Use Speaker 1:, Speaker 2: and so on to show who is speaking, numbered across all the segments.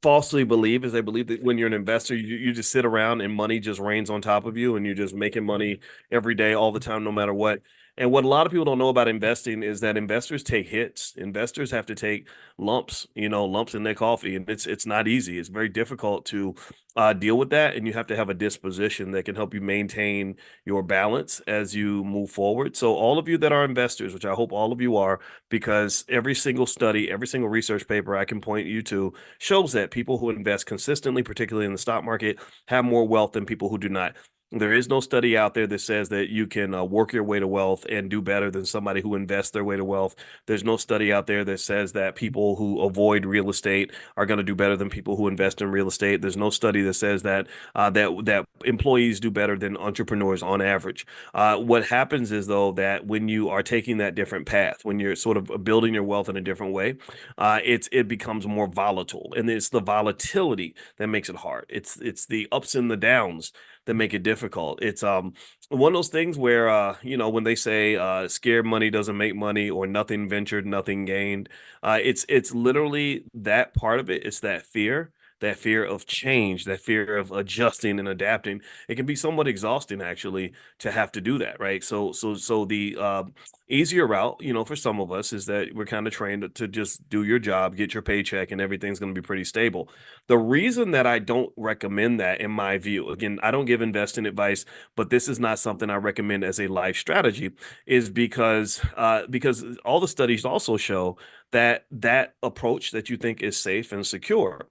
Speaker 1: falsely believe is they believe that when you're an investor, you just sit around and money just rains on top of you and you're just making money every day, all the time, no matter what. And what a lot of people don't know about investing is that investors take hits. Investors have to take lumps, lumps in their coffee, and it's not easy. It's very difficult to deal with that, and you have to have a disposition that can help you maintain your balance as you move forward. So all of you that are investors, which I hope all of you are, because every single study, every single research paper I can point you to shows that people who invest consistently, particularly in the stock market, have more wealth than people who do not. There is no study out there that says that you can work your way to wealth and do better than somebody who invests their way to wealth. There's no study out there that says that people who avoid real estate are going to do better than people who invest in real estate. There's no study that says that employees do better than entrepreneurs on average. What happens is though that when you are taking that different path, when you're sort of building your wealth in a different way, it becomes more volatile, and it's the volatility that makes it hard. It's the ups and the downs that make it difficult. It's one of those things where when they say scared money doesn't make money or nothing ventured, nothing gained, it's literally that part of it. It's that fear of change, that fear of adjusting and adapting. It can be somewhat exhausting actually to have to do that, right? So the easier route, for some of us is that we're kind of trained to just do your job, get your paycheck, and everything's going to be pretty stable. The reason that I don't recommend that, in my view, again, I don't give investing advice, but this is not something I recommend as a life strategy, is because all the studies also show that that approach that you think is safe and secure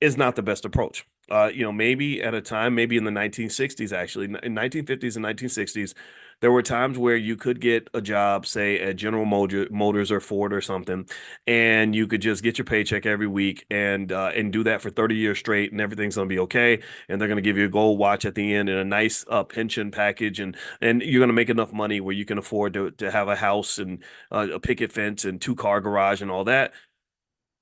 Speaker 1: is not the best approach. Maybe at a time, maybe in the 1960s, actually, in 1950s and 1960s, there were times where you could get a job, say at General Motors or Ford or something, and you could just get your paycheck every week and do that for 30 years straight, and everything's gonna be okay. And they're gonna give you a gold watch at the end and a nice pension package, and you're gonna make enough money where you can afford to have a house and a picket fence and two-car garage and all that.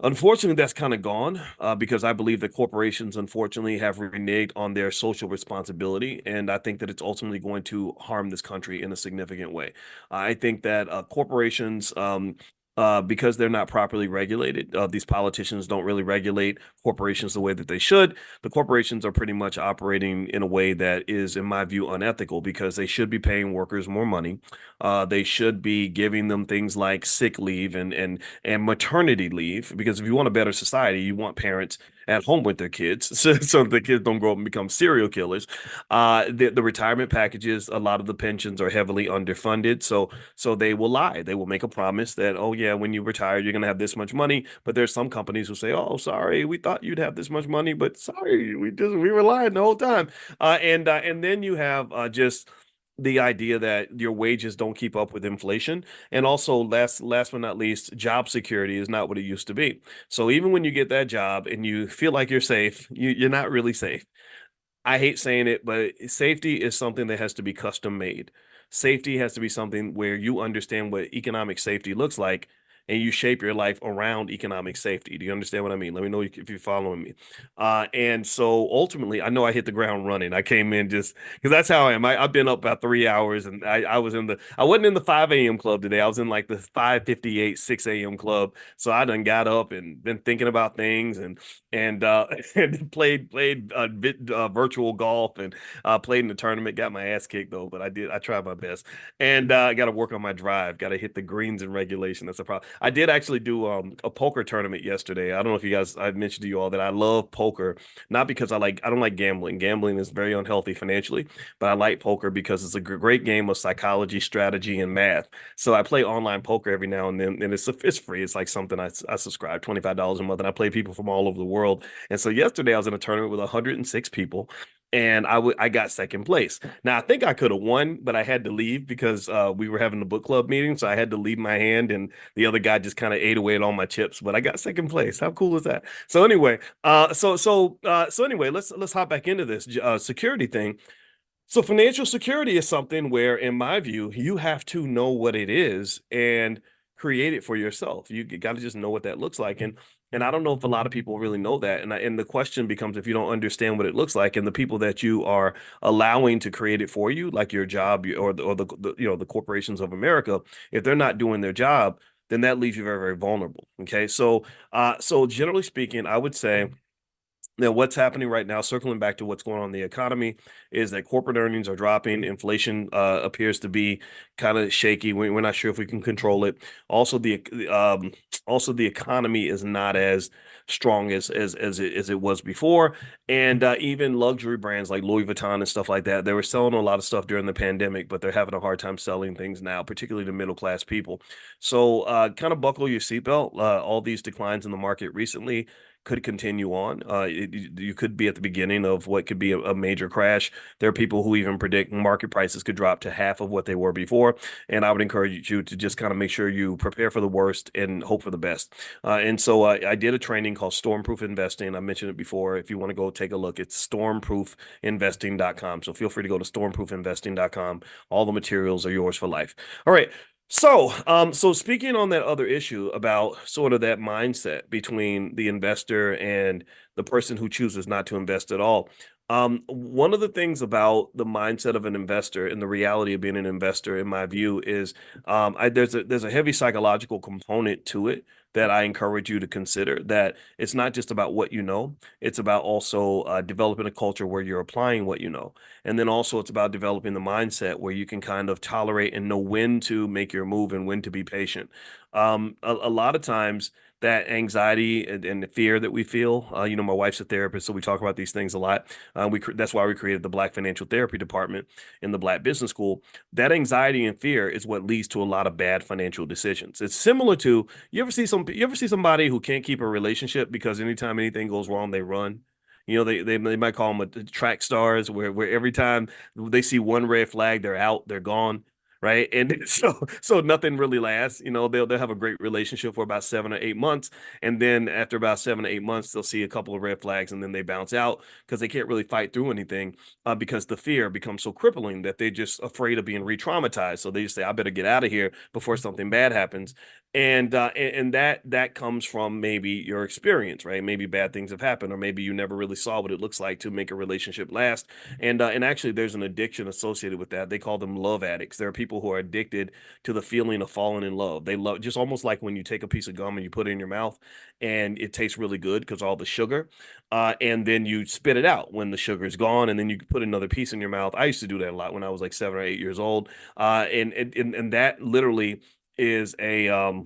Speaker 1: Unfortunately, that's kind of gone because I believe that corporations, unfortunately, have reneged on their social responsibility. And I think that it's ultimately going to harm this country in a significant way. I think that corporations, because they're not properly regulated, these politicians don't really regulate corporations the way that they should. The corporations are pretty much operating in a way that is, in my view, unethical because they should be paying workers more money. They should be giving them things like sick leave and maternity leave, because if you want a better society, you want parents at home with their kids so the kids don't grow up and become serial killers. The retirement packages, a lot of the pensions are heavily underfunded, so they will lie. They will make a promise that, oh yeah, when you retire, you're going to have this much money. But there's some companies who say, oh, sorry, we thought you'd have this much money, but sorry, we were lying the whole time. And then you have just the idea that your wages don't keep up with inflation. And also, last but not least, job security is not what it used to be. So even when you get that job and you feel like you're safe, you're not really safe. I hate saying it, but safety is something that has to be custom made. Safety has to be something where you understand what economic safety looks like and you shape your life around economic safety. Do you understand what I mean? Let me know if you're following me. And so ultimately, I know I hit the ground running. I came in just because that's how I am. I've been up about 3 hours, and I wasn't in the 5 a.m. club today. I was in like the 5:58, 6 a.m. club. So I done got up and been thinking about things and and played virtual golf and played in the tournament. Got my ass kicked though, but I tried my best. And I got to work on my drive. Got to hit the greens in regulation. That's a problem. I did actually do a poker tournament yesterday. I don't know if you guys, I mentioned to you all that I love poker, not because I don't like gambling. Gambling is very unhealthy financially, but I like poker because it's a great game of psychology, strategy, and math. So I play online poker every now and then, and it's free. It's like something I subscribe $25 a month, and I play people from all over the world. And so yesterday I was in a tournament with 106 people, and I got second place. Now I think I could have won, but I had to leave because we were having a book club meeting, so I had to leave my hand, and the other guy just kind of ate away at all my chips. But I got second place. How cool is that? So anyway, so anyway, let's hop back into this security thing. So financial security is something where, in my view, you have to know what it is and create it for yourself. You got to just know what that looks like. And I don't know if a lot of people really know that. And the question becomes, if you don't understand what it looks like, and the people that you are allowing to create it for you, like your job or the corporations of America, if they're not doing their job, then that leaves you very, very vulnerable. Okay. So generally speaking, I would say Now, what's happening right now, circling back to what's going on in the economy, is that corporate earnings are dropping. Inflation appears to be kind of shaky. We're not sure if we can control it. Also, also the economy is not as strong as it was before. And even luxury brands like Louis Vuitton and stuff like that, they were selling a lot of stuff during the pandemic, but they're having a hard time selling things now, particularly to middle class people. So kind of buckle your seatbelt. All these declines in the market recently could continue on. You could be at the beginning of what could be a major crash. There are people who even predict market prices could drop to half of what they were before. And I would encourage you to just kind of make sure you prepare for the worst and hope for the best. And so I did a training called Stormproof Investing. I mentioned it before. If you want to go take a look, it's stormproofinvesting.com. So feel free to go to stormproofinvesting.com. All the materials are yours for life. All right. So speaking on that other issue about sort of that mindset between the investor and the person who chooses not to invest at all, one of the things about the mindset of an investor and the reality of being an investor, in my view, is there's a heavy psychological component to it that I encourage you to consider. That it's not just about what you know; it's about also developing a culture where you're applying what you know. And then also it's about developing the mindset where you can kind of tolerate and know when to make your move and when to be patient. A lot of times that anxiety and the fear that we feel, my wife's a therapist, so we talk about these things a lot. That's why we created the Black Financial Therapy Department in the Black Business School. That anxiety and fear is what leads to a lot of bad financial decisions. It's similar to you ever see somebody who can't keep a relationship because anytime anything goes wrong, they run. They might call them track stars, where every time they see one red flag, they're out, they're gone, right? And so nothing really lasts. They'll have a great relationship for about 7 or 8 months, and then after about 7 or 8 months, they'll see a couple of red flags, and then they bounce out because they can't really fight through anything, because the fear becomes so crippling that they're just afraid of being re-traumatized. So they just say, "I better get out of here before something bad happens." And that comes from maybe your experience, right? Maybe bad things have happened, or maybe you never really saw what it looks like to make a relationship last. And actually, there's an addiction associated with that. They call them love addicts. There are people who are addicted to the feeling of falling in love. They love, just almost like when you take a piece of gum and you put it in your mouth, and it tastes really good because all the sugar, and then you spit it out when the sugar is gone, and then you put another piece in your mouth. I used to do that a lot when I was like 7 or 8 years old, and that literally is a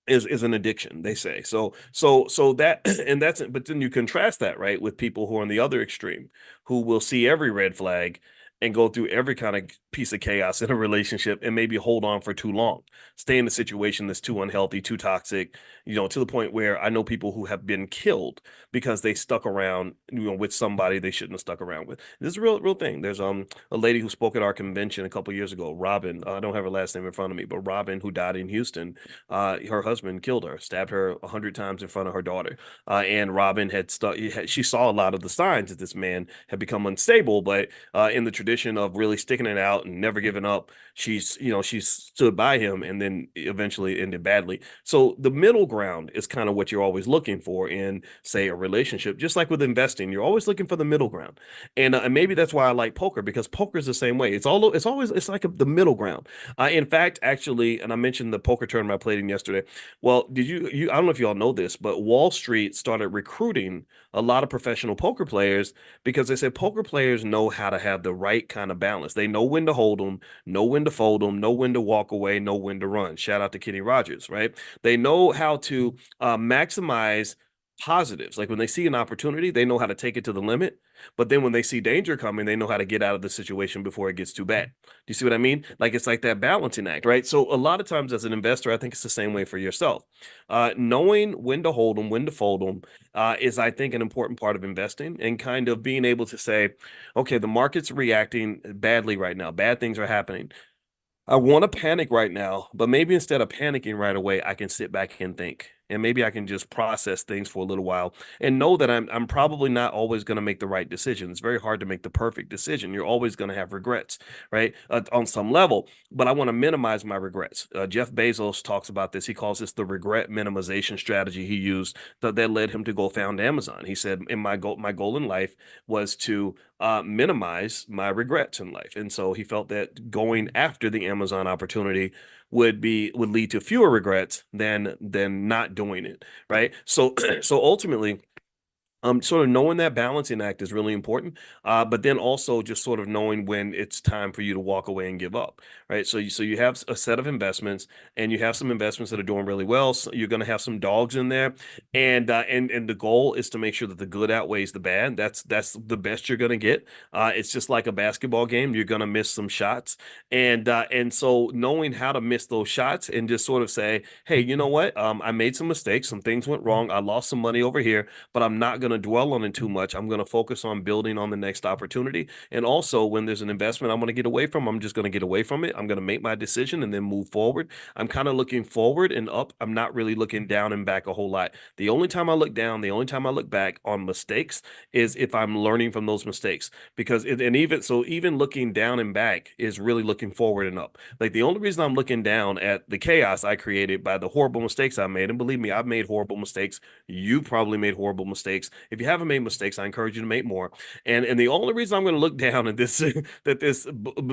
Speaker 1: is an addiction, they say. So that and that's it. But then you contrast that, right, with people who are on the other extreme, who will see every red flag and go through every kind of piece of chaos in a relationship and maybe hold on for too long, stay in a situation that's too unhealthy, too toxic, to the point where I know people who have been killed because they stuck around, with somebody they shouldn't have stuck around with. This is a real thing. There's a lady who spoke at our convention a couple years ago, Robin. I don't have her last name in front of me, but Robin, who died in Houston. Her husband killed her, stabbed her 100 times in front of her daughter. And Robin she saw a lot of the signs that this man had become unstable, but in the tradition of really sticking it out and never giving up, she stood by him, and then eventually ended badly. So the middle ground is kind of what you're always looking for in, say, a relationship. Just like with investing, you're always looking for the middle ground. And maybe that's why I like poker, because poker is the same way. It's like the middle ground. In fact, actually, and I mentioned the poker tournament I played in yesterday. Well, did you? I don't know if y'all know this, but Wall Street started recruiting a lot of professional poker players because they said poker players know how to have the right kind of balance. They know when to hold them, know when to fold them, know when to walk away, know when to run. Shout out to Kenny Rogers, right? They know how to maximize positives. Like when they see an opportunity, they know how to take it to the limit. But then when they see danger coming, they know how to get out of the situation before it gets too bad. Do you see what I mean? Like it's like that balancing act, right? So a lot of times as an investor, I think it's the same way for yourself. Knowing when to hold them, when to fold them, is, I think, an important part of investing, and kind of being able to say, okay, the market's reacting badly right now. Bad things are happening. I want to panic right now, but maybe instead of panicking right away, I can sit back and think. And maybe I can just process things for a little while and know that I'm probably not always going to make the right decision. It's very hard to make the perfect decision. You're always going to have regrets, right? On some level, but I want to minimize my regrets. Jeff Bezos talks about this. He calls this the regret minimization strategy he used that led him to go found Amazon. He said, "In my goal in life was to minimize my regrets in life." And so he felt that going after the Amazon opportunity would lead to fewer regrets than not doing it, right? So so ultimately, Sort of knowing that balancing act is really important, but then also just sort of knowing when it's time for you to walk away and give up, right? So you have a set of investments, and you have some investments that are doing really well. So you're going to have some dogs in there, and the goal is to make sure that the good outweighs the bad. That's the best you're going to get. It's just like a basketball game; you're going to miss some shots, and so knowing how to miss those shots and just sort of say, hey, you know what? I made some mistakes, some things went wrong, I lost some money over here, but I'm not going to dwell on it too much. I'm going to focus on building on the next opportunity. And also, when there's an investment I'm going to get away from, I'm just going to get away from it. I'm going to make my decision and then move forward. I'm kind of looking forward and up. I'm not really looking down and back a whole lot. The only time I look down, the only time I look back on mistakes is if I'm learning from those mistakes. Because and even so, even looking down and back is really looking forward and up. Like the only reason I'm looking down at the chaos I created by the horrible mistakes I made, and believe me, I've made horrible mistakes. You probably made horrible mistakes. If you haven't made mistakes, I encourage you to make more. And the only reason I'm going to look down at this that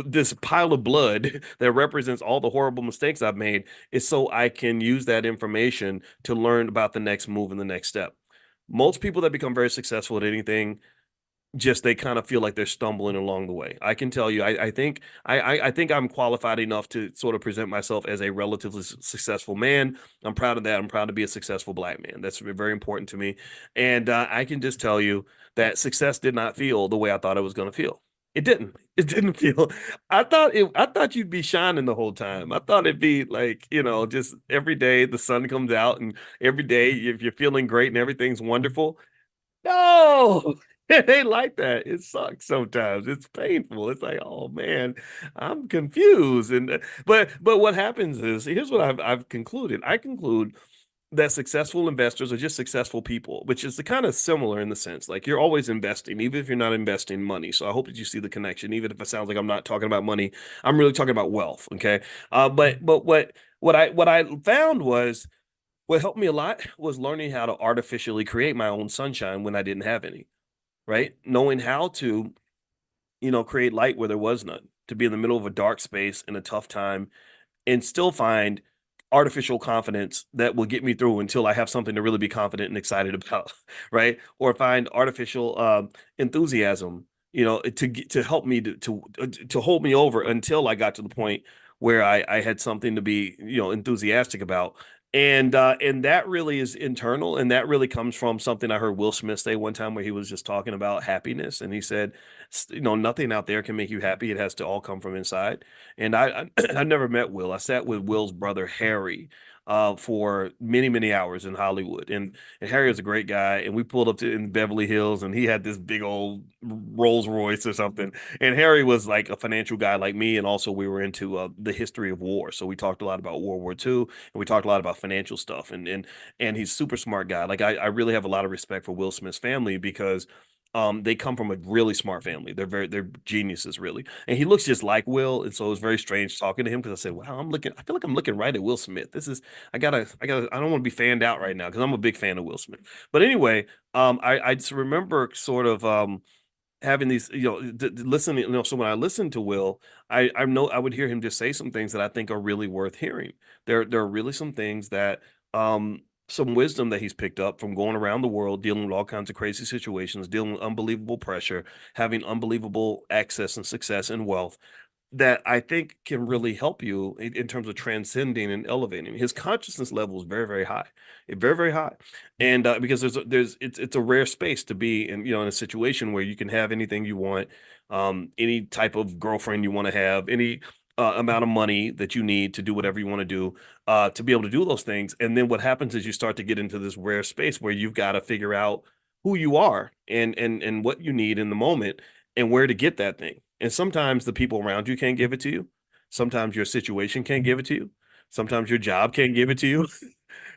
Speaker 1: this pile of blood that represents all the horrible mistakes I've made is so I can use that information to learn about the next move and the next step. Most people that become very successful at anything just they kind of feel like they're stumbling along the way. I can tell you, I think I'm qualified enough to sort of present myself as a relatively successful man. I'm proud of that. I'm proud to be a successful black man. That's very important to me. And I can just tell you that success did not feel the way I thought it was going to feel. It didn't. It didn't feel. I thought you'd be shining the whole time. I thought it'd be like, just every day the sun comes out, and every day if you're feeling great and everything's wonderful. No, it ain't like that. It sucks sometimes. It's painful. It's like, oh man, I'm confused. And but what happens is here's what I've concluded. I conclude that successful investors are just successful people, which is the kind of similar in the sense like you're always investing, even if you're not investing money. So I hope that you see the connection. Even if it sounds like I'm not talking about money, I'm really talking about wealth. Okay. But what I found was what helped me a lot was learning how to artificially create my own sunshine when I didn't have any, right? Knowing how to, create light where there was none, to be in the middle of a dark space in a tough time and still find artificial confidence that will get me through until I have something to really be confident and excited about, right? Or find artificial enthusiasm, to help me to hold me over until I got to the point where I had something to be, enthusiastic about. And that really is internal, and that really comes from something I heard Will Smith say one time where he was just talking about happiness, and he said, nothing out there can make you happy. It has to all come from inside. And I never met Will. I sat with Will's brother Harry for many many hours in Hollywood, and Harry was a great guy. And we pulled up to in Beverly Hills, and he had this big old Rolls Royce or something. And Harry was like a financial guy like me, and also we were into the history of war, so we talked a lot about World War II, and we talked a lot about financial stuff. And he's a super smart guy. Like I really have a lot of respect for Will Smith's family because they come from a really smart family. They're geniuses, really. And he looks just like Will. And so it was very strange talking to him because I said, wow, I feel like I'm looking right at Will Smith. I don't want to be fanned out right now because I'm a big fan of Will Smith. But anyway, I just remember sort of having these, listening, so when I listened to Will, I know I would hear him just say some things that I think are really worth hearing. There are really some things that some wisdom that he's picked up from going around the world, dealing with all kinds of crazy situations, dealing with unbelievable pressure, having unbelievable access and success and wealth that I think can really help you in terms of transcending and elevating. His consciousness level is very, very high, very, very high, and because it's a rare space to be in, in a situation where you can have anything you want, any type of girlfriend you want to have, any amount of money that you need to do whatever you want to do, to be able to do those things. And then what happens is you start to get into this rare space where you've got to figure out who you are and what you need in the moment and where to get that thing. And sometimes the people around you can't give it to you. Sometimes your situation can't give it to you. Sometimes your job can't give it to you.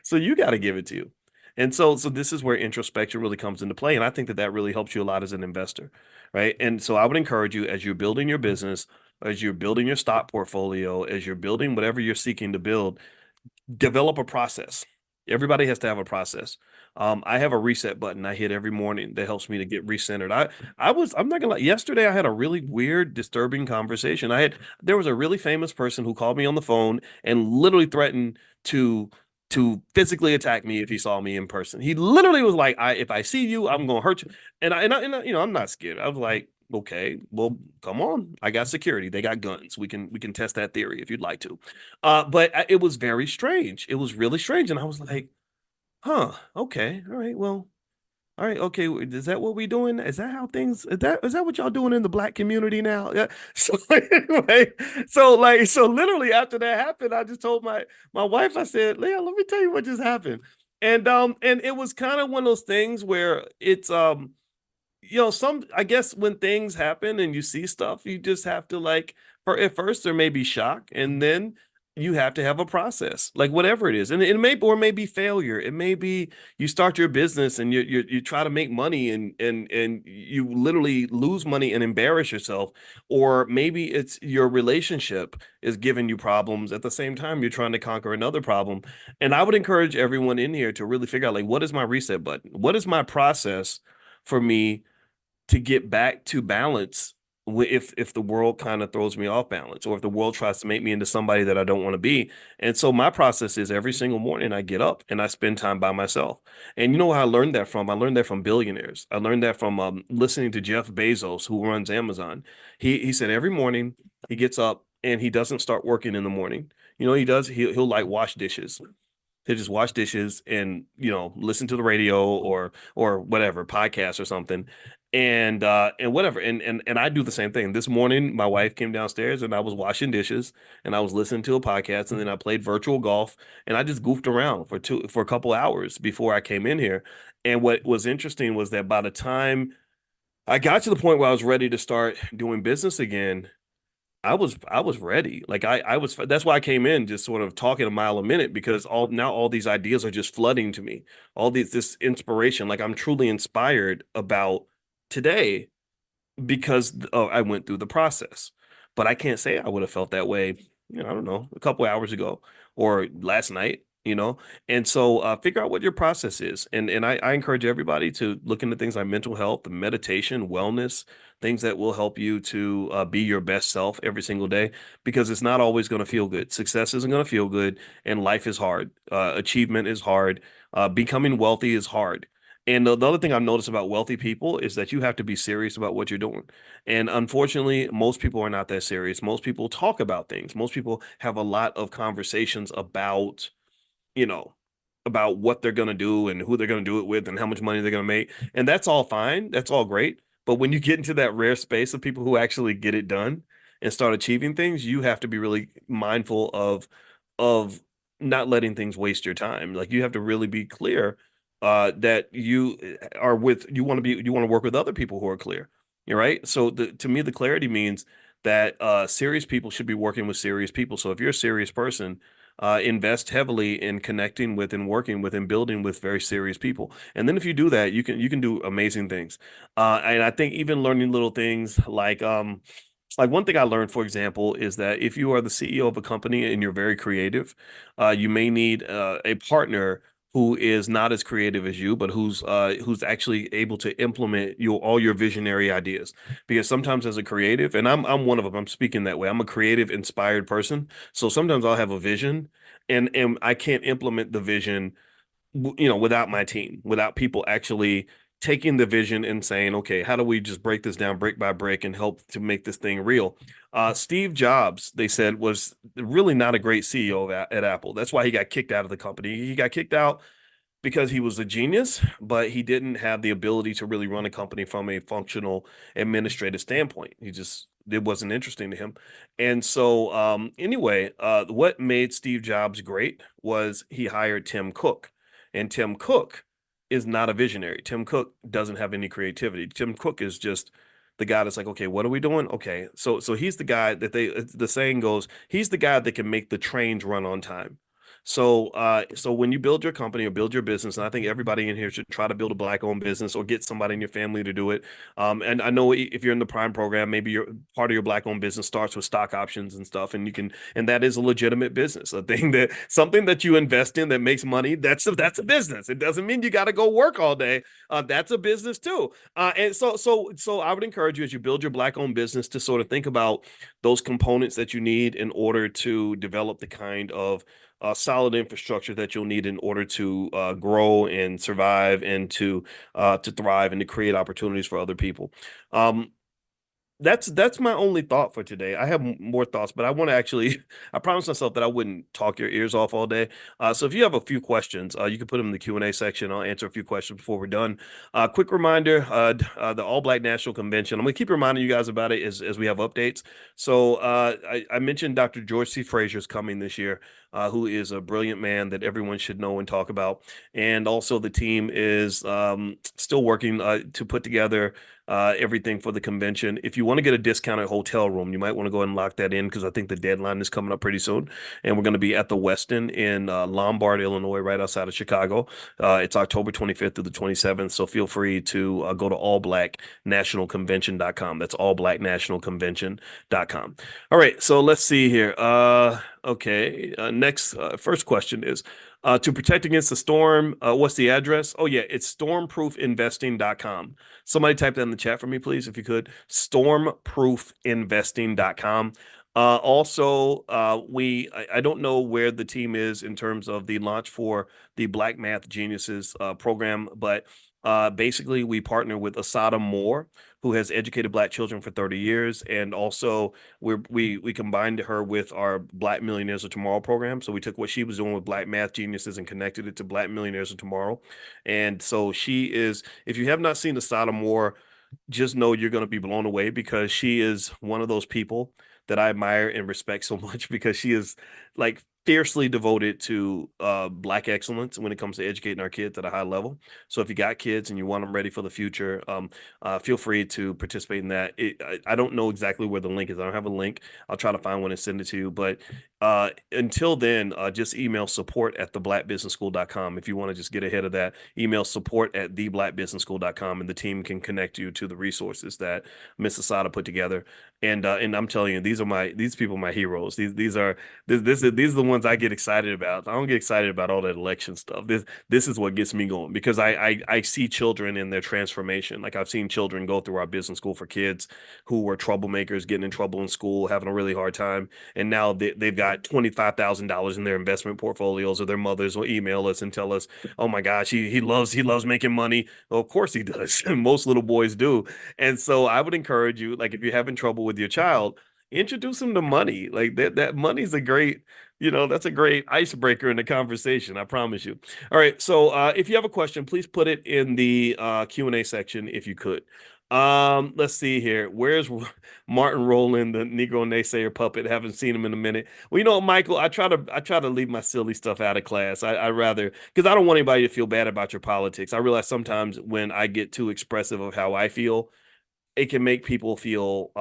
Speaker 1: So you got to give it to you. And so this is where introspection really comes into play. And I think that that really helps you a lot as an investor, right? And so I would encourage you as you're building your business, as you're building your stock portfolio, as you're building whatever you're seeking to build, develop a process. Everybody has to have a process. I have a reset button I hit every morning that helps me to get recentered. I'm not gonna lie, yesterday I had a really weird, disturbing conversation. There was a really famous person who called me on the phone and literally threatened to to physically attack me if he saw me in person. He literally was like, if I see you, I'm gonna hurt you. You know, I'm not scared. I was like, okay, well, come on. I got security. They got guns. We can test that theory if you'd like to. But it was very strange. It was really strange, and I was like, huh, okay, all right, well, all right, okay. Is that what we doing? Is that how things? Is that what y'all doing in the black community now? Yeah. So anyway, so literally after that happened, I just told my wife. I said, Leah, let me tell you what just happened. And it was kind of one of those things where it's some I guess when things happen and you see stuff, you just have to like for at first there may be shock, and then you have to have a process, like whatever it is. And it may or may be failure. It may be you start your business and you try to make money and you literally lose money and embarrass yourself. Or maybe it's your relationship is giving you problems at the same time you're trying to conquer another problem. And I would encourage everyone in here to really figure out like what is my reset button? What is my process for me to get back to balance if the world kind of throws me off balance, or if the world tries to make me into somebody that I don't want to be. And so my process is every single morning I get up and I spend time by myself. And you know where I learned that from? I learned that from billionaires. I learned that from listening to Jeff Bezos, who runs Amazon. He said every morning he gets up and he doesn't start working in the morning. You know what he does? He'll like wash dishes. He'll just wash dishes and listen to the radio or whatever podcast or something, and whatever. And I do the same thing. This morning, my wife came downstairs and I was washing dishes and I was listening to a podcast, and then I played virtual golf and I just goofed around for a couple hours before I came in here. And what was interesting was that by the time I got to the point where I was ready to start doing business again, I was ready. Like I was that's why I came in just sort of talking a mile a minute, because all these ideas are just flooding to me. All this inspiration, like I'm truly inspired about today because I went through the process. But I can't say I would have felt that way, I don't know, a couple hours ago or last night. And so figure out what your process is. And I encourage everybody to look into things like mental health, meditation, wellness, things that will help you to be your best self every single day, because it's not always going to feel good. Success isn't going to feel good, and life is hard. Achievement is hard. Becoming wealthy is hard. And the other thing I've noticed about wealthy people is that you have to be serious about what you're doing. And unfortunately, most people are not that serious. Most people talk about things. Most people have a lot of conversations you know, about what they're going to do and who they're going to do it with and how much money they're going to make. And that's all fine. That's all great. But when you get into that rare space of people who actually get it done and start achieving things, you have to be really mindful of not letting things waste your time. Like you have to really be clear that you want to work with other people who are clear. You're right. So to me, the clarity means that serious people should be working with serious people. So if you're a serious person, invest heavily in connecting with and working with and building with very serious people. And then if you do that, you can do amazing things. And I think even learning little things like one thing I learned, for example, is that if you are the CEO of a company and you're very creative, you may need a partner who is not as creative as you, but who's actually able to implement all your visionary ideas. Because sometimes as a creative, and I'm one of them, I'm speaking that way. I'm a creative, inspired person. So sometimes I'll have a vision, and I can't implement the vision without my team, without people actually taking the vision and saying, okay, how do we just break this down brick by brick and help to make this thing real? Steve Jobs, they said, was really not a great CEO at Apple. That's why he got kicked out of the company. He got kicked out because he was a genius, but he didn't have the ability to really run a company from a functional administrative standpoint. It wasn't interesting to him. And so anyway, what made Steve Jobs great was he hired Tim Cook. And Tim Cook is not a visionary. Tim Cook doesn't have any creativity. Tim Cook is just the guy that's like, okay, what are we doing? Okay. So he's the guy that the saying goes, he's the guy that can make the trains run on time. So when you build your company or build your business, and I think everybody in here should try to build a black-owned business or get somebody in your family to do it. And I know if you're in the Prime program, maybe your part of your black-owned business starts with stock options and stuff, and that is a legitimate business, a thing that something that you invest in that makes money. That's a business. It doesn't mean you got to go work all day. That's a business too. And so I would encourage you as you build your black-owned business to sort of think about those components that you need in order to develop the kind of solid infrastructure that you'll need in order to grow and survive and to thrive and to create opportunities for other people. Um, that's my only thought for today. I have more thoughts, but I want to actually, I promised myself that I wouldn't talk your ears off all day. So if you have a few questions, you can put them in the Q&A section. I'll answer a few questions before we're done. Quick reminder, the All Black National Convention. I'm going to keep reminding you guys about it as we have updates. So I mentioned Dr. George C. Frazier is coming this year, who is a brilliant man that everyone should know and talk about. And also the team is still working to put together everything for the convention. If you want to get a discounted hotel room, you might want to go ahead and lock that in because I think the deadline is coming up pretty soon. And we're going to be at the Westin in Lombard, Illinois, right outside of Chicago. It's October 25th through the 27th. So feel free to go to allblacknationalconvention.com. That's allblacknationalconvention.com. All right. So let's see here. Okay. Next, first question is to protect against the storm. What's the address? Oh, yeah. It's stormproofinvesting.com. Somebody type that in the chat for me, please, if you could. Stormproofinvesting.com. Also, I don't know where the team is in terms of the launch for the Black Math Geniuses program, but basically we partner with Asada Moore, who has educated Black children for 30 years, and also we combined her with our Black Millionaires of Tomorrow program. So we took what she was doing with Black Math Geniuses and connected it to Black Millionaires of Tomorrow. And so she is, if you have not seen Asada Moore, just know you're going to be blown away because she is one of those people that I admire and respect so much because she is like fiercely devoted to Black excellence when it comes to educating our kids at a high level. So if you got kids and you want them ready for the future, feel free to participate in that. I don't know exactly where the link is. I don't have a link. I'll try to find one and send it to you. But until then, just email support@theblackbusinessschool.com. If you want to just get ahead of that, email support@theblackbusinessschool.com and the team can connect you to the resources that Miss Asada put together. And I'm telling you, these people are my heroes. These are the ones I get excited about. I don't get excited about all that election stuff. This is what gets me going because I see children in their transformation. Like I've seen children go through our business school for kids who were troublemakers, getting in trouble in school, having a really hard time, and now they've got $25,000 in their investment portfolios, or their mothers will email us and tell us, "Oh my gosh, he loves making money." Well, of course he does. Most little boys do. And so I would encourage you, like if you're having trouble with your child, introduce them to money. Like that money's a great, that's a great icebreaker in the conversation. I promise you. All right. So if you have a question, please put it in the Q&A section if you could. Let's see here. Where's Martin Rowland, the Negro naysayer puppet? Haven't seen him in a minute. Well, Michael, I try to leave my silly stuff out of class. I rather because I don't want anybody to feel bad about your politics. I realize sometimes when I get too expressive of how I feel, it can make people feel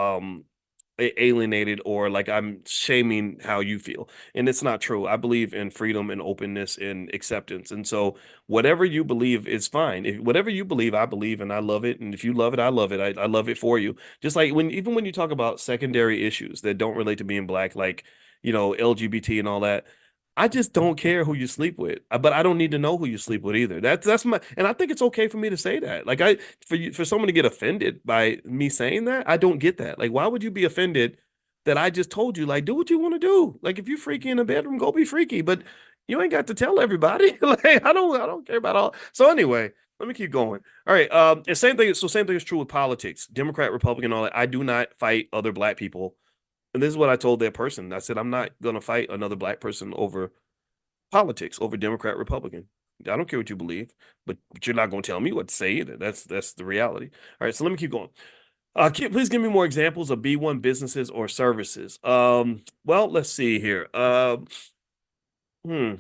Speaker 1: alienated or like I'm shaming how you feel. And it's not true. I believe in freedom and openness and acceptance. And so whatever you believe is fine. If whatever you believe, I believe and I love it. And if you love it, I love it. I love it for you. Just like even when you talk about secondary issues that don't relate to being Black, like, LGBT and all that. I just don't care who you sleep with, but I don't need to know who you sleep with either. That's my, and I think it's okay for me to say that. Like for someone to get offended by me saying that, I don't get that. Like, why would you be offended that I just told you, like, do what you want to do. Like, if you're freaky in the bedroom, go be freaky, but you ain't got to tell everybody. Like, I don't care about all. So anyway, let me keep going. All right. And same thing. So same thing is true with politics, Democrat, Republican, all that. I do not fight other Black people, and this is what I told that person. I said, I'm not going to fight another Black person over politics, over Democrat, Republican. I don't care what you believe, but you're not going to tell me what to say either. That's the reality. All right, so let me keep going. Please give me more examples of B1 businesses or services. Well, let's see here. Hmm.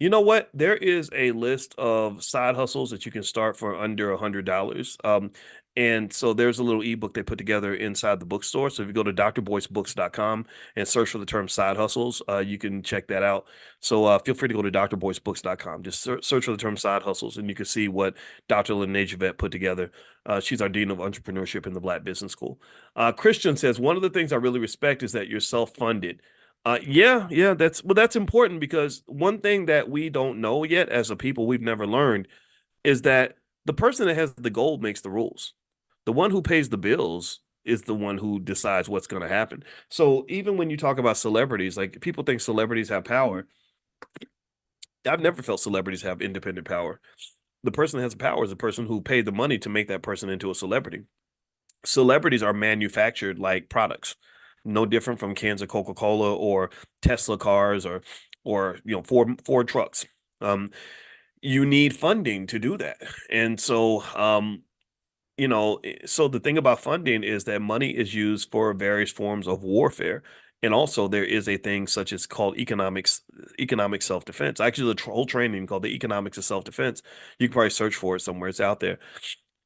Speaker 1: You know what? There is a list of side hustles that you can start for under $100. And so there's a little ebook they put together inside the bookstore. So if you go to drboycebooks.com and search for the term side hustles, you can check that out. So feel free to go to drboycebooks.com. Just search for the term side hustles, and you can see what Dr. Lene Javette put together. She's our Dean of Entrepreneurship in the Black Business School. Christian says, one of the things I really respect is that you're self-funded. Yeah, that's important because one thing that we don't know yet as a people we've never learned is that the person that has the gold makes the rules. The one who pays the bills is the one who decides what's going to happen. So even when you talk about celebrities, like people think celebrities have power. I've never felt celebrities have independent power. The person that has the power is the person who paid the money to make that person into a celebrity. Celebrities are manufactured like products, no different from cans of Coca-Cola or Tesla cars or Ford trucks. Um, you need funding to do that. And so so the thing about funding is that money is used for various forms of warfare. And also there is a thing such as called economic self-defense. Actually, the whole training called the economics of self-defense. You can probably search for it somewhere. It's out there.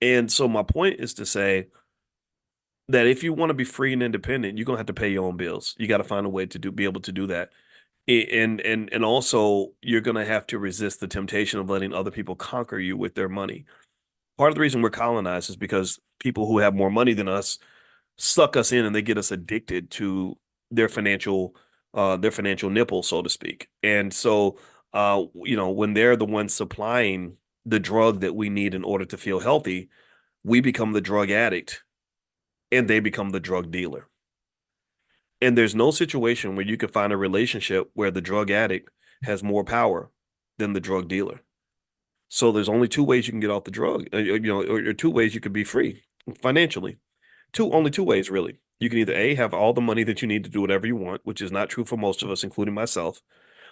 Speaker 1: And so my point is to say that if you want to be free and independent, you're gonna have to pay your own bills. You got to find a way to be able to do that. And also you're gonna have to resist the temptation of letting other people conquer you with their money. Part of the reason we're colonized is because people who have more money than us suck us in and they get us addicted to their financial nipple, so to speak. And so when they're the ones supplying the drug that we need in order to feel healthy, we become the drug addict and they become the drug dealer. And there's no situation where you can find a relationship where the drug addict has more power than the drug dealer. So there's only two ways you can get off the drug, or two ways you could be free financially. Only two ways, really. You can either A, have all the money that you need to do whatever you want, which is not true for most of us, including myself,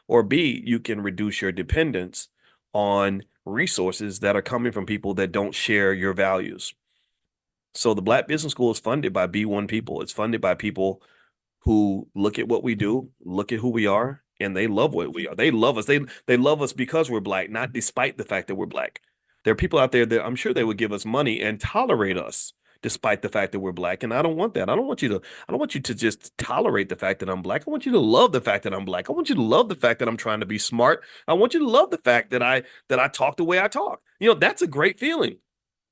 Speaker 1: or B, you can reduce your dependence on resources that are coming from people that don't share your values. So the Black Business School is funded by B1 people. It's funded by people who look at what we do, look at who we are, and they love what we are. They love us. They love us because we're Black, not despite the fact that we're Black. There are people out there that I'm sure they would give us money and tolerate us despite the fact that we're Black. And I don't want that. I don't want you to just tolerate the fact that I'm Black. I want you to love the fact that I'm Black. I want you to love the fact that I'm trying to be smart. I want you to love the fact that I talk the way I talk. That's a great feeling.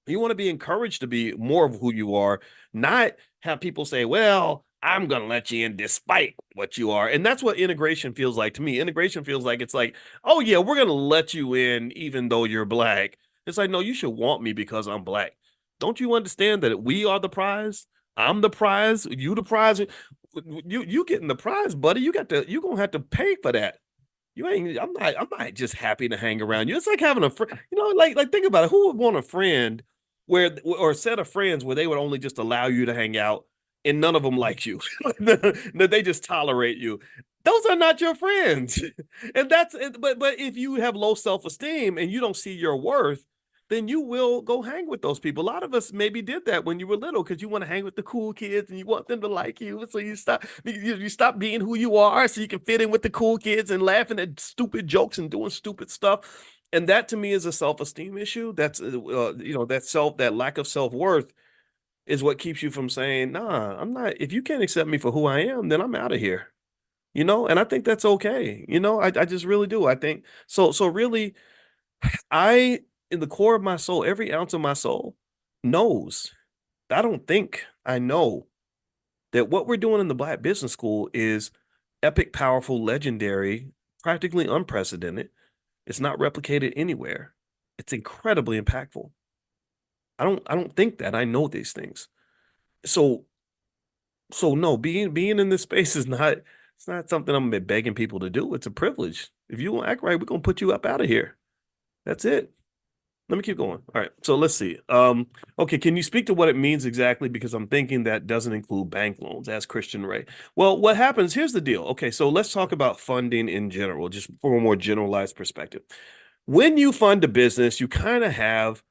Speaker 1: You want to be encouraged to be more of who you are, not have people say, well, I'm going to let you in despite what you are. And that's what integration feels like to me. Integration feels like it's like, oh, yeah, we're going to let you in even though you're Black. It's like, no, you should want me because I'm Black. Don't you understand that we are the prize? I'm the prize. You the prize. You getting the prize, buddy. You're going to have to pay for that. I'm not just happy to hang around you. It's like having a friend, like think about it. Who would want a friend or a set of friends where they would only just allow you to hang out and none of them like you? That they just tolerate you. Those are not your friends. And but if you have low self-esteem and you don't see your worth, then you will go hang with those people. A lot of us maybe did that when you were little because you want to hang with the cool kids and you want them to like you. So you stop being who you are so you can fit in with the cool kids and laughing at stupid jokes and doing stupid stuff. And that to me is a self-esteem issue. That lack of self-worth is what keeps you from saying, nah, I'm not. If you can't accept me for who I am, then I'm out of here. And I think that's okay. I just really do. I think so. So really, I, in the core of my soul, every ounce of my soul knows. I don't think I know that what we're doing in the Black Business School is epic, powerful, legendary, practically unprecedented. It's not replicated anywhere. It's incredibly impactful. I don't think that I know these things. So no, being in this space is not it's not something I'm begging people to do. It's a privilege. If you won't act right, we're gonna put you up out of here. That's it. Let me keep going. All right. So let's see. Okay, can you speak to what it means exactly? Because I'm thinking that doesn't include bank loans, as Christian Ray. Well, what happens? Here's the deal. Okay, so let's talk about funding in general, just from a more generalized perspective. When you fund a business, you kind of have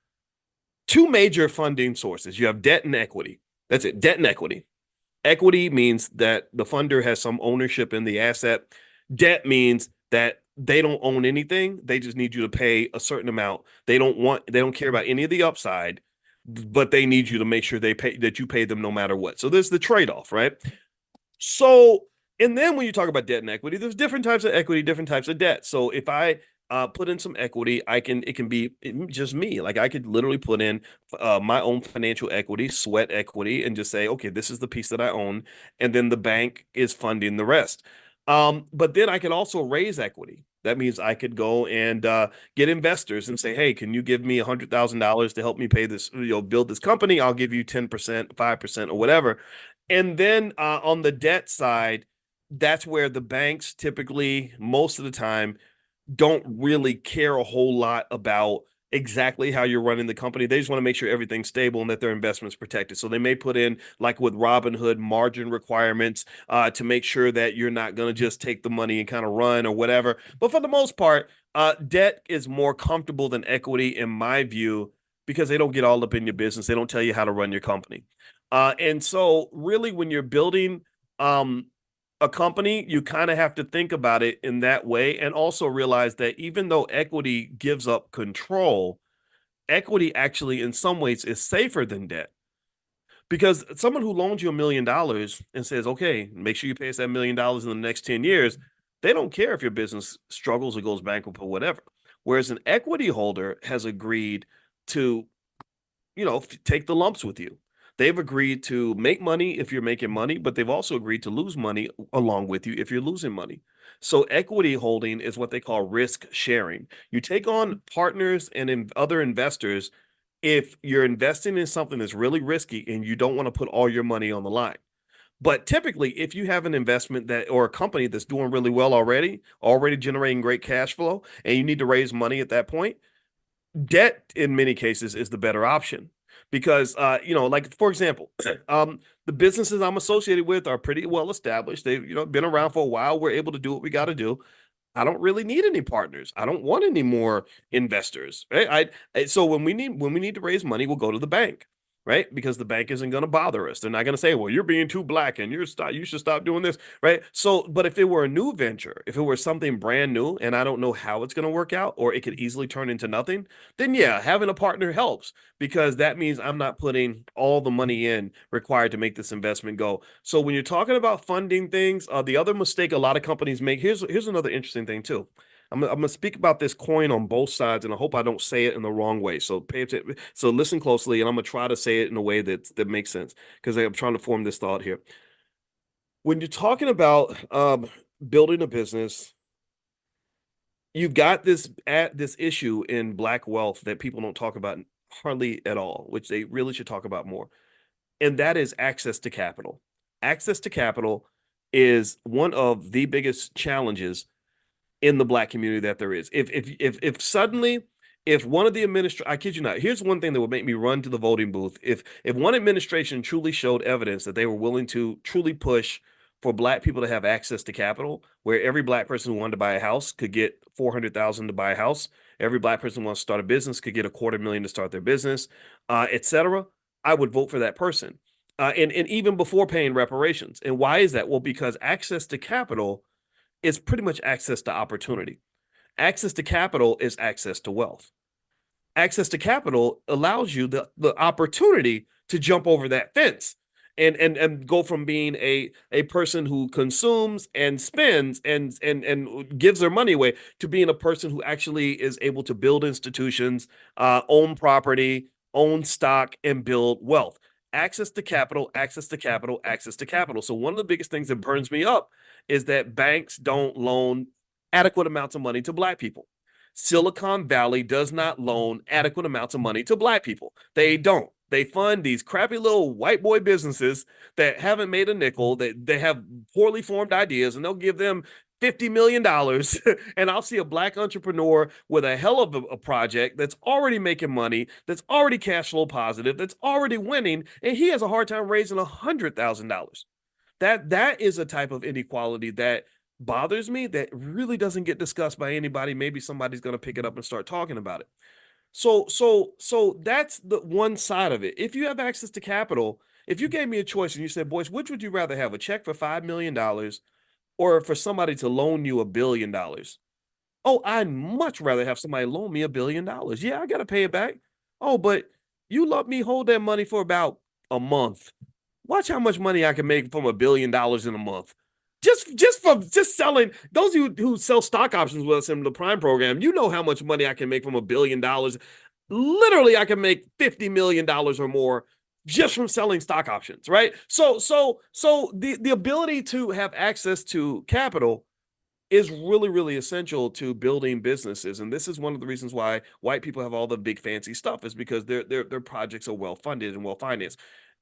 Speaker 1: two major funding sources. You have debt and equity. That's it, debt and equity. Equity means that the funder has some ownership in the asset. Debt means that they don't own anything. They just need you to pay a certain amount. They don't care about any of the upside, but they need you to make sure that you pay them no matter what. So there's the trade-off, right? So, and then when you talk about debt and equity, there's different types of equity, different types of debt. So if I put in some equity, it can be just me. Like I could literally put in my own financial equity, sweat equity, and just say, okay, this is the piece that I own. And then the bank is funding the rest. But then I could also raise equity. That means I could go and get investors and say, hey, can you give me $100,000 to help me pay this, build this company? I'll give you 10%, 5%, or whatever. And then on the debt side, that's where the banks typically, most of the time, don't really care a whole lot about exactly how you're running the company. They just want to make sure everything's stable and that their investment's protected. So they may put in, like with Robinhood, margin requirements to make sure that you're not going to just take the money and kind of run or whatever. But for the most part, debt is more comfortable than equity, in my view, because they don't get all up in your business. They don't tell you how to run your company. And so, really, when you're building um, a company, you kind of have to think about it in that way and also realize that even though equity gives up control, equity actually, in some ways, is safer than debt. Because someone who loans you $1 million and says, okay, make sure you pay us that $1 million in the next 10 years, they don't care if your business struggles or goes bankrupt or whatever. Whereas an equity holder has agreed to, take the lumps with you. They've agreed to make money if you're making money, but they've also agreed to lose money along with you if you're losing money. So equity holding is what they call risk sharing. You take on partners and other investors if you're investing in something that's really risky and you don't want to put all your money on the line. But typically, if you have an investment that or a company that's doing really well already generating great cash flow, and you need to raise money at that point, debt in many cases is the better option because like for example the businesses I'm associated with are pretty well established. They've been around for a while. We're able to do what we got to do. I don't really need any partners. I don't want any more investors, right? So when we need to raise money, we'll go to the bank, right? Because the bank isn't going to bother us. They're not going to say, "Well, you're being too black and you should stop doing this," right? So, but if it were a new venture, if it were something brand new and I don't know how it's going to work out or it could easily turn into nothing, then yeah, having a partner helps because that means I'm not putting all the money in required to make this investment go. So when you're talking about funding things, the other mistake a lot of companies make, here's another interesting thing too. I'm gonna speak about this coin on both sides, and I hope I don't say it in the wrong way. So pay attention. So listen closely, and I'm gonna try to say it in a way that makes sense because I'm trying to form this thought here. When you're talking about building a business, you've got this issue in Black wealth that people don't talk about hardly at all, which they really should talk about more, and that is access to capital. Access to capital is one of the biggest challenges in the Black community that there is. If suddenly, if one of the I kid you not, here's one thing that would make me run to the voting booth. If one administration truly showed evidence that they were willing to truly push for Black people to have access to capital, where every Black person who wanted to buy a house could get 400,000 to buy a house, every Black person who wants to start a business could get a 250,000 to start their business, etc. I would vote for that person, and even before paying reparations. And why is that? Well, because access to capital is pretty much access to opportunity. Access to capital is access to wealth. Access to capital allows you the opportunity to jump over that fence and go from being a person who consumes and spends and gives their money away to being a person who actually is able to build institutions, own property, own stock, and build wealth. Access to capital, access to capital, access to capital. So one of the biggest things that burns me up is that banks don't loan adequate amounts of money to Black people. Silicon Valley does not loan adequate amounts of money to Black people. They don't. They fund these crappy little white boy businesses that haven't made a nickel, that they have poorly formed ideas, and they'll give them $50 million. And I'll see a Black entrepreneur with a hell of a project that's already making money, that's already cash flow positive, that's already winning, and he has a hard time raising $100,000. That is a type of inequality that bothers me that really doesn't get discussed by anybody. Maybe somebody's going to pick it up and start talking about it. So that's the one side of it. If you have access to capital, if you gave me a choice and you said, "Boyce, which would you rather have, a check for $5 million or for somebody to loan you $1 billion?" Oh, I'd much rather have somebody loan me $1 billion. Yeah, I got to pay it back. Oh, but you let me hold that money for about a month. Watch how much money I can make from $1 billion in a month. Just from just selling, those who sell stock options with us in the Prime program, you know how much money I can make from $1 billion. Literally, I can make $50 million or more just from selling stock options, right? So the ability to have access to capital is really, really essential to building businesses. And this is one of the reasons why white people have all the big fancy stuff, is because their projects are well funded and well financed.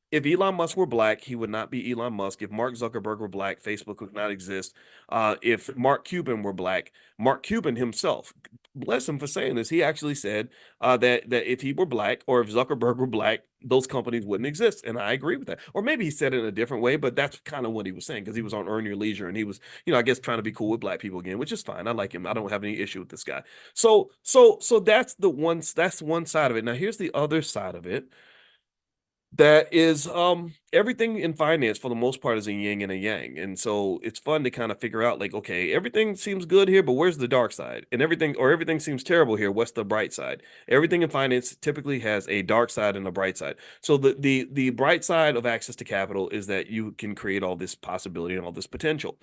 Speaker 1: If Elon Musk were black, he would not be Elon Musk. If Mark Zuckerberg were black, Facebook would not exist. If Mark Cuban were black, Mark Cuban himself, bless him for saying this, he actually said that if he were black or if Zuckerberg were black, those companies wouldn't exist. And I agree with that. Or maybe he said it in a different way, but that's kind of what he was saying because he was on Earn Your Leisure and he was, I guess trying to be cool with black people again, which is fine. I like him. I don't have any issue with this guy. So that's one side of it. Now here's the other side of it. That is everything in finance for the most part is a yin and a yang. And so it's fun to kind of figure out like, okay, everything seems good here, but where's the dark side? And everything seems terrible here. What's the bright side? Everything in finance typically has a dark side and a bright side. So the bright side of access to capital is that you can create all this possibility and all this potential.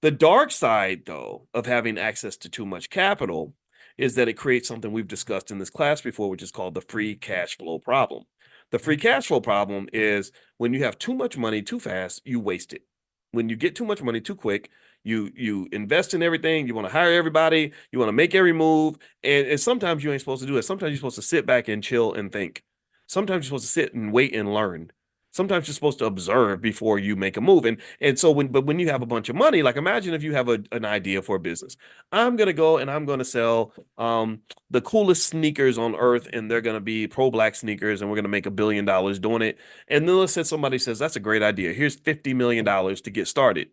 Speaker 1: The dark side, though, of having access to too much capital is that it creates something we've discussed in this class before, which is called the free cash flow problem. The free cash flow problem is when you have too much money too fast, you waste it. When you get too much money too quick, you invest in everything. You want to hire everybody. You want to make every move. And sometimes you ain't supposed to do it. Sometimes you're supposed to sit back and chill and think. Sometimes you're supposed to sit and wait and learn. Sometimes you're supposed to observe before you make a move. And so when you have a bunch of money, like imagine if you have an idea for a business. I'm gonna go and I'm gonna sell the coolest sneakers on earth, and they're gonna be pro-black sneakers, and we're gonna make $1 billion doing it. And then let's say somebody says that's a great idea. Here's $50 million to get started.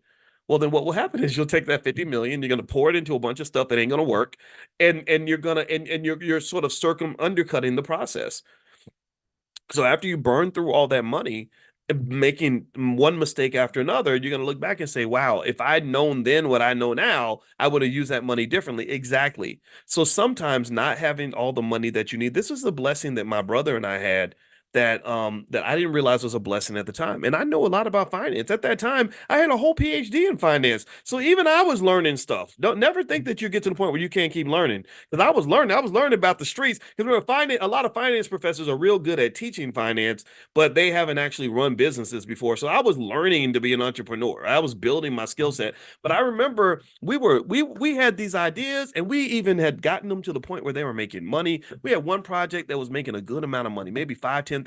Speaker 1: Well, then what will happen is you'll take that 50 million, you're gonna pour it into a bunch of stuff that ain't gonna work, and you're gonna and you're sort of undercutting the process. So after you burn through all that money, making one mistake after another, you're going to look back and say, wow, if I'd known then what I know now, I would have used that money differently. Exactly. So sometimes not having all the money that you need, this is a blessing that my brother and I had that I didn't realize was a blessing at the time. And I know a lot about finance. At that time, I had a whole PhD in finance. So even I was learning stuff. Don't never think that you get to the point where you can't keep learning. Because I was learning about the streets. Because we were finding a lot of finance professors are real good at teaching finance, but they haven't actually run businesses before. So I was learning to be an entrepreneur. I was building my skill set. But I remember we had these ideas and we even had gotten them to the point where they were making money. We had one project that was making a good amount of money, maybe $5,000-$10,000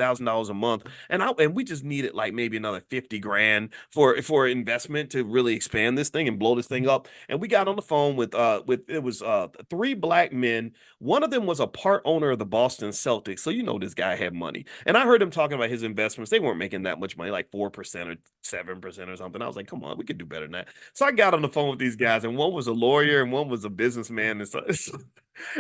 Speaker 1: a month, and we just needed like maybe another 50 grand for investment to really expand this thing and blow this thing up. And we got on the phone with it was three black men. One of them was a part owner of the Boston Celtics, so this guy had money. And I heard him talking about his investments. They weren't making that much money, like 4% or 7% or something. I was like, come on, we could do better than that. So I got on the phone with these guys, and one was a lawyer and one was a businessman. And so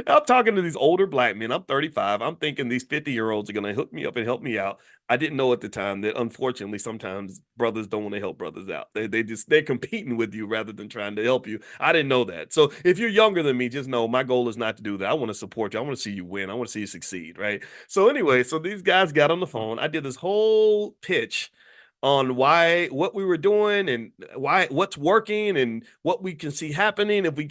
Speaker 1: I'm talking to these older black men. I'm 35. I'm thinking these 50-year-olds are going to hook me up and help me out. I didn't know at the time that unfortunately sometimes brothers don't want to help brothers out. They're competing with you rather than trying to help you. I didn't know that. So if you're younger than me, just know my goal is not to do that. I want to support you. I want to see you win. I want to see you succeed, right? So anyway, so these guys got on the phone. I did this whole pitch on what we were doing and what's working and what we can see happening if we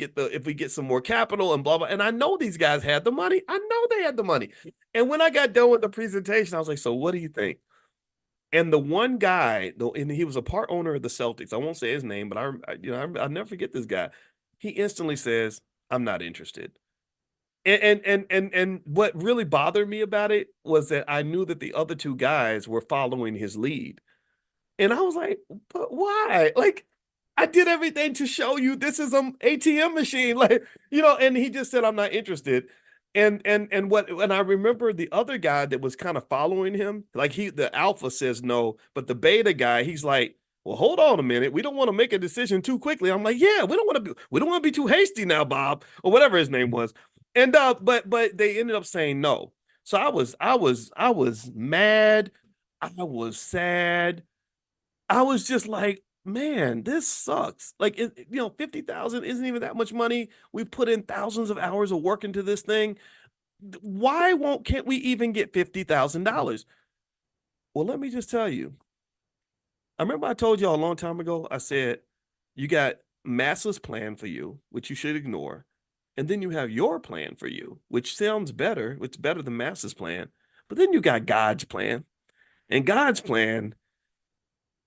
Speaker 1: get some more capital and blah blah. And I know these guys had the money. I know they had the money. And when I got done with the presentation, I was like, "So what do you think?" And the one guy, though, and he was a part owner of the Celtics. I won't say his name, but I'll never forget this guy. He instantly says, "I'm not interested." And what really bothered me about it was that I knew that the other two guys were following his lead. And I was like, but why? Like, I did everything to show you this is an ATM machine. Like, and he just said, I'm not interested. And I remember the other guy that was kind of following him, like the alpha says no, but the beta guy, he's like, well, hold on a minute. We don't want to make a decision too quickly. I'm like, yeah, we don't want to be too hasty now, Bob, or whatever his name was. And but they ended up saying no. So I was mad. I was sad. I was just like, man, this sucks. Like, 50,000 isn't even that much money. We've put in thousands of hours of work into this thing. Can't we even get $50,000? Well, let me just tell you. I remember I told y'all a long time ago, I said, you got masses plan for you, which you should ignore. And then you have your plan for you, which sounds better. It's better than masses plan. But then you got God's plan. And God's plan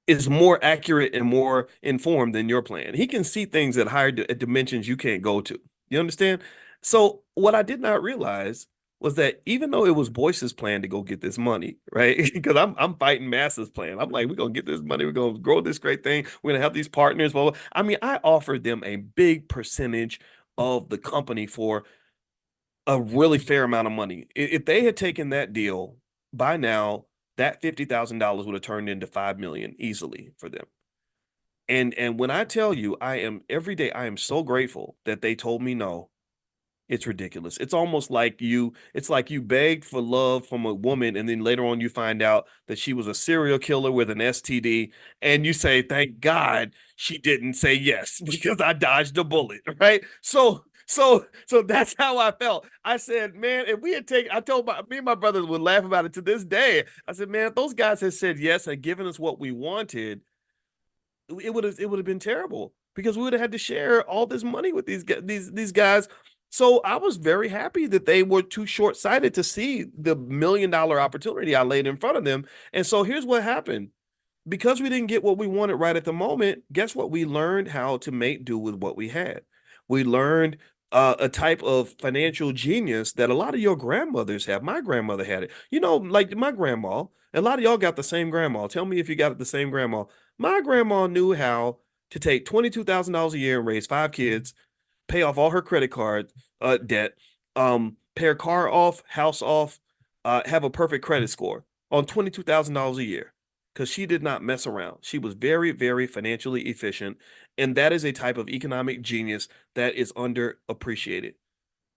Speaker 1: is more accurate and more informed than your plan. He can see things at higher dimensions you can't go to. You understand? So what I did not realize was that even though it was Boyce's plan to go get this money, right? Because I'm fighting Mass's plan. I'm like, we're gonna get this money, we're gonna grow this great thing, we're gonna have these partners. Well, I mean, I offered them a big percentage of the company for a really fair amount of money. If they had taken that deal by now, that $50,000 would have turned into 5 million easily for them. And when I tell you, I am every day, I am so grateful that they told me no. It's ridiculous. It's almost like it's like you begged for love from a woman, and then later on you find out that she was a serial killer with an STD, and you say, thank God she didn't say yes because I dodged a bullet, right? So that's how I felt. I said, man, if we had taken, I told me and my brothers would laugh about it to this day. I said, man, if those guys had said yes and given us what we wanted, it would have been terrible because we would have had to share all this money with these guys. So I was very happy that they were too short sighted to see the $1 million opportunity I laid in front of them. And so here's what happened: because we didn't get what we wanted right at the moment, guess what? We learned how to make do with what we had. We learned a type of financial genius that a lot of your grandmothers have. My grandmother had it. Like my grandma, a lot of y'all got the same grandma. Tell me if you got the same grandma. My grandma knew how to take $22,000 a year and raise 5 kids, pay off all her credit card debt, pay her car off, house off, have a perfect credit score on $22,000 a year because she did not mess around. She was very, very financially efficient. And that is a type of economic genius that is underappreciated.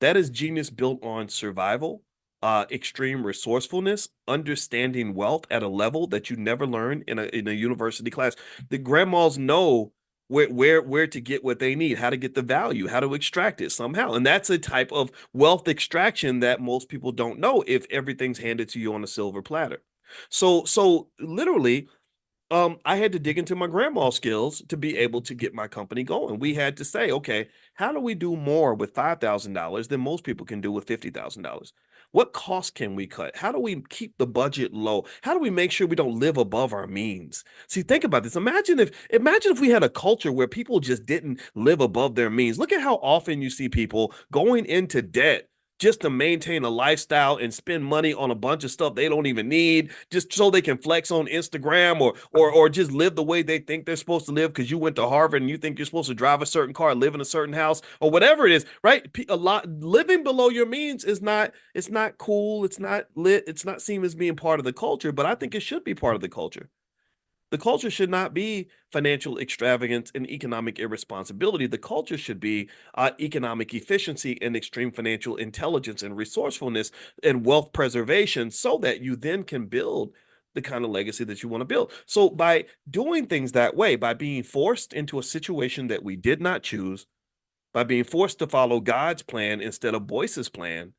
Speaker 1: That is genius built on survival, extreme resourcefulness, understanding wealth at a level that you never learn in a university class. The grandmas know where to get what they need, how to get the value, how to extract it somehow. And that's a type of wealth extraction that most people don't know if everything's handed to you on a silver platter. So literally, I had to dig into my grandma skills to be able to get my company going. We had to say, okay, how do we do more with $5,000 than most people can do with $50,000? What costs can we cut? How do we keep the budget low? How do we make sure we don't live above our means? See, think about this. Imagine if we had a culture where people just didn't live above their means. Look at how often you see people going into debt just to maintain a lifestyle and spend money on a bunch of stuff they don't even need, just so they can flex on Instagram or just live the way they think they're supposed to live because you went to Harvard and you think you're supposed to drive a certain car, live in a certain house, or whatever it is, right? A lot living below your means is not, it's not cool, it's not lit, it's not seen as being part of the culture, but I think it should be part of the culture. The culture should not be financial extravagance and economic irresponsibility. The culture should be economic efficiency and extreme financial intelligence and resourcefulness and wealth preservation so that you then can build the kind of legacy that you want to build. So, by doing things that way, by being forced into a situation that we did not choose, by being forced to follow God's plan instead of Boyce's plan,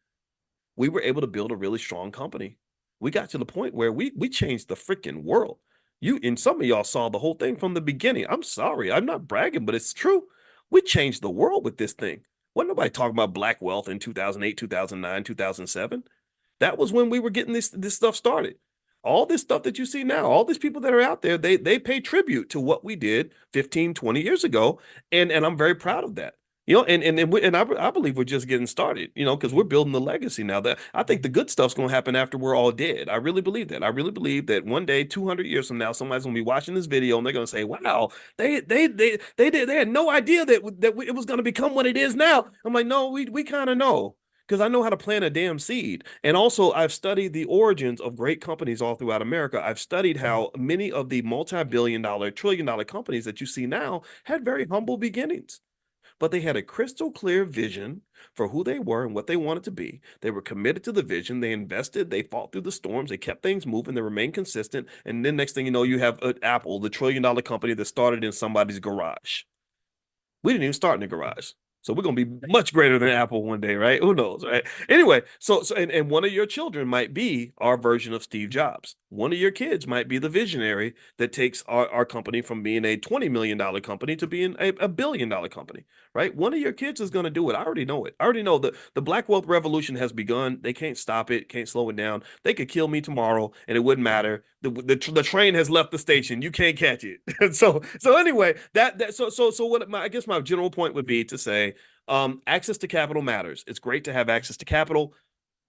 Speaker 1: we were able to build a really strong company. We got to the point where we changed the freaking world. You and some of y'all saw the whole thing from the beginning. I'm sorry, I'm not bragging, but it's true. We changed the world with this thing. Wasn't nobody talking about black wealth in 2008, 2009, 2007. That was when we were getting this stuff started. All this stuff that you see now, all these people that are out there, they pay tribute to what we did 15, 20 years ago. And I'm very proud of that. I believe we're just getting started, because we're building the legacy now. That I think the good stuff's going to happen after we're all dead. I really believe that. I really believe that one day, 200 years from now, somebody's going to be watching this video and they're going to say, "Wow, they had no idea that it was going to become what it is now." I'm like, no, we kind of know because I know how to plant a damn seed. And also, I've studied the origins of great companies all throughout America. I've studied how many of the multi-billion dollar, trillion dollar companies that you see now had very humble beginnings, but they had a crystal clear vision for who they were and what they wanted to be. They were committed to the vision. They invested. They fought through the storms. They kept things moving. They remained consistent. And then next thing you know, you have Apple, the trillion-dollar company that started in somebody's garage. We didn't even start in the garage. So we're gonna be much greater than Apple one day, right? Who knows, right? Anyway, and one of your children might be our version of Steve Jobs. One of your kids might be the visionary that takes our company from being a $20 million company to being a $1 billion company, right? One of your kids is gonna do it. I already know it. I already know the Black Wealth Revolution has begun. They can't stop it, can't slow it down. They could kill me tomorrow and it wouldn't matter. The train has left the station. You can't catch it. So anyway, so what I guess my general point would be to say, access to capital matters. It's great to have access to capital.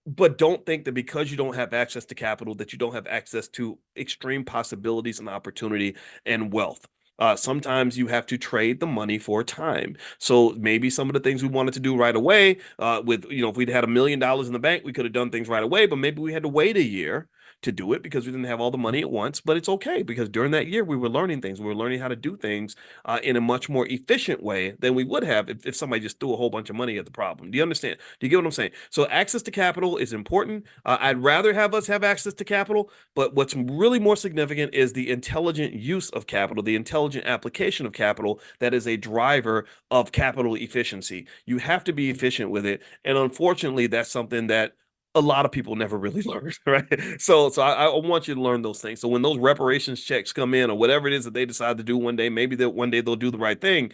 Speaker 1: but don't think that because you don't have access to capital that you don't have access to extreme possibilities and opportunity and wealth. Sometimes you have to trade the money for time. So maybe some of the things we wanted to do right away, with if we'd had $1 million in the bank, we could have done things right away. But maybe we had to wait a year to do it because we didn't have all the money at once. But it's okay because during that year we were learning things. We were learning how to do things in a much more efficient way than we would have if somebody just threw a whole bunch of money at the problem. Do you understand? Do you get what I'm saying? So access to capital is important. I'd rather have us have access to capital, but what's really more significant is the intelligent use of capital, the intelligent application of capital that is a driver of capital efficiency. You have to be efficient with it. And unfortunately, that's something that a lot of people never really learn, right? So I want you to learn those things. So when those reparations checks come in or whatever it is that they decide to do one day, maybe that one day they'll do the right thing.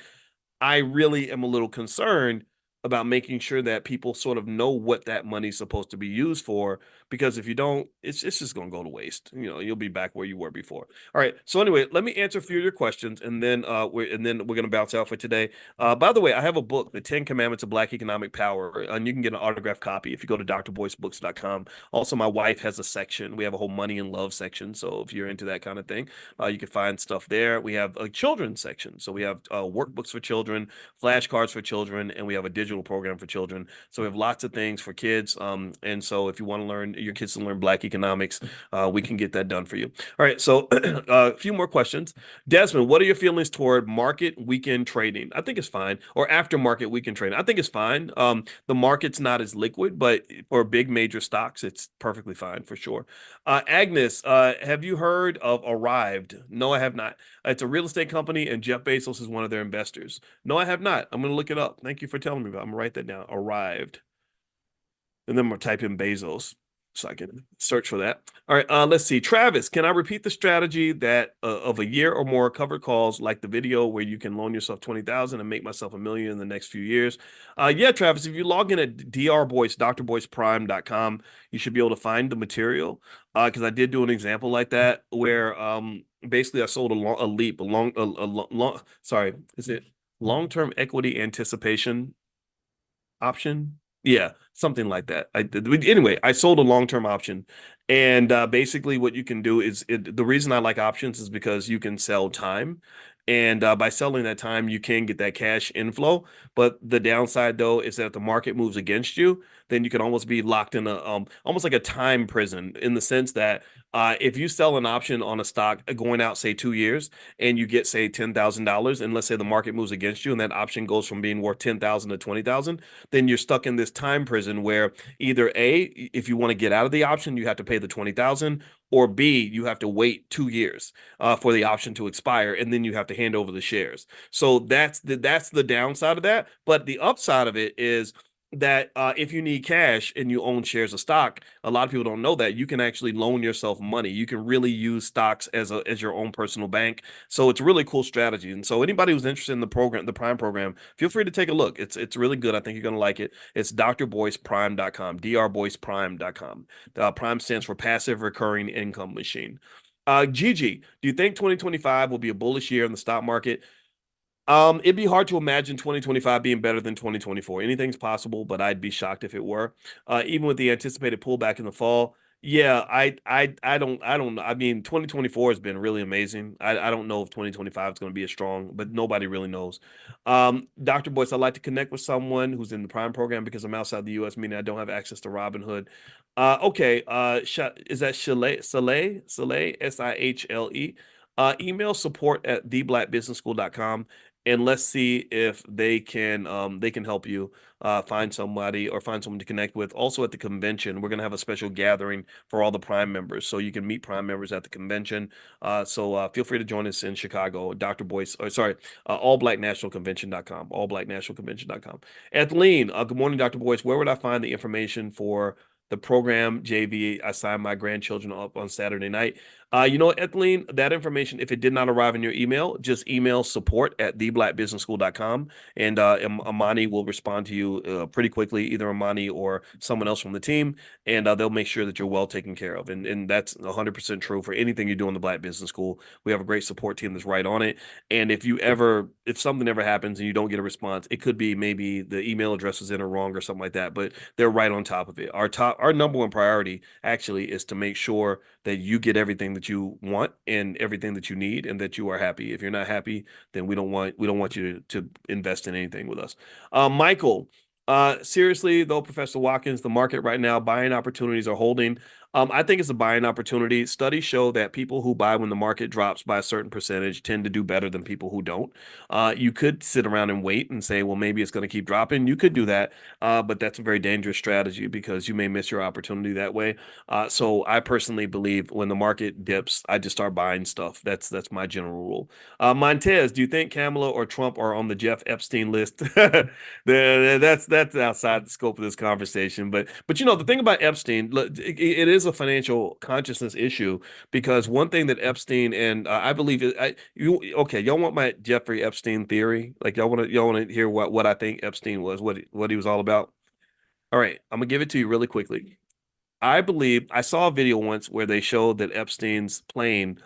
Speaker 1: I really am a little concerned about making sure that people sort of know what that money's supposed to be used for. Because if you don't, it's just going to go to waste. You'll be back where you were before. All right. So anyway, let me answer a few of your questions, and then we're going to bounce out for today. By the way, I have a book, The 10 Commandments of Black Economic Power, and you can get an autographed copy if you go to drboycebooks.com. Also, my wife has a section. We have a whole money and love section. So if you're into that kind of thing, you can find stuff there. We have a children's section. So we have workbooks for children, flashcards for children, and we have a digital program for children. So we have lots of things for kids. And so if you want to learn your kids to learn Black economics, we can get that done for you. All right. So a few more questions. Desmond, what are your feelings toward market weekend trading? I think it's fine. Or after market weekend trading. I think it's fine. The market's not as liquid, but for big major stocks, it's perfectly fine for sure. Agnes, have you heard of Arrived? No, I have not. It's a real estate company, and Jeff Bezos is one of their investors. No, I have not. I'm going to look it up. Thank you for telling me about it. I'm going to write that down. Arrived. And then I'm going to type in Bezos so I can search for that. All right, let's see. Travis, can I repeat the strategy that of a year or more covered calls, like the video where you can loan yourself 20,000 and make myself $1 million in the next few years? Yeah, Travis, if you log in at drboyce.com, you should be able to find the material. Because I did do an example like that where basically I sold sorry, is it long-term equity anticipation option? Yeah, something like that. Anyway, I sold a long-term option, and basically what you can do is the reason I like options is because you can sell time, and by selling that time, you can get that cash inflow. But the downside, though, is that if the market moves against you, then you can almost be locked in a almost like a time prison in the sense that if you sell an option on a stock going out, say 2 years, and you get say $10,000, and let's say the market moves against you, and that option goes from being worth 10,000 to 20,000, then you're stuck in this time prison where either A, if you want to get out of the option, you have to pay the 20,000, or B, you have to wait 2 years for the option to expire, and then you have to hand over the shares. So that's the downside of that. But the upside of it is that if you need cash and you own shares of stock, a lot of people don't know that you can actually loan yourself money. You can really use stocks as your own personal bank. So it's a really cool strategy. And so anybody who's interested in the program, the Prime program, feel free to take a look. It's really good. I think you're gonna like it. It's drboyceprime.com, drboyceprime.com. Prime stands for Passive Recurring Income Machine. Gigi, do you think 2025 will be a bullish year in the stock market? It'd be hard to imagine 2025 being better than 2024. Anything's possible, but I'd be shocked if it were. Even with the anticipated pullback in the fall. Yeah, I don't know. I mean, 2024 has been really amazing. I don't know if 2025 is going to be as strong, but nobody really knows. Dr. Boyce, I'd like to connect with someone who's in the Prime program because I'm outside the US, meaning I don't have access to Robinhood. Okay. Is that Sile, Sihle? Email support at theblackbusinessschool.com, and let's see if they can help you find somebody or find someone to connect with. Also at the convention, we're gonna have a special gathering for all the Prime members, so you can meet Prime members at the convention. So feel free to join us in Chicago. Dr. Boyce, or sorry, allblacknationalconvention.com, allblacknationalconvention.com. Ethelene, good morning, Dr. Boyce. Where would I find the information for the program JV? I signed my grandchildren up on Saturday night. Ethelene, that information, if it did not arrive in your email, just email support@theblackbusinessschool.com, and Amani will respond to you pretty quickly, either Amani or someone else from the team, and they'll make sure that you're well taken care of. And that's 100% true for anything you do in the Black Business School. We have a great support team that's right on it. And if something ever happens and you don't get a response, it could be maybe the email address is in or wrong or something like that, but they're right on top of it. Our number one priority actually is to make sure that you get everything that you want and everything that you need and that you are happy. If you're not happy, then we don't want you to invest in anything with us. Michael, seriously though, Professor Watkins, the market right now, buying opportunities are holding. I think it's a buying opportunity. Studies show that people who buy when the market drops by a certain percentage tend to do better than people who don't. You could sit around and wait and say, well, maybe it's going to keep dropping. You could do that, but that's a very dangerous strategy because you may miss your opportunity that way. So I personally believe when the market dips, I just start buying stuff. That's my general rule. Montez, do you think Kamala or Trump are on the Jeff Epstein list? That's outside the scope of this conversation. But the thing about Epstein, look, it is a financial consciousness issue because one thing that Epstein and I believe okay, y'all want my Jeffrey Epstein theory? Like y'all want to hear what I think Epstein was, what he was all about? All right, I'm gonna give it to you really quickly. I believe I saw a video once where they showed that Epstein's plane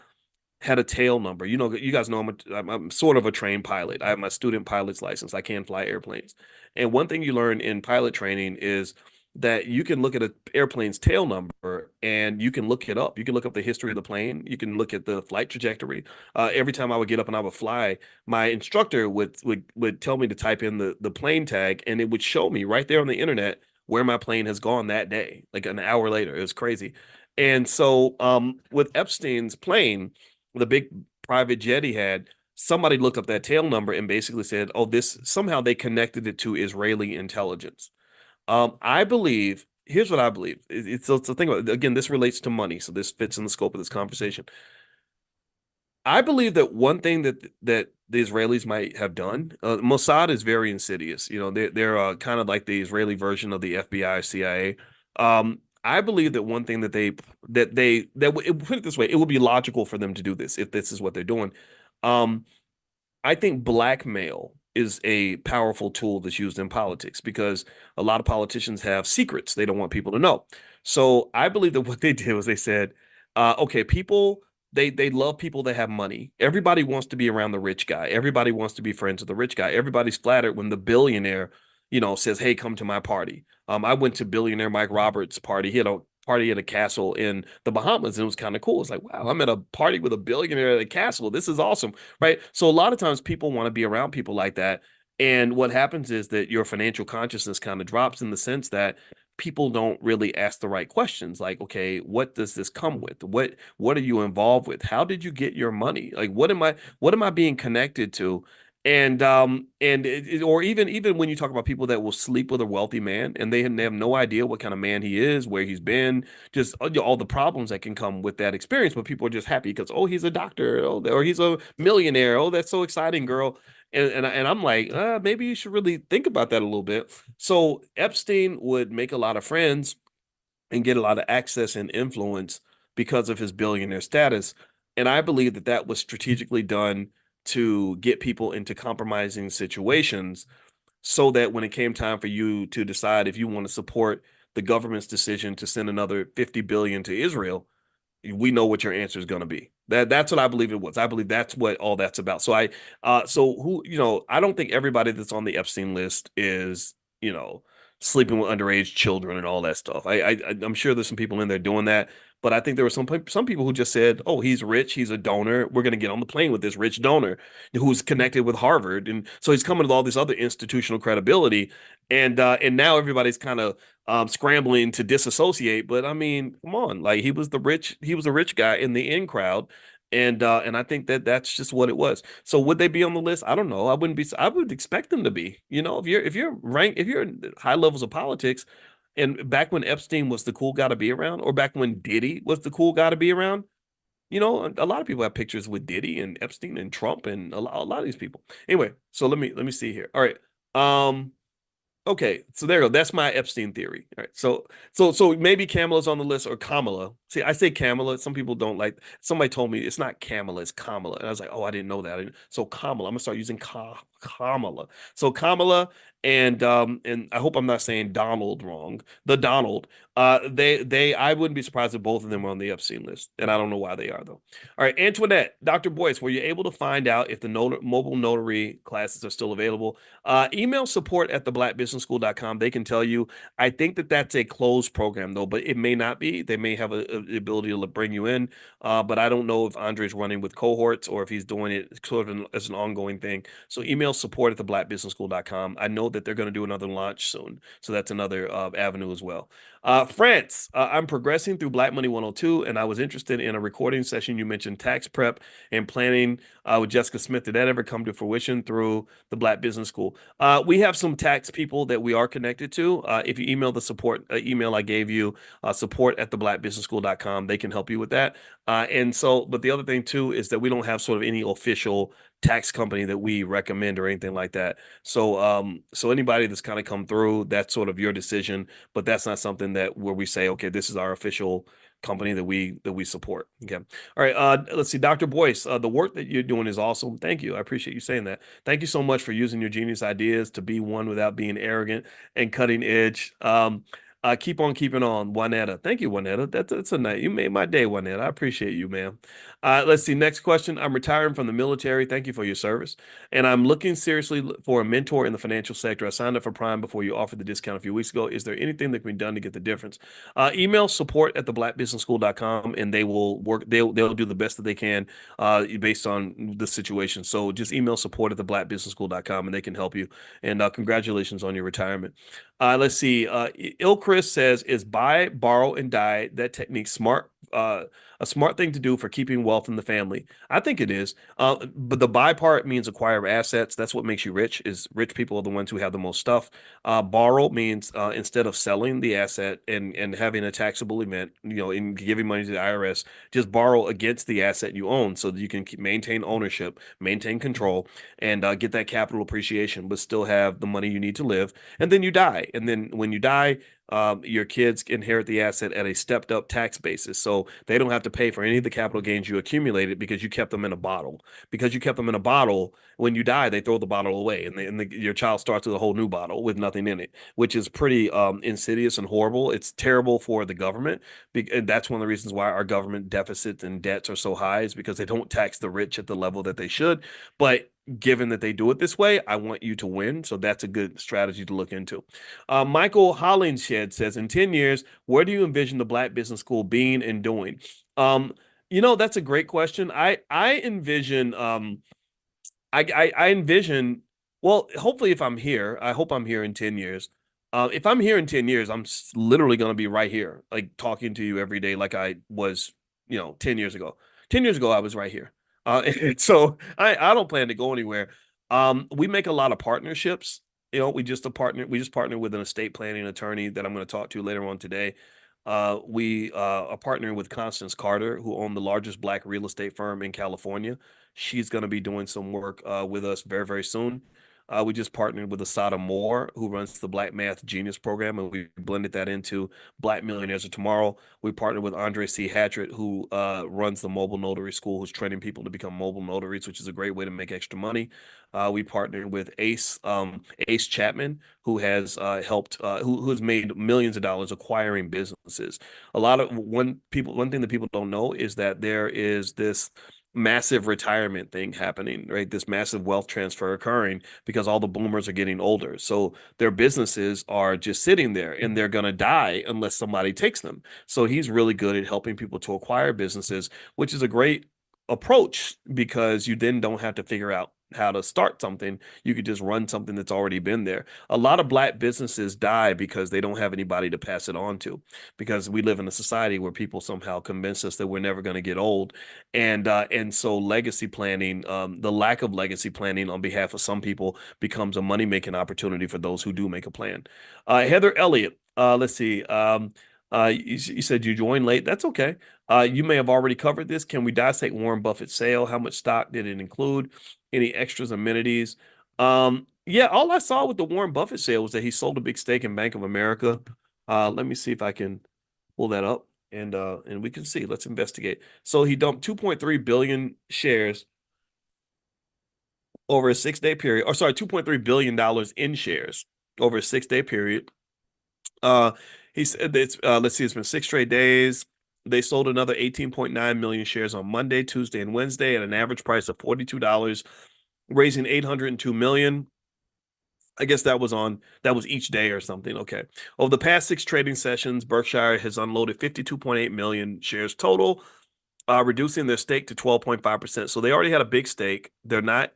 Speaker 1: had a tail number. You guys know I'm sort of a trained pilot. I have my student pilot's license. I can fly airplanes. And one thing you learn in pilot training is that you can look at an airplane's tail number and you can look it up. You can look up the history of the plane. You can look at the flight trajectory. Every time I would get up and I would fly, my instructor would tell me to type in the plane tag, and it would show me right there on the internet where my plane has gone that day, like an hour later. It was crazy. And so with Epstein's plane, the big private jet he had, somebody looked up that tail number and basically said, "Oh, this somehow they connected it to Israeli intelligence." I believe. Here's what I believe. It's a thing about again. This relates to money, so this fits in the scope of this conversation. I believe that one thing that the Israelis might have done, Mossad is very insidious. They're kind of like the Israeli version of the FBI or CIA. I believe that one thing put it this way, it would be logical for them to do this if this is what they're doing. Um, I think blackmail is a powerful tool that's used in politics because a lot of politicians have secrets they don't want people to know. So I believe that what they did was they said, okay, people they love people that have money. Everybody wants to be around the rich guy. Everybody wants to be friends with the rich guy. Everybody's flattered when the billionaire, says, "Hey, come to my party." I went to billionaire Mike Roberts' party. He had a party at a castle in the Bahamas, and it was kind of cool. It's like, wow, I'm at a party with a billionaire at a castle. This is awesome, right? So a lot of times people want to be around people like that. And what happens is that your financial consciousness kind of drops in the sense that people don't really ask the right questions. Like, okay, what does this come with? What are you involved with? How did you get your money? Like, what am I being connected to? Or even when you talk about people that will sleep with a wealthy man and they have no idea what kind of man he is, where he's been, just all the problems that can come with that experience, but people are just happy because, oh, he's a doctor, oh, or he's a millionaire, oh, that's so exciting, girl. And I'm like, maybe you should really think about that a little bit. So Epstein would make a lot of friends and get a lot of access and influence because of his billionaire status. And I believe that that was strategically done to get people into compromising situations so that when it came time for you to decide if you want to support the government's decision to send another 50 billion to Israel, we know what your answer is going to be. That's what I believe it was. I believe that's what all that's about. So who, I don't think everybody that's on the Epstein list is, you know, sleeping with underage children and all that stuff. I'm sure there's some people in there doing that, but I think there were some people who just said, "Oh, he's rich, he's a donor. We're going to get on the plane with this rich donor who's connected with Harvard," and so he's coming with all this other institutional credibility, and now everybody's kind of scrambling to disassociate. But I mean, come on, like he was a rich guy in the in crowd, and I think that that's just what it was. So would they be on the list? I don't know. I would expect them to be. If you're in high levels of politics, and back when Epstein was the cool guy to be around, or back when Diddy was the cool guy to be around. A lot of people have pictures with Diddy and Epstein and Trump and a lot of these people. Anyway, so let me see here. All right. Okay, so there you go. That's my Epstein theory. All right. So maybe Kamala's on the list or Kamala. See, I say Kamala. Some people don't like. Somebody told me it's not Kamala, it's Kamala, and I was like, oh, I didn't know that. So Kamala, I'm gonna start using Kamala. So Kamala and I hope I'm not saying Donald wrong. The Donald. They I wouldn't be surprised if both of them are on the Epstein list, and I don't know why they are though. All right, Antoinette, Dr. Boyce, were you able to find out if the mobile notary classes are still available? Email support at theblackbusinessschool.com. They can tell you. I think that that's a closed program though, but it may not be. They may have the ability to bring you in, but I don't know if Andre's running with cohorts or if he's doing it sort of as an ongoing thing. So email support at theblackbusinessschool.com. I know that they're going to do another launch soon, so that's another avenue as well. France, I'm progressing through Black Money 102, and I was interested in a recording session. You mentioned tax prep and planning with Jessica Smith. Did that ever come to fruition through the Black Business School? We have some tax people that we are connected to. If you email the support email I gave you, support at theblackbusinessschool.com, they can help you with that. But the other thing too is that we don't have sort of any official tax company that we recommend or anything like that. So anybody that's kind of come through, that's sort of your decision, but that's not something that where we say, okay, this is our official company that we support. Okay. All right. Let's see, Dr. Boyce, the work that you're doing is awesome. Thank you. I appreciate you saying that. Thank you so much for using your genius ideas to be one without being arrogant and cutting edge. Keep on keeping on, Juanetta. Thank you, Juanetta. That's a night. You made my day, Juanetta. I appreciate you, ma'am. Let's see. Next question. I'm retiring from the military. Thank you for your service. And I'm looking seriously for a mentor in the financial sector. I signed up for Prime before you offered the discount a few weeks ago. Is there anything that can be done to get the difference? Email support at theblackbusinessschool.com and they will work. They'll do the best that they can based on the situation. So just email support at theblackbusinessschool.com and they can help you. And congratulations on your retirement. Let's see. Ilchris says, is buy, borrow, and die that technique smart? A smart thing to do for keeping wealth in the family. I think it is. But the buy part means acquire assets. That's what makes you rich. Is rich people are the ones who have the most stuff. Borrow means instead of selling the asset and having a taxable event, and giving money to the IRS, just borrow against the asset you own so that you can maintain ownership, maintain control, and get that capital appreciation, but still have the money you need to live. And then you die. And then when you die, your kids inherit the asset at a stepped up tax basis. So they don't have to pay for any of the capital gains you accumulated because you kept them in a bottle. Because you kept them in a bottle, when you die, they throw the bottle away your child starts with a whole new bottle with nothing in it, which is pretty insidious and horrible. It's terrible for the government. And that's one of the reasons why our government deficits and debts are so high is because they don't tax the rich at the level that they should. But given that they do it this way, I want you to win. So that's a good strategy to look into. Michael Hollingshed says, in 10 years, where do you envision the Black Business School being and doing? Um, that's a great question. I envision I envision, well, hopefully if I'm here, I hope I'm here in 10 years. If I'm here in 10 years, I'm literally going to be right here, like talking to you every day, like I was, 10 years ago. 10 years ago, I was right here. And so I don't plan to go anywhere. We make a lot of partnerships. We just partnered with an estate planning attorney that I'm going to talk to later on today. We are partnering with Constance Carter, who owned the largest Black real estate firm in California. She's going to be doing some work with us very, very soon. We just partnered with Asada Moore, who runs the Black Math Genius Program, and we blended that into Black Millionaires of Tomorrow. We partnered with Andre C. Hatchett, who runs the Mobile Notary School, who's training people to become mobile notaries, which is a great way to make extra money. We partnered with Ace Chapman, who has helped, who has made millions of dollars acquiring businesses. One thing that people don't know is that there is this massive retirement thing happening, right? This massive wealth transfer occurring because all the boomers are getting older. So their businesses are just sitting there and they're going to die unless somebody takes them. So he's really good at helping people to acquire businesses, which is a great approach because you then don't have to figure out how to start something. You could just run something that's already been there. A lot of Black businesses die because they don't have anybody to pass it on to, because we live in a society where people somehow convince us that we're never going to get old. And so legacy planning, the lack of legacy planning on behalf of some people becomes a money-making opportunity for those who do make a plan. Heather Elliott, let's see. You said you joined late. That's okay. You may have already covered this. Can we dissect Warren Buffett's sale? How much stock did it include? Any extras, amenities? Yeah, all I saw with the Warren Buffett sale was that he sold a big stake in Bank of America. Let me see if I can pull that up and we can see. Let's investigate. So he dumped 2.3 billion shares over a 6 day period, or sorry, $2.3 billion in shares over a 6 day period. Uh, he said it's let's see, it's been 6 straight days. They sold another 18.9 million shares on Monday, Tuesday, and Wednesday at an average price of $42, raising 802 million. I guess that was each day or something. Okay. Over the past six trading sessions, Berkshire has unloaded 52.8 million shares total, reducing their stake to 12.5%. So they already had a big stake. They're not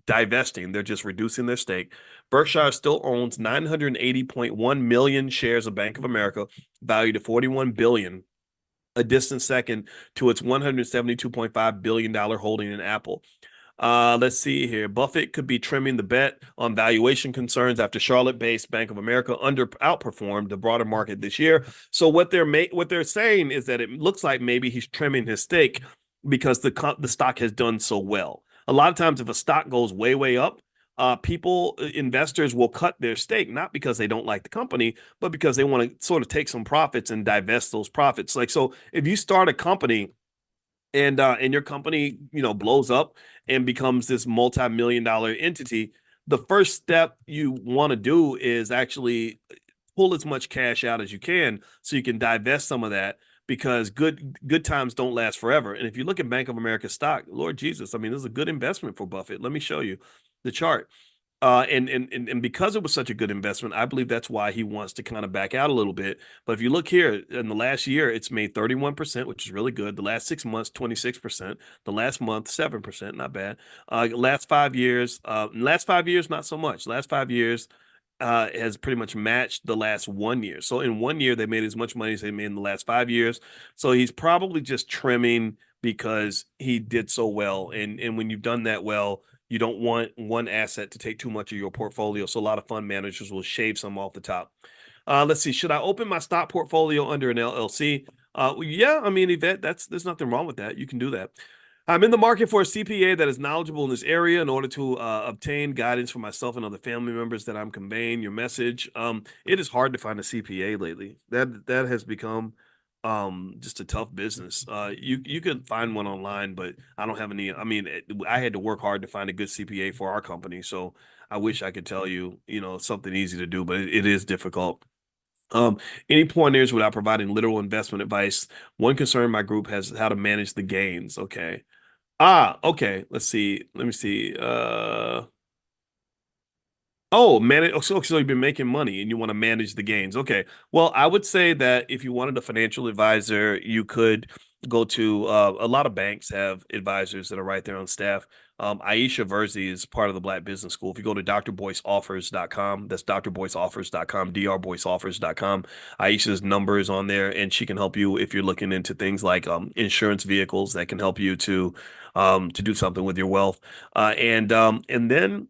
Speaker 1: divesting, they're just reducing their stake. Berkshire still owns 980.1 million shares of Bank of America, valued at 41 billion, a distant second to its $172.5 billion holding in Apple. Let's see here. Buffett could be trimming the bet on valuation concerns after Charlotte-based Bank of America outperformed the broader market this year. So what they're saying is that it looks like maybe he's trimming his stake because the stock has done so well. A lot of times, if a stock goes way up, investors will cut their stake not because they don't like the company, but because they want to sort of take some profits and divest those profits. Like so, if you start a company and your company blows up and becomes this multi-million dollar entity, the first step you want to do is actually pull as much cash out as you can so you can divest some of that, because good times don't last forever. And if you look at Bank of America stock, Lord Jesus, I mean, this is a good investment for Buffett. Let me show you the chart. And because it was such a good investment, I believe that's why he wants to kind of back out a little bit. But if you look here in the last year, it's made 31%, which is really good. The last 6 months, 26%. The last month, 7%, not bad. Last 5 years, not so much. Last 5 years has pretty much matched the last 1 year. So in 1 year, they made as much money as they made in the last 5 years. So he's probably just trimming because he did so well. And when you've done that well, you don't want one asset to take too much of your portfolio. So a lot of fund managers will shave some off the top. Let's see. Should I open my stock portfolio under an LLC? Yeah, I mean, Yvette, there's nothing wrong with that. You can do that. I'm in the market for a CPA that is knowledgeable in this area in order to obtain guidance for myself and other family members that I'm conveying your message. It is hard to find a CPA lately. That has become just a tough business. You can find one online, but I don't have any. I mean, I had to work hard to find a good CPA for our company, so I wish I could tell you, something easy to do, but it is difficult. Um, any pointers without providing literal investment advice? One concern my group has how to manage the gains. Okay. Okay. Let's see. Let me see. Oh, man. So you've been making money and you want to manage the gains. Okay. Well, I would say that if you wanted a financial advisor, you could go to a lot of banks have advisors that are right there on staff. Aisha Verzi is part of the Black Business School. If you go to drboyceoffers.com, that's drboyceoffers.com, drboyceoffers.com. Aisha's number is on there, and she can help you if you're looking into things like insurance vehicles that can help you to do something with your wealth. And then,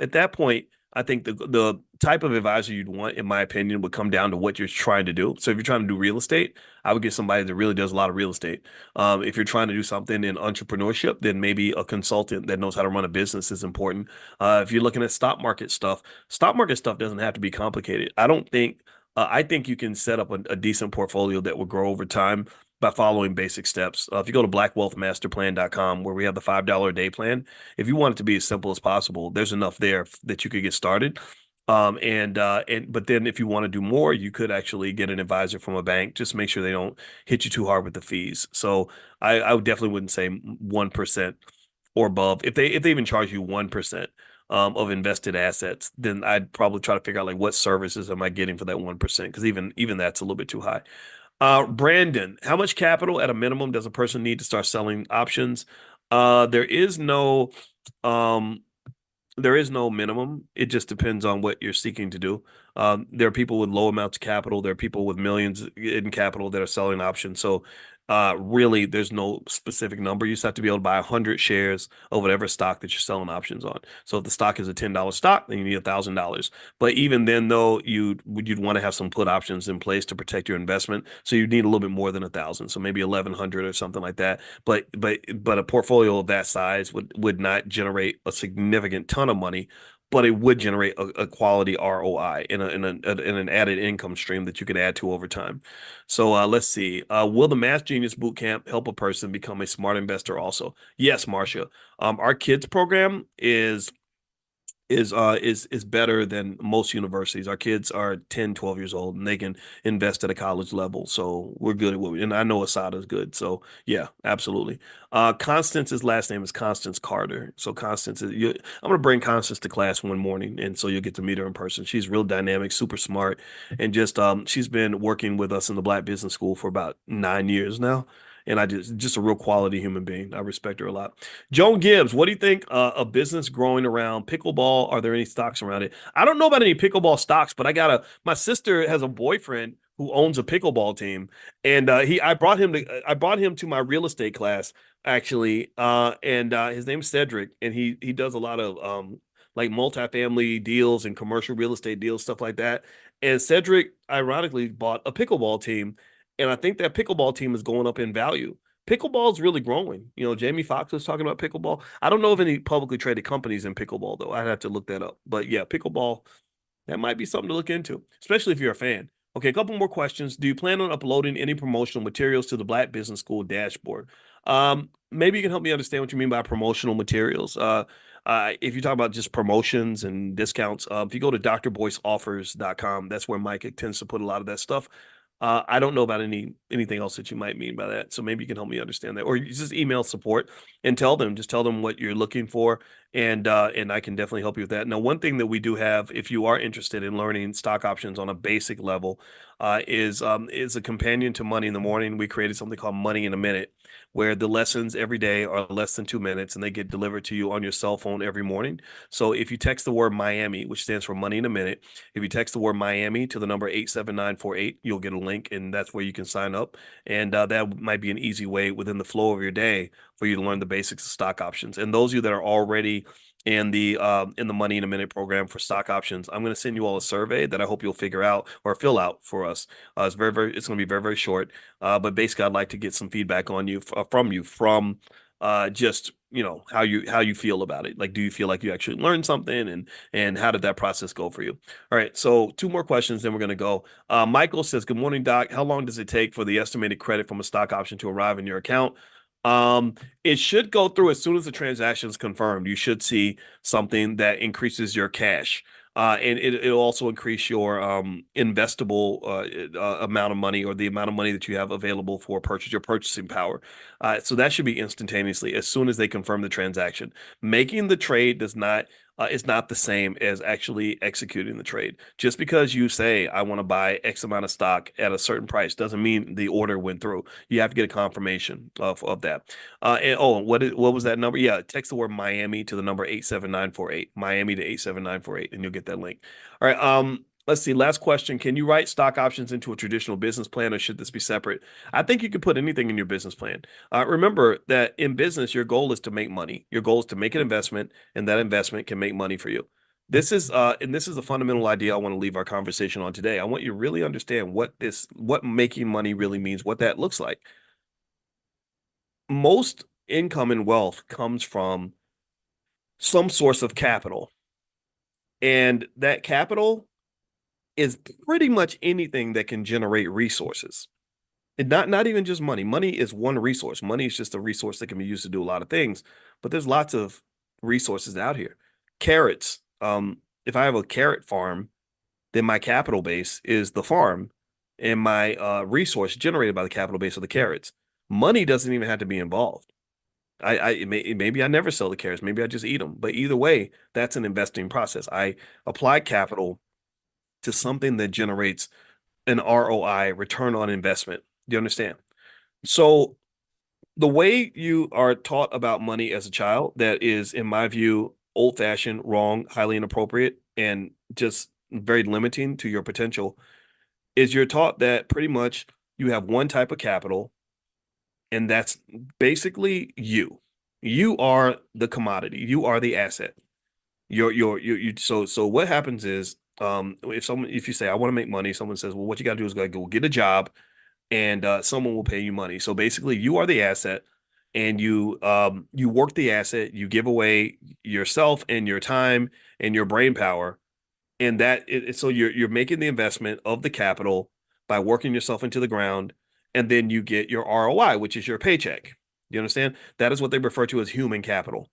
Speaker 1: at that point, I think the type of advisor you'd want, in my opinion, would come down to what you're trying to do. So if you're trying to do real estate, I would get somebody that really does a lot of real estate. If you're trying to do something in entrepreneurship, then maybe a consultant that knows how to run a business is important. If you're looking at stock market stuff doesn't have to be complicated. I don't think. I think you can set up a decent portfolio that will grow over time by following basic steps. If you go to blackwealthmasterplan.com, where we have the $5 a day plan, if you want it to be as simple as possible, there's enough there that you could get started. But then if you want to do more, you could actually get an advisor from a bank. Just make sure they don't hit you too hard with the fees. So I would definitely wouldn't say 1% or above. If they even charge you 1% of invested assets, then I'd probably try to figure out like what services am I getting for that 1%? Because even that's a little bit too high. Brandon, how much capital at a minimum does a person need to start selling options? There is no um there is no minimum. It just depends on what you're seeking to do. There are people with low amounts of capital. There are people with millions in capital that are selling options. So, really, there's no specific number. You just have to be able to buy 100 shares of whatever stock that you're selling options on. So, if the stock is a $10 stock, then you need $1,000. But even then, though, you'd want to have some put options in place to protect your investment. So you need a little bit more than 1,000. So maybe 1,100 or something like that. But a portfolio of that size would not generate a significant ton of money, but it would generate a quality ROI in an added income stream that you can add to over time. So let's see. Will the Math Genius Bootcamp help a person become a smart investor also? Yes, Marcia. Our kids program is better than most universities. Our kids are 10, 12 years old and they can invest at a college level. So we're good at what we, and I know Asada is good. So yeah, absolutely. Constance's last name is Constance Carter. So I'm gonna bring Constance to class one morning, and so you'll get to meet her in person. She's real dynamic, super smart, and just she's been working with us in the Black Business School for about 9 years now. And I just a real quality human being. I respect her a lot. Joan Gibbs, what do you think a business growing around pickleball? Are there any stocks around it? I don't know about any pickleball stocks, but my sister has a boyfriend who owns a pickleball team, and I brought him to my real estate class actually, and his name's Cedric, and he does a lot of like multifamily deals and commercial real estate deals, stuff like that. And Cedric, ironically, bought a pickleball team, and I think that pickleball team is going up in value. Pickleball is really growing. You know, Jamie Foxx was talking about pickleball. I don't know of any publicly traded companies in pickleball, though. I'd have to look that up. But yeah, pickleball, that might be something to look into, especially if you're a fan. Okay, a couple more questions. Do you plan on uploading any promotional materials to the Black Business School dashboard? Maybe you can help me understand what you mean by promotional materials. If you talk about just promotions and discounts, if you go to drboyceoffers.com, that's where Mike tends to put a lot of that stuff. I don't know about anything else that you might mean by that. So maybe you can help me understand that. Or you just email support and just tell them what you're looking for. And I can definitely help you with that. Now, one thing that we do have, if you are interested in learning stock options on a basic level, is a companion to Money in the Morning. We created something called Money in a Minute, where the lessons every day are less than 2 minutes and they get delivered to you on your cell phone every morning. So if you text the word Miami, which stands for Money in a Minute, if you text the word Miami to the number 87948, you'll get a link, and that's where you can sign up. And that might be an easy way within the flow of your day for you to learn the basics of stock options. And those of you that are already in the Money in a Minute program for stock options, I'm going to send you all a survey that I hope you'll figure out or fill out for us. It's going to be very, very short. But basically, I'd like to get some feedback on you from just how you feel about it. Like, do you feel like you actually learned something, and how did that process go for you? All right, so two more questions, then we're going to go. Michael says, "Good morning, Doc. How long does it take for the estimated credit from a stock option to arrive in your account?" It should go through as soon as the transaction is confirmed. You should see something that increases your cash. And it'll also increase your investable amount of money, or the amount of money that you have available for purchase, your purchasing power. So that should be instantaneously as soon as they confirm the transaction. Making the trade is not the same as actually executing the trade. Just because you say, I want to buy X amount of stock at a certain price, doesn't mean the order went through. You have to get a confirmation of that. What was that number? Yeah, text the word Miami to the number 87948. Miami to 87948, and you'll get that link. All right. Let's see. Last question. Can you write stock options into a traditional business plan, or should this be separate? I think you can put anything in your business plan. Remember that in business, your goal is to make money. Your goal is to make an investment, and that investment can make money for you. This is a fundamental idea I want to leave our conversation on today. I want you to really understand what making money really means, what that looks like. Most income and wealth comes from some source of capital, and that capital is pretty much anything that can generate resources. And not even just money. Money is one resource. Money is just a resource that can be used to do a lot of things, but there's lots of resources out here. Carrots. If I have a carrot farm, then my capital base is the farm, and my resource generated by the capital base of the carrots. Money doesn't even have to be involved. Maybe I never sell the carrots. Maybe I just eat them. But either way, that's an investing process. I apply capital to something that generates an ROI, return on investment. Do you understand? So the way you are taught about money as a child, that is, in my view, old fashioned, wrong, highly inappropriate, and just very limiting to your potential, is you're taught that pretty much you have one type of capital, and that's basically you. You are the commodity. You are the asset. So what happens is, if you say, I want to make money, someone says, well, what you got to do is go get a job, and someone will pay you money. So basically, you are the asset, and you work the asset. You give away yourself and your time and your brain power. And so you're making the investment of the capital by working yourself into the ground, and then you get your ROI, which is your paycheck. You understand? That is what they refer to as human capital.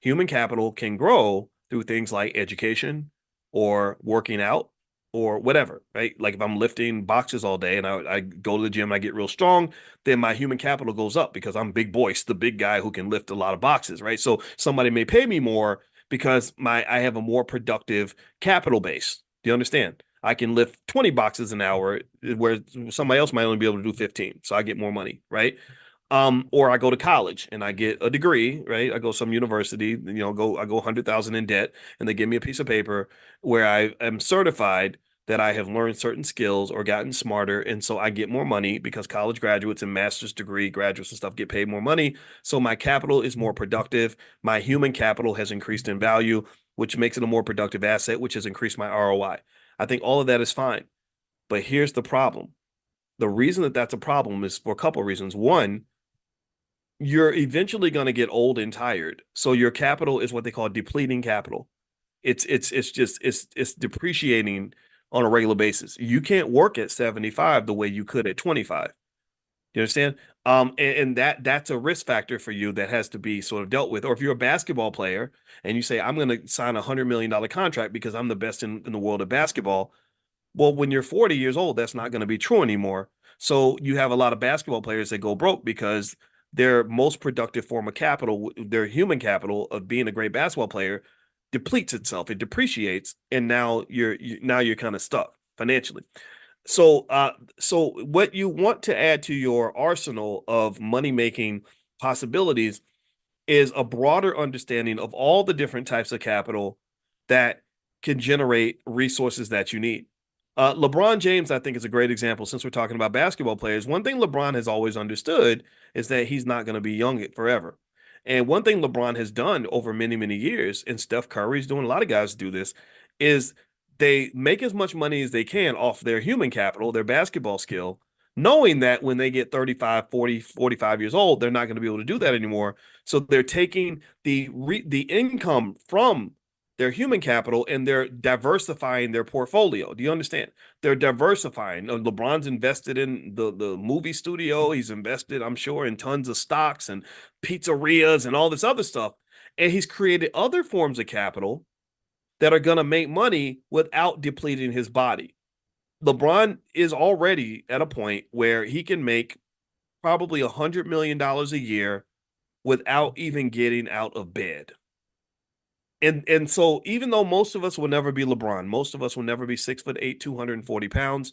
Speaker 1: Human capital can grow through things like education or working out or whatever, right? Like if I'm lifting boxes all day and I go to the gym and I get real strong, then my human capital goes up because I'm Big Boyce, the big guy who can lift a lot of boxes, right? So somebody may pay me more because I have a more productive capital base. Do you understand? I can lift 20 boxes an hour where somebody else might only be able to do 15. So I get more money, right? Or I go to college and I get a degree, right? I go some university, I go 100,000 in debt and they give me a piece of paper where I am certified that I have learned certain skills or gotten smarter. And so I get more money because college graduates and master's degree graduates and stuff get paid more money. So my capital is more productive. My human capital has increased in value, which makes it a more productive asset, which has increased my ROI. I think all of that is fine. But here's the problem. The reason that that's a problem is for a couple of reasons. One, you're eventually going to get old and tired. So your capital is what they call depleting capital. It's depreciating on a regular basis. You can't work at 75 the way you could at 25. You understand? And that's a risk factor for you that has to be sort of dealt with. Or if you're a basketball player and you say, I'm going to sign $100 million contract because I'm the best in the world of basketball. Well, when you're 40 years old, that's not going to be true anymore. So you have a lot of basketball players that go broke because their most productive form of capital, their human capital of being a great basketball player, depletes itself. It depreciates, and now you're kind of stuck financially. So what you want to add to your arsenal of money making possibilities is a broader understanding of all the different types of capital that can generate resources that you need. LeBron James, I think, is a great example since we're talking about basketball players. One thing LeBron has always understood is that he's not going to be young forever. And one thing LeBron has done over many, many years, and Steph Curry's doing, a lot of guys do this, is they make as much money as they can off their human capital, their basketball skill, knowing that when they get 35, 40, 45 years old, they're not going to be able to do that anymore. So they're taking the income from their human capital and they're diversifying their portfolio. Do you understand? They're diversifying. LeBron's invested in the movie studio. He's invested, I'm sure, in tons of stocks and pizzerias and all this other stuff. And he's created other forms of capital that are going to make money without depleting his body. LeBron is already at a point where he can make probably $100 million a year without even getting out of bed. And so even though most of us will never be LeBron, most of us will never be 6'8", 240 pounds,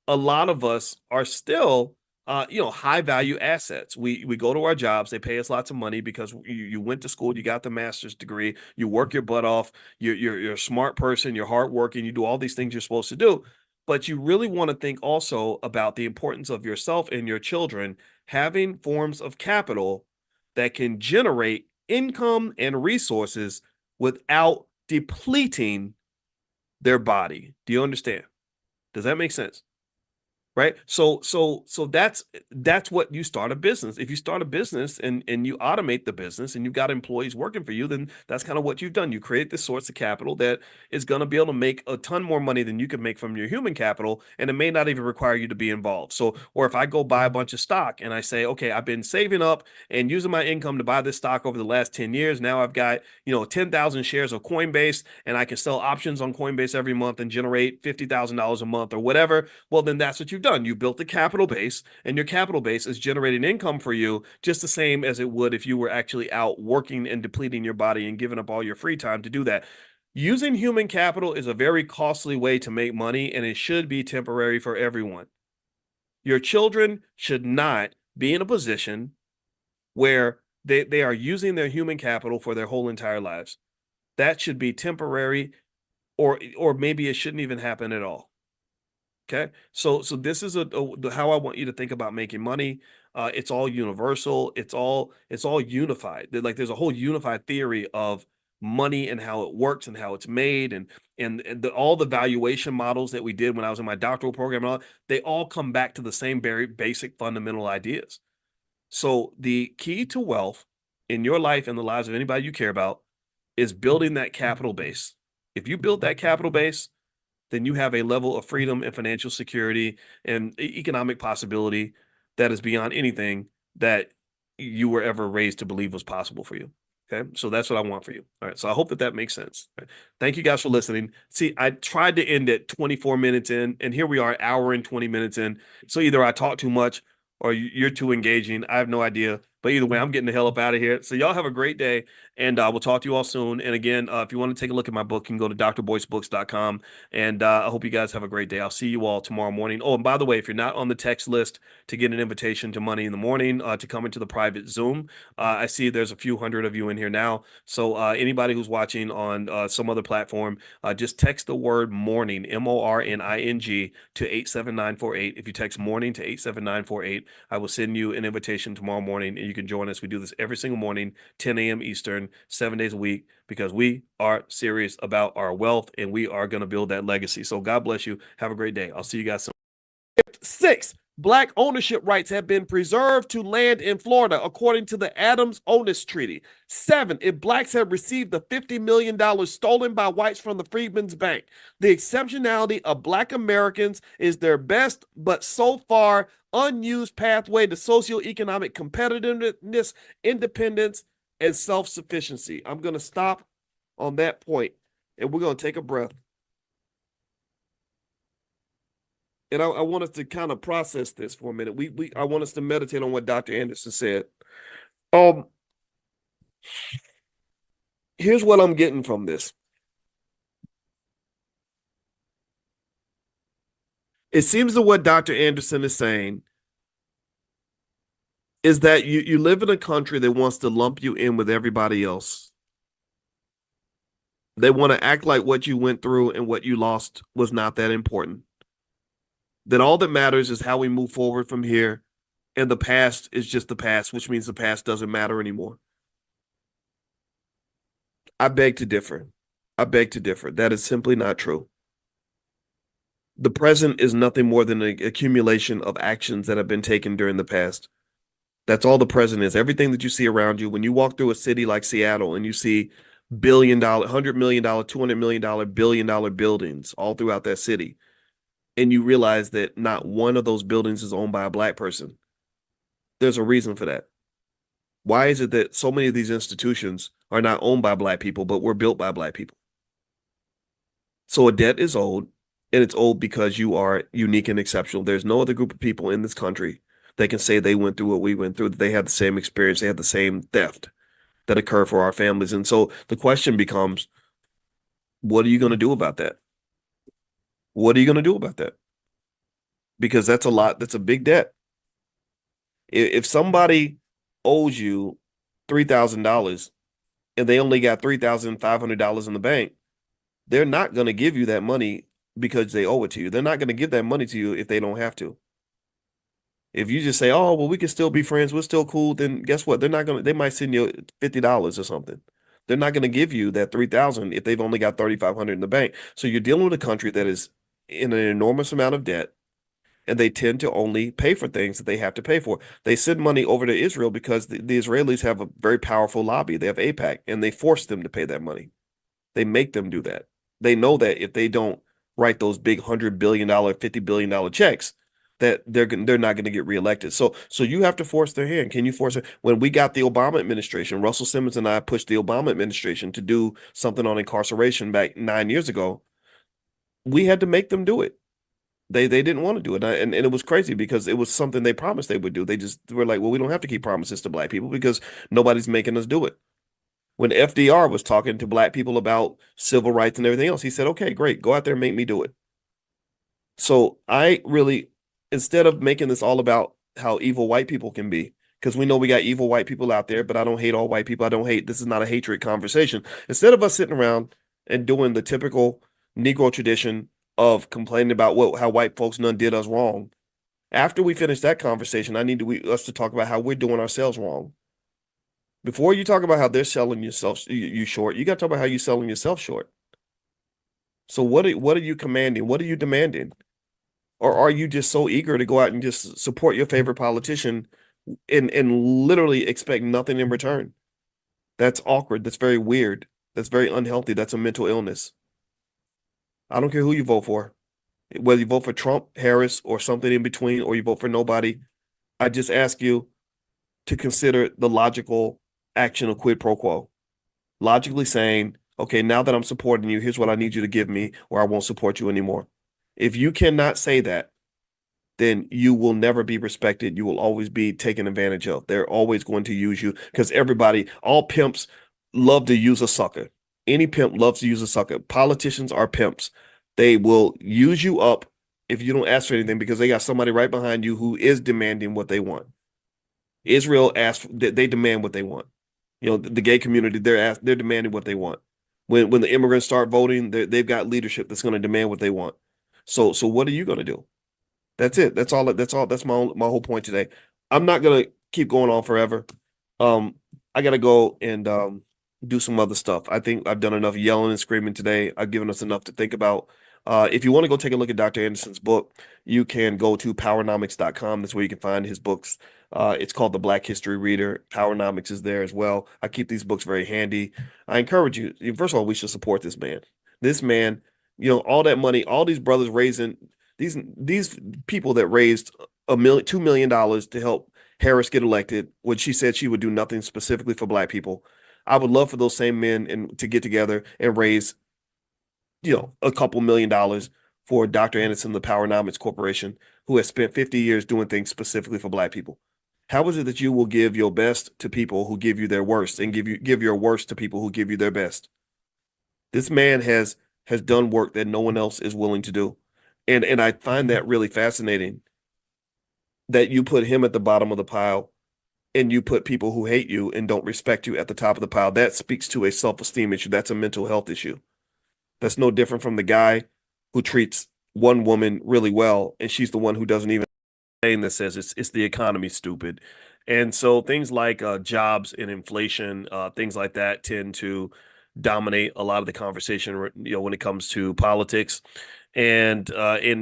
Speaker 1: a lot of us are still high value assets. We go to our jobs, they pay us lots of money because you went to school, you got the master's degree, you work your butt off, you're a smart person, you're hardworking, you do all these things you're supposed to do. But you really want to think also about the importance of yourself and your children having forms of capital that can generate income and resources without depleting their body. Do you understand? Does that make sense? Right. So that's what you start a business. If you start a business and you automate the business and you've got employees working for you, then that's kind of what you've done. You create this source of capital that is going to be able to make a ton more money than you can make from your human capital, and it may not even require you to be involved. So, or if I go buy a bunch of stock and I say, okay, I've been saving up and using my income to buy this stock over the last 10 years. Now I've got 10,000 shares of Coinbase, and I can sell options on Coinbase every month and generate $50,000 a month or whatever. Well, then that's what you've done. You built a capital base, and your capital base is generating income for you just the same as it would if you were actually out working and depleting your body and giving up all your free time to do that. Using human capital is a very costly way to make money, and it should be temporary for everyone. Your children should not be in a position where they are using their human capital for their whole entire lives. That should be temporary, or maybe it shouldn't even happen at all. Okay, so this is how I want you to think about making money. It's all universal. It's all unified. Like there's a whole unified theory of money and how it works and how it's made, and all the valuation models that we did when I was in my doctoral program and all, they all come back to the same very basic fundamental ideas. So the key to wealth in your life and the lives of anybody you care about is building that capital base. If you build that capital base, then you have a level of freedom and financial security and economic possibility that is beyond anything that you were ever raised to believe was possible for you. Okay. So that's what I want for you. All right. So I hope that that makes sense. All right. Thank you guys for listening. See, I tried to end at 24 minutes in, and here we are, an hour and 20 minutes in. So either I talk too much or you're too engaging. I have no idea. But either way, I'm getting the hell up out of here. So y'all have a great day, and we'll talk to you all soon. And again, if you want to take a look at my book, you can go to drboycebooks.com. And I hope you guys have a great day. I'll see you all tomorrow morning. Oh, and by the way, if you're not on the text list to get an invitation to Money in the Morning, to come into the private Zoom, I see there's a few hundred of you in here now. So anybody who's watching on some other platform, just text the word morning, MORNING, to 87948. If you text morning to 87948, I will send you an invitation tomorrow morning, and you can join us. We do this every single morning, 10 a.m. Eastern, 7 days a week, because we are serious about our wealth and we are going to build that legacy. So God bless you. Have a great day. I'll see you guys soon. 6. Black ownership rights have been preserved to land in Florida, according to the Adams-Onis Treaty. 7. If blacks have received the $50 million stolen by whites from the Freedmen's Bank, the exceptionality of Black Americans is their best, but so far unused pathway to socioeconomic competitiveness, independence, and self-sufficiency. I'm going to stop on that point, and we're going to take a breath. And I want us to kind of process this for a minute. I want us to meditate on what Dr. Anderson said. Here's what I'm getting from this. It seems that what Dr. Anderson is saying is that you live in a country that wants to lump you in with everybody else. They want to act like what you went through and what you lost was not that important. That all that matters is how we move forward from here, and the past is just the past, which means the past doesn't matter anymore. I beg to differ. I beg to differ. That is simply not true. The present is nothing more than an accumulation of actions that have been taken during the past. That's all the present is. Everything that you see around you, when you walk through a city like Seattle and you see $1 billion, $100 million, $200 million, $1 billion buildings all throughout that city, and you realize that not one of those buildings is owned by a Black person, there's a reason for that. Why is it that so many of these institutions are not owned by Black people, but were built by Black people? So a debt is owed, and it's owed because you are unique and exceptional. There's no other group of people in this country that can say they went through what we went through, that they had the same experience, they had the same theft that occurred for our families. And so the question becomes, what are you going to do about that? What are you going to do about that? Because that's a lot. That's a big debt. If somebody owes you $3,000 and they only got $3,500 in the bank, they're not going to give you that money because they owe it to you. They're not going to give that money to you if they don't have to. If you just say, oh, well, we can still be friends, we're still cool, then guess what? They're not going to, they might send you $50 or something. They're not going to give you that $3,000 if they've only got $3,500 in the bank. So you're dealing with a country that is in an enormous amount of debt, and they tend to only pay for things that they have to pay for. They send money over to Israel because the Israelis have a very powerful lobby. They have AIPAC, and they force them to pay that money. They make them do that. They know that if they don't write those big $100 billion, $50 billion checks, that they're not going to get reelected. So you have to force their hand. Can you force it? When we got the Obama administration, Russell Simmons and I pushed the Obama administration to do something on incarceration back 9 years ago. We had to make them do it. They didn't want to do it. And it was crazy because it was something they promised they would do. They just were like, well, we don't have to keep promises to Black people because nobody's making us do it. When FDR was talking to Black people about civil rights and everything else, he said, okay, great, go out there and make me do it. So I really, instead of making this all about how evil white people can be, because we know we got evil white people out there, but I don't hate all white people. This is not a hatred conversation. Instead of us sitting around and doing the typical Negro tradition of complaining about how white folks done did us wrong, after we finish that conversation, I need us to talk about how we're doing ourselves wrong. Before you talk about how they're selling you short, you got to talk about how you're selling yourself short. So what are you commanding? What are you demanding? Or are you just so eager to go out and just support your favorite politician and literally expect nothing in return? That's awkward. That's very weird. That's very unhealthy. That's a mental illness. I don't care who you vote for, whether you vote for Trump, Harris, or something in between, or you vote for nobody. I just ask you to consider the logical action of quid pro quo. Logically saying, okay, now that I'm supporting you, here's what I need you to give me, or I won't support you anymore. If you cannot say that, then you will never be respected. You will always be taken advantage of. They're always going to use you because everybody, all pimps love to use a sucker. Any pimp loves to use a sucker. Politicians are pimps. They will use you up if you don't ask for anything because they got somebody right behind you who is demanding what they want. Israel asks, they demand what they want. You know, the gay community, they're demanding what they want. When the immigrants start voting, they've got leadership that's going to demand what they want. So what are you going to do? That's it. That's all. That's all. That's my whole point today. I'm not gonna keep going on forever. I gotta go and do some other stuff. I think I've done enough yelling and screaming today. I've given us enough to think about. If you want to go take a look at Dr. Anderson's book, you can go to powernomics.com. That's where you can find his books. It's called The Black History Reader. Powernomics is there as well. I keep these books very handy. I encourage you. First of all, we should support this man. This man, all that money, all these brothers raising these people that raised $2 million to help Harris get elected when she said she would do nothing specifically for black people. I would love for those same men to get together and raise, a couple $1 million for Dr. Anderson, the Powernomics Corporation, who has spent 50 years doing things specifically for black people. How is it that you will give your best to people who give you their worst and give your worst to people who give you their best? This man has done work that no one else is willing to do. And I find that really fascinating that you put him at the bottom of the pile and you put people who hate you and don't respect you at the top of the pile. That speaks to a self-esteem issue. That's a mental health issue. That's no different from the guy who treats one woman really well and she's the one who doesn't even saying that says it's the economy, stupid. And so things like jobs and inflation, things like that tend to dominate a lot of the conversation, when it comes to politics. And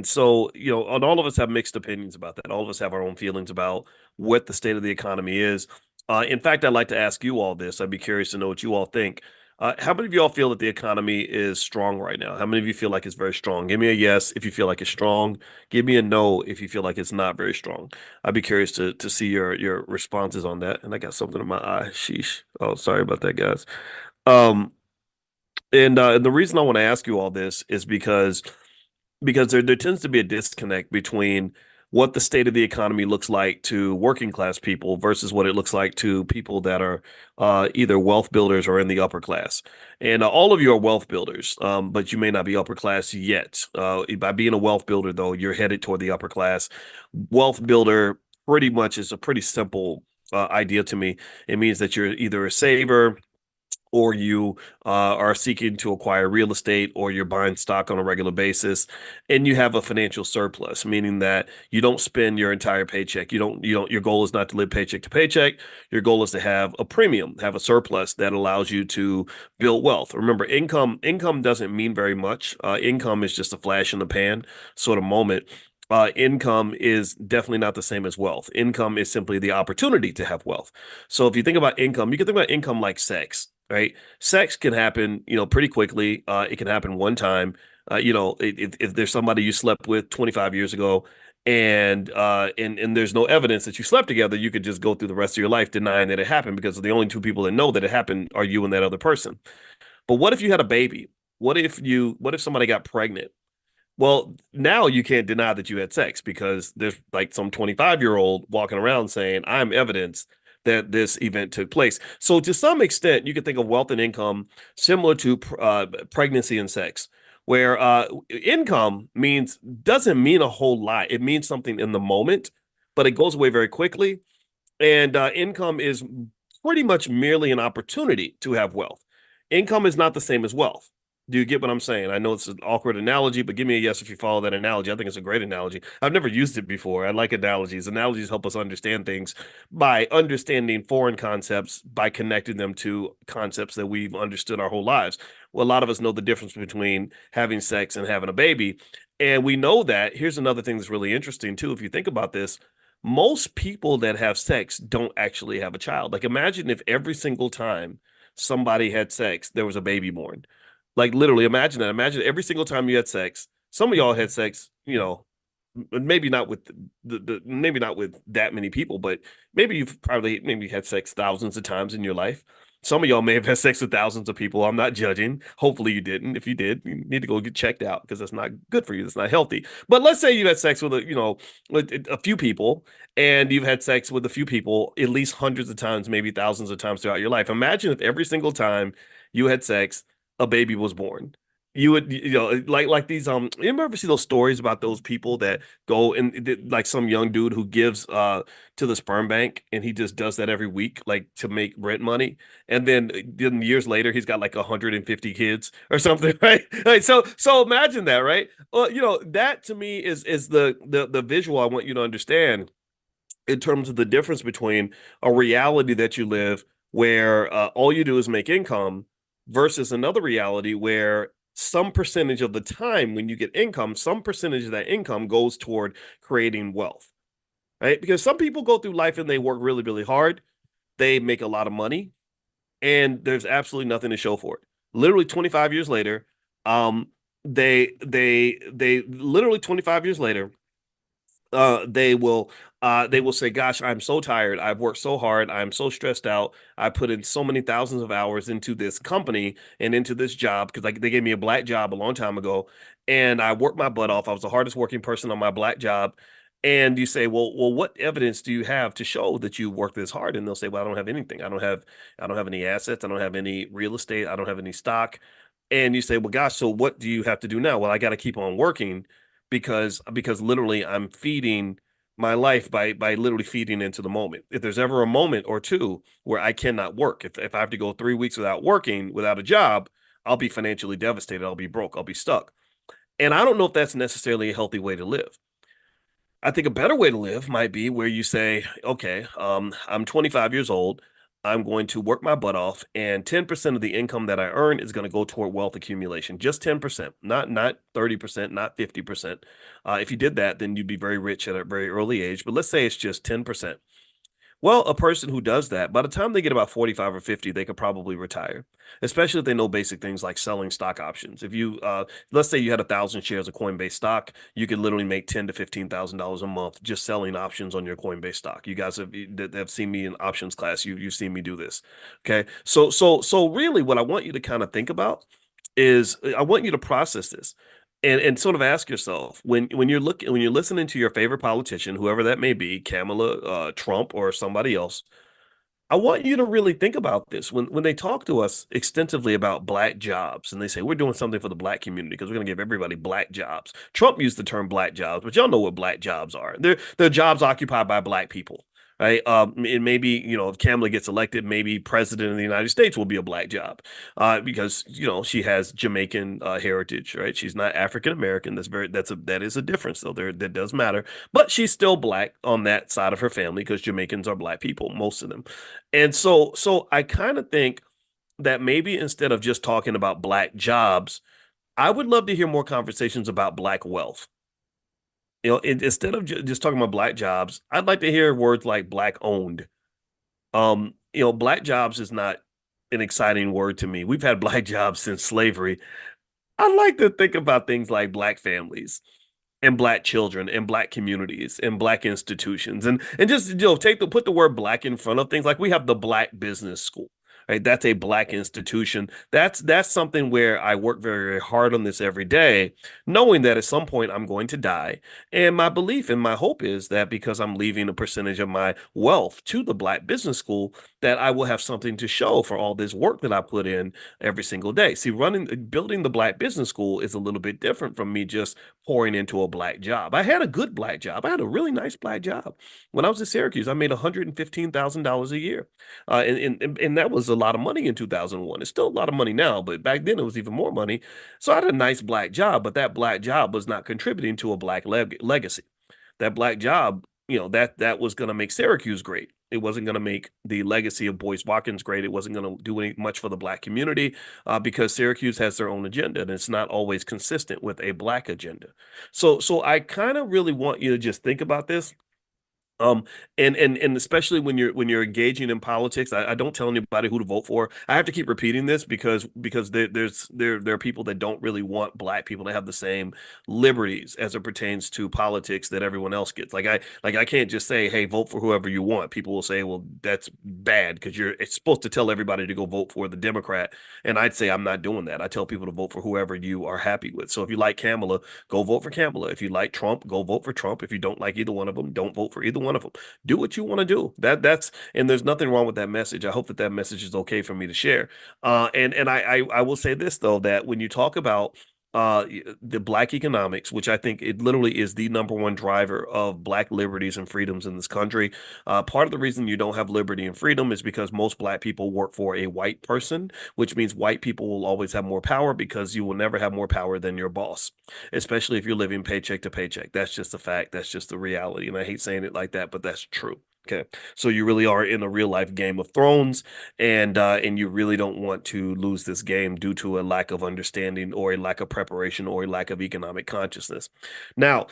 Speaker 1: so, and all of us have mixed opinions about that. All of us have our own feelings about what the state of the economy is. In fact, I'd like to ask you all this. I'd be curious to know what you all think. How many of you all feel that the economy is strong right now? How many of you feel like it's very strong? Give me a yes if you feel like it's strong. Give me a no if you feel like it's not very strong. I'd be curious to see your responses on that. And I got something in my eye. Sheesh. Oh, sorry about that, guys. Um, and the reason I want to ask you all this is because there tends to be a disconnect between what the state of the economy looks like to working class people versus what it looks like to people that are either wealth builders or in the upper class. And all of you are wealth builders, but you may not be upper class yet. By being a wealth builder, though, you're headed toward the upper class. Wealth builder pretty much is a pretty simple idea to me. It means that you're either a saver or you are seeking to acquire real estate, or you're buying stock on a regular basis, and you have a financial surplus, meaning that you don't spend your entire paycheck. Your goal is not to live paycheck to paycheck. Your goal is to have a premium, have a surplus that allows you to build wealth. Remember, income doesn't mean very much. Income is just a flash in the pan sort of moment. Income is definitely not the same as wealth. Income is simply the opportunity to have wealth. So if you think about income, you can think about income like sex, right? Sex can happen, pretty quickly. It can happen one time. If there's somebody you slept with 25 years ago and there's no evidence that you slept together, you could just go through the rest of your life denying that it happened because the only two people that know that it happened are you and that other person. But what if you had a baby? What if somebody got pregnant? Well, now you can't deny that you had sex because there's like some 25-year-old walking around saying, I'm evidence that this event took place. So to some extent, you can think of wealth and income similar to pregnancy and sex, where income doesn't mean a whole lot. It means something in the moment, but it goes away very quickly. And income is pretty much merely an opportunity to have wealth. Income is not the same as wealth. Do you get what I'm saying? I know it's an awkward analogy, but give me a yes if you follow that analogy. I think it's a great analogy. I've never used it before. I like analogies. Analogies help us understand things by understanding foreign concepts, by connecting them to concepts that we've understood our whole lives. Well, a lot of us know the difference between having sex and having a baby. And we know that. Here's another thing that's really interesting, too. If you think about this, most people that have sex don't actually have a child. Like, imagine if every single time somebody had sex, there was a baby born. Like literally, imagine that. Imagine every single time you had sex, some of y'all had sex, maybe not with maybe not with that many people, but maybe you've probably maybe had sex thousands of times in your life. Some of y'all may have had sex with thousands of people. I'm not judging. Hopefully you didn't. If you did, you need to go get checked out because that's not good for you. That's not healthy. But let's say you had sex with with a few people, and you've had sex with a few people at least hundreds of times, maybe thousands of times throughout your life. Imagine if every single time you had sex, a baby was born. You would, like these, you ever see those stories about those people that go and like some young dude who gives to the sperm bank and he just does that every week, like to make rent money. And then years later, he's got like 150 kids or something, right? Like, so imagine that, right? Well, that to me is the visual I want you to understand in terms of the difference between a reality that you live where all you do is make income versus another reality where some percentage of the time when you get income, some percentage of that income goes toward creating wealth, right? Because some people go through life and they work really, really hard. They make a lot of money and there's absolutely nothing to show for it. Literally 25 years later, um, they literally 25 years later, uh they will they will say, gosh, I'm so tired, I've worked so hard, I'm so stressed out, I put in so many thousands of hours into this company and into this job because like they gave me a black job a long time ago and I worked my butt off. I was the hardest working person on my black job. And you say, well, what evidence do you have to show that you worked this hard? And they'll say, well, I don't have anything. I don't have any assets, I don't have any real estate, I don't have any stock. And you say, well, gosh, so what do you have to do now? Well, I got to keep on working because literally I'm feeding my life by literally feeding into the moment. If there's ever a moment or two where I cannot work, if I have to go 3 weeks without working, without a job, I'll be financially devastated. I'll be broke. I'll be stuck. And I don't know if that's necessarily a healthy way to live. I think a better way to live might be where you say, okay, I'm 25 years old. I'm going to work my butt off, and 10% of the income that I earn is going to go toward wealth accumulation. Just 10%, not 30%, not 50%. If you did that, then you'd be very rich at a very early age. But let's say it's just 10%. Well, a person who does that, by the time they get about 45 or 50, they could probably retire, especially if they know basic things like selling stock options. If you, let's say you had 1,000 shares of Coinbase stock, you could literally make ten to $15,000 a month just selling options on your Coinbase stock. You guys have seen me in options class. You've seen me do this. Okay, so really, what I want you to kind of think about is I want you to process this and sort of ask yourself when you're listening to your favorite politician, whoever that may be, Kamala, Trump, or somebody else. I want you to really think about this when they talk to us extensively about black jobs and they say we're doing something for the black community because we're going to give everybody black jobs. Trump used the term black jobs, but y'all know what black jobs are. They're jobs occupied by black people, right? And maybe if Kamala gets elected, maybe president of the United States will be a black job, because she has Jamaican heritage, right? She's not African American. That is a difference though. That does matter, but she's still black on that side of her family because Jamaicans are black people, most of them. And so I kind of think that maybe instead of just talking about black jobs, I would love to hear more conversations about black wealth. Instead of just talking about black jobs, I'd like to hear words like black owned. Black jobs is not an exciting word to me. We've had black jobs since slavery. I like to think about things like black families and black children and black communities and black institutions and just put the word black in front of things like we have the black business school, right? That's a black institution. That's something where I work very, very hard on this every day, knowing that at some point I'm going to die. And my belief and my hope is that because I'm leaving a percentage of my wealth to the black business school, that I will have something to show for all this work that I put in every single day. See, building the black business school is a little bit different from me just pouring into a black job. I had a good black job. I had a really nice black job. When I was at Syracuse, I made $115,000 a year. And that was a lot of money in 2001. It's still a lot of money now, but back then it was even more money. So I had a nice black job, but that black job was not contributing to a black legacy. That black job, that was going to make Syracuse great. It wasn't going to make the legacy of Boyce Watkins great. It wasn't going to do any much for the black community, because Syracuse has their own agenda and it's not always consistent with a black agenda. So I kind of really want you to just think about this. Um, and especially when you're engaging in politics, I don't tell anybody who to vote for. I have to keep repeating this because there are people that don't really want black people to have the same liberties as it pertains to politics that everyone else gets. I can't just say, hey, vote for whoever you want. People will say, well, that's bad because you're it's supposed to tell everybody to go vote for the Democrat. And I'd say I'm not doing that. I tell people to vote for whoever you are happy with. So if you like Kamala, go vote for Kamala. If you like Trump, go vote for Trump. If you don't like either one of them, don't vote for either one of them. Do what you want to do. That's and there's nothing wrong with that message. I hope that that message is okay for me to share. And I will say this though, that when you talk about the black economics, which I think it literally is the number one driver of black liberties and freedoms in this country. Part of the reason you don't have liberty and freedom is because most black people work for a white person, which means white people will always have more power because you will never have more power than your boss, especially if you're living paycheck to paycheck. That's just a fact. That's just the reality. And I hate saying it like that, but that's true. Okay. So you really are in a real life Game of Thrones, and you really don't want to lose this game due to a lack of understanding or a lack of preparation or a lack of economic consciousness. Now,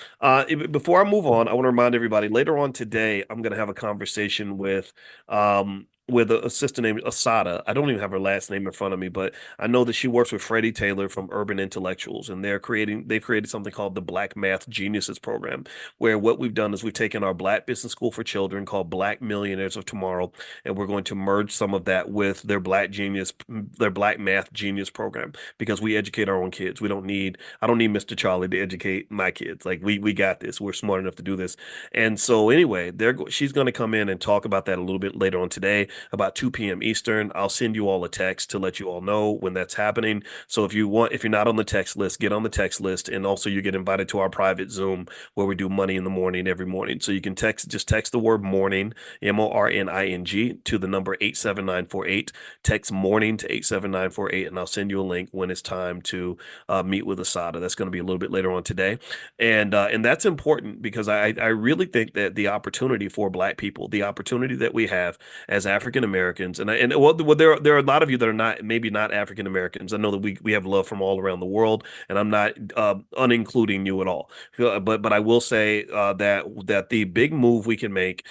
Speaker 1: before I move on, I want to remind everybody later on today, I'm going to have a conversation with a sister named Asada. I don't even have her last name in front of me, but I know that she works with Freddie Taylor from Urban Intellectuals, and they've created something called the Black Math Geniuses Program, where what we've done is we've taken our Black Business School for Children called Black Millionaires of Tomorrow, and we're going to merge some of that with their Black Math Genius program because we educate our own kids. I don't need Mr. Charlie to educate my kids. Like we got this. We're smart enough to do this. And so anyway, she's going to come in and talk about that a little bit later on today, about 2 p.m. Eastern. I'll send you all a text to let you all know when that's happening. So if you're not on the text list, get on the text list. And also you get invited to our private Zoom where we do money in the morning every morning. So you can just text the word morning, MORNING, to the number 87948. Text morning to 87948, and I'll send you a link when it's time to meet with Asada. That's going to be a little bit later on today. And that's important because I really think that the opportunity for Black people, the opportunity that we have as African Americans, well, there are a lot of you that are not maybe not African Americans. I know that we have love from all around the world, and I'm not unincluding you at all. But I will say that the big move we can make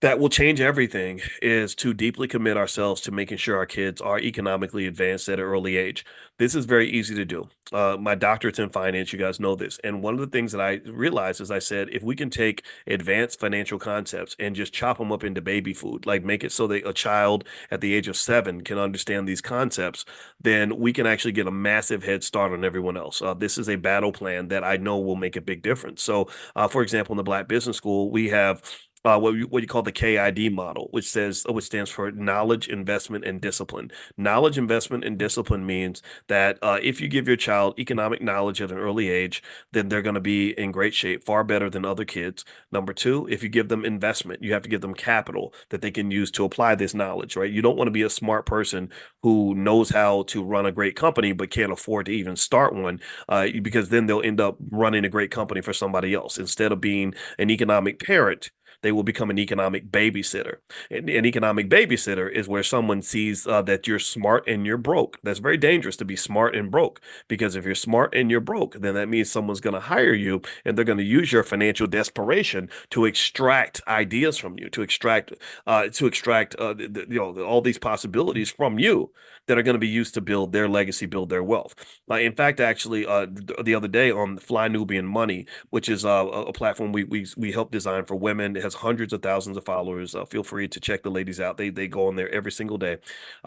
Speaker 1: that will change everything is to deeply commit ourselves to making sure our kids are economically advanced at an early age. This is very easy to do. My doctorate's in finance, you guys know this. And one of the things that I realized is I said, if we can take advanced financial concepts and just chop them up into baby food, like make it so that a child at the age of 7 can understand these concepts, then we can actually get a massive head start on everyone else. This is a battle plan that I know will make a big difference. So, for example, in the Black Business School, we have what you call the KID model, which stands for knowledge, investment, and discipline. Knowledge, investment, and discipline means that if you give your child economic knowledge at an early age, then they're going to be in great shape, far better than other kids. Number two, if you give them investment, you have to give them capital that they can use to apply this knowledge, right? You don't want to be a smart person who knows how to run a great company but can't afford to even start one, because then they'll end up running a great company for somebody else instead of being an economic parent. They will become an economic babysitter. An economic babysitter is where someone sees that you're smart and you're broke. That's very dangerous to be smart and broke, because if you're smart and you're broke, then that means someone's going to hire you and they're going to use your financial desperation to extract ideas from you, all these possibilities from you that are going to be used to build their legacy, build their wealth. In fact, actually, the other day on Fly Nubian Money, which is a platform we help design for women. It has hundreds of thousands of followers. Feel free to check the ladies out. They go on there every single day.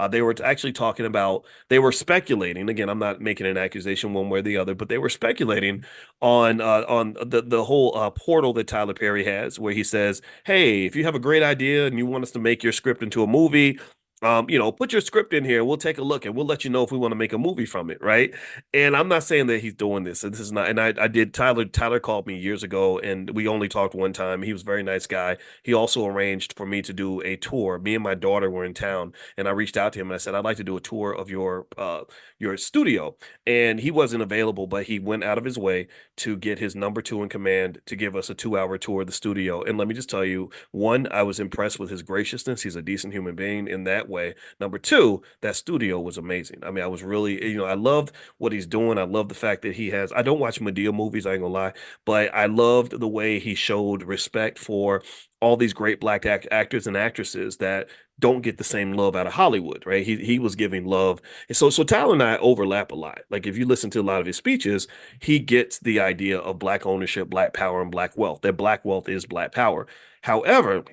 Speaker 1: They were actually talking about, they were speculating. Again, I'm not making an accusation one way or the other, but they were speculating on the whole portal that Tyler Perry has, where he says, "Hey, if you have a great idea and you want us to make your script into a movie." Put your script in here. We'll take a look and we'll let you know if we want to make a movie from it, right? And I'm not saying that he's doing this. This is not. And I did. Tyler called me years ago, and we only talked one time. He was a very nice guy. He also arranged for me to do a tour. Me and my daughter were in town, and I reached out to him and I said, "I'd like to do a tour of your studio." And he wasn't available, but he went out of his way to get his number two in command to give us a 2-hour tour of the studio. And let me just tell you, one, I was impressed with his graciousness. He's a decent human being in that way. Number two, that studio was amazing. I mean, I was really, I loved what he's doing. I love the fact that he has, I don't watch Medea movies, I ain't gonna lie, but I loved the way he showed respect for all these great black actors and actresses that don't get the same love out of Hollywood, right? He was giving love. And so Tyler and I overlap a lot. Like if you listen to a lot of his speeches, he gets the idea of black ownership, black power, and black wealth. That black wealth is black power. However,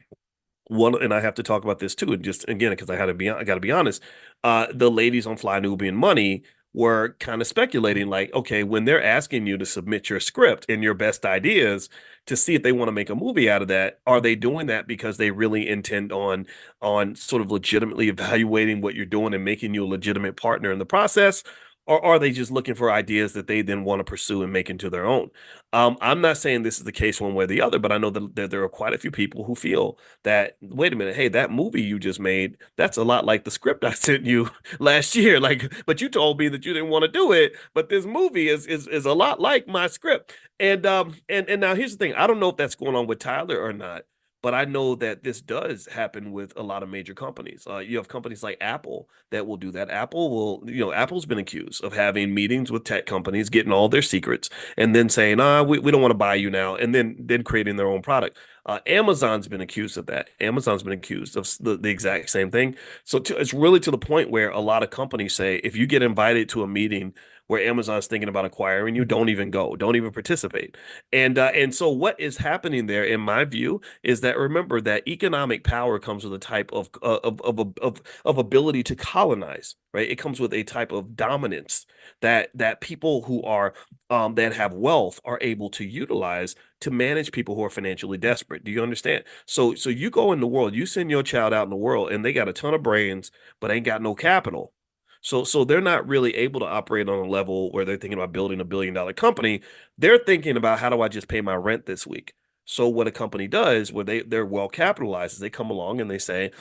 Speaker 1: one, and I have to talk about this too, and just again because I got to be honest. The ladies on Fly Nubian Money were kind of speculating, like, okay, when they're asking you to submit your script and your best ideas to see if they want to make a movie out of that, are they doing that because they really intend on sort of legitimately evaluating what you're doing and making you a legitimate partner in the process? Or are they just looking for ideas that they then want to pursue and make into their own? I'm not saying this is the case one way or the other, but I know that there are quite a few people who feel that, wait a minute, hey, that movie you just made, that's a lot like the script I sent you last year. Like, but you told me that you didn't want to do it, but this movie is a lot like my script. And now here's the thing. I don't know if that's going on with Tyler or not, but I know that this does happen with a lot of major companies. You have companies like Apple that will do that. Apple's been accused of having meetings with tech companies, getting all their secrets, and then saying, we don't want to buy you now, and then creating their own product. Amazon's been accused of that. Amazon's been accused of the exact same thing. It's really to the point where a lot of companies say, if you get invited to a meeting where Amazon's thinking about acquiring you, don't even go, don't even participate. And so what is happening there, in my view, is that remember that economic power comes with a type of ability to colonize, right? It comes with a type of dominance that people who are that have wealth are able to utilize to manage people who are financially desperate. Do you understand? So you go in the world, you send your child out in the world, and they got a ton of brains, but ain't got no capital. So they're not really able to operate on a level where they're thinking about building $1 billion company. They're thinking about how do I just pay my rent this week? So what a company does, where they're well capitalized, is they come along and they say,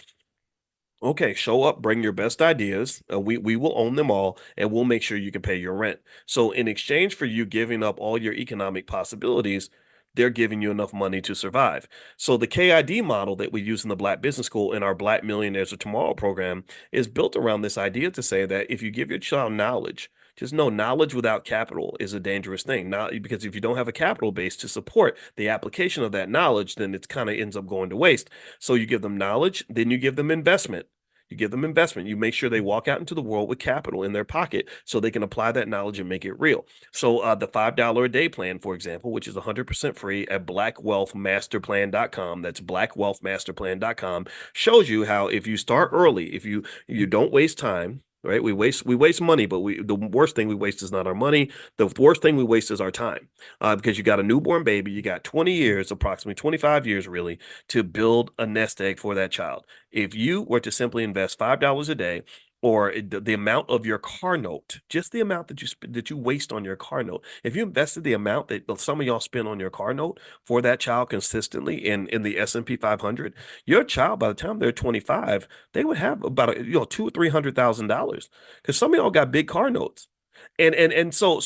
Speaker 1: okay, show up, bring your best ideas. We will own them all, and we'll make sure you can pay your rent. So in exchange for you giving up all your economic possibilities, they're giving you enough money to survive. So the KID model that we use in the Black Business School in our Black Millionaires of Tomorrow program is built around this idea to say that if you give your child knowledge, just know knowledge without capital is a dangerous thing. Now, because if you don't have a capital base to support the application of that knowledge, then it kind of ends up going to waste. So you give them knowledge, then you give them investment. You give them investment. You make sure they walk out into the world with capital in their pocket so they can apply that knowledge and make it real. So the $5 a day plan, for example, which is 100% free at blackwealthmasterplan.com, that's blackwealthmasterplan.com, shows you how if you start early, if you don't waste time, right? We waste money, but the worst thing we waste is not our money. The worst thing we waste is our time, because you got a newborn baby, you got 20 years, approximately 25 years, really, to build a nest egg for that child. If you were to simply invest $5 a day, or the amount of your car note, just the amount that you waste on your car note, if you invested the amount that some of y'all spend on your car note for that child consistently in the S&P 500, your child, by the time they're 25, they would have about two or $300,000, because some of y'all got big car notes. And so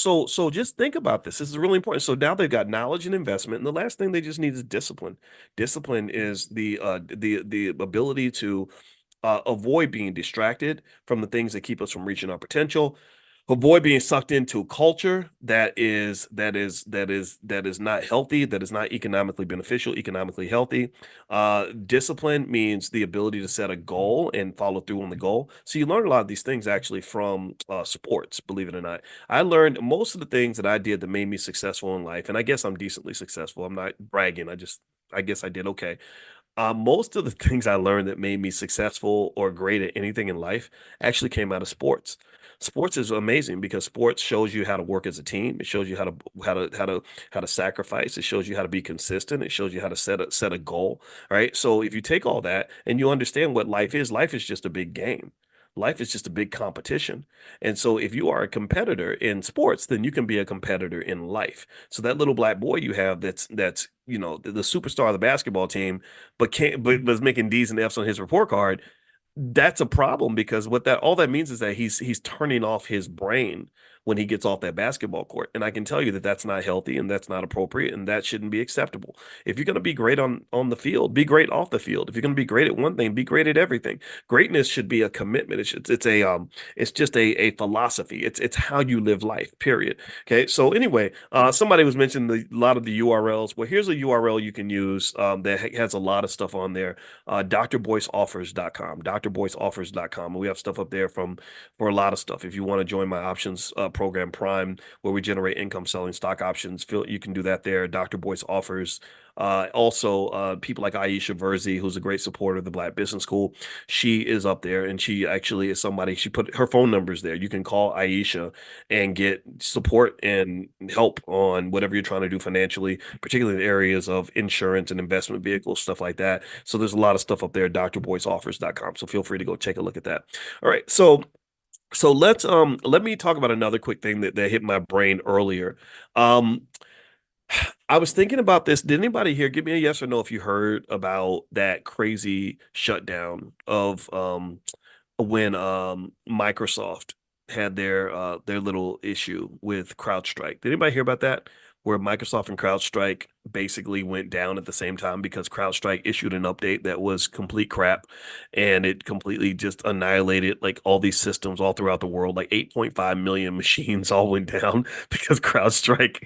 Speaker 1: just think about this. This is really important. So now they've got knowledge and investment, and the last thing they just need is discipline. Discipline is the ability to avoid being distracted from the things that keep us from reaching our potential, avoid being sucked into a culture that is not healthy, that is not economically beneficial, economically healthy. Discipline means the ability to set a goal and follow through on the goal. So you learn a lot of these things actually from sports, believe it or not. I learned most of the things that I did that made me successful in life, and I guess I'm decently successful. I'm not bragging. I guess I did okay. Most of the things I learned that made me successful or great at anything in life actually came out of sports. Sports is amazing because sports shows you how to work as a team. It shows you how to sacrifice. It shows you how to be consistent. It shows you how to set a goal. Right. So if you take all that and you understand what life is just a big game. Life is just a big competition. And so if you are a competitor in sports, then you can be a competitor in life. So that little black boy you have that's the superstar of the basketball team, but can't but was making D's and F's on his report card, that's a problem because what that all that means is that he's turning off his brain when he gets off that basketball court. And I can tell you that that's not healthy and that's not appropriate and that shouldn't be acceptable. If you're going to be great on the field, be great off the field. If you're going to be great at one thing, be great at everything. Greatness should be a commitment. It's just a philosophy. It's how you live life, period. Okay. So anyway, somebody was mentioning a lot of the URLs. Well, here's a URL you can use that has a lot of stuff on there. drboyceoffers.com, drboyceoffers.com. And we have stuff up there for a lot of stuff. If you want to join my options program Prime, where we generate income selling stock options, you can do that there. Dr. Boyce offers. Also, people like Aisha Verzi, who's a great supporter of the Black Business School, she is up there, and she actually is somebody. She put her phone numbers there. You can call Aisha and get support and help on whatever you're trying to do financially, particularly in areas of insurance and investment vehicles, stuff like that. So there's a lot of stuff up there, drboyceoffers.com. So feel free to go take a look at that. All right, so let me talk about another quick thing that hit my brain earlier. Um I was thinking about this. Did anybody here give me a yes or no if you heard about that crazy shutdown of when Microsoft had their little issue with CrowdStrike? Did anybody hear about that? Where Microsoft and CrowdStrike basically went down at the same time because CrowdStrike issued an update that was complete crap and it completely just annihilated like all these systems all throughout the world. Like 8.5 million machines all went down because CrowdStrike,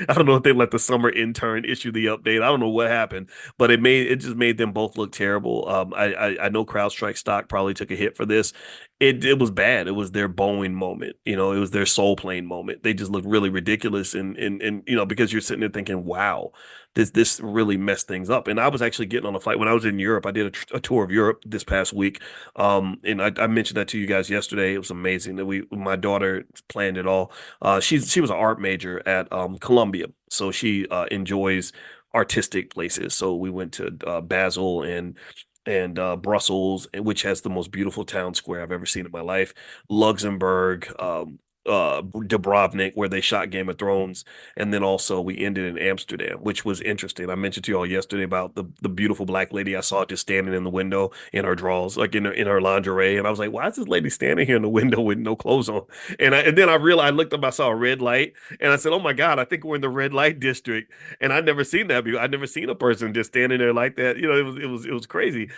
Speaker 1: I don't know if they let the summer intern issue the update. I don't know what happened, but it just made them both look terrible. I know CrowdStrike stock probably took a hit for this. It was bad. It was their Boeing moment. You know, it was their soul plane moment. They just looked really ridiculous and you know, because you're sitting there thinking, wow, this really messed things up. And I was actually getting on a flight when I was in Europe. I did a tour of Europe this past week. And I mentioned that to you guys yesterday. It was amazing that my daughter planned it all. She was an art major at Columbia, so she enjoys artistic places. So we went to Basel and Brussels, which has the most beautiful town square I've ever seen in my life. Luxembourg, Dubrovnik, where they shot Game of Thrones, and then also we ended in Amsterdam, which was interesting. I mentioned to you all yesterday about the beautiful black lady I saw just standing in the window in her drawers, like in her lingerie, and I was like, why is this lady standing here in the window with no clothes on? And then I realized, I looked up, I saw a red light, and I said, oh my God, I think we're in the red light district, and I'd never seen that before. I'd never seen a person just standing there like that. You know, it was crazy.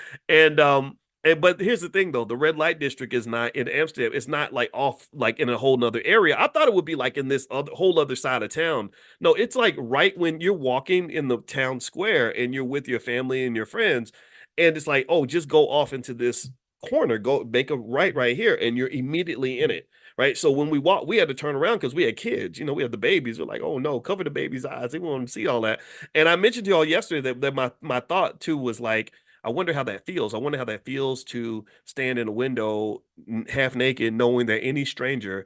Speaker 1: But here's the thing though, the red light district is not in Amsterdam. It's not like off like in a whole nother area. I thought it would be like in this whole other side of town. No, it's like right when you're walking in the town square and you're with your family and your friends, and it's like, oh, just go off into this corner, go make a right here, and you're immediately in it. Right. So when we walked, we had to turn around because we had kids. You know, we had the babies. We're like, oh no, cover the baby's eyes. They want to see all that. And I mentioned to y'all yesterday that my thought too was like, I wonder how that feels. I wonder how that feels to stand in a window half naked, knowing that any stranger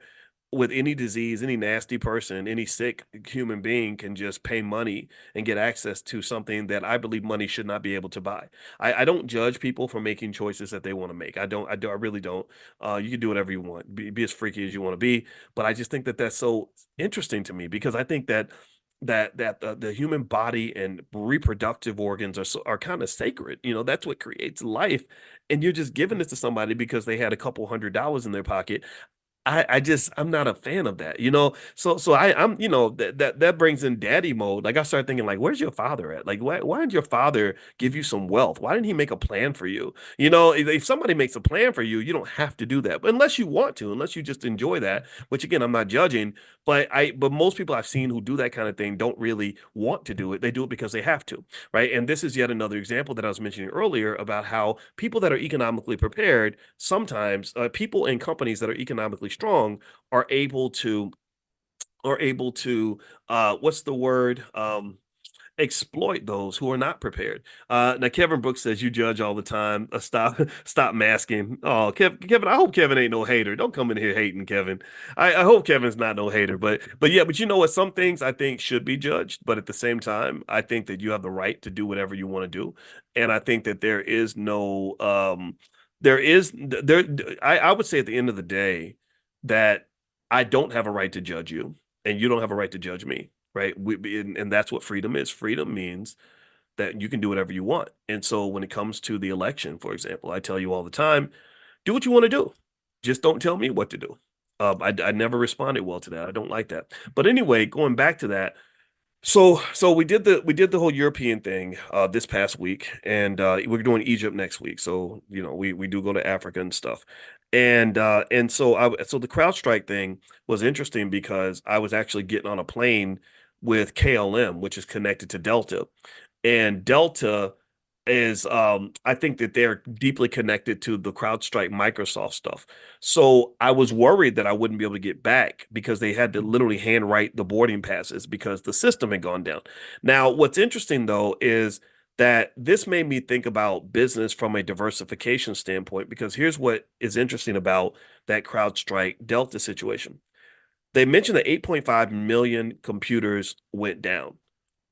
Speaker 1: with any disease, any nasty person, any sick human being can just pay money and get access to something that I believe money should not be able to buy. I don't judge people for making choices that they want to make. I really don't. You can do whatever you want, be as freaky as you want to be. But I just think that that's so interesting to me because I think that the human body and reproductive organs are kind of sacred. You know, that's what creates life. And you're just giving this to somebody because they had a couple $100 in their pocket. I'm not a fan of that, you know. I'm, you know, that brings in daddy mode. Like I started thinking, like, where's your father at? Like, why didn't your father give you some wealth? Why didn't he make a plan for you? You know, if somebody makes a plan for you, you don't have to do that. But unless you want to, unless you just enjoy that, which again, I'm not judging, but most people I've seen who do that kind of thing don't really want to do it. They do it because they have to, right? And this is yet another example that I was mentioning earlier about how people that are economically prepared, sometimes people and companies that are economically strong are able to what's the word? Exploit those who are not prepared. Now, Kevin Brooks says you judge all the time. Stop masking. Oh, Kevin, I hope Kevin ain't no hater. Don't come in here hating, Kevin. I hope Kevin's not no hater. But yeah, but you know what? Some things I think should be judged, but at the same time, I think that you have the right to do whatever you want to do, and I think that there is no there is there. I would say at the end of the day that I don't have a right to judge you, and you don't have a right to judge me, right? And that's what freedom is. Freedom means that you can do whatever you want. And so when it comes to the election, for example, I tell you all the time, do what you want to do. Just don't tell me what to do. I never responded well to that. I don't like that. But anyway, going back to that, so we did the whole European thing this past week, and we're doing Egypt next week. So we do go to Africa and stuff, and so the CrowdStrike thing was interesting because I was actually getting on a plane with KLM, which is connected to Delta, and Delta is I think that they're deeply connected to the CrowdStrike Microsoft stuff. So I was worried that I wouldn't be able to get back because they had to literally handwrite the boarding passes because the system had gone down. Now, what's interesting though is that this made me think about business from a diversification standpoint because here's what is interesting about that CrowdStrike Delta situation. They mentioned that 8.5 million computers went down,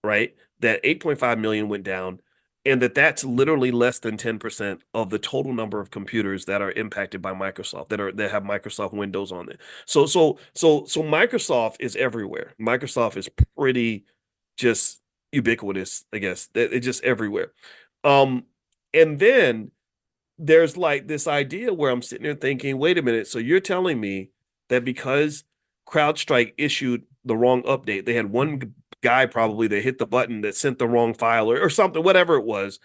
Speaker 1: right? That 8.5 million went down, and that's literally less than 10% of the total number of computers that are impacted by Microsoft that have Microsoft Windows on it. So Microsoft is everywhere. Microsoft is pretty just ubiquitous, I guess. It's just everywhere. Um, and then there's like this idea where I'm sitting there thinking, wait a minute, so you're telling me that because CrowdStrike issued the wrong update, they had one guy probably that hit the button that sent the wrong file or something, whatever it was,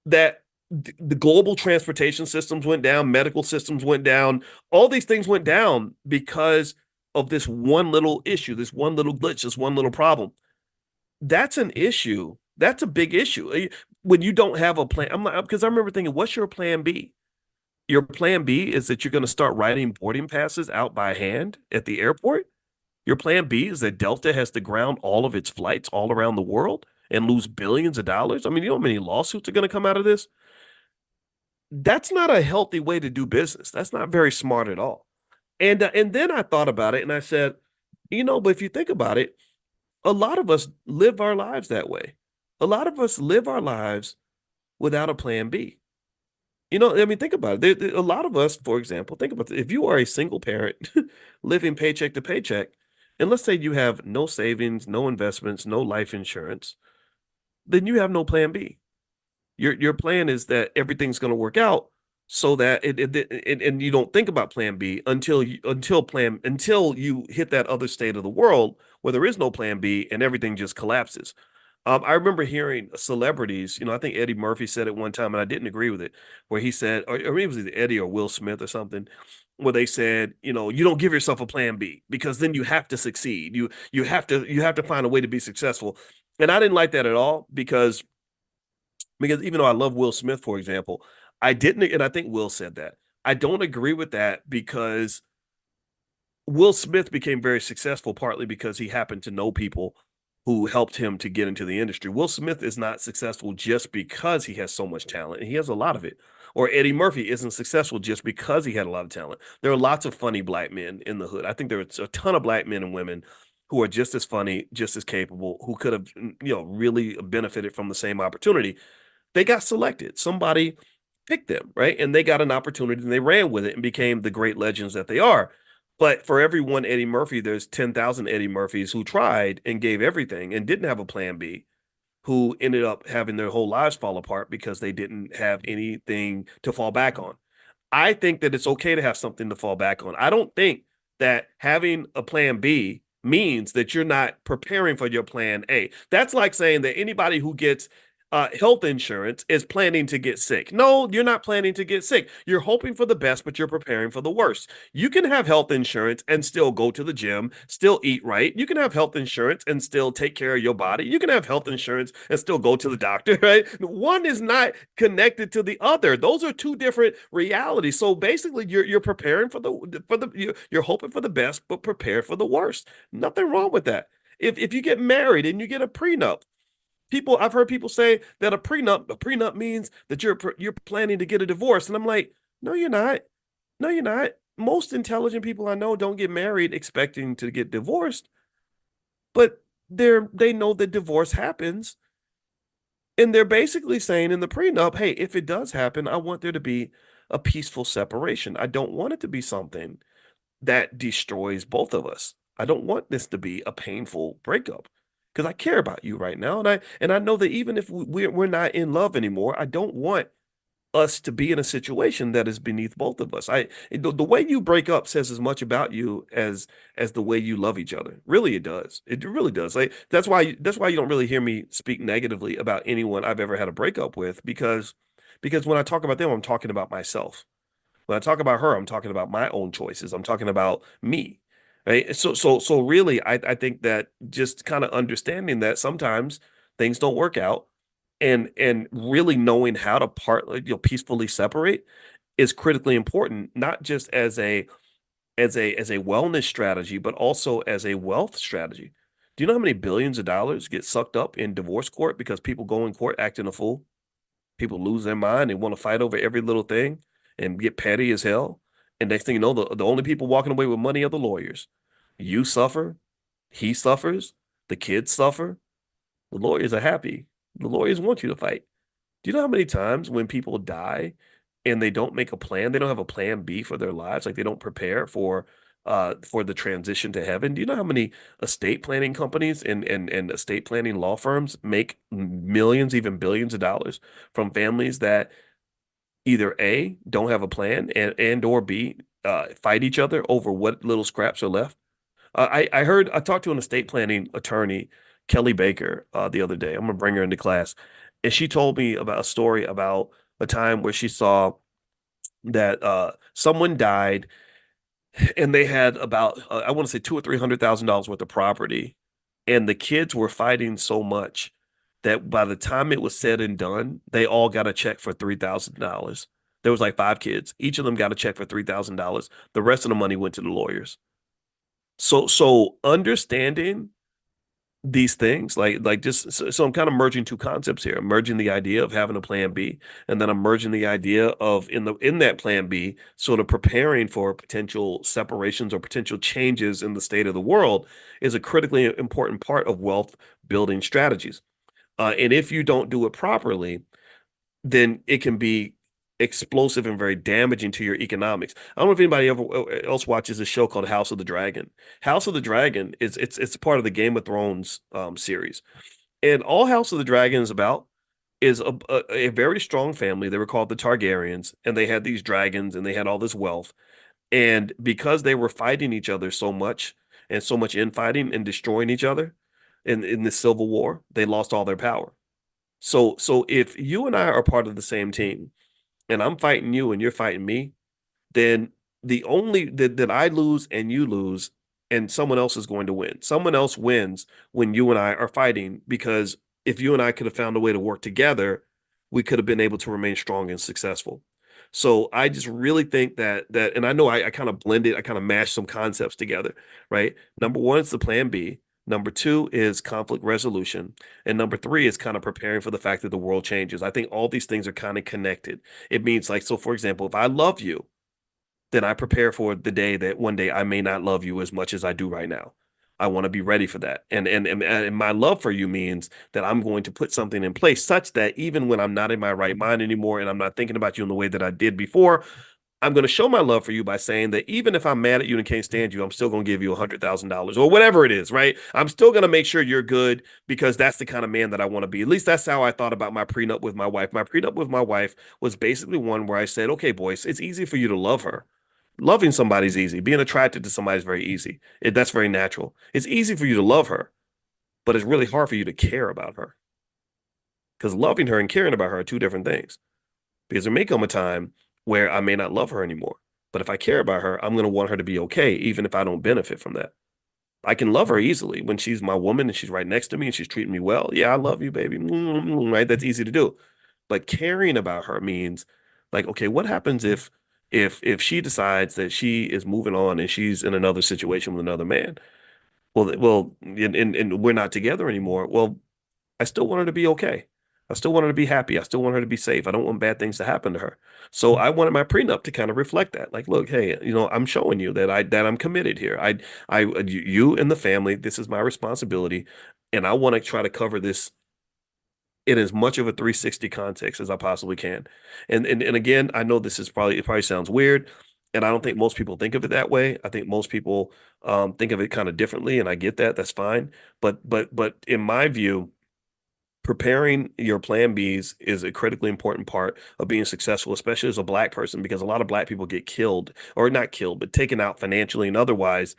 Speaker 1: that the global transportation systems went down, medical systems went down, all these things went down because of this one little issue, this one little glitch, this one little problem. That's an issue. That's a big issue. When you don't have a plan, I'm like, because I remember thinking, what's your plan B? Your plan B is that you're going to start writing boarding passes out by hand at the airport. Your plan B is that Delta has to ground all of its flights all around the world and lose billions of dollars. I mean, you know how many lawsuits are going to come out of this? That's not a healthy way to do business. That's not very smart at all. And then I thought about it and I said, but if you think about it, a lot of us live our lives that way. A lot of us live our lives without a plan B. I mean, think about it. A lot of us, for example, think about it. If you are a single parent living paycheck to paycheck, and let's say you have no savings, no investments, no life insurance, then you have no plan B. Your plan is that everything's going to work out so that and you don't think about plan B until you hit that other state of the world where there is no plan B and everything just collapses. I remember hearing celebrities, I think Eddie Murphy said it one time, and I didn't agree with it, where he said, or maybe it was either Eddie or Will Smith or something, where they said, you don't give yourself a plan B because then you have to succeed. You have to find a way to be successful. And I didn't like that at all because even though I love Will Smith, for example, I didn't, and I think Will said that. I don't agree with that because Will Smith became very successful partly because he happened to know people who helped him to get into the industry. Will Smith is not successful just because he has so much talent, and he has a lot of it. Or Eddie Murphy isn't successful just because he had a lot of talent. There are lots of funny black men in the hood. I think there are a ton of black men and women who are just as funny, just as capable, who could have, really benefited from the same opportunity. They got selected. Somebody picked them, right? And they got an opportunity and they ran with it and became the great legends that they are. But for every one Eddie Murphy, there's 10,000 Eddie Murphys who tried and gave everything and didn't have a plan B, who ended up having their whole lives fall apart because they didn't have anything to fall back on. I think that it's okay to have something to fall back on. I don't think that having a plan B means that you're not preparing for your plan A. That's like saying that anybody who gets health insurance is planning to get sick. No, you're not planning to get sick. You're hoping for the best, but you're preparing for the worst. You can have health insurance and still go to the gym, still eat right. You can have health insurance and still take care of your body. You can have health insurance and still go to the doctor, right? One is not connected to the other. Those are two different realities. So basically, you're preparing you're hoping for the best, but prepared for the worst. Nothing wrong with that. If you get married and you get a prenup, I've heard people say that a prenup means that you're planning to get a divorce, and I'm like, no, you're not. No, you're not. Most intelligent people I know don't get married expecting to get divorced, but they know that divorce happens, and they're basically saying in the prenup, hey, if it does happen, I want there to be a peaceful separation. I don't want it to be something that destroys both of us. I don't want this to be a painful breakup because I care about you right now, and I know that even if we're not in love anymore, I don't want us to be in a situation that is beneath both of us. The way you break up says as much about you as the way you love each other. Really, it does. It really does. Like that's why you don't really hear me speak negatively about anyone I've ever had a breakup with because when I talk about them, I'm talking about myself. When I talk about her, I'm talking about my own choices. I'm talking about me. Right. So really, I think that just kind of understanding that sometimes things don't work out and really knowing how to peacefully separate is critically important, not just as a wellness strategy, but also as a wealth strategy. Do you know how many billions of dollars get sucked up in divorce court because people go in court acting a fool? People lose their mind and want to fight over every little thing and get petty as hell. And next thing you know, the only people walking away with money are the lawyers. You suffer, he suffers, the kids suffer, the lawyers are happy. The lawyers want you to fight. Do you know how many times when people die and they don't make a plan, they don't have a plan B for their lives, like they don't prepare for the transition to heaven? Do you know how many estate planning companies and estate planning law firms make millions, even billions of dollars from families that either A, don't have a plan and or B, fight each other over what little scraps are left? I talked to an estate planning attorney, Kelly Baker, the other day. I'm gonna bring her into class, and she told me about a story about a time where she saw that someone died, and they had about I want to say $200,000 or $300,000 worth of property, and the kids were fighting so much that by the time it was said and done, they all got a check for $3,000. There was like five kids. Each of them got a check for $3,000. The rest of the money went to the lawyers. So understanding these things like just so I'm kind of merging two concepts here. I'm merging the idea of having a plan B, and then I'm merging the idea of in that plan B sort of preparing for potential separations or potential changes in the state of the world is a critically important part of wealth building strategies. And if you don't do it properly, then it can be explosive and very damaging to your economics. I don't know if anybody else watches a show called House of the Dragon. House of the Dragon is it's part of the Game of Thrones series, and all House of the Dragon is about is a very strong family. They were called the Targaryens, and they had these dragons, and they had all this wealth. And because they were fighting each other so much and so much infighting and destroying each other in the Civil War, they lost all their power. So if you and I are part of the same team, and I'm fighting you and you're fighting me, then the only that I lose and you lose, and someone else is going to win. Someone else wins when you and I are fighting because if you and I could have found a way to work together, we could have been able to remain strong and successful. So I just really think that, and I know I kind of blended, I kind of mashed some concepts together, right? Number one is the plan B. Number two is conflict resolution. And number three is kind of preparing for the fact that the world changes. I think all these things are kind of connected. It means like, so for example, if I love you, then I prepare for the day that one day I may not love you as much as I do right now. I want to be ready for that. And my love for you means that I'm going to put something in place such that even when I'm not in my right mind anymore and I'm not thinking about you in the way that I did before, I'm going to show my love for you by saying that even if I'm mad at you and can't stand you, I'm still going to give you $100,000 or whatever it is, right? I'm still going to make sure you're good because that's the kind of man that I want to be. At least that's how I thought about my prenup with my wife. My prenup with my wife was basically one where I said, okay, Boyce, it's easy for you to love her. Loving somebody's easy. Being attracted to somebody is very easy. That's very natural. It's easy for you to love her, but it's really hard for you to care about her because loving her and caring about her are two different things. Because there may come a time where I may not love her anymore. But if I care about her, I'm going to want her to be okay, even if I don't benefit from that. I can love her easily when she's my woman and she's right next to me and she's treating me well. Yeah, I love you, baby. Right? That's easy to do. But caring about her means like, okay, what happens if she decides that she is moving on and she's in another situation with another man? And we're not together anymore. Well, I still want her to be okay. I still want her to be happy. I still want her to be safe. I don't want bad things to happen to her. So I wanted my prenup to kind of reflect that. Like, look, hey, I'm showing you that I'm committed here. You and the family, this is my responsibility, and I want to try to cover this in as much of a 360 context as I possibly can. And again, I know it probably sounds weird, and I don't think most people think of it that way. I think most people think of it kind of differently, and I get that. That's fine. But in my view, Preparing your plan Bs is a critically important part of being successful, especially as a black person, because a lot of black people get killed, or not killed, but taken out financially and otherwise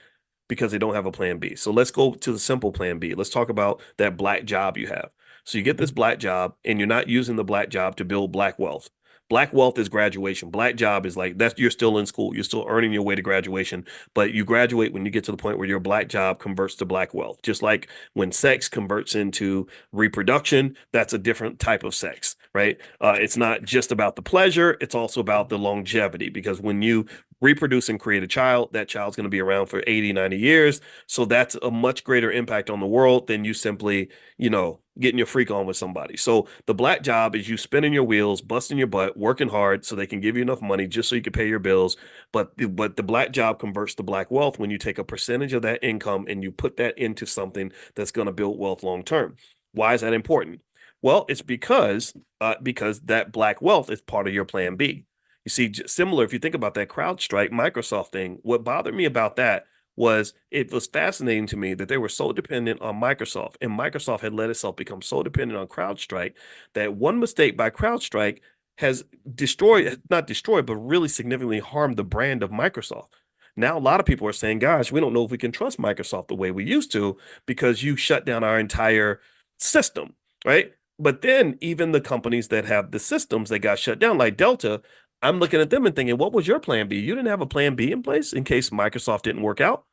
Speaker 1: because they don't have a plan B. So let's go to the simple plan B. Let's talk about that black job you have. So you get this black job and you're not using the black job to build black wealth. Black wealth is graduation. Black job is like that's you're still in school. You're still earning your way to graduation, but you graduate when you get to the point where your black job converts to black wealth. Just like when sex converts into reproduction, that's a different type of sex, right? It's not just about the pleasure, it's also about the longevity because when you reproduce and create a child, that child's going to be around for 80, 90 years. So that's a much greater impact on the world than you simply, getting your freak on with somebody. So the black job is you spinning your wheels, busting your butt, working hard so they can give you enough money just so you can pay your bills. But the black job converts to black wealth when you take a percentage of that income and you put that into something that's going to build wealth long term. Why is that important? Well, it's because that black wealth is part of your plan B. You see, similar, if you think about that CrowdStrike Microsoft thing, what bothered me about that was it was fascinating to me that they were so dependent on Microsoft, and Microsoft had let itself become so dependent on CrowdStrike that one mistake by CrowdStrike has destroyed, not destroyed, but really significantly harmed the brand of Microsoft. Now, a lot of people are saying, gosh, we don't know if we can trust Microsoft the way we used to because you shut down our entire system, right? But then even the companies that have the systems that got shut down, like Delta, I'm looking at them and thinking, what was your plan B? You didn't have a plan B in place in case Microsoft didn't work out.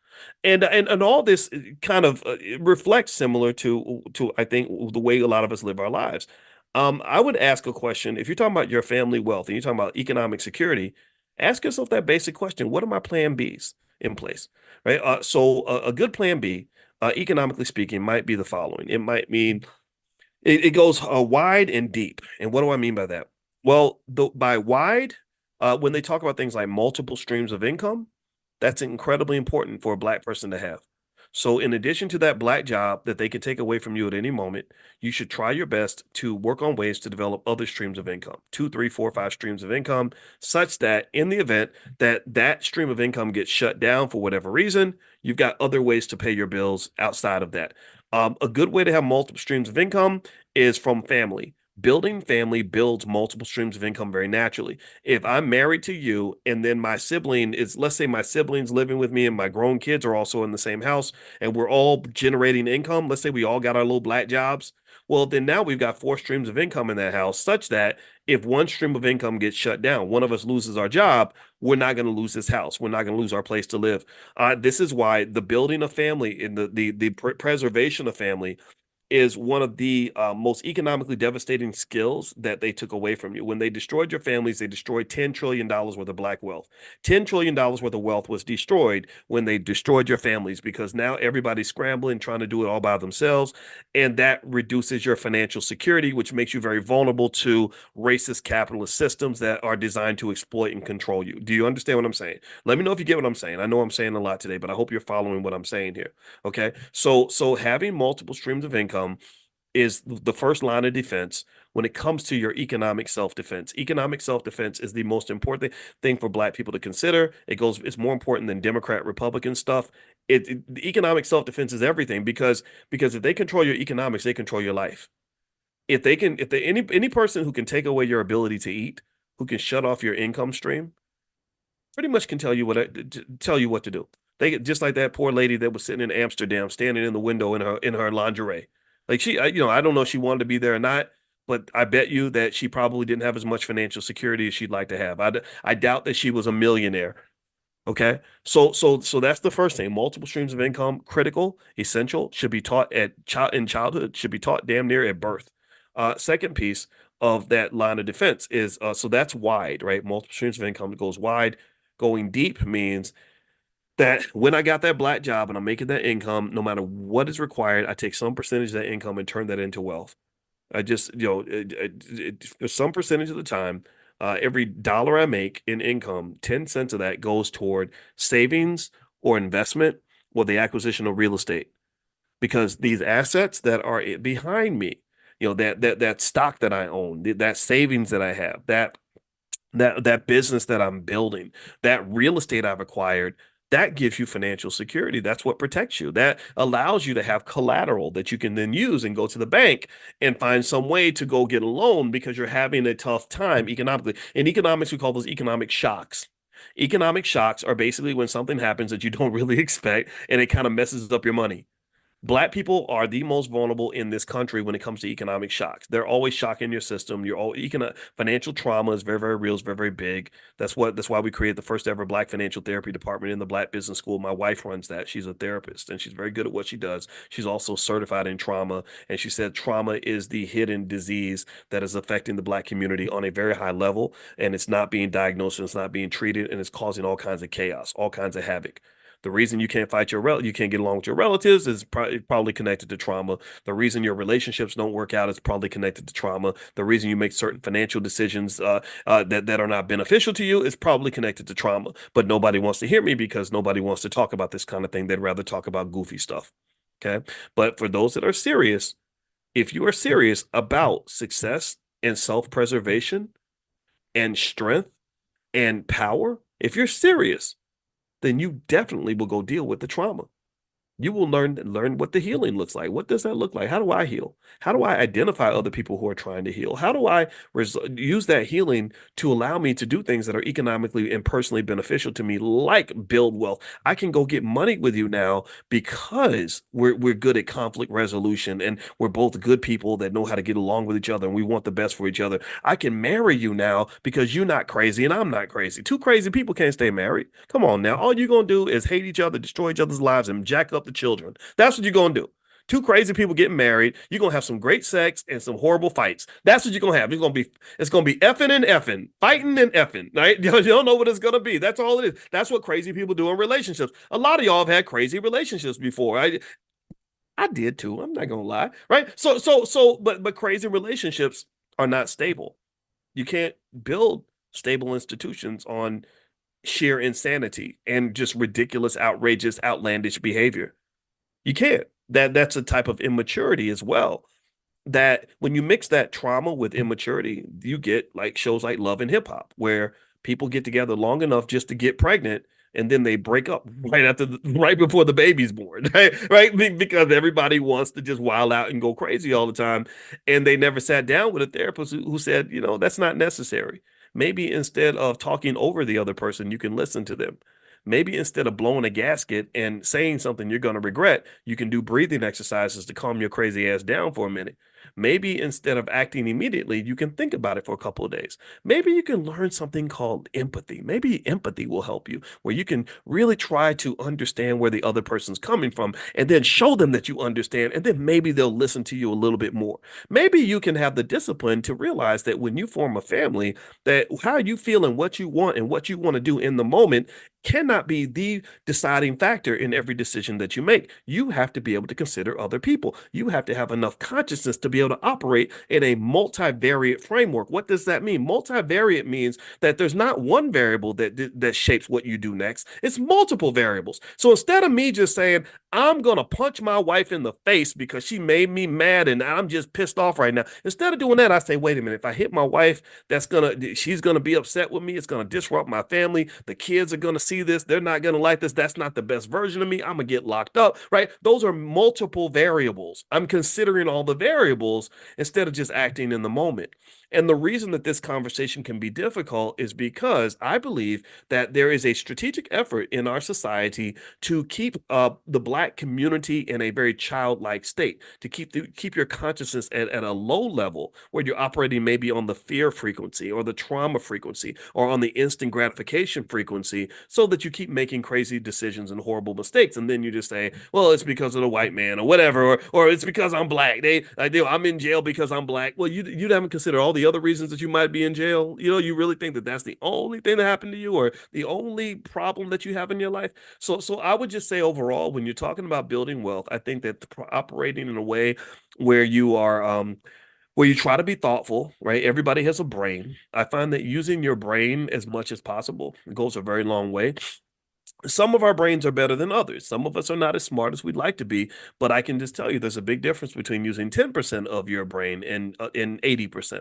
Speaker 1: And all this kind of reflects similar to I think the way a lot of us live our lives. I would ask a question if you're talking about your family wealth and you're talking about economic security, ask yourself that basic question: what are my plan Bs in place? Right. So a good plan B, economically speaking, might be the following. It might mean it goes wide and deep. And what do I mean by that? Well, by wide, when they talk about things like multiple streams of income, that's incredibly important for a black person to have. So, in addition to that black job that they can take away from you at any moment, you should try your best to work on ways to develop other streams of income, two, three, four, five streams of income, such that in the event that that stream of income gets shut down for whatever reason, you've got other ways to pay your bills outside of that. A good way to have multiple streams of income is from family. Building family builds multiple streams of income very naturally. If I'm married to you and then my sibling is, let's say my siblings living with me and my grown kids are also in the same house and we're all generating income, let's say we all got our little black jobs. Well, then now we've got four streams of income in that house, such that if one stream of income gets shut down, one of us loses our job, we're not going to lose this house. We're not going to lose our place to live. This is why the building of family and the preservation of family is one of the most economically devastating skills that they took away from you. When they destroyed your families, they destroyed $10 trillion worth of black wealth. $10 trillion worth of wealth was destroyed when they destroyed your families because now everybody's scrambling, trying to do it all by themselves. And that reduces your financial security, which makes you very vulnerable to racist capitalist systems that are designed to exploit and control you. Do you understand what I'm saying? Let me know if you get what I'm saying. I know I'm saying a lot today, but I hope you're following what I'm saying here. Okay. So having multiple streams of income is the first line of defense when it comes to your economic self-defense. Economic self-defense is the most important thing for black people to consider. It's more important than Democrat, Republican stuff. The economic self-defense is everything because if they control your economics, they control your life. If they any person who can take away your ability to eat, who can shut off your income stream, pretty much can tell you what to do. They just like that poor lady that was sitting in Amsterdam, standing in the window in her lingerie. Like I don't know if she wanted to be there or not, but I bet you that she probably didn't have as much financial security as she'd like to have. I doubt that she was a millionaire. Okay, so that's the first thing. Multiple streams of income, critical, essential, should be taught in childhood, should be taught damn near at birth. Second piece of that line of defense is so that's wide, right? Multiple streams of income goes wide. Going deep means that when I got that black job and I'm making that income, no matter what is required, I take some percentage of that income and turn that into wealth. I just, for some percentage of the time, every dollar I make in income, 10 cents of that goes toward savings or investment or the acquisition of real estate. Because these assets that are behind me, that stock that I own, that savings that I have, that business that I'm building, that real estate I've acquired, That gives you financial security. That's what protects you. That allows you to have collateral that you can then use and go to the bank and find some way to go get a loan because you're having a tough time economically. In economics, we call those economic shocks. Economic shocks are basically when something happens that you don't really expect and it kind of messes up your money. Black people are the most vulnerable in this country when it comes to economic shocks. They're always shocking your system. You're all financial trauma is very, very real, is very, very big. That's why we created the first ever Black financial therapy department in the Black Business School. My wife runs that. She's a therapist and she's very good at what she does. She's also certified in trauma. And she said trauma is the hidden disease that is affecting the Black community on a very high level. And it's not being diagnosed and it's not being treated, and it's causing all kinds of chaos, all kinds of havoc. The reason you can't get along with your relatives is probably connected to trauma. The reason your relationships don't work out is probably connected to trauma. The reason you make certain financial decisions that are not beneficial to you is probably connected to trauma. But nobody wants to hear me because nobody wants to talk about this kind of thing. They'd rather talk about goofy stuff. Okay. But for those that are serious, if you are serious about success and self-preservation and strength and power, if you're serious, then you definitely will go deal with the trauma. You will learn what the healing looks like. What does that look like? How do I heal? How do I identify other people who are trying to heal? How do I use that healing to allow me to do things that are economically and personally beneficial to me, like build wealth? I can go get money with you now because we're good at conflict resolution and we're both good people that know how to get along with each other and we want the best for each other. I can marry you now because you're not crazy and I'm not crazy. Two crazy people can't stay married. Come on now. All you're gonna do is hate each other, destroy each other's lives, and jack up the children. That's what you're gonna do. Two crazy people getting married. You're gonna have some great sex and some horrible fights. That's what you're gonna have. It's gonna be effing and effing, fighting and effing. Right? You don't know what it's gonna be. That's all it is. That's what crazy people do in relationships. A lot of y'all have had crazy relationships before. I did too. I'm not gonna lie. Right? But crazy relationships are not stable. You can't build stable institutions on sheer insanity and just ridiculous, outrageous, outlandish behavior. You can't. That's a type of immaturity as well. That when you mix that trauma with immaturity, you get like shows like Love and Hip Hop, where people get together long enough just to get pregnant and then they break up right before the baby's born, right? Because everybody wants to just wild out and go crazy all the time, and they never sat down with a therapist who said, that's not necessary. Maybe instead of talking over the other person, you can listen to them. Maybe instead of blowing a gasket and saying something you're going to regret, you can do breathing exercises to calm your crazy ass down for a minute. Maybe instead of acting immediately, you can think about it for a couple of days. Maybe you can learn something called empathy. Maybe empathy will help you, where you can really try to understand where the other person's coming from and then show them that you understand. And then maybe they'll listen to you a little bit more. Maybe you can have the discipline to realize that when you form a family, that how you feel and what you want and what you want to do in the moment cannot be the deciding factor in every decision that you make. You have to be able to consider other people. You have to have enough consciousness to be able to operate in a multivariate framework. What does that mean? Multivariate means that there's not one variable that shapes what you do next. It's multiple variables. So instead of me just saying, I'm going to punch my wife in the face because she made me mad and I'm just pissed off right now. Instead of doing that, I say, wait a minute, if I hit my wife, she's going to be upset with me. It's going to disrupt my family. The kids are going to see this. They're not going to like this. That's not the best version of me. I'm going to get locked up, right? Those are multiple variables. I'm considering all the variables instead of just acting in the moment. And the reason that this conversation can be difficult is because I believe that there is a strategic effort in our society to keep the Black community in a very childlike state, to keep your consciousness at a low level where you're operating maybe on the fear frequency or the trauma frequency or on the instant gratification frequency, so that you keep making crazy decisions and horrible mistakes. And then you just say, well, it's because of the white man or whatever, or it's because I'm Black. I'm in jail because I'm Black. Well, you haven't considered all the other reasons that you might be in jail. You really think that that's the only thing that happened to you or the only problem that you have in your life? So I would just say overall, when you're talking about building wealth, I think that operating in a way where you are where you try to be thoughtful, right? Everybody has a brain. I find that using your brain as much as possible goes a very long way. Some of our brains are better than others. Some of us are not as smart as we'd like to be, but I can just tell you there's a big difference between using 10% of your brain and 80%.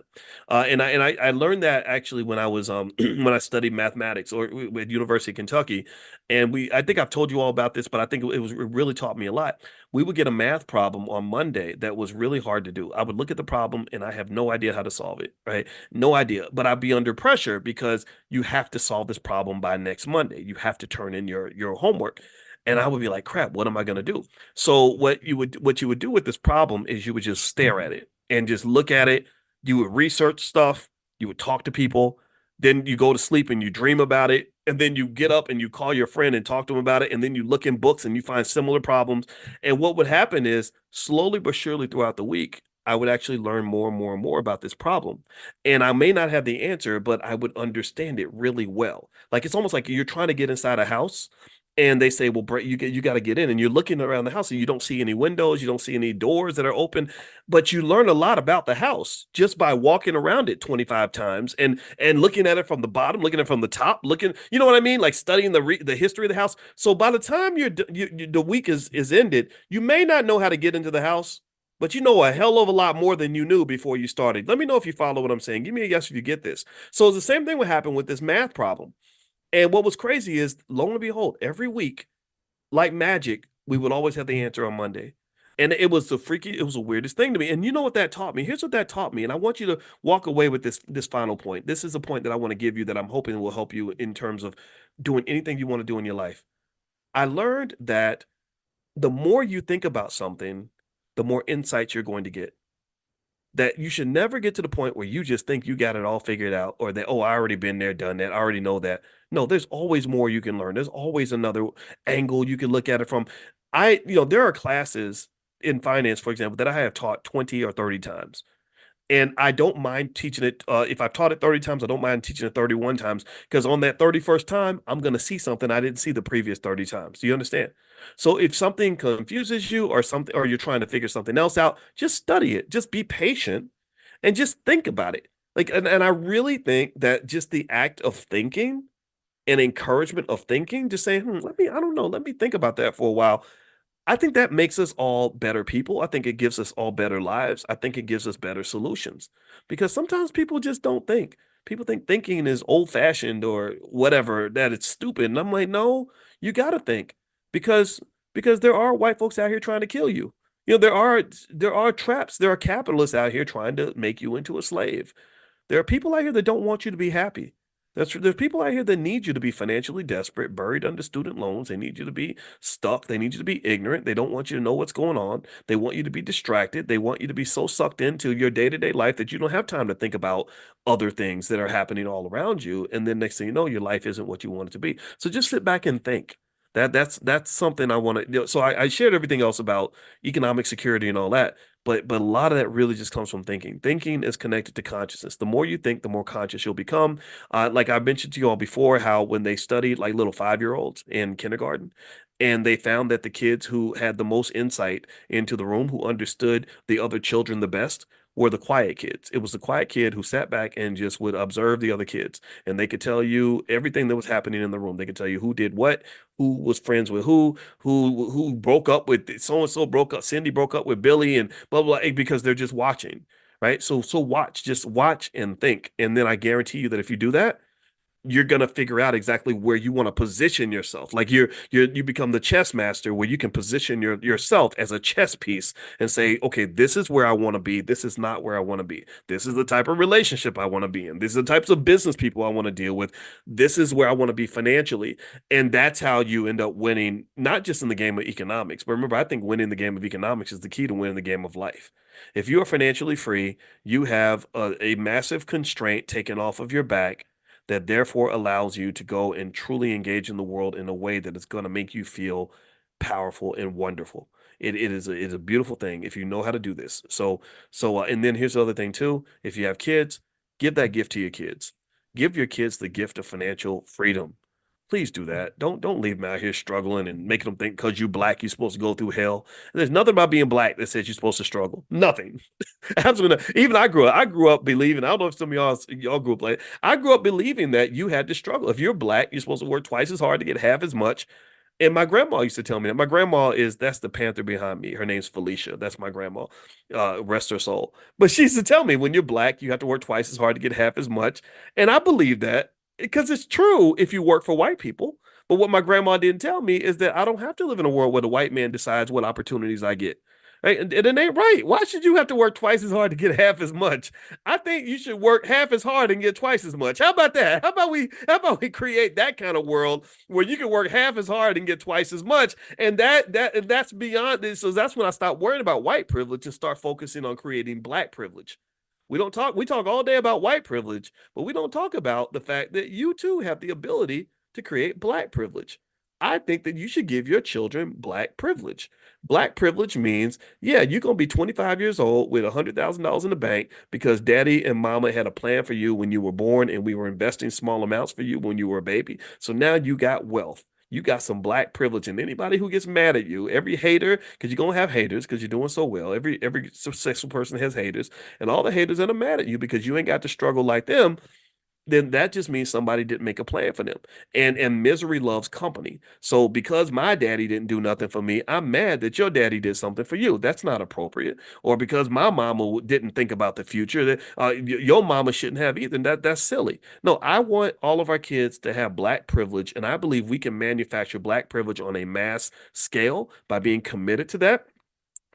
Speaker 1: And I learned that actually when I was when I studied mathematics or at University of Kentucky. And I think I've told you all about this, but I think it really taught me a lot. We would get a math problem on Monday that was really hard to do. I would look at the problem and I have no idea how to solve it, right? No idea. But I'd be under pressure because you have to solve this problem by next Monday. You have to turn in your homework. And I would be like, crap, what am I going to do? So what you would do with this problem is you would just stare at it and just look at it. You would research stuff, you would talk to people, then you go to sleep and you dream about it, and then you get up and you call your friend and talk to him about it, and then you look in books and you find similar problems. And what would happen is slowly but surely throughout the week, I would actually learn more and more and more about this problem. And I may not have the answer, but I would understand it really well. Like it's almost like you're trying to get inside a house and they say, well, Brett, you got to get in. And you're looking around the house and you don't see any windows, you don't see any doors that are open, but you learn a lot about the house just by walking around it 25 times and looking at it from the bottom, looking at it from the top, looking, you know what I mean? Like studying the history of the house. So by the time the week is ended, you may not know how to get into the house, but you know a hell of a lot more than you knew before you started. Let me know if you follow what I'm saying. Give me a yes if you get this. So it's the same thing would happen with this math problem. And what was crazy is, lo and behold, every week, like magic, we would always have the answer on Monday. And it was the weirdest thing to me. And you know what that taught me? Here's what that taught me. And I want you to walk away with this final point. This is a point that I want to give you that I'm hoping will help you in terms of doing anything you want to do in your life. I learned that the more you think about something, the more insights you're going to get. That you should never get to the point where you just think you got it all figured out or that, oh, I already been there, done that. I already know that. No, there's always more you can learn. There's always another angle you can look at it from. There are classes in finance, for example, that I have taught 20 or 30 times. And I don't mind teaching it. If I've taught it 30 times, I don't mind teaching it 31 times because on that 31st time, I'm going to see something I didn't see the previous 30 times. Do you understand? So if something confuses you or something, or you're trying to figure something else out, just study it. Just be patient and just think about it. Like, and I really think that just the act of thinking and encouragement of thinking, just saying, I don't know, let me think about that for a while. I think that makes us all better people. I think it gives us all better lives. I think it gives us better solutions because sometimes people just don't think. People think thinking is old fashioned or whatever, that it's stupid. And I'm like, no, you got to think because because there are white folks out here trying to kill you. There are traps. There are capitalists out here trying to make you into a slave. There are people out here that don't want you to be happy. There's people out here that need you to be financially desperate, buried under student loans. They need you to be stuck. They need you to be ignorant. They don't want you to know what's going on. They want you to be distracted. They want you to be so sucked into your day-to-day life that you don't have time to think about other things that are happening all around you. And then next thing you know, your life isn't what you want it to be. So just sit back and think. That's something I want to. So I shared everything else about economic security and all that, but a lot of that really just comes from thinking. Thinking is connected to consciousness. The more you think, the more conscious you'll become. Like I mentioned to you all before, how when they studied like little 5-year-olds in kindergarten, and they found that the kids who had the most insight into the room, who understood the other children the best, were the quiet kids. It was the quiet kid who sat back and just would observe the other kids, and they could tell you everything that was happening in the room. They could tell you who did what, who was friends with who broke up with so and so, broke up. Cindy broke up with Billy, and blah blah, because they're just watching, right? So watch, just watch and think, and then I guarantee you that if you do that, you're gonna figure out exactly where you want to position yourself. Like you become the chess master where you can position yourself as a chess piece and say, okay, this is where I want to be. This is not where I want to be. This is the type of relationship I want to be in. These are the types of business people I want to deal with. This is where I want to be financially. And that's how you end up winning, not just in the game of economics, but remember, I think winning the game of economics is the key to winning the game of life. If you are financially free, you have a massive constraint taken off of your back that therefore allows you to go and truly engage in the world in a way that is going to make you feel powerful and wonderful. It is a beautiful thing if you know how to do this. And then here's the other thing too. If you have kids, give that gift to your kids. Give your kids the gift of financial freedom. Please do that. Don't leave me out here struggling and making them think because you black you're supposed to go through hell. There's nothing about being black that says you're supposed to struggle. Nothing. Absolutely not. Even I grew up believing. I don't know if some of y'all grew up like I grew up believing that you had to struggle. If you're black, you're supposed to work twice as hard to get half as much. And my grandma used to tell me that. My grandma that's the Panther behind me. Her name's Felicia. That's my grandma. Rest her soul. But she used to tell me when you're black, you have to work twice as hard to get half as much. And I believe that because it's true if you work for white people. But what my grandma didn't tell me is that I don't have to live in a world where the white man decides what opportunities I get. Right? And it ain't right. Why should you have to work twice as hard to get half as much? I think you should work half as hard and get twice as much. How about that? How about we create that kind of world where you can work half as hard and get twice as much? And that's beyond this. So that's when I stopped worrying about white privilege and start focusing on creating black privilege. We talk all day about white privilege, but we don't talk about the fact that you too have the ability to create black privilege. I think that you should give your children black privilege. Black privilege means, yeah, you're going to be 25 years old with $100,000 in the bank because daddy and mama had a plan for you when you were born and we were investing small amounts for you when you were a baby. So now you got wealth. You got some black privilege, and anybody who gets mad at you, every hater, because you're gonna have haters because you're doing so well. Every successful person has haters, and all the haters that are mad at you because you ain't got to struggle like them, then that just means somebody didn't make a plan for them. And misery loves company. So because my daddy didn't do nothing for me, I'm mad that your daddy did something for you. That's not appropriate. Or because my mama didn't think about the future, that your mama shouldn't have either. That's silly. No, I want all of our kids to have black privilege, and I believe we can manufacture black privilege on a mass scale by being committed to that.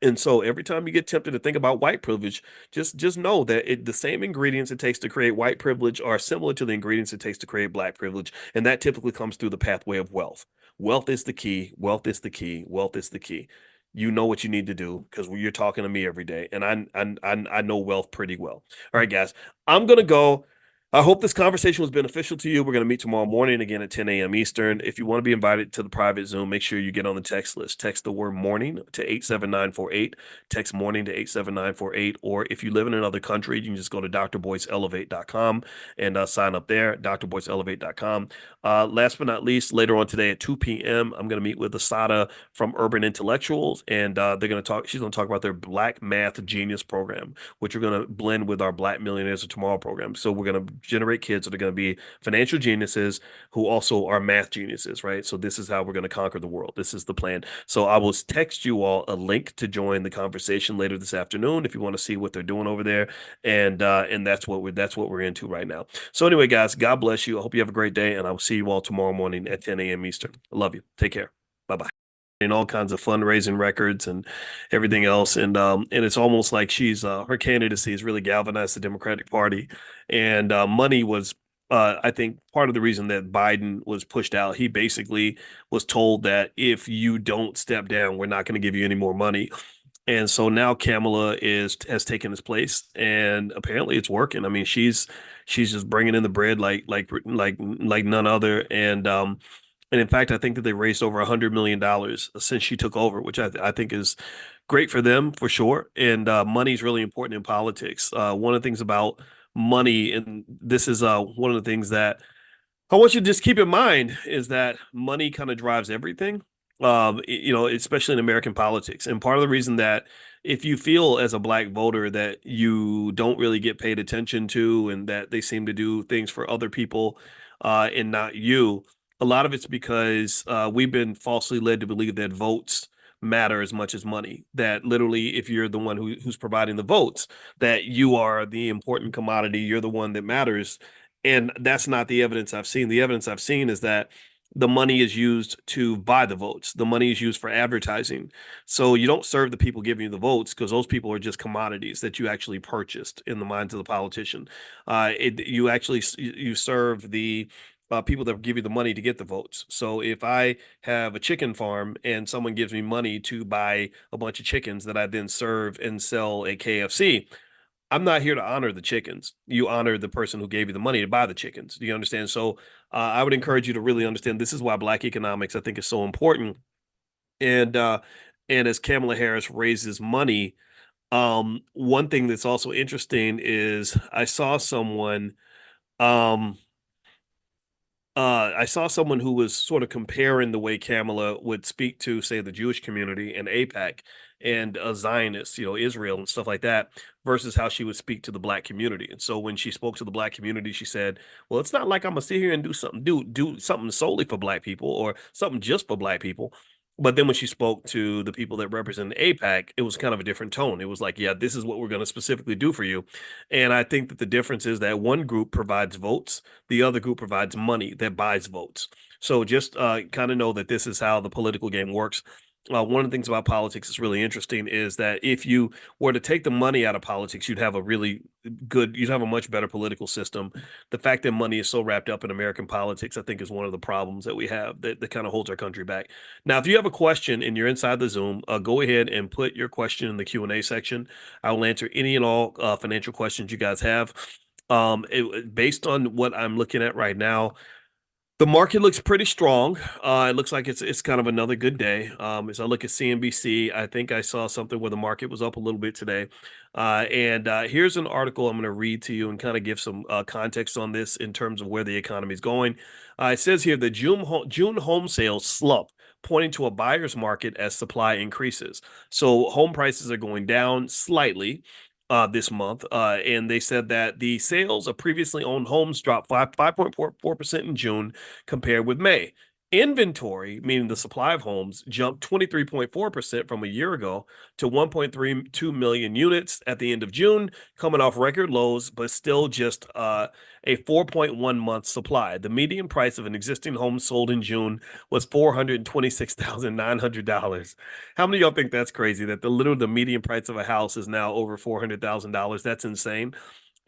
Speaker 1: And so every time you get tempted to think about white privilege, just know that the same ingredients it takes to create white privilege are similar to the ingredients it takes to create black privilege, and that typically comes through the pathway of wealth. Wealth is the key. Wealth is the key. Wealth is the key. You know what you need to do because you're talking to me every day, and I know wealth pretty well. All right, guys, I'm gonna go. I hope this conversation was beneficial to you. We're going to meet tomorrow morning again at 10 a.m. Eastern. If you want to be invited to the private Zoom, make sure you get on the text list. Text the word morning to 87948. Text morning to 87948. Or if you live in another country, you can just go to drboyceelevate.com and sign up there, drboyceelevate.com. Last but not least, later on today at 2 p.m., I'm going to meet with Asada from Urban Intellectuals, and they're going to talk. She's going to talk about their Black Math Genius program, which we're going to blend with our Black Millionaires of Tomorrow program. So we're going to generate kids that are going to be financial geniuses who also are math geniuses, right? So this is how we're going to conquer the world. This is the plan. So I will text you all a link to join the conversation later this afternoon if you want to see what they're doing over there, and that's what we're into right now. So anyway, guys, God bless you. I hope you have a great day, and I will see you all tomorrow morning at 10 a.m. Eastern. I love you. Take care. Bye bye. And all kinds of fundraising records and everything else. And it's almost like she's her candidacy has really galvanized the Democratic Party. And money was I think part of the reason that Biden was pushed out. He basically was told that if you don't step down, we're not going to give you any more money. And so now Kamala has taken his place, and apparently it's working. I mean, she's just bringing in the bread like none other. And in fact, I think that they raised over $100 million since she took over, which I think is great for them for sure. And money is really important in politics. One of the things about money, and this is one of the things that I want you to just keep in mind is that money kind of drives everything, especially in American politics. And part of the reason that if you feel as a black voter that you don't really get paid attention to and that they seem to do things for other people and not you, a lot of it's because we've been falsely led to believe that votes matter as much as money. That literally, if you're the one who's providing the votes, that you are the important commodity, you're the one that matters, and that's not the evidence I've seen. The evidence I've seen is that the money is used to buy the votes. The money is used for advertising. So you don't serve the people giving you the votes because those people are just commodities that you actually purchased in the minds of the politician. You serve the people that give you the money to get the votes. So if I have a chicken farm and someone gives me money to buy a bunch of chickens that I then serve and sell a KFC, I'm not here to honor the chickens. You honor the person who gave you the money to buy the chickens. Do you understand? So I would encourage you to really understand this is why Black economics I think is so important. And and as Kamala Harris raises money, one thing that's also interesting is I saw someone. Um, I saw someone who was sort of comparing the way Kamala would speak to, say, the Jewish community and APAC and Zionists, Israel and stuff like that, versus how she would speak to the black community. And so when she spoke to the black community, she said, "Well, it's not like I'm gonna sit here and do something solely for black people or something just for black people." But then when she spoke to the people that represent APAC, it was kind of a different tone. It was like, "Yeah, this is what we're going to specifically do for you." And I think that the difference is that one group provides votes, the other group provides money that buys votes. So just kind of know that this is how the political game works. One of the things about politics that's really interesting is that if you were to take the money out of politics, you'd have a much better political system. The fact that money is so wrapped up in American politics, I think, is one of the problems that we have that kind of holds our country back. Now, if you have a question and you're inside the Zoom, go ahead and put your question in the Q&A section. I will answer any and all financial questions you guys have. Based on what I'm looking at right now, the market looks pretty strong. It looks like it's kind of another good day. As I look at CNBC, I think I saw something where the market was up a little bit today. And here's an article I'm going to read to you and kind of give some context on this in terms of where the economy is going. It says here that June home sales slump, pointing to a buyer's market as supply increases. So home prices are going down slightly this month, and they said that the sales of previously owned homes dropped 5.44% in June compared with May. Inventory, meaning the supply of homes, jumped 23.4% from a year ago to 1.32 million units at the end of June, coming off record lows, but still just a 4.1 month supply. The median price of an existing home sold in June was $426,900. How many of y'all think that's crazy? That the median price of a house is now over $400,000. That's insane.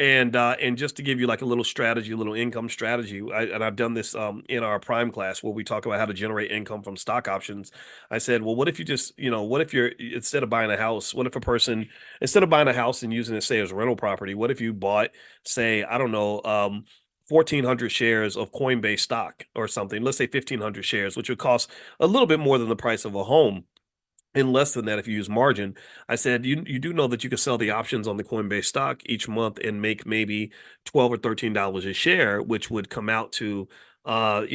Speaker 1: And just to give you like a little strategy, a little income strategy, and I've done this in our prime class where we talk about how to generate income from stock options. I said, well, what if you just, what if you're instead of buying a house, what if a person instead of buying a house and using it say as rental property, what if you bought, say, I don't know, 1,400 shares of Coinbase stock or something, let's say 1,500 shares, which would cost a little bit more than the price of a home in less than that if you use margin. I said you do know that you can sell the options on the Coinbase stock each month and make maybe 12 or $13 a share, which would come out to I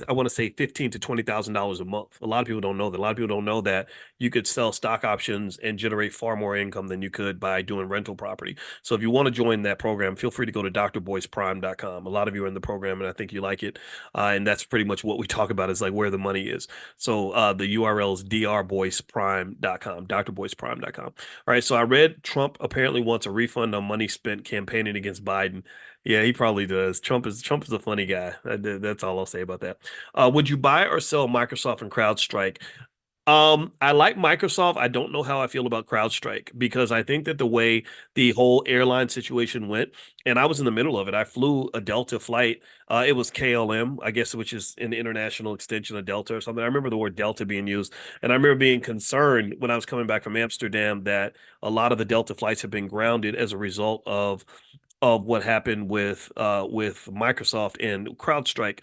Speaker 1: want to say 15 to $20,000 a month. A lot of people don't know that. A lot of people don't know that you could sell stock options and generate far more income than you could by doing rental property. So if you want to join that program, feel free to go to drboyceprime.com. A lot of you are in the program and I think you like it. And that's pretty much what we talk about is like where the money is. So the URL is drboyceprime.com, drboyceprime.com. All right. So I read Trump apparently wants a refund on money spent campaigning against Biden. Yeah, he probably does. Trump is a funny guy. That's all I'll say about that. Would you buy or sell Microsoft and CrowdStrike? I like Microsoft. I don't know how I feel about CrowdStrike because I think that the way the whole airline situation went, and I was in the middle of it. I flew a Delta flight. It was KLM, I guess, which is an international extension of Delta or something. I remember the word Delta being used, and I remember being concerned when I was coming back from Amsterdam that a lot of the Delta flights have been grounded as a result of what happened with Microsoft and CrowdStrike.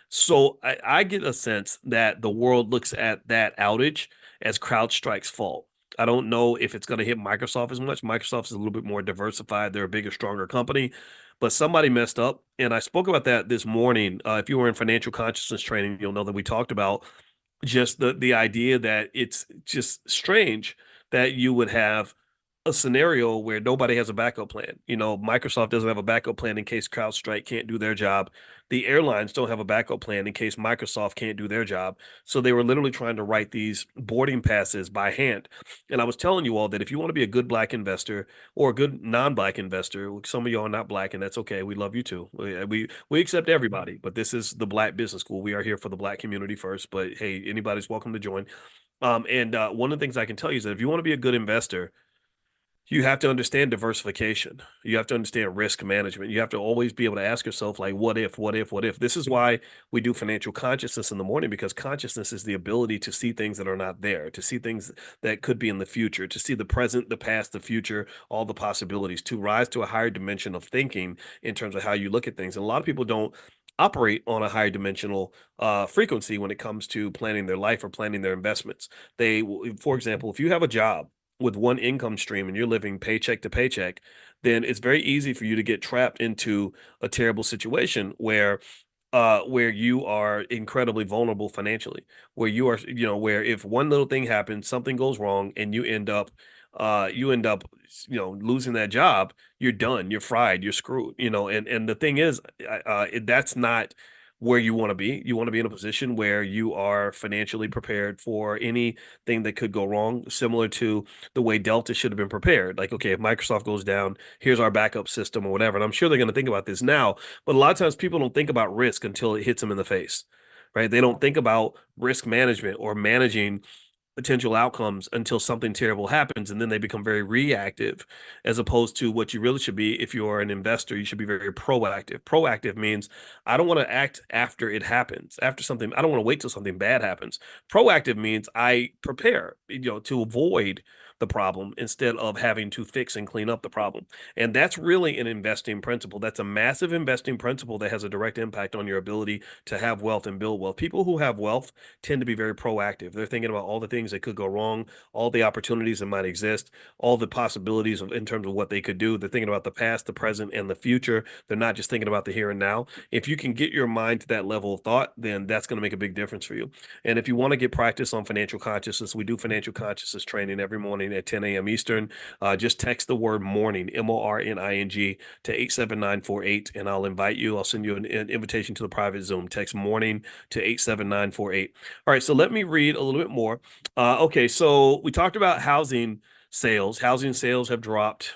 Speaker 1: So I get a sense that the world looks at that outage as CrowdStrike's fault. I don't know if it's going to hit Microsoft as much. Microsoft is a little bit more diversified. They're a bigger, stronger company, but somebody messed up. And I spoke about that this morning. If you were in financial consciousness training, you'll know that we talked about just the idea that it's just strange that you would have a scenario where nobody has a backup plan. Microsoft doesn't have a backup plan in case CrowdStrike can't do their job. The airlines don't have a backup plan in case Microsoft can't do their job. So they were literally trying to write these boarding passes by hand. And I was telling you all that if you want to be a good black investor or a good non-black investor, some of y'all are not black, and that's okay. We love you too. We accept everybody, but this is the Black Business School. We are here for the black community first, but hey, anybody's welcome to join. And one of the things I can tell you is that if you want to be a good investor, you have to understand diversification. You have to understand risk management. You have to always be able to ask yourself, like, what if, what if, what if? This is why we do financial consciousness in the morning, because consciousness is the ability to see things that are not there, to see things that could be in the future, to see the present, the past, the future, all the possibilities, to rise to a higher dimension of thinking in terms of how you look at things. And a lot of people don't operate on a higher dimensional frequency when it comes to planning their life or planning their investments. For example, if you have a job with one income stream and you're living paycheck to paycheck, then it's very easy for you to get trapped into a terrible situation where where you are incredibly vulnerable financially, where you are, where if one little thing happens, something goes wrong, and you end up, losing that job, you're done, you're fried, you're screwed, and the thing is, that's not where you want to be. You want to be in a position where you are financially prepared for anything that could go wrong, similar to the way Delta should have been prepared. Like, okay, if Microsoft goes down, here's our backup system or whatever. And I'm sure they're going to think about this now, but a lot of times people don't think about risk until it hits them in the face, right? They don't think about risk management or managing potential outcomes until something terrible happens, and then they become very reactive, as opposed to what you really should be. If you're an investor, you should be very proactive. Proactive means I don't want to act after it happens, after something. I don't want to wait till something bad happens. Proactive means I prepare, to avoid the problem instead of having to fix and clean up the problem. And that's really an investing principle. That's a massive investing principle that has a direct impact on your ability to have wealth and build wealth. People who have wealth tend to be very proactive. They're thinking about all the things that could go wrong, all the opportunities that might exist, all the possibilities in terms of what they could do. They're thinking about the past, the present, and the future. They're not just thinking about the here and now. If you can get your mind to that level of thought, then that's going to make a big difference for you. And if you want to get practice on financial consciousness, we do financial consciousness training every morning at 10 a.m. Eastern. Just text the word morning, MORNING, to 87948, and I'll invite you. I'll send you an invitation to the private Zoom. Text morning to 87948. All right, so let me read a little bit more. Okay, so we talked about housing sales. Housing sales have dropped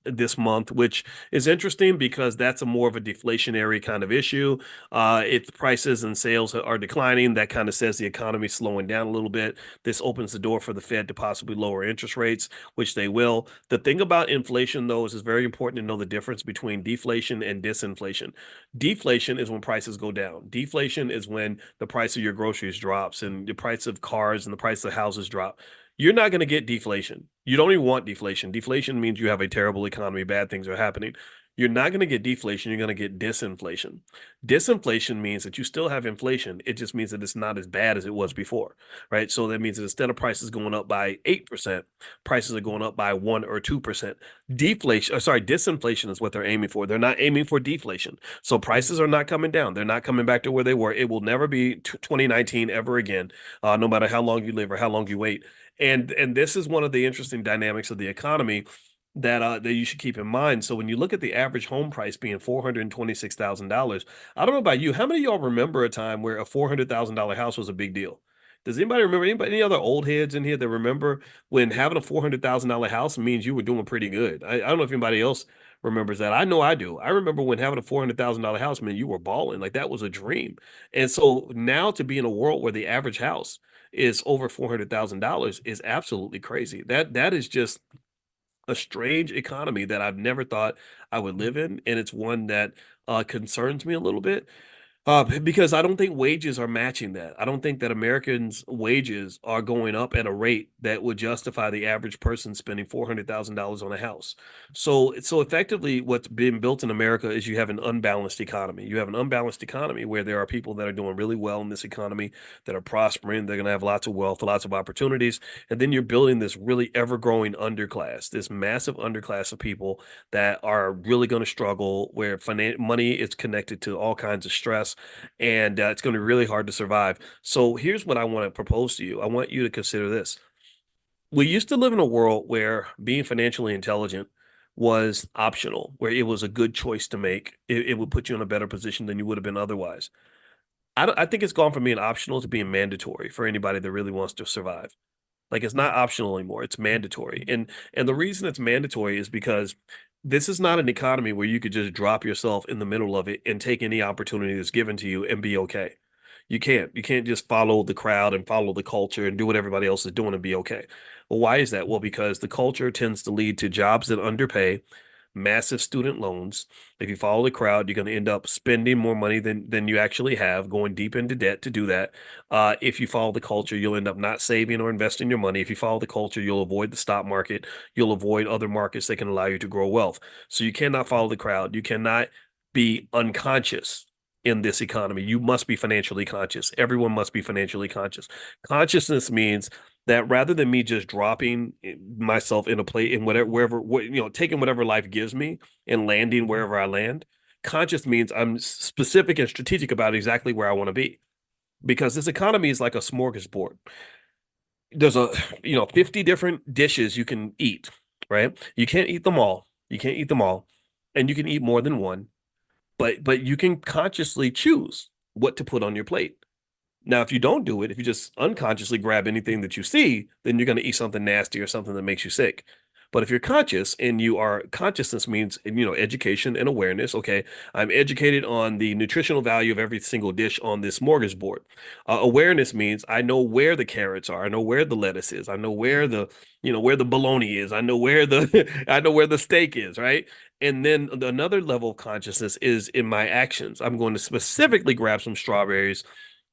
Speaker 1: this month, which is interesting because that's a more of a deflationary kind of issue. If prices and sales are declining, that kind of says the economy is slowing down a little bit. This opens the door for the Fed to possibly lower interest rates, which they will. The thing about inflation, though, is it's very important to know the difference between deflation and disinflation. Deflation is when prices go down. Deflation is when the price of your groceries drops and the price of cars and the price of houses drop. You're not going to get deflation. You don't even want deflation. Deflation means you have a terrible economy, bad things are happening. You're not going to get deflation. You're going to get disinflation. Disinflation means that you still have inflation. It just means that it's not as bad as it was before, right? So that means that instead of prices going up by 8%, prices are going up by 1 or 2%. Disinflation is what they're aiming for. They're not aiming for deflation. So prices are not coming down. They're not coming back to where they were. It will never be 2019 ever again, no matter how long you live or how long you wait. And this is one of the interesting dynamics of the economy that you should keep in mind. So when you look at the average home price being $426,000, I don't know about you, how many of y'all remember a time where a $400,000 house was a big deal? Does anybody remember, any other old heads in here that remember when having a $400,000 house means you were doing pretty good? I don't know if anybody else remembers that. I know I do. I remember when having a $400,000 house meant you were balling. Like that was a dream. And so now to be in a world where the average house is over $400,000 is absolutely crazy. That is just a strange economy that I've never thought I would live in, and it's one that concerns me a little bit. Because I don't think wages are matching that. I don't think that Americans' wages are going up at a rate that would justify the average person spending $400,000 on a house. So effectively, what's been built in America is you have an unbalanced economy. You have an unbalanced economy where there are people that are doing really well in this economy, that are prospering. They're going to have lots of wealth, lots of opportunities, and then you're building this really ever-growing underclass, this massive underclass of people that are really going to struggle, where money is connected to all kinds of stress, and it's going to be really hard to survive. So here's what I want to propose to you. I want you to consider this. We used to live in a world where being financially intelligent was optional, where it was a good choice to make. It would put you in a better position than you would have been otherwise. I think it's gone from being optional to being mandatory for anybody that really wants to survive. Like it's not optional anymore. It's mandatory. And the reason it's mandatory is because this is not an economy where you could just drop yourself in the middle of it and take any opportunity that's given to you and be okay. You can't. You can't just follow the crowd and follow the culture and do what everybody else is doing and be okay. Well, why is that? Well, because the culture tends to lead to jobs that underpay, massive student loans. If you follow the crowd, you're going to end up spending more money than you actually have, going deep into debt to do that. If you follow the culture, you'll end up not saving or investing your money. If you follow the culture, you'll avoid the stock market. You'll avoid other markets that can allow you to grow wealth. So you cannot follow the crowd. You cannot be unconscious in this economy. You must be financially conscious. Everyone must be financially conscious. Consciousness means that rather than me just dropping myself in a play in whatever, taking whatever life gives me and landing wherever I land, Conscious means I'm specific and strategic about exactly where I want to be, because this economy is like a smorgasbord. There's 50 different dishes you can eat, right? You can't eat them all. You can't eat them all. And you can eat more than one, but you can consciously choose what to put on your plate. Now, if you don't do it, if you just unconsciously grab anything that you see, then you're going to eat something nasty or something that makes you sick. But if you're conscious, and you are, consciousness means, education and awareness. Okay, I'm educated on the nutritional value of every single dish on this smorgasbord. Awareness means I know where the carrots are. I know where the lettuce is. I know where the bologna is. I know where the I know where the steak is, right? And then another level of consciousness is in my actions. I'm going to specifically grab some strawberries,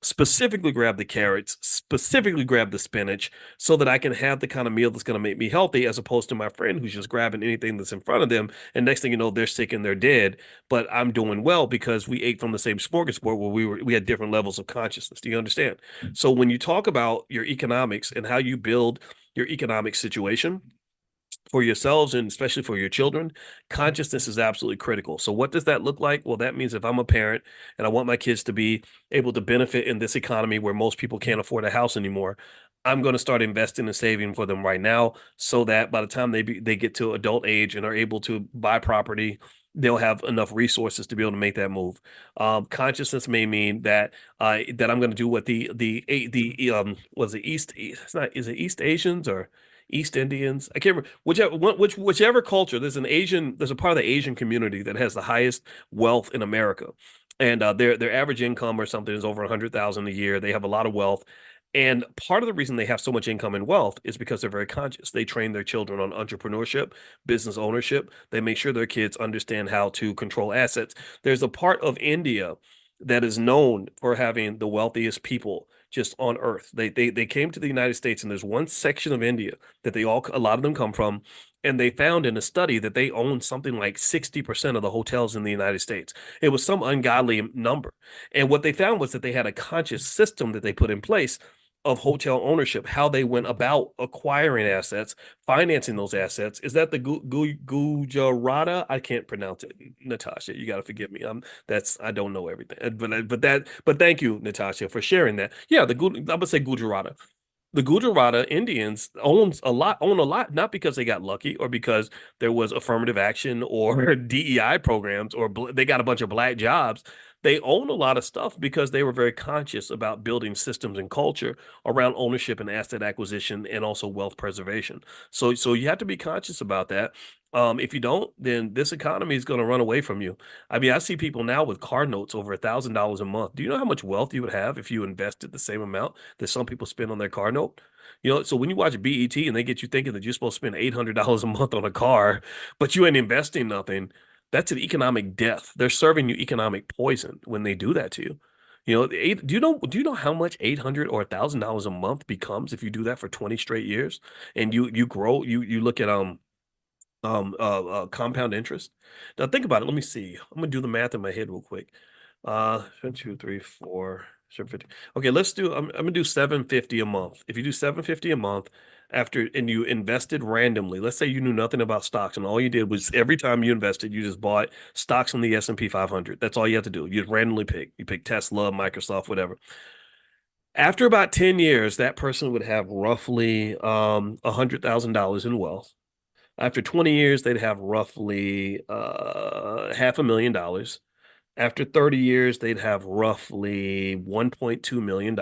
Speaker 1: specifically grab the carrots, specifically grab the spinach, so that I can have the kind of meal that's going to make me healthy, as opposed to my friend who's just grabbing anything that's in front of them. And next thing you know, they're sick and they're dead. But I'm doing well because we ate from the same smorgasbord where we had different levels of consciousness. Do you understand? So when you talk about your economics and how you build your economic situation for yourselves and especially for your children, consciousness is absolutely critical. So, what does that look like? Well, that means if I'm a parent and I want my kids to be able to benefit in this economy where most people can't afford a house anymore, I'm going to start investing and saving for them right now, so that by the time they get to adult age and are able to buy property, they'll have enough resources to be able to make that move. Consciousness may mean that I'm going to do what the was it East, it's not, is it East Asians or East Indians? I can't remember, whichever culture. There's a part of the Asian community that has the highest wealth in America, and their average income or something is over 100,000 a year. They have a lot of wealth, and part of the reason they have so much income and wealth is because they're very conscious. They train their children on entrepreneurship, business ownership. They make sure their kids understand how to control assets. There's a part of India that is known for having the wealthiest people just on earth. They came to the United States, and there's one section of India that a lot of them come from, and they found in a study that they own something like 60% of the hotels in the United States. It was some ungodly number. And what they found was that they had a conscious system that they put in place of hotel ownership, how they went about acquiring assets, financing those assets. Is that the Gujarata? I can't pronounce it, Natasha. You got to forgive me. I don't know everything, but thank you, Natasha, for sharing that. Yeah, I'm gonna say Gujarata. The Gujarata Indians own a lot, not because they got lucky or because there was affirmative action or DEI programs or they got a bunch of black jobs. They own a lot of stuff because they were very conscious about building systems and culture around ownership and asset acquisition and also wealth preservation. So you have to be conscious about that. If you don't, then this economy is going to run away from you. I mean, I see people now with car notes over $1,000 a month. Do you know how much wealth you would have if you invested the same amount that some people spend on their car note? So when you watch BET and they get you thinking that you're supposed to spend $800 a month on a car, but you ain't investing nothing, that's an economic death. They're serving you economic poison when they do that to you. Do you know how much 800 or $1,000 a month becomes if you do that for 20 straight years and you grow, you look at compound interest. Now think about it. Let me see. I'm gonna do the math in my head real quick. 2, 3, 4, 750. Okay, I'm gonna do 750 a month. If you do 750 a month and you invested randomly, let's say you knew nothing about stocks and all you did was every time you invested, you just bought stocks from the S&P 500. That's all you have to do. You just randomly pick. You pick Tesla, Microsoft, whatever. After about 10 years, that person would have roughly $100,000 in wealth. After 20 years, they'd have roughly $500,000. After 30 years, they'd have roughly $1.2 million.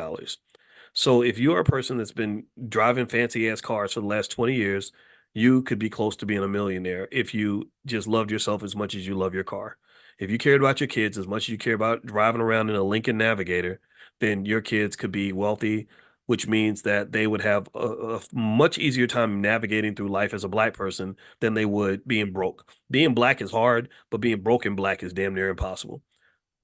Speaker 1: So if you're a person that's been driving fancy ass cars for the last 20 years, you could be close to being a millionaire if you just loved yourself as much as you love your car. If you cared about your kids as much as you care about driving around in a Lincoln Navigator, then your kids could be wealthy, which means that they would have a much easier time navigating through life as a black person than they would being broke. Being black is hard, but being broken black is damn near impossible.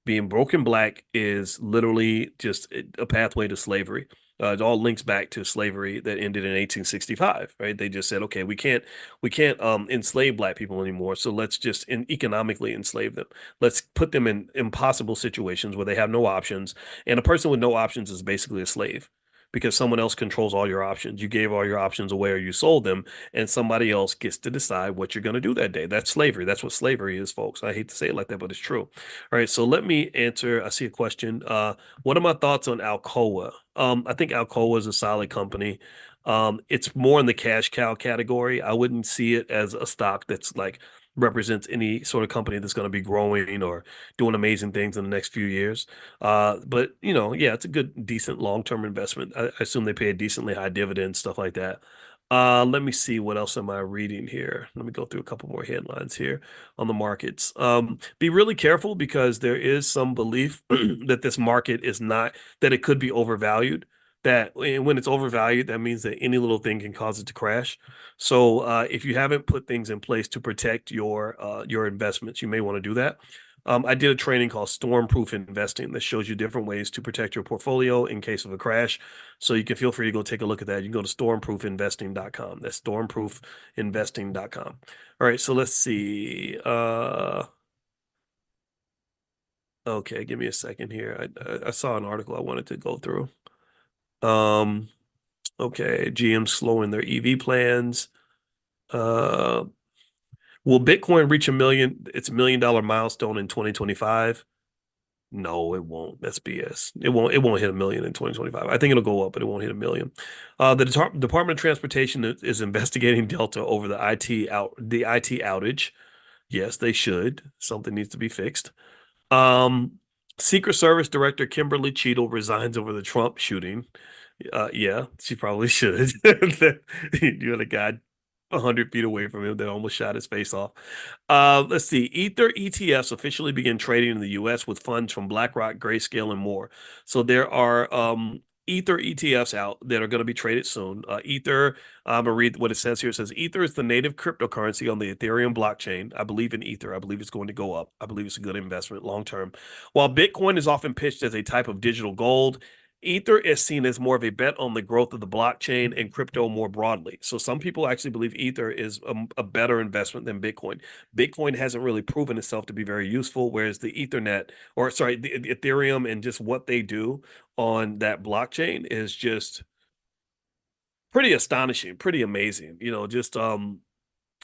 Speaker 1: Being broken black is literally just a pathway to slavery. It all links back to slavery that ended in 1865, right? They just said, okay, we can't enslave black people anymore, so let's just economically enslave them. Let's put them in impossible situations where they have no options, and a person with no options is basically a slave. because someone else controls all your options. You gave all your options away or you sold them, and somebody else gets to decide what you're going to do that day. That's slavery. That's what slavery is, folks. I hate to say it like that, but it's true. All right, so let me answer. I see a question. What are my thoughts on Alcoa? I think Alcoa is a solid company. It's more in the cash cow category. I wouldn't see it as a stock that's like represents any sort of company that's going to be growing or doing amazing things in the next few years. But yeah, it's a good, decent long-term investment. I assume they pay a decently high dividend, stuff like that. Let me see, what else am I reading here? Let me go through a couple more headlines here on the markets. Be really careful because there is some belief that this market is not, that it could be overvalued. That when it's overvalued, that means that any little thing can cause it to crash. So if you haven't put things in place to protect your investments, you may want to do that. I did a training called Stormproof Investing that shows you different ways to protect your portfolio in case of a crash. So you can feel free to go take a look at that. You can go to stormproofinvesting.com. That's stormproofinvesting.com. All right, so let's see. Okay, give me a second here. I saw an article I wanted to go through. Um, okay, GM slowing their EV plans. Uh, will Bitcoin reach its $1 million milestone in 2025? No, it won't. That's BS. It won't hit a million in 2025. I think it'll go up, but it won't hit a million. The Department of Transportation is investigating Delta over the IT outage. Yes, they should. Something needs to be fixed. Um, Secret Service Director Kimberly Cheadle resigns over the Trump shooting. Yeah, she probably should. You had a guy 100 feet away from him that almost shot his face off. Let's see. Ether ETFs officially begin trading in the US with funds from BlackRock, Grayscale, and more. So there are Ether ETFs out that are going to be traded soon. Ether, I'm going to read what it says here. It says Ether is the native cryptocurrency on the Ethereum blockchain. I believe in Ether. I believe it's going to go up. I believe it's a good investment long term. While Bitcoin is often pitched as a type of digital gold, Ether is seen as more of a bet on the growth of the blockchain and crypto more broadly. So some people actually believe Ether is a better investment than Bitcoin. Bitcoin hasn't really proven itself to be very useful, whereas the Ethernet, or sorry, the Ethereum and just what they do on that blockchain is just pretty astonishing, pretty amazing. Just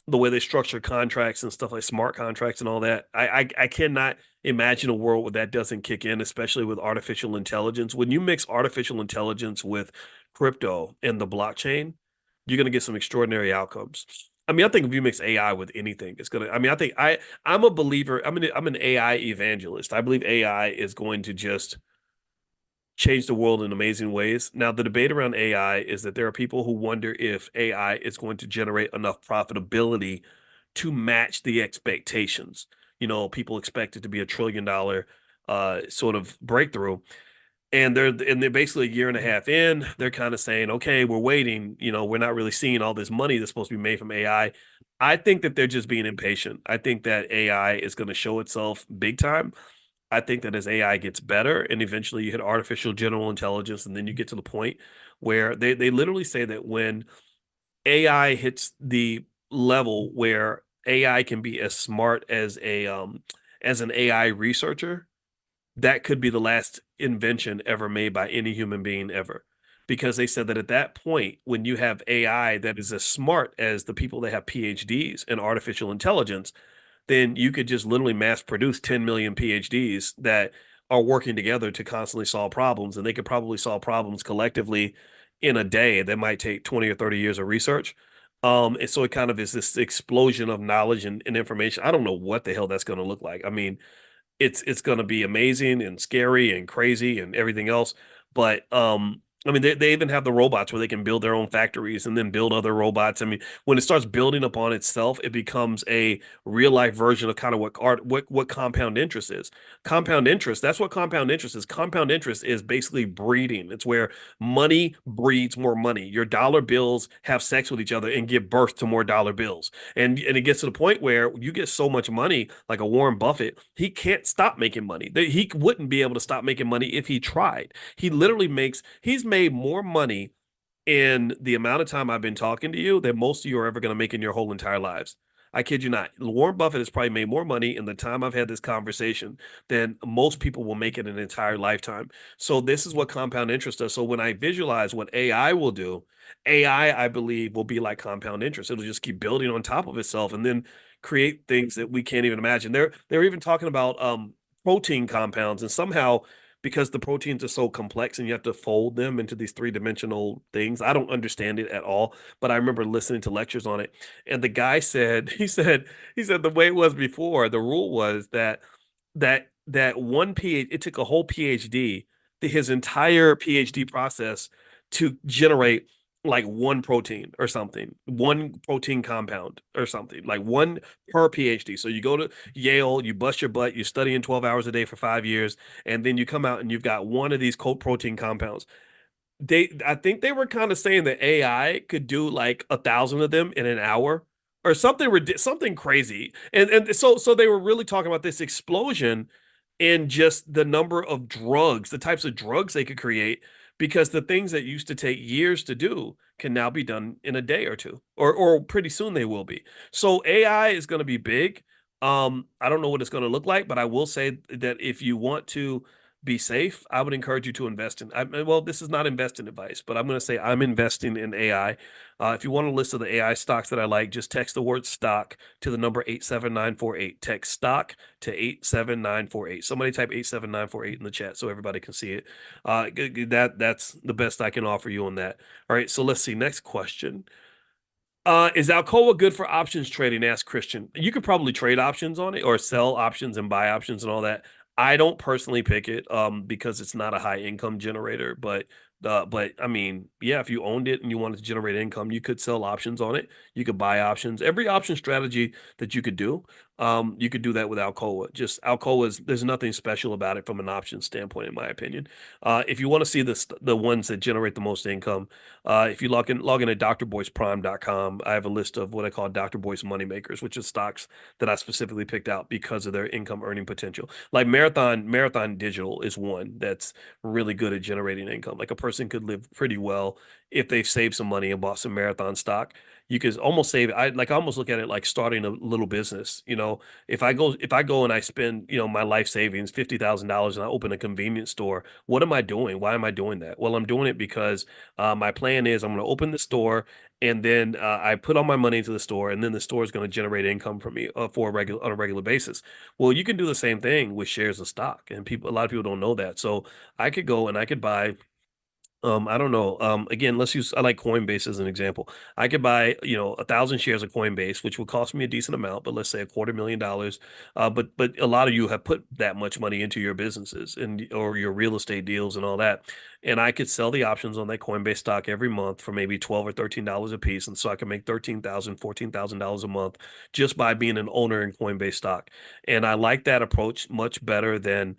Speaker 1: the way they structure contracts and stuff like smart contracts and all that. I cannot imagine a world where that doesn't kick in, especially with artificial intelligence. When you mix artificial intelligence with crypto and the blockchain, you're going to get some extraordinary outcomes. I mean, I think if you mix AI with anything, it's gonna. I mean, I'm a believer. I'm an AI evangelist. I believe AI is going to just change the world in amazing ways. Now, the debate around AI is that there are people who wonder if AI is going to generate enough profitability to match the expectations. People expect it to be $1 trillion sort of breakthrough. And they're basically a year and a half in. They're kind of saying, okay, we're waiting. We're not really seeing all this money that's supposed to be made from AI. I think that they're just being impatient. I think that AI is going to show itself big time. I think that as AI gets better and eventually you hit artificial general intelligence, and then you get to the point where they literally say that when AI hits the level where AI can be as smart as an AI researcher, that could be the last invention ever made by any human being ever. Because they said that at that point, when you have AI that is as smart as the people that have PhDs in artificial intelligence, then you could just literally mass produce 10 million PhDs that are working together to constantly solve problems. And they could probably solve problems collectively in a day that might take 20 or 30 years of research. And so it kind of is this explosion of knowledge and information. I don't know what the hell that's going to look like. I mean, it's going to be amazing and scary and crazy and everything else. But I mean, they even have the robots where they can build their own factories and then build other robots. I mean, when it starts building upon itself, it becomes a real life version of kind of what compound interest is. Compound interest, that's what compound interest is. Compound interest is basically breeding. It's where money breeds more money. Your dollar bills have sex with each other and give birth to more dollar bills. And it gets to the point where you get so much money, like a Warren Buffett, he can't stop making money. He wouldn't be able to stop making money if he tried. He's made more money in the amount of time I've been talking to you than most of you are ever going to make in your whole entire lives. I kid you not. Warren Buffett has probably made more money in the time I've had this conversation than most people will make in an entire lifetime. So this is what compound interest does. So when I visualize what AI will do, AI, I believe, will be like compound interest. It'll just keep building on top of itself and then create things that we can't even imagine. They're even talking about protein compounds, and somehow because the proteins are so complex and you have to fold them into these three-dimensional things. I don't understand it at all, but I remember listening to lectures on it. And the guy said, he said the way it was before, the rule was that one PhD, it took a whole PhD, his entire PhD process to generate like one protein or something, one protein compound or something, like one per PhD. So you go to Yale, you bust your butt, you study in 12 hours a day for 5 years, and then you come out and you've got one of these protein compounds. I think they were kind of saying that AI could do like 1,000 of them in an hour or something something crazy. And so they were really talking about this explosion in just the number of drugs, the types of drugs they could create, because the things that used to take years to do can now be done in a day or two, or pretty soon they will be. So AI is going to be big. I don't know what it's going to look like, but I will say that if you want to be safe, I would encourage you to invest in. Well, this is not investing advice, but I'm going to say I'm investing in AI. If you want a list of the AI stocks that I like, just text the word stock to the number 87948. Text stock to 87948. Somebody type 87948 in the chat so everybody can see it. That's the best I can offer you on that. All right, so let's see. Next question. Is Alcoa good for options trading? Asked Christian. You could probably trade options on it or sell options and buy options and all that. I don't personally pick it because it's not a high income generator, but I mean, yeah, if you owned it and you wanted to generate income, you could sell options on it. You could buy options. Every option strategy that you could do that with Alcoa. Just Alcoa's, there's nothing special about it from an option standpoint, in my opinion. If you want to see the ones that generate the most income, if you log in at drboyceprime.com, I have a list of what I call Dr. Boyce moneymakers, which is stocks that I specifically picked out because of their income earning potential. Like Marathon Digital is one that's really good at generating income. Like a person could live pretty well if they've saved some money and bought some Marathon stock. You could almost save. I almost look at it like starting a little business. If I go and I spend my life savings $50,000 and I open a convenience store, what am I doing? Why am I doing that? Well, I'm doing it because my plan is I'm going to open the store, and then I put all my money into the store, and then the store is going to generate income for me on a regular basis. Well, you can do the same thing with shares of stock, and a lot of people don't know that. So I could go and I could buy. I don't know. Again, I like Coinbase as an example. I could buy, 1,000 shares of Coinbase, which would cost me a decent amount, but let's say $250,000. But a lot of you have put that much money into your businesses or your real estate deals and all that. And I could sell the options on that Coinbase stock every month for maybe $12 or $13 a piece. And so I can make $14,000 a month just by being an owner in Coinbase stock. And I like that approach much better than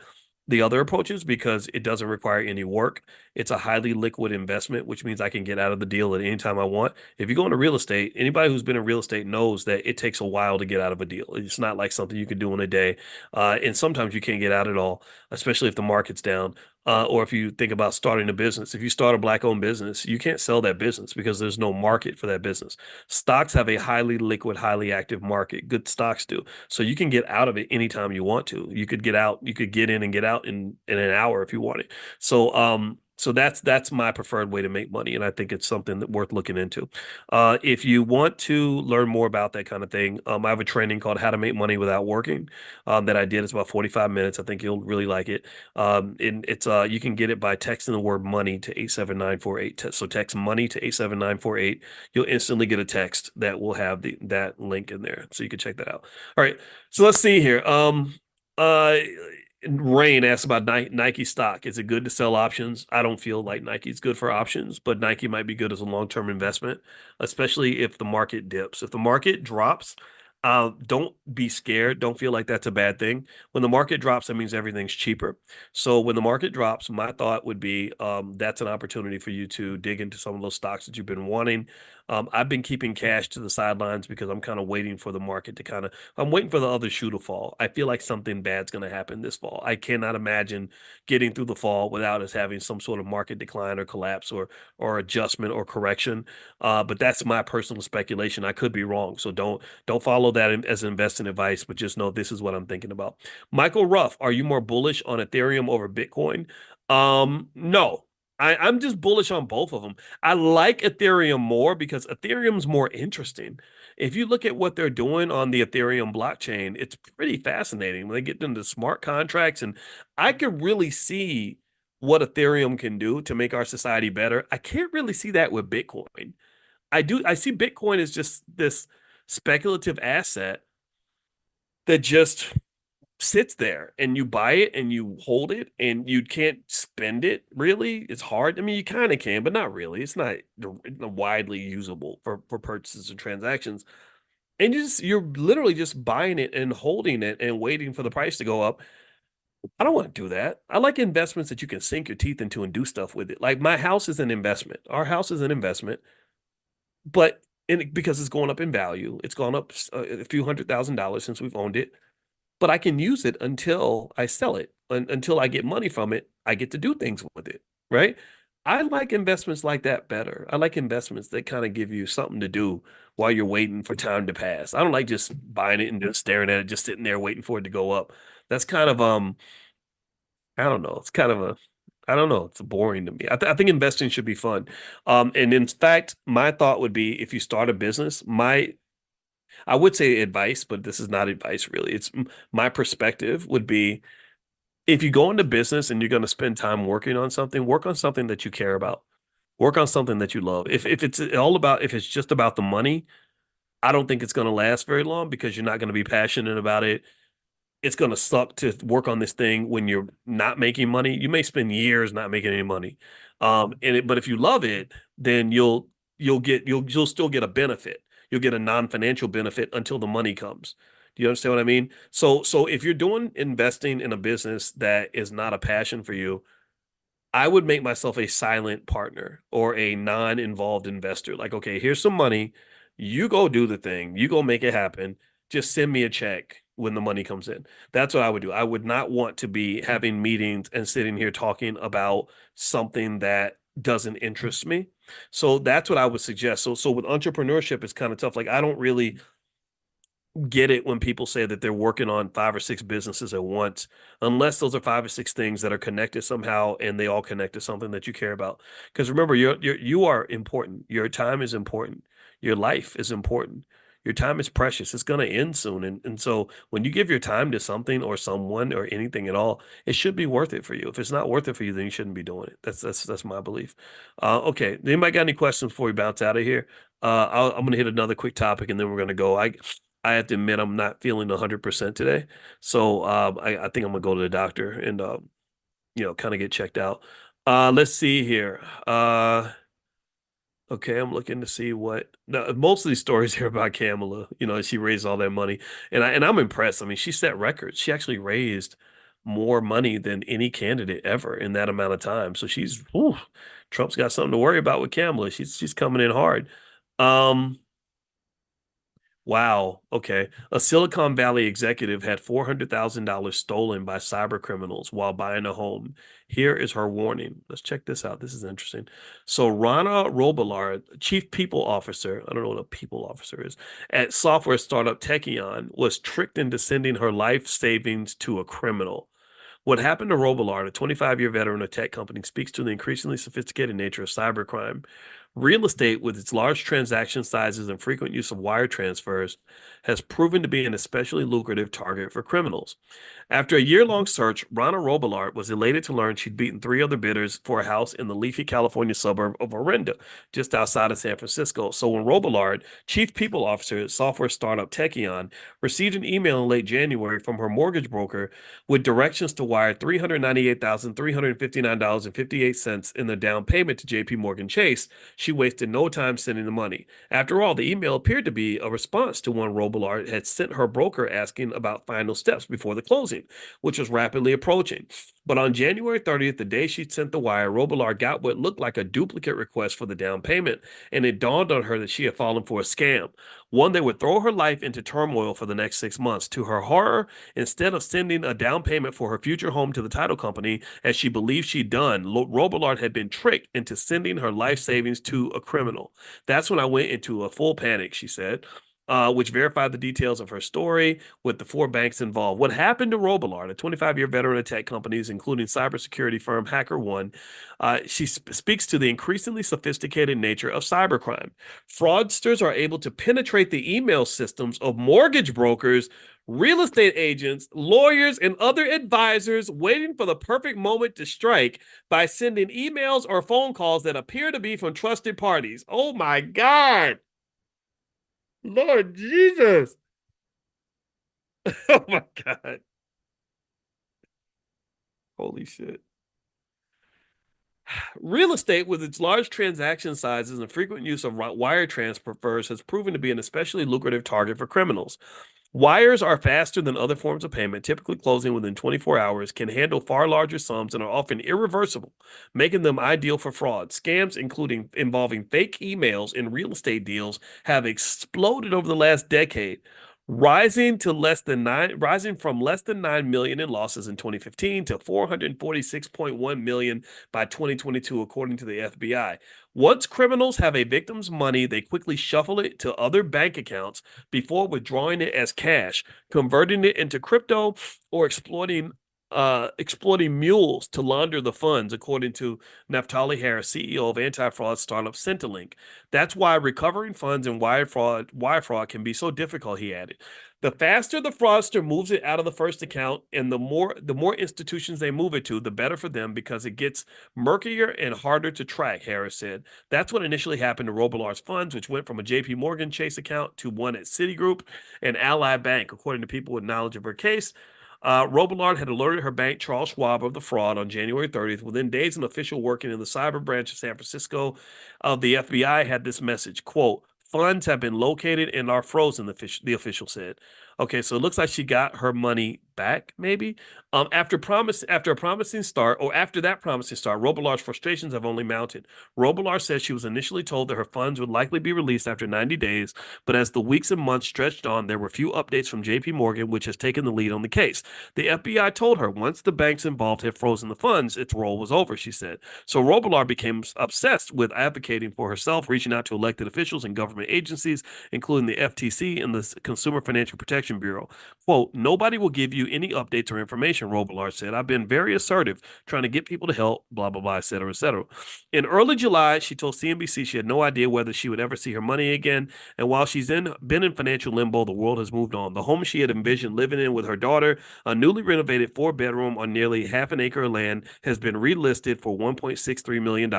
Speaker 1: the other approaches because it doesn't require any work. It's a highly liquid investment, which means I can get out of the deal at any time I want. If you go into real estate, anybody who's been in real estate knows that it takes a while to get out of a deal. It's not like something you can do in a day. And sometimes you can't get out at all, especially if the market's down. Or if you think about starting a business, if you start a black-owned business, you can't sell that business because there's no market for that business. Stocks have a highly liquid, highly active market. Good stocks do. So you can get out of it anytime you want to. You could get out, you could get in and get out in an hour if you wanted. So that's my preferred way to make money, and I think it's something that worth looking into. If you want to learn more about that kind of thing, I have a training called How to Make Money Without Working that I did. It's about 45 minutes. I think you'll really like it. And it's you can get it by texting the word money to 87948. So text money to 87948. You'll instantly get a text that will have that link in there, so you can check that out. All right, so let's see here. Uh, Rain asked about Nike stock. Is it good to sell options? I don't feel like Nike's good for options, but Nike might be good as a long-term investment, especially if the market dips. If the market drops, don't be scared. Don't feel like that's a bad thing. When the market drops, that means everything's cheaper. So when the market drops, my thought would be that's an opportunity for you to dig into some of those stocks that you've been wanting. I've been keeping cash to the sidelines because I'm kind of waiting for the market to I'm waiting for the other shoe to fall. I feel like something bad's going to happen this fall. I cannot imagine getting through the fall without us having some sort of market decline or collapse or adjustment or correction. But that's my personal speculation. I could be wrong. So don't follow that as investing advice, but just know this is what I'm thinking about. Michael Ruff, are you more bullish on Ethereum over Bitcoin? No. I'm just bullish on both of them. I like Ethereum more because Ethereum's more interesting. If you look at what they're doing on the Ethereum blockchain, it's pretty fascinating when they get into smart contracts. And I could really see what Ethereum can do to make our society better. I can't really see that with Bitcoin. I see Bitcoin as just this speculative asset that just sits there and you buy it and you hold it and you can't spend it really. It's hard. I mean, you kind of can, but not really. It's not widely usable for purchases and transactions. And you're literally just buying it and holding it and waiting for the price to go up. I don't want to do that. I like investments that you can sink your teeth into and do stuff with it. Like my house is an investment. Our house is an investment, but because it's going up in value, it's gone up a few $100,000 since we've owned it, but I can use it until I sell it. Until I get money from it, I get to do things with it, right? I like investments like that better. I like investments that kind of give you something to do while you're waiting for time to pass. I don't like just buying it and just staring at it, just sitting there waiting for it to go up. That's kind of I don't know. It's kind of I don't know. It's boring to me. I think investing should be fun. And in fact, my thought would be if you start a business, I would say advice, but this is not advice really. My perspective would be if you go into business and you're going to spend time working on something, work on something that you care about. Work on something that you love. If it's just about the money, I don't think it's going to last very long because you're not going to be passionate about it. It's going to suck to work on this thing when you're not making money. You may spend years not making any money. But if you love it, then you'll still get a benefit. You'll get a non-financial benefit until the money comes. Do you understand what I mean? So if you're doing investing in a business that is not a passion for you, I would make myself a silent partner or a non-involved investor. Like, okay, here's some money. You go do the thing. You go make it happen. Just send me a check when the money comes in. That's what I would do. I would not want to be having meetings and sitting here talking about something that doesn't interest me. So that's what I would suggest. So with entrepreneurship, it's kind of tough. Like I don't really get it when people say that they're working on 5 or 6 businesses at once, unless those are 5 or 6 things that are connected somehow and they all connect to something that you care about. Because remember, you are important. Your time is important. Your life is important. Your time is precious. It's going to end soon. And so when you give your time to something or someone or anything at all, it should be worth it for you. If it's not worth it for you, then you shouldn't be doing it. That's my belief. Okay. Anybody got any questions before we bounce out of here? I'm going to hit another quick topic and then we're going to go. I have to admit I'm not feeling 100% today. So I think I'm gonna go to the doctor and kind of get checked out. Let's see here. Okay, I'm looking to see what no, most of these stories here about Kamala. She raised all that money, and I'm impressed. I mean, she set records. She actually raised more money than any candidate ever in that amount of time. So Trump's got something to worry about with Kamala. She's coming in hard. Um, Wow. Okay. A Silicon Valley executive had $400,000 stolen by cyber criminals while buying a home. Here is her warning. Let's check this out. This is interesting. So Rana Robillard, chief people officer, I don't know what a people officer is, at software startup Techion, was tricked into sending her life savings to a criminal. What happened to Robillard, a 25-year veteran of tech company, speaks to the increasingly sophisticated nature of cybercrime. Real estate, with its large transaction sizes and frequent use of wire transfers, has proven to be an especially lucrative target for criminals. After a year-long search, Rana Robillard was elated to learn she'd beaten 3 other bidders for a house in the leafy California suburb of Orinda, just outside of San Francisco. So when Robillard, chief people officer at software startup Techion, received an email in late January from her mortgage broker with directions to wire $398,359.58 in the down payment to JP Morgan Chase, she wasted no time sending the money. After all, the email appeared to be a response to one Robillard had sent her broker asking about final steps before the closing, which was rapidly approaching. But on January 30th, the day she sent the wire, Robillard got what looked like a duplicate request for the down payment, and it dawned on her that she had fallen for a scam, one that would throw her life into turmoil for the next 6 months. To her horror, instead of sending a down payment for her future home to the title company, as she believed she'd done, Robillard had been tricked into sending her life savings to a criminal. That's when I went into a full panic, she said. Which verified the details of her story with the four banks involved. What happened to Robillard, a 25-year veteran of tech companies, including cybersecurity firm HackerOne, she speaks to the increasingly sophisticated nature of cybercrime. Fraudsters are able to penetrate the email systems of mortgage brokers, real estate agents, lawyers, and other advisors, waiting for the perfect moment to strike by sending emails or phone calls that appear to be from trusted parties. Oh my God. Lord Jesus. Oh my God. Holy shit. Real estate, with its large transaction sizes and frequent use of wire transfers, has proven to be an especially lucrative target for criminals. Wires are faster than other forms of payment, typically closing within 24 hours, can handle far larger sums, and are often irreversible, making them ideal for fraud. Scams, including involving fake emails in real estate deals, have exploded over the last decade, rising from less than 9 million in losses in 2015 to 446.1 million by 2022, according to the FBI. Once criminals have a victim's money, they quickly shuffle it to other bank accounts before withdrawing it as cash, converting it into crypto, or exploiting mules to launder the funds, according to Naftali Harris, CEO of anti-fraud startup Centrelink. That's why recovering funds in wire fraud can be so difficult, he added. The faster the fraudster moves it out of the first account, and the more institutions they move it to, the better for them, because it gets murkier and harder to track, Harris said. That's what initially happened to Robillard's funds, which went from a JP Morgan Chase account to one at Citigroup and Ally Bank, according to people with knowledge of her case. Robillard had alerted her bank, Charles Schwab, of the fraud on January 30th. Within days, an official working in the cyber branch of San Francisco of the FBI had this message, quote, "Funds have been located and are frozen," the official said. Okay, so it looks like she got her money back, maybe. After that promising start, Robillard's frustrations have only mounted. Robillard says she was initially told that her funds would likely be released after 90 days, but as the weeks and months stretched on, there were few updates from JP Morgan, which has taken the lead on the case. The FBI told her once the banks involved had frozen the funds, its role was over, she said. So Robillard became obsessed with advocating for herself, reaching out to elected officials and government agencies, including the FTC and the Consumer Financial Protection Bureau. Quote, "Nobody will give you any updates or information," Robillard said. "I've been very assertive, trying to get people to help, blah, blah, blah, et cetera, et cetera." In early July, she told CNBC she had no idea whether she would ever see her money again. And while been in financial limbo, the world has moved on. The home she had envisioned living in with her daughter, a newly renovated 4-bedroom on nearly half an acre of land, has been relisted for $1.63 million.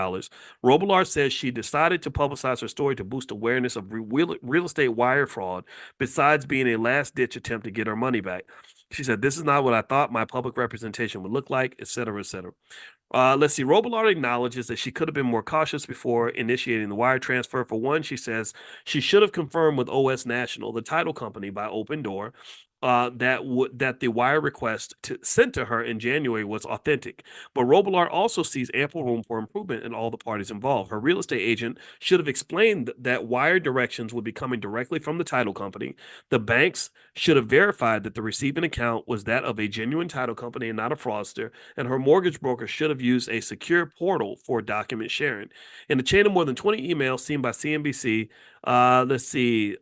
Speaker 1: Robillard says she decided to publicize her story to boost awareness of real estate wire fraud, besides being a last-ditch attempt to get her money back. She said, "This is not what I thought my public representation would look like," et cetera, et cetera. Let's see. Robillard acknowledges that she could have been more cautious before initiating the wire transfer. For one, she says she should have confirmed with OS National, the title company, by open door, that the wire request sent to her in January was authentic. But Robillard also sees ample room for improvement in all the parties involved. Her real estate agent should have explained that wire directions would be coming directly from the title company. The banks should have verified that the receiving account was that of a genuine title company and not a fraudster, and her mortgage broker should have used a secure portal for document sharing. In a chain of more than 20 emails seen by CNBC, let's see,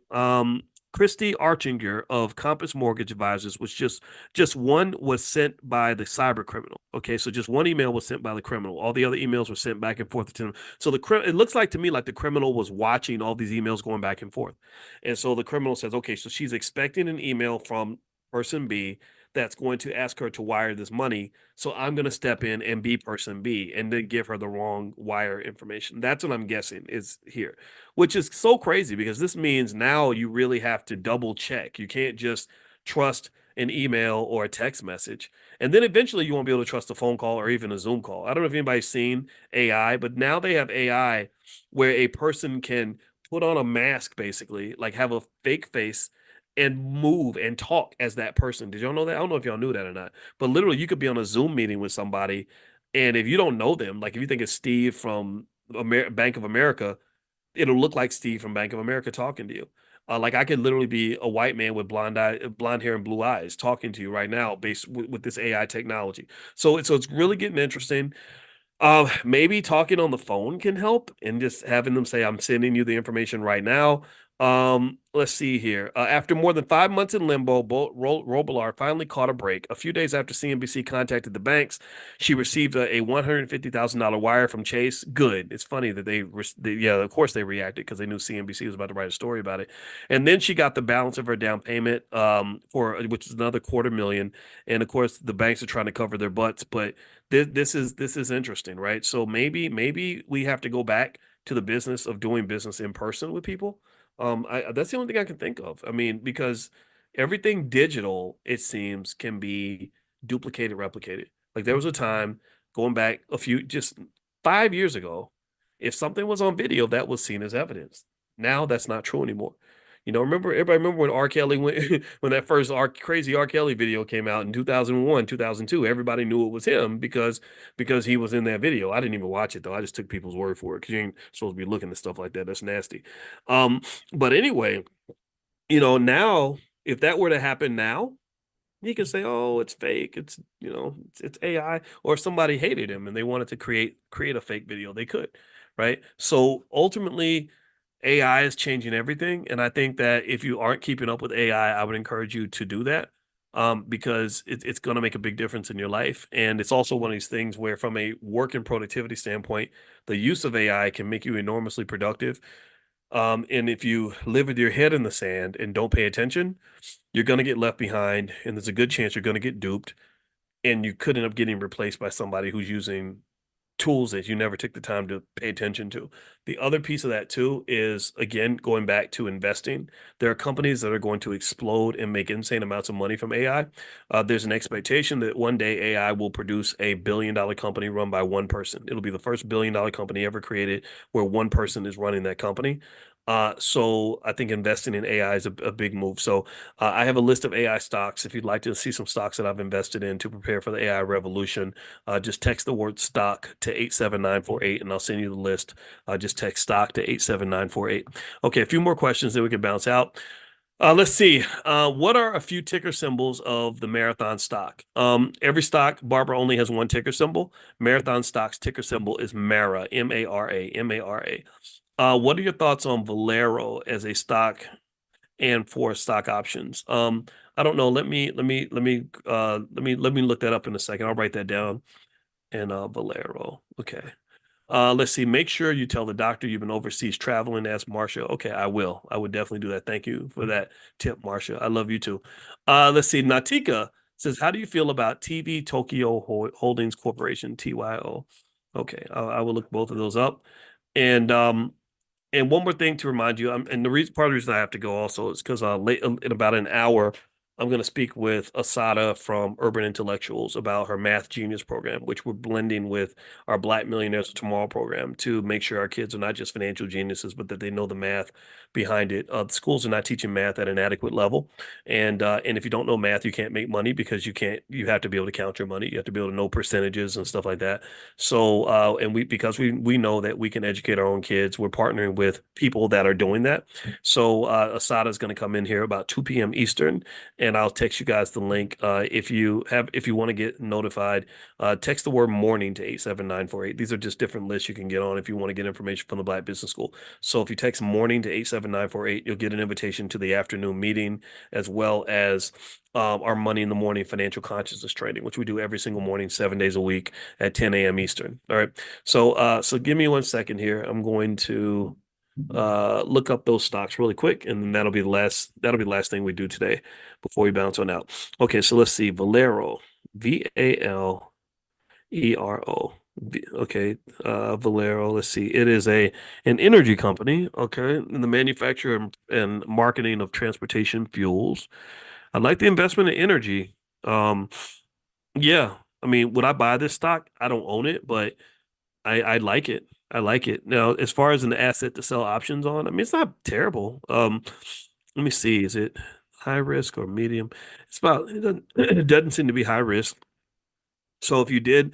Speaker 1: Christy Archinger of Compass Mortgage Advisors was just one was sent by the cyber criminal. Okay, so just one email was sent by the criminal. All the other emails were sent back and forth to him. So it looks like to me like the criminal was watching all these emails going back and forth. And so the criminal says, okay, so she's expecting an email from person B that's going to ask her to wire this money. So I'm going to step in and be person B and then give her the wrong wire information. That's what I'm guessing is here, which is so crazy because this means now you really have to double check. You can't just trust an email or a text message. And then eventually you won't be able to trust a phone call or even a Zoom call. I don't know if anybody's seen AI, but now they have AI where a person can put on a mask, basically, like have a fake face and move and talk as that person. Did y'all know that? I don't know if y'all knew that or not, but literally you could be on a Zoom meeting with somebody, and if you don't know them, like if you think it's Steve from Bank of America, it'll look like Steve from Bank of America talking to you. Like I could literally be a white man with blonde hair and blue eyes talking to you right now, based with this AI technology. So it's really getting interesting. Maybe talking on the phone can help and just having them say, I'm sending you the information right now. Let's see here. After more than 5 months in limbo, Robillard finally caught a break. A few days after CNBC contacted the banks, she received a $150,000 wire from Chase. Good. It's funny that yeah, of course they reacted because they knew CNBC was about to write a story about it. And then she got the balance of her down payment, for which is another quarter million. And of course, the banks are trying to cover their butts, but this is interesting, right? So maybe we have to go back to the business of doing business in person with people. That's the only thing I can think of. I mean, because everything digital, it seems, can be duplicated, replicated. Like there was a time going back just 5 years ago, if something was on video, that was seen as evidence. Now that's not true anymore. Everybody remember when R. Kelly went when that first crazy R. Kelly video came out in 2001, 2002, everybody knew it was him because he was in that video. I didn't even watch it though. I just took people's word for it because you ain't supposed to be looking at stuff like that. That's nasty. But anyway, now if that were to happen now, you can say, "Oh, it's fake. It's AI." Or if somebody hated him and they wanted to create a fake video, they could, right? So ultimately, AI is changing everything, and I think that if you aren't keeping up with AI, I would encourage you to do that, because it's going to make a big difference in your life. And it's also one of these things where, from a work and productivity standpoint, the use of AI can make you enormously productive. And if you live with your head in the sand and don't pay attention, you're going to get left behind, and there's a good chance you're going to get duped, and you could end up getting replaced by somebody who's using tools that you never took the time to pay attention to. The other piece of that too is, again, going back to investing. There are companies that are going to explode and make insane amounts of money from AI. There's an expectation that one day AI will produce a $1 billion company run by one person. It'll be the first $1 billion company ever created where one person is running that company. So I think investing in AI is a big move. So I have a list of AI stocks. If you'd like to see some stocks that I've invested in to prepare for the AI revolution, just text the word stock to 87948 and I'll send you the list. Just text stock to 87948. Okay, a few more questions that we can bounce out. Let's see. What are a few ticker symbols of the Marathon stock? Every stock, Barbara, only has one ticker symbol. Marathon stock's ticker symbol is MARA, MARA, MARA. What are your thoughts on Valero as a stock and for stock options? I don't know. Let me look that up in a second. I'll write that down. And Valero. Okay. Let's see. Make sure you tell the doctor you've been overseas traveling. Ask Marcia. Okay, I will. I would definitely do that. Thank you for that tip, Marcia. I love you too. Let's see. Natika says, "How do you feel about TV Tokyo Holdings Corporation (TYO)?" Okay, I will look both of those up. And one more thing to remind you, and part of the reason I have to go also is because late in about an hour, I'm going to speak with Asada from Urban Intellectuals about her Math Genius program, which we're blending with our Black Millionaires of Tomorrow program to make sure our kids are not just financial geniuses, but that they know the math behind it. The schools are not teaching math at an adequate level, and if you don't know math, you can't make money because you can't. You have to be able to count your money. You have to be able to know percentages and stuff like that. So, and because we know that we can educate our own kids, we're partnering with people that are doing that. So, Asada is going to come in here about 2 p.m. Eastern, and I'll text you guys the link. If you want to get notified, text the word morning to 87948. These are just different lists you can get on if you want to get information from the Black Business School. So if you text morning to 87948, you'll get an invitation to the afternoon meeting as well as our Money in the Morning financial consciousness training, which we do every single morning, 7 days a week at 10 a.m. Eastern. All right. So give me 1 second here. I'm going to look up those stocks really quick, and then that'll be the last thing we do today before we bounce on out. Okay, so let's see. Valero, Valero. Okay, Valero. Let's see. It is an energy company. Okay, in the manufacture and marketing of transportation fuels. I like the investment in energy. Um, yeah. I mean, would I buy this stock? I don't own it, but I like it. I like it. Now, as far as an asset to sell options on, I mean, it's not terrible. Let me see. Is it? high risk or medium. It doesn't seem to be high risk. So if you did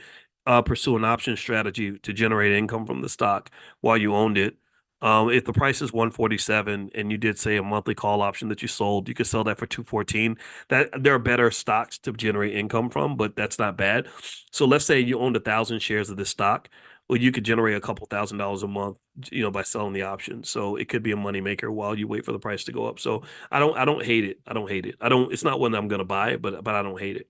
Speaker 1: pursue an option strategy to generate income from the stock while you owned it, if the price is 147 and you did say a monthly call option that you sold, you could sell that for 214. That there are better stocks to generate income from, but that's not bad. So let's say you owned 1,000 shares of this stock. Well, you could generate a couple $1,000s a month, by selling the option. So it could be a moneymaker while you wait for the price to go up. So I don't hate it. I don't hate it. It's not one that I'm going to buy, but I don't hate it.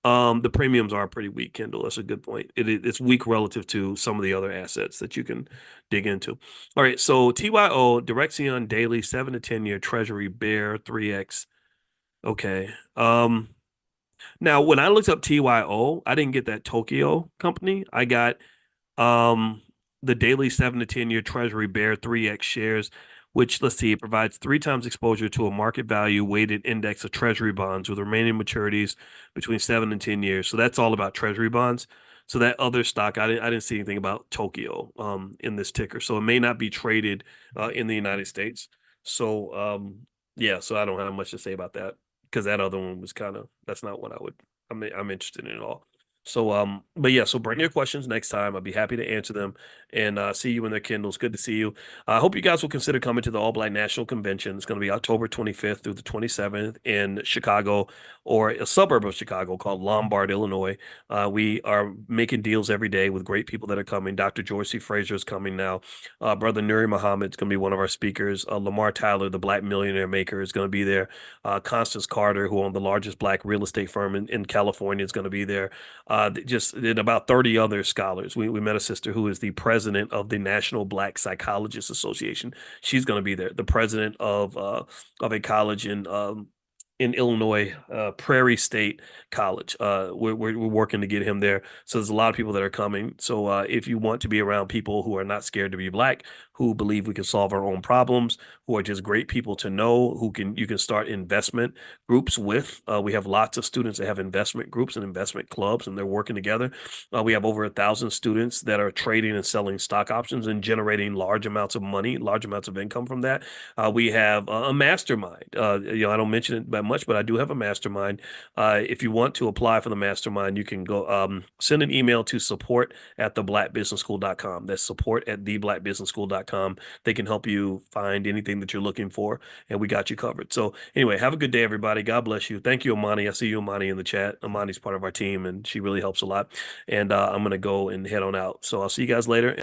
Speaker 1: The premiums are pretty weak, Kendall. That's a good point. It's weak relative to some of the other assets that you can dig into. All right, so TYO, Direxion Daily, 7 to 10 year Treasury Bear 3X. Okay. Now when I looked up TYO, I didn't get that Tokyo company. I got um, the daily 7 to 10 year Treasury Bear 3X shares, which, let's see, it provides 3 times exposure to a market value weighted index of Treasury bonds with remaining maturities between 7 and 10 years. So that's all about Treasury bonds. So that other stock, I didn't see anything about Tokyo in this ticker. So it may not be traded in the United States. So yeah, so I don't have much to say about that because that other one was that's not what I'm interested in at all. So, but yeah, so bring your questions next time. I'll be happy to answer them and see you in their Kindles. Good to see you. I hope you guys will consider coming to the All Black National Convention. It's going to be October 25th through the 27th in Chicago, or a suburb of Chicago called Lombard, Illinois. We are making deals every day with great people that are coming. Dr. George C. Fraser is coming now. Brother Nuri Muhammad is going to be one of our speakers. Lamar Tyler, the Black millionaire maker, is going to be there. Constance Carter, who owned the largest Black real estate firm in California, is going to be there. Just did about 30 other scholars. We met a sister who is the president of the National Black Psychologists Association. She's going to be there. The president of a college in Illinois, Prairie State College. We're working to get him there. So there's a lot of people that are coming. So if you want to be around people who are not scared to be Black, who believe we can solve our own problems, who are just great people to know, you can start investment groups with. We have lots of students that have investment groups and investment clubs, and they're working together. We have over 1,000 students that are trading and selling stock options and generating large amounts of money, large amounts of income from that. We have a mastermind. I don't mention it that much, but I do have a mastermind. If you want to apply for the mastermind, you can go send an email to support@theblackbusinessschool.com. That's support@theblackbusinessschool.com. They can help you find anything that you're looking for, and we got you covered. So anyway, have a good day, everybody. God bless you. Thank you, Amani. I see you, Amani, in the chat. Amani's part of our team, and she really helps a lot. And I'm going to go and head on out. So I'll see you guys later.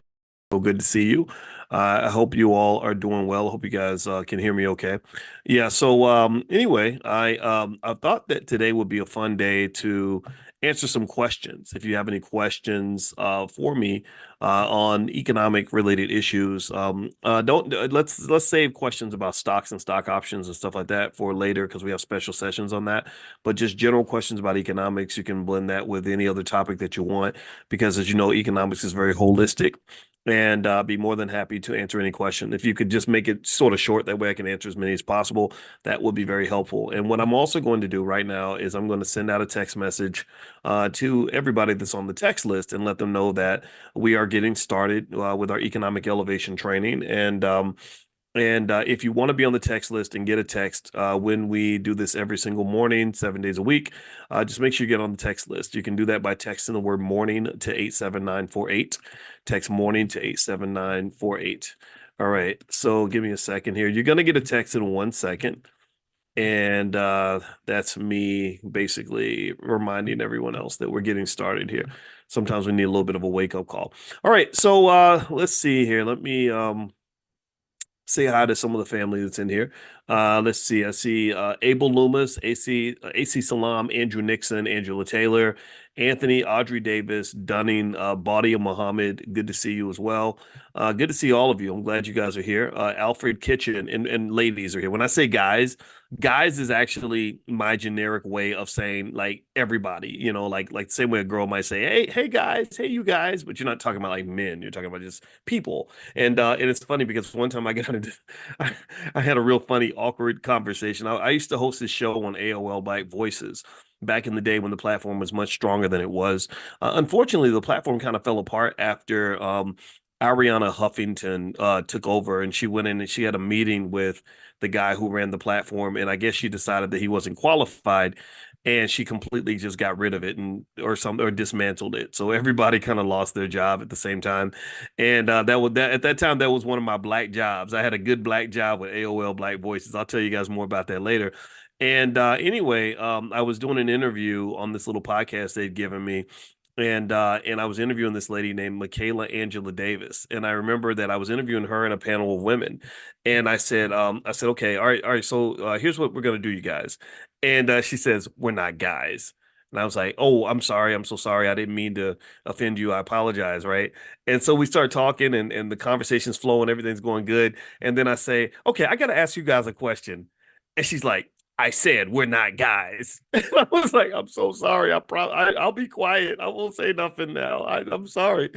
Speaker 1: So good to see you. I hope you all are doing well. I hope you guys can hear me okay. Yeah, so anyway, I thought that today would be a fun day to answer some questions. If you have any questions for me on economic related issues, don't let's save questions about stocks and stock options and stuff like that for later because we have special sessions on that. But just general questions about economics, you can blend that with any other topic that you want because, as you know, economics is very holistic, and be more than happy to answer any question. If you could just make it sort of short, that way I can answer as many as possible, that would be very helpful. And what I'm also going to do right now is I'm going to send out a text message to everybody that's on the text list and let them know that we are getting started with our economic elevation training. And if you want to be on the text list and get a text when we do this every single morning, 7 days a week, just make sure you get on the text list. You can do that by texting the word morning to 87948. Text morning to 87948. All right. So give me a second here. You're going to get a text in 1 second. And that's me basically reminding everyone else that we're getting started here. Sometimes we need a little bit of a wake-up call. All right. So let's see here. Let me say hi to some of the family that's in here. Let's see. I see Abel Loomis, AC Salam, Andrew Nixon, Angela Taylor, Anthony, Audrey Davis, Dunning, Baudia Muhammad. Good to see you as well. Good to see all of you. I'm glad you guys are here. Alfred Kitchen and ladies are here. When I say guys is actually my generic way of saying like everybody, like the same way a girl might say, hey guys, hey you guys, but you're not talking about like men, you're talking about just people. And it's funny because one time I had a real funny, awkward conversation. I used to host this show on AOL by Voices back in the day when the platform was much stronger than it was. Unfortunately, the platform kind of fell apart Ariana Huffington took over, and she went in and she had a meeting with the guy who ran the platform, and I guess she decided that he wasn't qualified, and she completely just got rid of it and or dismantled it. So everybody kind of lost their job at the same time, and that at that time that was one of my black jobs. I had a good black job with AOL Black Voices. I'll tell you guys more about that later. And anyway, I was doing an interview on this little podcast they'd given me, and I was interviewing this lady named Michaela Angela Davis, and I remember that I was interviewing her in a panel of women, and I said, okay, all right, so here's what we're gonna do, you guys, and she says, we're not guys. And I was like, oh, I'm sorry. I'm so sorry. I didn't mean to offend you. I apologize. Right. And so we start talking and the conversation's flowing. Everything's going good. And then I say, okay, I got to ask you guys a question. And she's like, I said we're not guys. And I was like, I'm so sorry. I'll be quiet. I won't say nothing now. I'm sorry.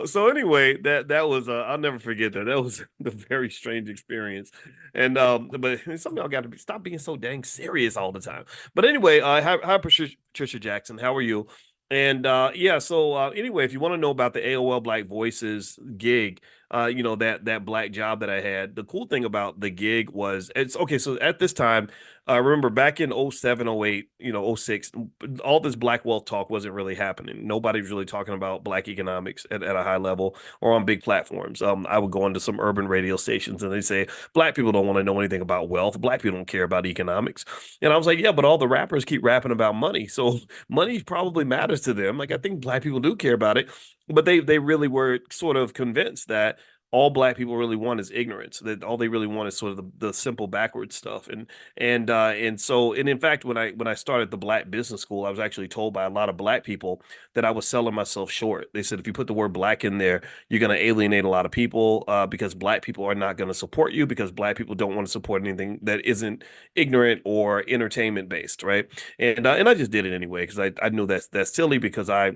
Speaker 1: So anyway, that was I'll never forget that. That was a very strange experience. And but some of y'all got to stop being so dang serious all the time. But anyway, hi Patricia Jackson. How are you? And yeah, so anyway, if you want to know about the AOL Black Voices gig, that black job that I had. The cool thing about the gig was it's okay. So at this time, remember back in '07, '08, '06, all this black wealth talk wasn't really happening. Nobody was really talking about black economics at a high level or on big platforms. I would go into some urban radio stations and they say black people don't want to know anything about wealth. Black people don't care about economics. And I was like, yeah, but all the rappers keep rapping about money. So money probably matters to them. Like I think black people do care about it, but they really were sort of convinced that all black people really want is ignorance. That all they really want is sort of the simple backwards stuff. And in fact, when I started the Black Business School, I was actually told by a lot of black people that I was selling myself short. They said if you put the word black in there, you're going to alienate a lot of people because black people are not going to support you because black people don't want to support anything that isn't ignorant or entertainment based, right? And I just did it anyway because I knew that's silly because I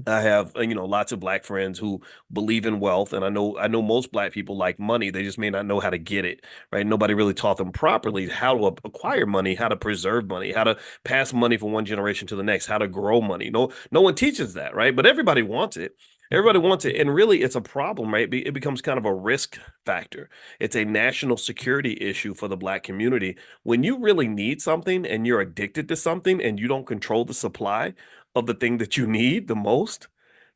Speaker 1: have lots of black friends who believe in wealth, and I know most black people like money. They just may not know how to get it, right? Nobody really taught them properly how to acquire money, how to preserve money, how to pass money from one generation to the next, how to grow money. No one teaches that, right? But everybody wants it. Everybody wants it, and really, it's a problem, right? It becomes kind of a risk factor. It's a national security issue for the black community. When you really need something and you're addicted to something and you don't control the supply of the thing that you need the most,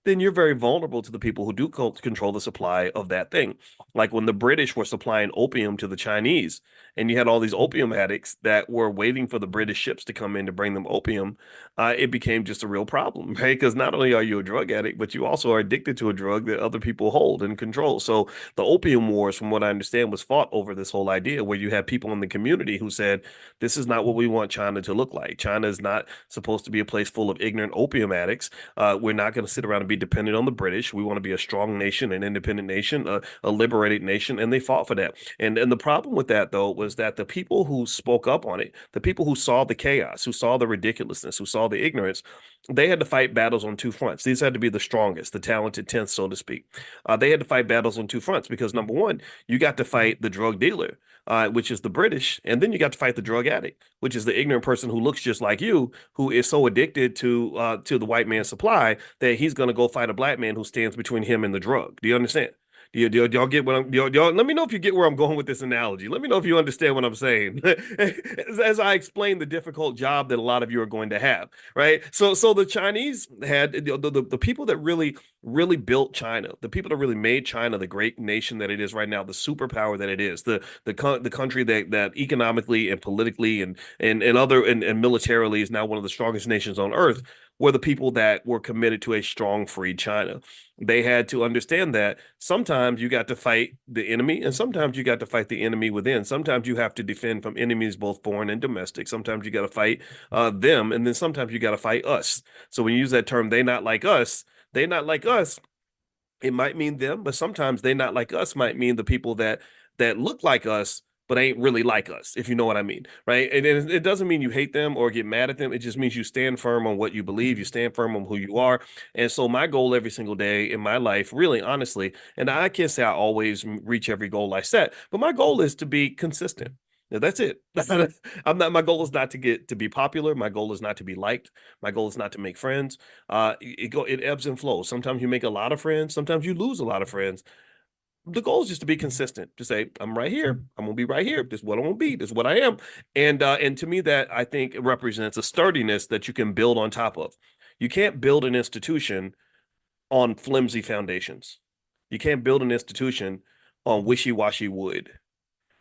Speaker 1: then you're very vulnerable to the people who do control the supply of that thing. Like when the British were supplying opium to the Chinese, and you had all these opium addicts that were waiting for the British ships to come in to bring them opium, it became just a real problem, right? Because not only are you a drug addict, but you also are addicted to a drug that other people hold and control. So the opium wars, from what I understand, was fought over this whole idea where you had people in the community who said, this is not what we want China to look like. China is not supposed to be a place full of ignorant opium addicts. We're not going to sit around and be dependent on the British. We want to be a strong nation, an independent nation, a liberated nation, and they fought for that. And the problem with that though was that the people who spoke up on it, the people who saw the chaos, who saw the ridiculousness, who saw the ignorance, they had to fight battles on two fronts. These had to be the strongest, the talented tenth, so to speak. They had to fight battles on two fronts because number one, you got to fight the drug dealer, which is the British, and then you got to fight the drug addict, which is the ignorant person who looks just like you, who is so addicted to the white man's supply that he's going to go fight a black man who stands between him and the drug. Do you understand? Y'all get what y'all, let me know if you get where I'm going with this analogy. Let me know if you understand what I'm saying as I explain the difficult job that a lot of you are going to have, right? So the Chinese had the people that really built China, the people that really made China the great nation that it is right now, the superpower that it is, the country that economically and politically and militarily is now one of the strongest nations on earth, were the people that were committed to a strong free China. They had to understand that sometimes you got to fight the enemy and sometimes you got to fight the enemy within. Sometimes you have to defend from enemies, both foreign and domestic. Sometimes you got to fight them, and then sometimes you got to fight us. So when you use that term, they not like us, it might mean them, but sometimes they not like us might mean the people that look like us but ain't really like us, if you know what I mean, right? And it doesn't mean you hate them or get mad at them. It just means you stand firm on what you believe, you stand firm on who you are. And so my goal every single day in my life, really honestly, and I can't say I always reach every goal I set, but my goal is to be consistent. Yeah, that's it. I'm not, my goal is not to get to be popular. My goal is not to be liked. My goal is not to make friends. It ebbs and flows. Sometimes you make a lot of friends, sometimes you lose a lot of friends. The goal is just to be consistent, to say, I'm right here. I'm gonna be right here. This is what I'm gonna be. This is what I am. And to me, that I think represents a sturdiness that you can build on top of. You can't build an institution on flimsy foundations. You can't build an institution on wishy-washy wood.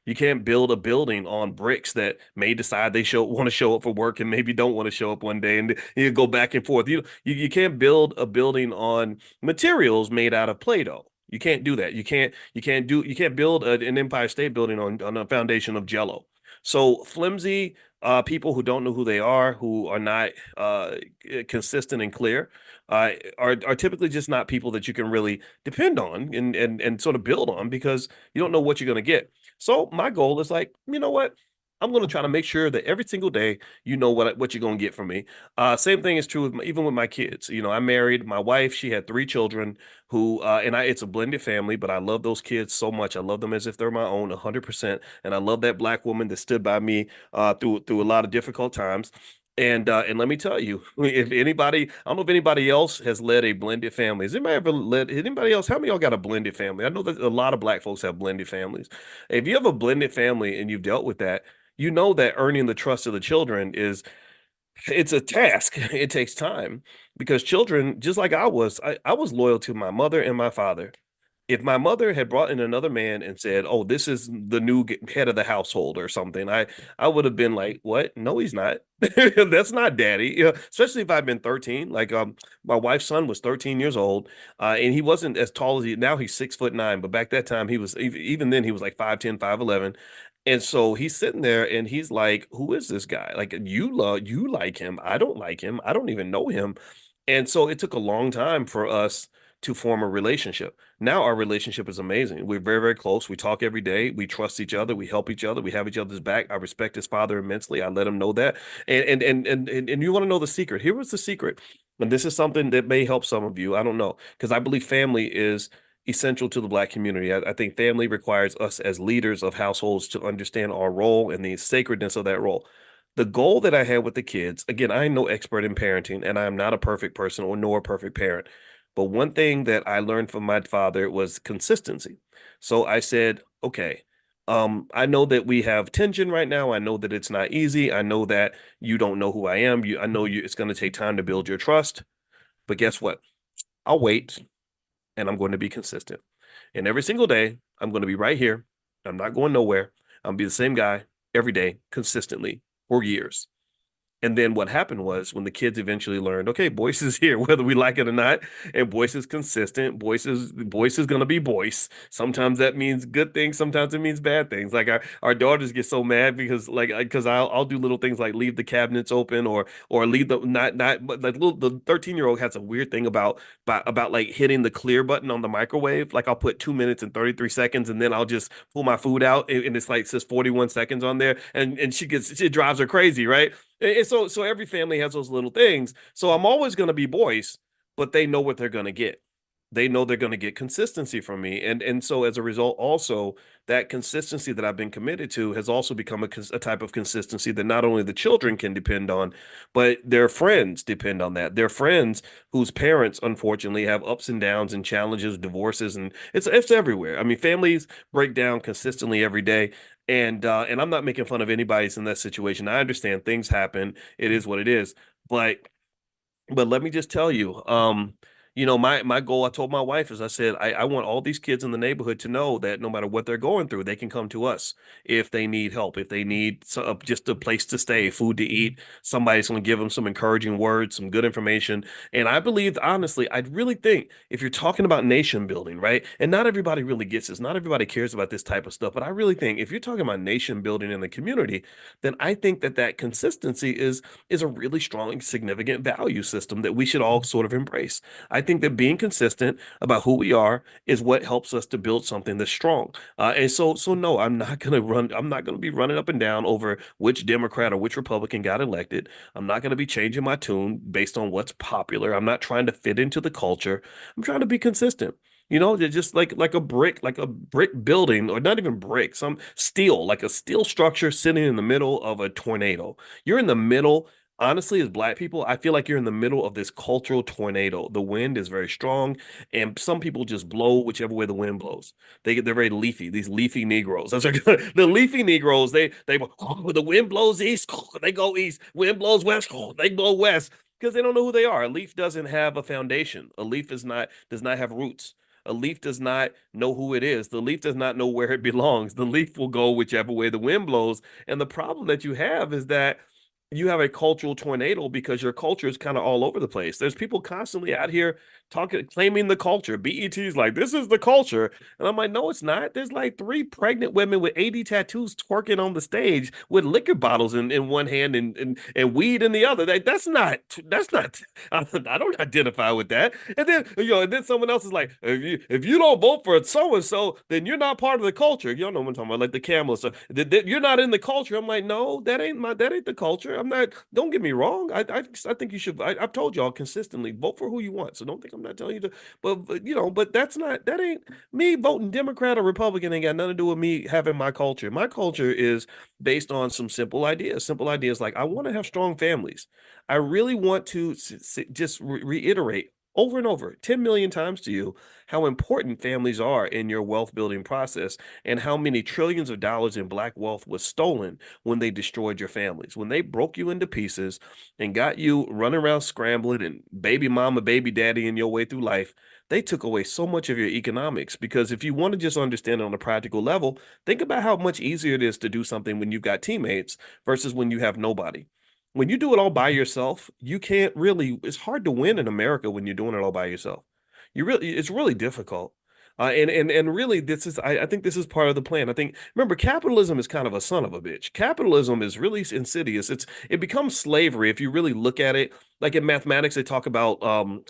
Speaker 1: You can't build a building on bricks that may decide they show want to show up for work and maybe don't want to show up one day, and you go back and forth. You can't build a building on materials made out of Play-Doh. You can't do that. You can't build an Empire State Building on a foundation of Jello. So flimsy people who don't know who they are, who are not consistent and clear, are typically just not people that you can really depend on and sort of build on, because you don't know what you're going to get. So my goal is like, you know what? I'm going to try to make sure that every single day you know what you're going to get from me. Same thing is true with even with my kids. You know, I married my wife. She had three children who, and it's a blended family, but I love those kids so much. I love them as if they're my own 100%. And I love that black woman that stood by me through a lot of difficult times. And let me tell you, if anybody, I don't know if anybody else has led a blended family. Has anybody ever led anybody else? How many of y'all got a blended family? I know that a lot of black folks have blended families. If you have a blended family and you've dealt with that, you know that earning the trust of the children is it's a task. It takes time, because children, just like I was loyal to my mother and my father. If my mother had brought in another man and said, "Oh, this is the new head of the household" or something, I would have been like, "What? No, he's not. That's not daddy." You know, especially if I'd been 13. Like my wife's son was 13 years old, and he wasn't as tall as he now. He's 6'9", but back that time he was even then he was like 5'10", 5'11". And so he's sitting there and he's like, "Who is this guy? Like you like him. I don't like him. I don't even know him." And so it took a long time for us to form a relationship. Now our relationship is amazing. We're very, very close. We talk every day. We trust each other. We help each other. We have each other's back. I respect his father immensely. I let him know that. And you want to know the secret. Here was the secret. And this is something that may help some of you. I don't know. Because I believe family is essential to the black community. I think family requires us as leaders of households to understand our role and the sacredness of that role. The goal that I had with the kids, again, I am no expert in parenting and I am not a perfect person or nor a perfect parent. But one thing that I learned from my father was consistency. So I said, okay, I know that we have tension right now. I know that it's not easy. I know that you don't know who I am. I know it's going to take time to build your trust. But guess what? I'll wait and I'm going to be consistent. And every single day, I'm going to be right here. I'm not going nowhere. I'm going to be the same guy every day, consistently for years. And then what happened was when the kids eventually learned, okay, Boyce is here, whether we like it or not, and Boyce is consistent. Boyce is gonna be Boyce. Sometimes that means good things, sometimes it means bad things. Like our daughters get so mad because I'll do little things like leave the cabinets open or leave the not but like little the 13-year-old has a weird thing about like hitting the clear button on the microwave. Like I'll put 2 minutes and 33 seconds and then I'll just pull my food out and it's like says 41 seconds on there and she drives her crazy, right? And so every family has those little things. So I'm always going to be Boyce, but they know what they're going to get. They know they're going to get consistency from me. And so as a result, also that consistency that I've been committed to has also become a type of consistency that not only the children can depend on, but their friends depend on that. Their friends whose parents, unfortunately, have ups and downs and challenges, divorces, and it's everywhere. I mean, families break down consistently every day. And I'm not making fun of anybody's in that situation. I understand things happen. It is what it is. But let me just tell you, my goal, I told my wife, is I said, I want all these kids in the neighborhood to know that no matter what they're going through, they can come to us if they need help, if they need just a place to stay, food to eat. Somebody's going to give them some encouraging words, some good information. And I believe, honestly, I really think if you're talking about nation building, right? And not everybody really gets this, not everybody cares about this type of stuff, but I really think if you're talking about nation building in the community, then I think that consistency is a really strong, significant value system that we should all sort of embrace. I think that being consistent about who we are is what helps us to build something that's strong. And so no, I'm not going to run. I'm not going to be running up and down over which Democrat or which Republican got elected. I'm not going to be changing my tune based on what's popular. I'm not trying to fit into the culture. I'm trying to be consistent. You know, they're just like a brick building, or not even brick, some steel, like a steel structure sitting in the middle of a tornado. You're in the middle. Honestly, as black people, I feel like you're in the middle of this cultural tornado. The wind is very strong, and some people just blow whichever way the wind blows. They're very leafy. These leafy Negroes. That's like, the leafy Negroes. The wind blows east, they go east. Wind blows west, they blow west because they don't know who they are. A leaf doesn't have a foundation. A leaf is not does not have roots. A leaf does not know who it is. The leaf does not know where it belongs. The leaf will go whichever way the wind blows. And the problem that you have is that you have a cultural tornado because your culture is kind of all over the place. There's people constantly out here talking, claiming the culture. BET's like, this is the culture. And I'm like, no, it's not. There's like three pregnant women with 80 tattoos twerking on the stage with liquor bottles in one hand and weed in the other. That's not, I don't identify with that. And then someone else is like, if you don't vote for so and so, then you're not part of the culture. You all know what I'm talking about, like the camel stuff. You're not in the culture. I'm like, no, that ain't the culture. I'm not. Don't get me wrong. I think you should. I've told y'all consistently, vote for who you want. So don't think I'm not telling you to. But that ain't me voting Democrat or Republican. Ain't got nothing to do with me having my culture. My culture is based on some simple ideas. Simple ideas like I want to have strong families. I really want to just reiterate over and over 10 million times to you how important families are in your wealth building process and how many trillions of dollars in black wealth was stolen when they destroyed your families, when they broke you into pieces and got you running around scrambling and baby mama, baby daddy in your way through life. They took away so much of your economics because if you want to just understand it on a practical level, think about how much easier it is to do something when you've got teammates versus when you have nobody. When you do it all by yourself, you can't really, it's hard to win in America when you're doing it all by yourself. It's really difficult. And really, I think this is part of the plan. I think, remember, capitalism is kind of a son of a bitch. Capitalism is really insidious. It becomes slavery if you really look at it. Like in mathematics, they talk about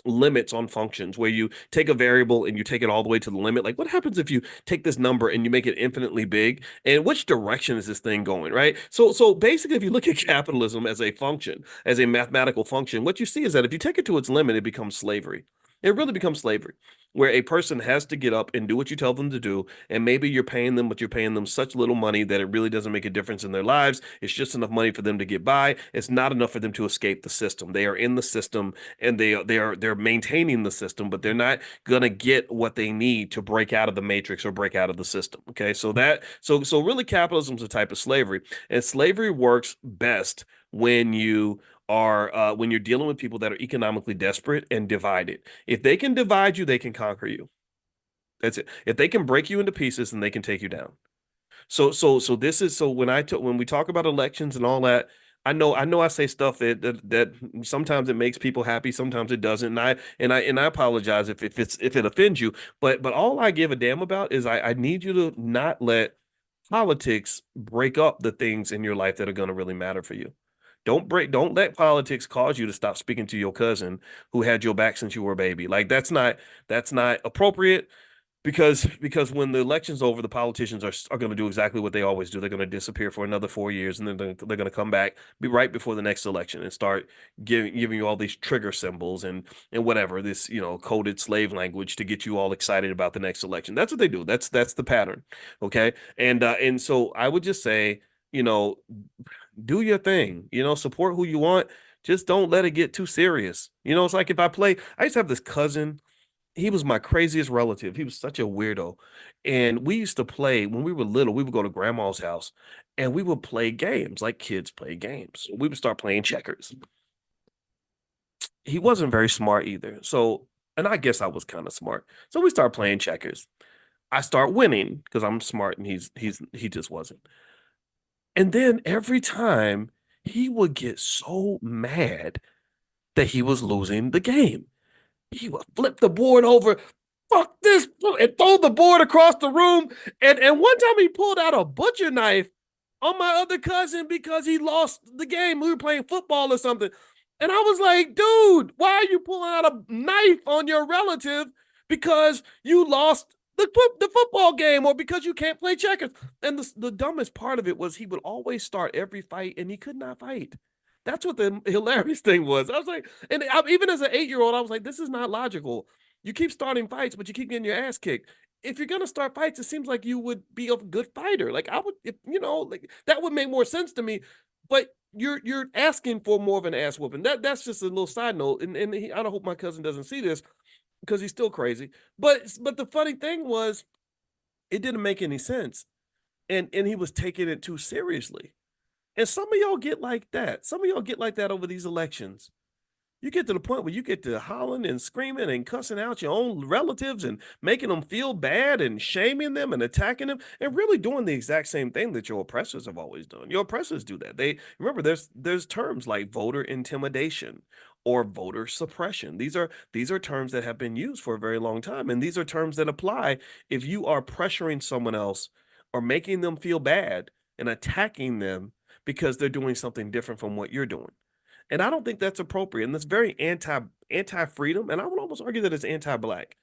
Speaker 1: limits on functions, where you take a variable and you take it all the way to the limit. Like, what happens if you take this number and you make it infinitely big? And which direction is this thing going, right? So basically, if you look at capitalism as a function, as a mathematical function, what you see is that if you take it to its limit, it becomes slavery. It really becomes slavery, where a person has to get up and do what you tell them to do. And maybe you're paying them, but you're paying them such little money that it really doesn't make a difference in their lives. It's just enough money for them to get by. It's not enough for them to escape the system. They are in the system and they're maintaining the system, but they're not gonna get what they need to break out of the matrix or break out of the system. Okay. So really capitalism is a type of slavery. And slavery works best when you're dealing with people that are economically desperate and divided. If they can divide you, they can conquer you. That's it. If they can break you into pieces, then they can take you down. So this is so when we talk about elections and all that, I know I say stuff that sometimes it makes people happy, sometimes it doesn't. And I apologize if it offends you, but all I give a damn about is I need you to not let politics break up the things in your life that are going to really matter for you. Don't let politics cause you to stop speaking to your cousin who had your back since you were a baby. Like that's not appropriate because when the election's over, the politicians are going to do exactly what they always do. They're going to disappear for another 4 years, and then they're going to come back, be right before the next election, and start giving you all these trigger symbols and whatever this coded slave language to get you all excited about the next election. That's what they do. That's the pattern. Okay, and so I would just say, you know, do your thing. Support who you want. Just don't let it get too serious. It's like if I used to have this cousin. He was my craziest relative. He was such a weirdo. And we used to play when we were little, we would go to grandma's house and we would play games like kids play games. We would start playing checkers. He wasn't very smart either. So, and I guess I was kind of smart. So we start playing checkers. I start winning because I'm smart and he just wasn't. And then every time he would get so mad that he was losing the game. He would flip the board over, fuck this, and throw the board across the room. And one time he pulled out a butcher knife on my other cousin because he lost the game. We were playing football or something. And I was like, dude, why are you pulling out a knife on your relative because you lost the football game or because you can't play checkers? And the dumbest part of it was he would always start every fight and he could not fight. That's what the hilarious thing was. I was like, and even as an 8-year-old, I was like, this is not logical. You keep starting fights, but you keep getting your ass kicked. If you're gonna start fights, it seems like you would be a good fighter. Like I would, if, like that would make more sense to me. But you're asking for more of an ass whooping. That's just a little side note. And I don't hope my cousin doesn't see this because he's still crazy. But the funny thing was, it didn't make any sense, and he was taking it too seriously. And some of y'all get like that. Some of y'all get like that over these elections. You get to the point where you get to hollering and screaming and cussing out your own relatives and making them feel bad and shaming them and attacking them and really doing the exact same thing that your oppressors have always done. Your oppressors do that. They remember there's terms like voter intimidation or voter suppression. These are terms that have been used for a very long time, and these are terms that apply if you are pressuring someone else or making them feel bad and attacking them because they're doing something different from what you're doing. And I don't think that's appropriate. And that's very anti freedom. And I would almost argue that it's anti black.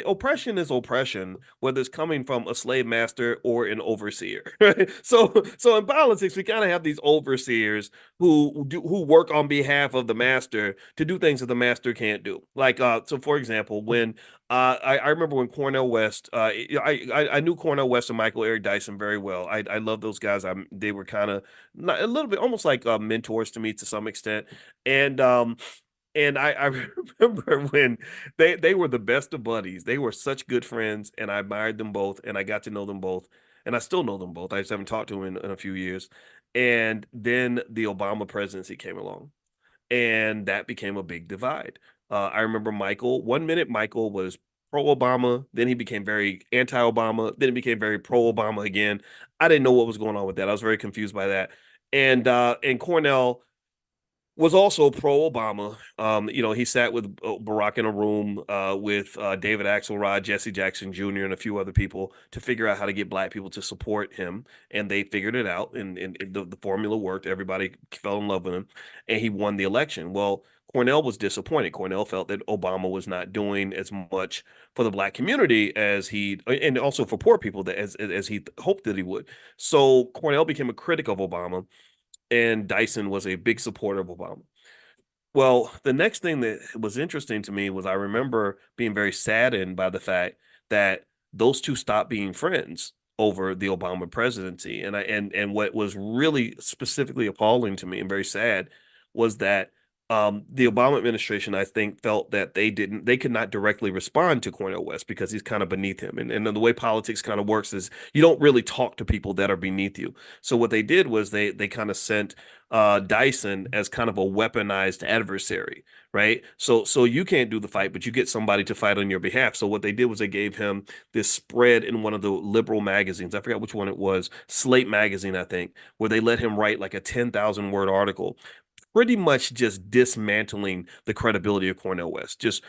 Speaker 1: Oppression is oppression, whether it's coming from a slave master or an overseer. Right? So in politics, we kind of have these overseers who work on behalf of the master to do things that the master can't do. Like so, for example, when I remember when Cornel West, I knew Cornel West and Michael Eric Dyson very well. I love those guys. They were kind of a little bit almost like mentors to me to some extent, and I remember when they were the best of buddies. They were such good friends, and I admired them both, and I got to know them both, and I still know them both. I just haven't talked to them in a few years. And then the Obama presidency came along, and that became a big divide. I remember Michael. One minute Michael was pro-Obama, then he became very anti-Obama, then he became very pro-Obama again. I didn't know what was going on with that. I was very confused by that. And Cornell was also pro Obama. He sat with Barack in a room with David Axelrod, Jesse Jackson Jr., and a few other people to figure out how to get black people to support him. And they figured it out, and the formula worked. Everybody fell in love with him, and he won the election. Well, Cornell was disappointed. Cornell felt that Obama was not doing as much for the black community as and also for poor people as he hoped that he would. So Cornell became a critic of Obama, and Dyson was a big supporter of Obama. Well, the next thing that was interesting to me was I remember being very saddened by the fact that those two stopped being friends over the Obama presidency. And what was really specifically appalling to me and very sad was that the Obama administration, I think, felt that they could not directly respond to Cornel West because he's kind of beneath him. And the way politics kind of works is you don't really talk to people that are beneath you. So what they did was they kind of sent Dyson as kind of a weaponized adversary, right? So you can't do the fight, but you get somebody to fight on your behalf. So what they did was they gave him this spread in one of the liberal magazines. I forgot which one it was, Slate magazine, I think, where they let him write like a 10,000 word article pretty much just dismantling the credibility of Cornel West, just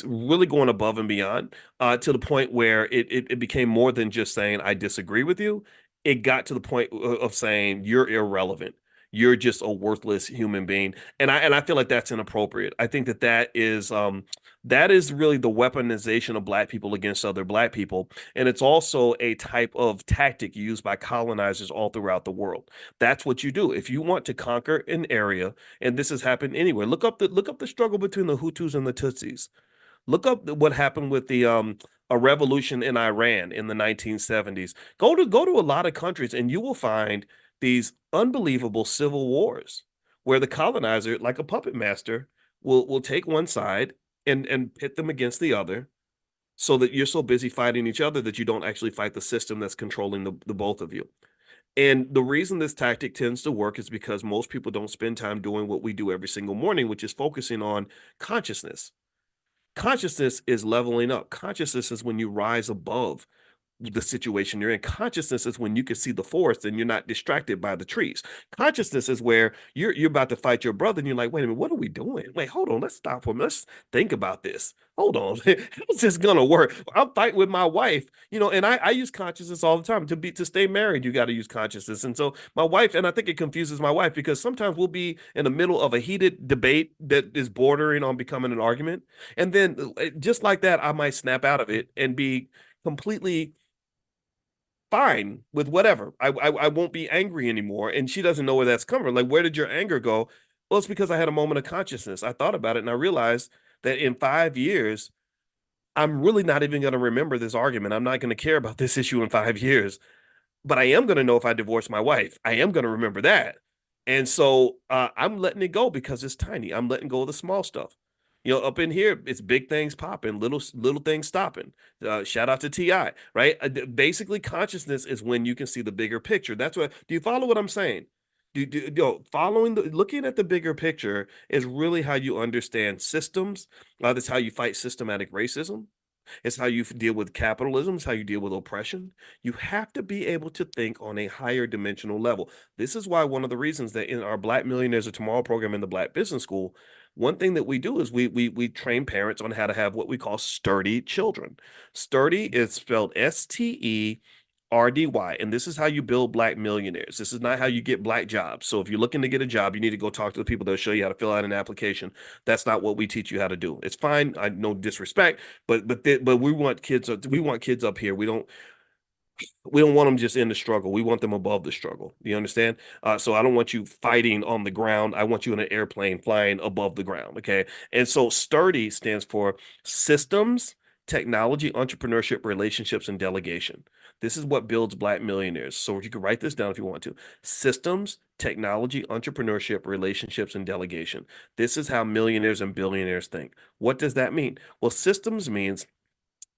Speaker 1: really going above and beyond to the point where it became more than just saying I disagree with you. It got to the point of saying you're irrelevant. You're just a worthless human being, and I feel like that's inappropriate. I think that is really the weaponization of black people against other black people, and it's also a type of tactic used by colonizers all throughout the world. That's what you do if you want to conquer an area, and this has happened anywhere. Look up the struggle between the Hutus and the Tutsis. Look up what happened with the a revolution in Iran in the 1970s. Go to a lot of countries and you will find these unbelievable civil wars where the colonizer, like a puppet master, will take one side and pit them against the other so that you're so busy fighting each other that you don't actually fight the system that's controlling the both of you. And the reason this tactic tends to work is because most people don't spend time doing what we do every single morning, which is focusing on consciousness. Consciousness is leveling up. Consciousness is when you rise above the situation you're in. Consciousness is when you can see the forest and you're not distracted by the trees. Consciousness is where you're about to fight your brother and you're like, wait a minute, what are we doing? Wait, hold on, let's stop for a minute. Let's think about this. Hold on, how's this gonna work? I'm fighting with my wife, and I use consciousness all the time. To stay married, you got to use consciousness. And so my wife, and I think it confuses my wife because sometimes we'll be in the middle of a heated debate that is bordering on becoming an argument, and then just like that, I might snap out of it and be completely fine with whatever. I won't be angry anymore. And she doesn't know where that's coming from. Like, where did your anger go? Well, it's because I had a moment of consciousness. I thought about it and I realized that in 5 years, I'm really not even going to remember this argument. I'm not going to care about this issue in 5 years, but I am going to know if I divorce my wife. I am going to remember that. And so I'm letting it go because it's tiny. I'm letting go of the small stuff. Up in here, it's big things popping, little things stopping. Shout out to Ti, right? Basically, consciousness is when you can see the bigger picture. That's what. Do you follow what I'm saying? Following looking at the bigger picture is really how you understand systems. That's how you fight systematic racism. It's how you deal with capitalism. It's how you deal with oppression. You have to be able to think on a higher dimensional level. This is why one of the reasons that in our Black Millionaires of Tomorrow program in the Black Business School, one thing that we do is we train parents on how to have what we call sturdy children. Sturdy is spelled STERDY, and this is how you build Black millionaires. This is not how you get Black jobs. So if you're looking to get a job, you need to go talk to the people that'll show you how to fill out an application. That's not what we teach you how to do. It's fine. I no disrespect, but we want kids up here. We don't want them just in the struggle. We want them above the struggle. You understand? So I don't want you fighting on the ground. I want you in an airplane flying above the ground. Okay. And so STURDY stands for systems, technology, entrepreneurship, relationships, and delegation. This is what builds Black millionaires. So you can write this down if you want to. Systems, technology, entrepreneurship, relationships, and delegation. This is how millionaires and billionaires think. What does that mean? Well, systems means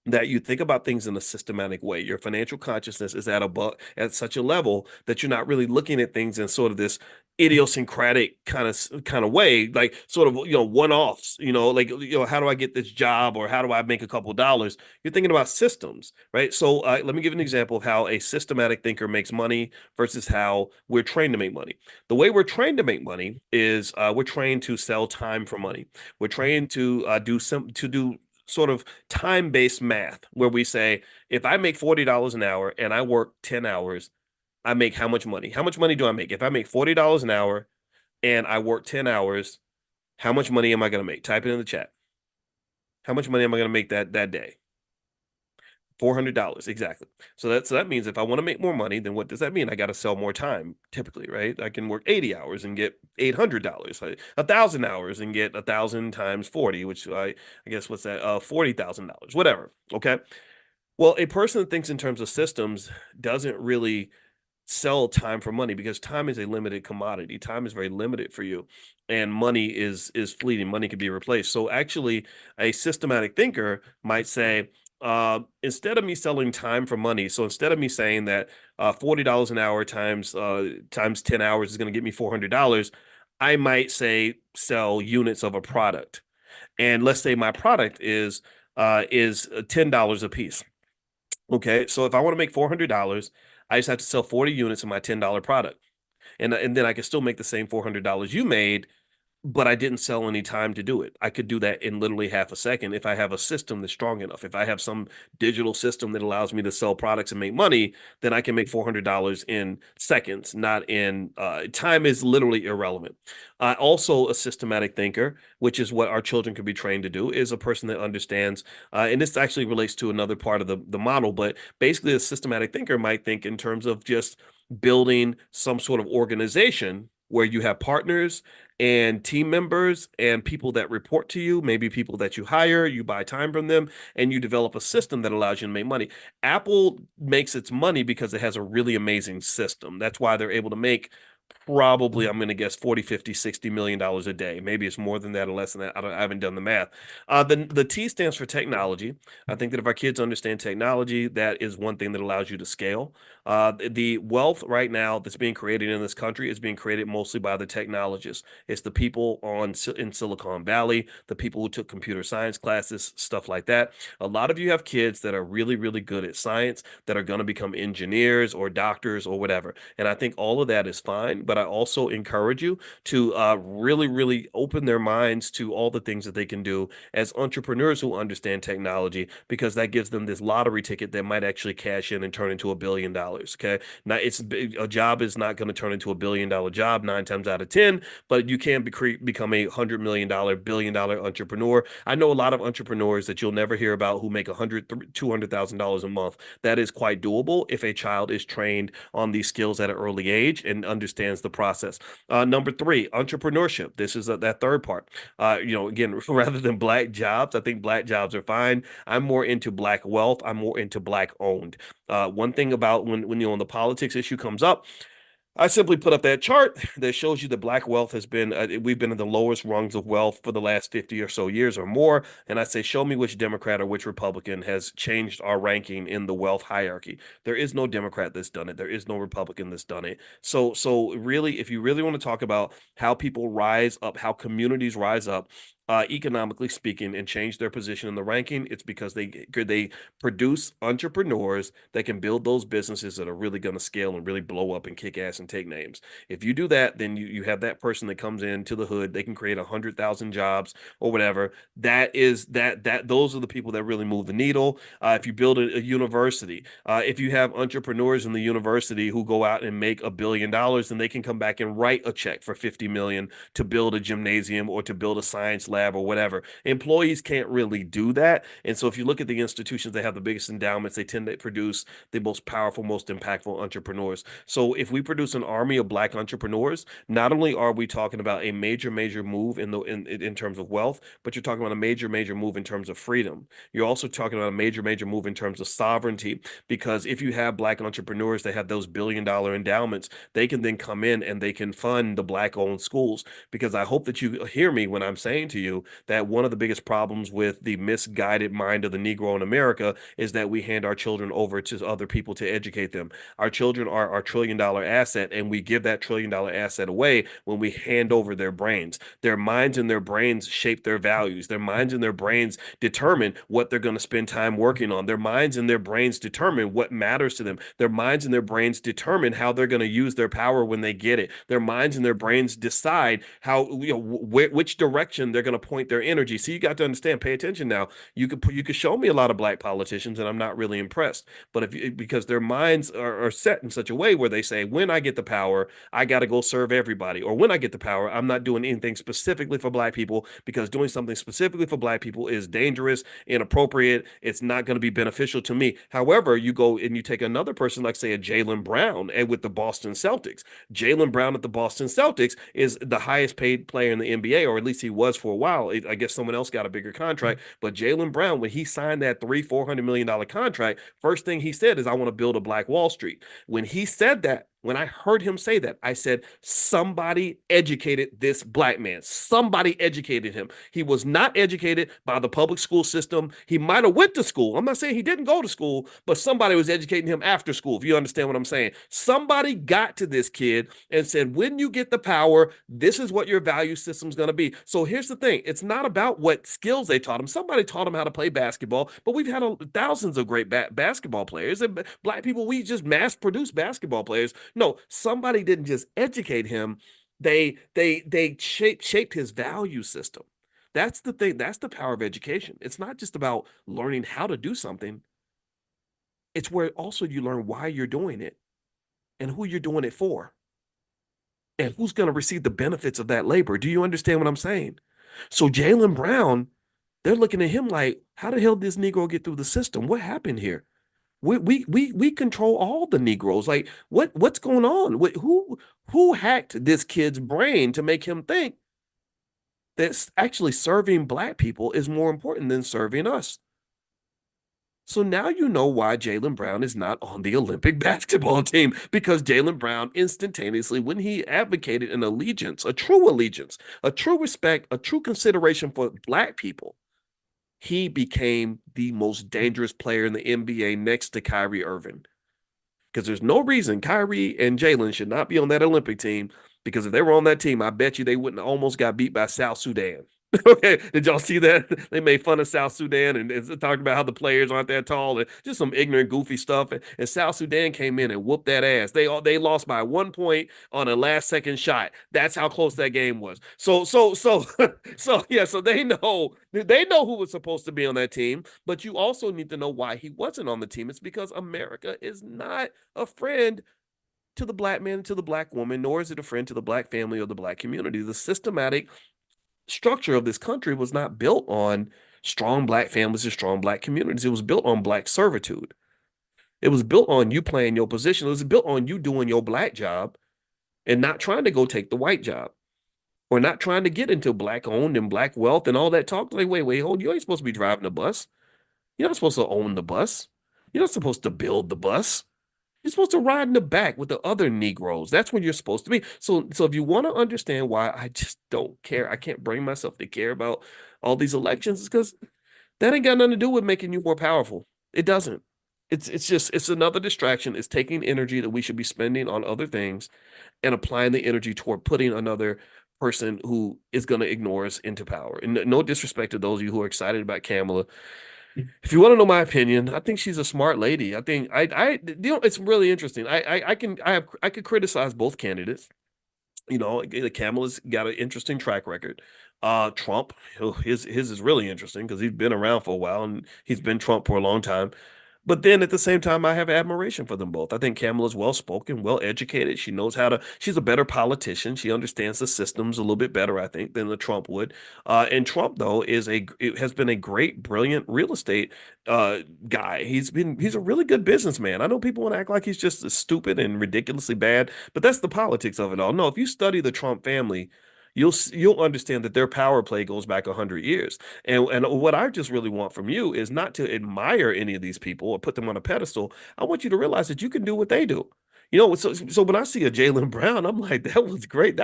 Speaker 1: that you think about things in a systematic way. Your financial consciousness is at such a level that you're not really looking at things in sort of this idiosyncratic kind of way, like sort of one-offs. Like how do I get this job or how do I make a couple of dollars? You're thinking about systems, right? So let me give an example of how a systematic thinker makes money versus how we're trained to make money. The way we're trained to make money is we're trained to sell time for money. We're trained to do sort of time-based math where we say, if I make $40 an hour and I work 10 hours, I make how much money? How much money do I make? If I make $40 an hour and I work 10 hours, how much money am I going to make? Type it in the chat. How much money am I going to make that day? $400 exactly. So that means if I want to make more money, then what does that mean? I got to sell more time typically, right? I can work 80 hours and get $800. 1,000 hours and get 1,000 times 40, which I guess what's that? $40,000, whatever. Okay. Well, a person that thinks in terms of systems doesn't really sell time for money because time is a limited commodity. Time is very limited for you, and money is fleeting. Money can be replaced. So actually, a systematic thinker might say, instead of me selling time for money, so instead of me saying that $40 an hour times 10 hours is going to get me $400, I might say sell units of a product, and let's say my product is $10 a piece. Okay, so if I want to make $400, I just have to sell 40 units of my $10 product. And then I can still make the same $400 you made, but I didn't sell any time to do it. I could do that in literally half a second if I have a system that's strong enough. If I have some digital system that allows me to sell products and make money, then I can make $400 in seconds, not in time is literally irrelevant. Also, a systematic thinker, which is what our children can be trained to do, is a person that understands, and this actually relates to another part of the model, but basically a systematic thinker might think in terms of just building some sort of organization where you have partners and team members and people that report to you, maybe people that you hire, you buy time from them, and you develop a system that allows you to make money. Apple makes its money because it has a really amazing system. That's why they're able to make probably, I'm going to guess 40, 50, $60 million a day. Maybe it's more than that or less than that. I haven't done the math. The T stands for technology. I think that if our kids understand technology, that is one thing that allows you to scale. The wealth right now that's being created in this country is being created mostly by the technologists. It's the people in Silicon Valley, the people who took computer science classes, stuff like that. A lot of you have kids that are really, really good at science that are going to become engineers or doctors or whatever. And I think all of that is fine, but I also encourage you to really, really open their minds to all the things that they can do as entrepreneurs who understand technology, because that gives them this lottery ticket that might actually cash in and turn into $1 billion. Okay. Now, a job is not going to turn into $1 billion job 9 times out of 10, but you can become a $100 million, $1 billion entrepreneur. I know a lot of entrepreneurs that you'll never hear about who make $200,000 a month. That is quite doable if a child is trained on these skills at an early age and understands understands the process. Number three, entrepreneurship. This is that third part. Again, rather than black jobs, I think black jobs are fine. I'm more into black wealth. I'm more into black owned. One thing about when the politics issue comes up, I simply put up that chart that shows you that black wealth has been, we've been in the lowest rungs of wealth for the last 50 or so years or more. And I say, show me which Democrat or which Republican has changed our ranking in the wealth hierarchy. There is no Democrat that's done it. There is no Republican that's done it. So really, if you really want to talk about how people rise up, how communities rise up, economically speaking, and change their position in the ranking, it's because they produce entrepreneurs that can build those businesses that are really going to scale and really blow up and kick ass and take names. If you do that, then you have that person that comes into the hood. They can create 100,000 jobs or whatever. Those are the people that really move the needle. If you build a university, if you have entrepreneurs in the university who go out and make $1 billion, then they can come back and write a check for 50 million to build a gymnasium or to build a science lab or whatever. Employees can't really do that. And so if you look at the institutions that have the biggest endowments, they tend to produce the most powerful, most impactful entrepreneurs. So if we produce an army of black entrepreneurs, not only are we talking about a major, major move in terms of wealth, but you're talking about a major, major move in terms of freedom. You're also talking about a major, major move in terms of sovereignty, because if you have black entrepreneurs that have those billion-dollar endowments, they can then come in and they can fund the black-owned schools. Because I hope that you hear me when I'm saying to you that one of the biggest problems with the misguided mind of the Negro in America is that we hand our children over to other people to educate them. Our children are our trillion-dollar asset, and we give that trillion-dollar asset away when we hand over their brains. Their minds and their brains shape their values. Their minds and their brains determine what they're going to spend time working on. Their minds and their brains determine what matters to them. Their minds and their brains determine how they're going to use their power when they get it. Their minds and their brains decide how, which direction they're going to point their energy. So you got to understand, pay attention now. You could show me a lot of black politicians and I'm not really impressed. But because their minds are set in such a way where they say, when I get the power, I got to go serve everybody. Or when I get the power, I'm not doing anything specifically for black people, because doing something specifically for black people is dangerous, inappropriate. It's not going to be beneficial to me. However, you go and you take another person like, say, a Jaylen Brown and with the Boston Celtics. Jaylen Brown at the Boston Celtics is the highest paid player in the NBA, or at least he was for a while. I guess someone else got a bigger contract. But Jaylen Brown, when he signed that $400 million contract, first thing he said is, I want to build a Black Wall Street. When he said that, when I heard him say that, I said, somebody educated this black man. Somebody educated him. He was not educated by the public school system. He might have went to school. I'm not saying he didn't go to school, but somebody was educating him after school, if you understand what I'm saying. Somebody got to this kid and said, when you get the power, this is what your value system is going to be. So here's the thing. It's not about what skills they taught him. Somebody taught him how to play basketball, but we've had thousands of great basketball players. And black people, we just mass produce basketball players. No, somebody didn't just educate him. They shaped his value system. That's the thing. That's the power of education. It's not just about learning how to do something. It's where also you learn why you're doing it and who you're doing it for and who's going to receive the benefits of that labor. Do you understand what I'm saying? So Jaylen Brown, they're looking at him like, how the hell did this Negro get through the system? What happened here? We control all the Negroes. Like, what's going on? Who hacked this kid's brain to make him think that actually serving black people is more important than serving us? So now you know why Jaylen Brown is not on the Olympic basketball team, because Jaylen Brown instantaneously, when he advocated an allegiance, a true respect, a true consideration for black people, he became the most dangerous player in the NBA next to Kyrie Irving. Because there's no reason Kyrie and Jaylen should not be on that Olympic team, because if they were on that team, I bet you they wouldn't almost got beat by South Sudan. Okay, did y'all see that? They made fun of South Sudan and talked about how the players aren't that tall and just some ignorant, goofy stuff. And South Sudan came in and whooped that ass. They lost by 1 point on a last second shot. That's how close that game was. So yeah. So they know who was supposed to be on that team, but you also need to know why he wasn't on the team. It's because America is not a friend to the black man, to the black woman, nor is it a friend to the black family or the black community. The systematic structure of this country was not built on strong black families and strong black communities. It was built on black servitude. It was built on you playing your position. It was built on you doing your black job and not trying to go take the white job or not trying to get into black owned and black wealth and all that talk. Like, wait, hold, you ain't supposed to be driving the bus. You're not supposed to own the bus. You're not supposed to build the bus. You're supposed to ride in the back with the other Negroes. That's when you're supposed to be. So if you want to understand why I just don't care, I can't bring myself to care about all these elections, it's because that ain't got nothing to do with making you more powerful. It doesn't. It's another distraction. It's taking energy that we should be spending on other things and applying the energy toward putting another person who is going to ignore us into power. And no disrespect to those of you who are excited about Kamala. If you want to know my opinion, I think she's a smart lady. I think it's really interesting. I could criticize both candidates. Kamala's got an interesting track record. Trump, his is really interesting because he's been around for a while and he's been Trump for a long time. But then at the same time, I have admiration for them both. I think Kamala's well spoken, well educated. She knows how to, she's a better politician. She understands the systems a little bit better, I think, than the Trump would. And Trump, though, has been a great, brilliant real estate uh, guy. He's a really good businessman. I know people want to act like he's just stupid and ridiculously bad, but that's the politics of it all. No, if you study the Trump family, you'll understand that their power play goes back 100 years. And what I just really want from you is not to admire any of these people or put them on a pedestal. I want you to realize that you can do what they do. So when I see a Jalen Brown, I'm like, that was great.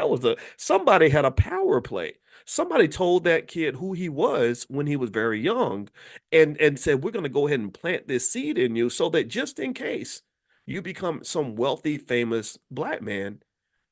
Speaker 1: Somebody had a power play. Somebody told that kid who he was when he was very young and said, we're going to go ahead and plant this seed in you so that just in case you become some wealthy, famous black man,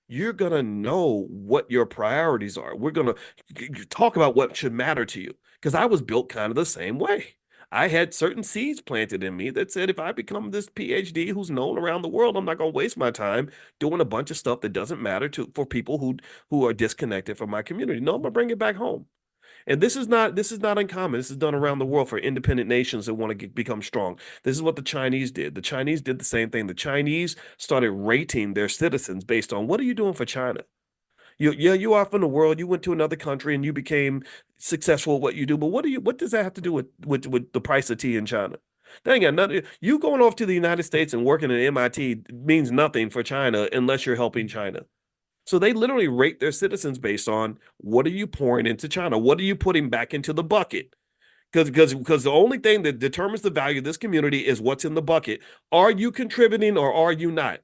Speaker 1: you're going to know what your priorities are. We're going to talk about what should matter to you. Because I was built kind of the same way. I had certain seeds planted in me that said if I become this PhD who's known around the world, I'm not going to waste my time doing a bunch of stuff that doesn't matter for people who are disconnected from my community. No, I'm going to bring it back home. And this is not uncommon. This is done around the world for independent nations that want to become strong. This is what the Chinese did. The Chinese did the same thing. The Chinese started rating their citizens based on what are you doing for China? You are from the world. You went to another country and you became successful at what you do. But what does that have to do with the price of tea in China? That ain't got nothing. You going off to the United States and working at MIT means nothing for China unless you're helping China. So they literally rate their citizens based on what are you pouring into China? What are you putting back into the bucket? Because the only thing that determines the value of this community is what's in the bucket. Are you contributing or are you not?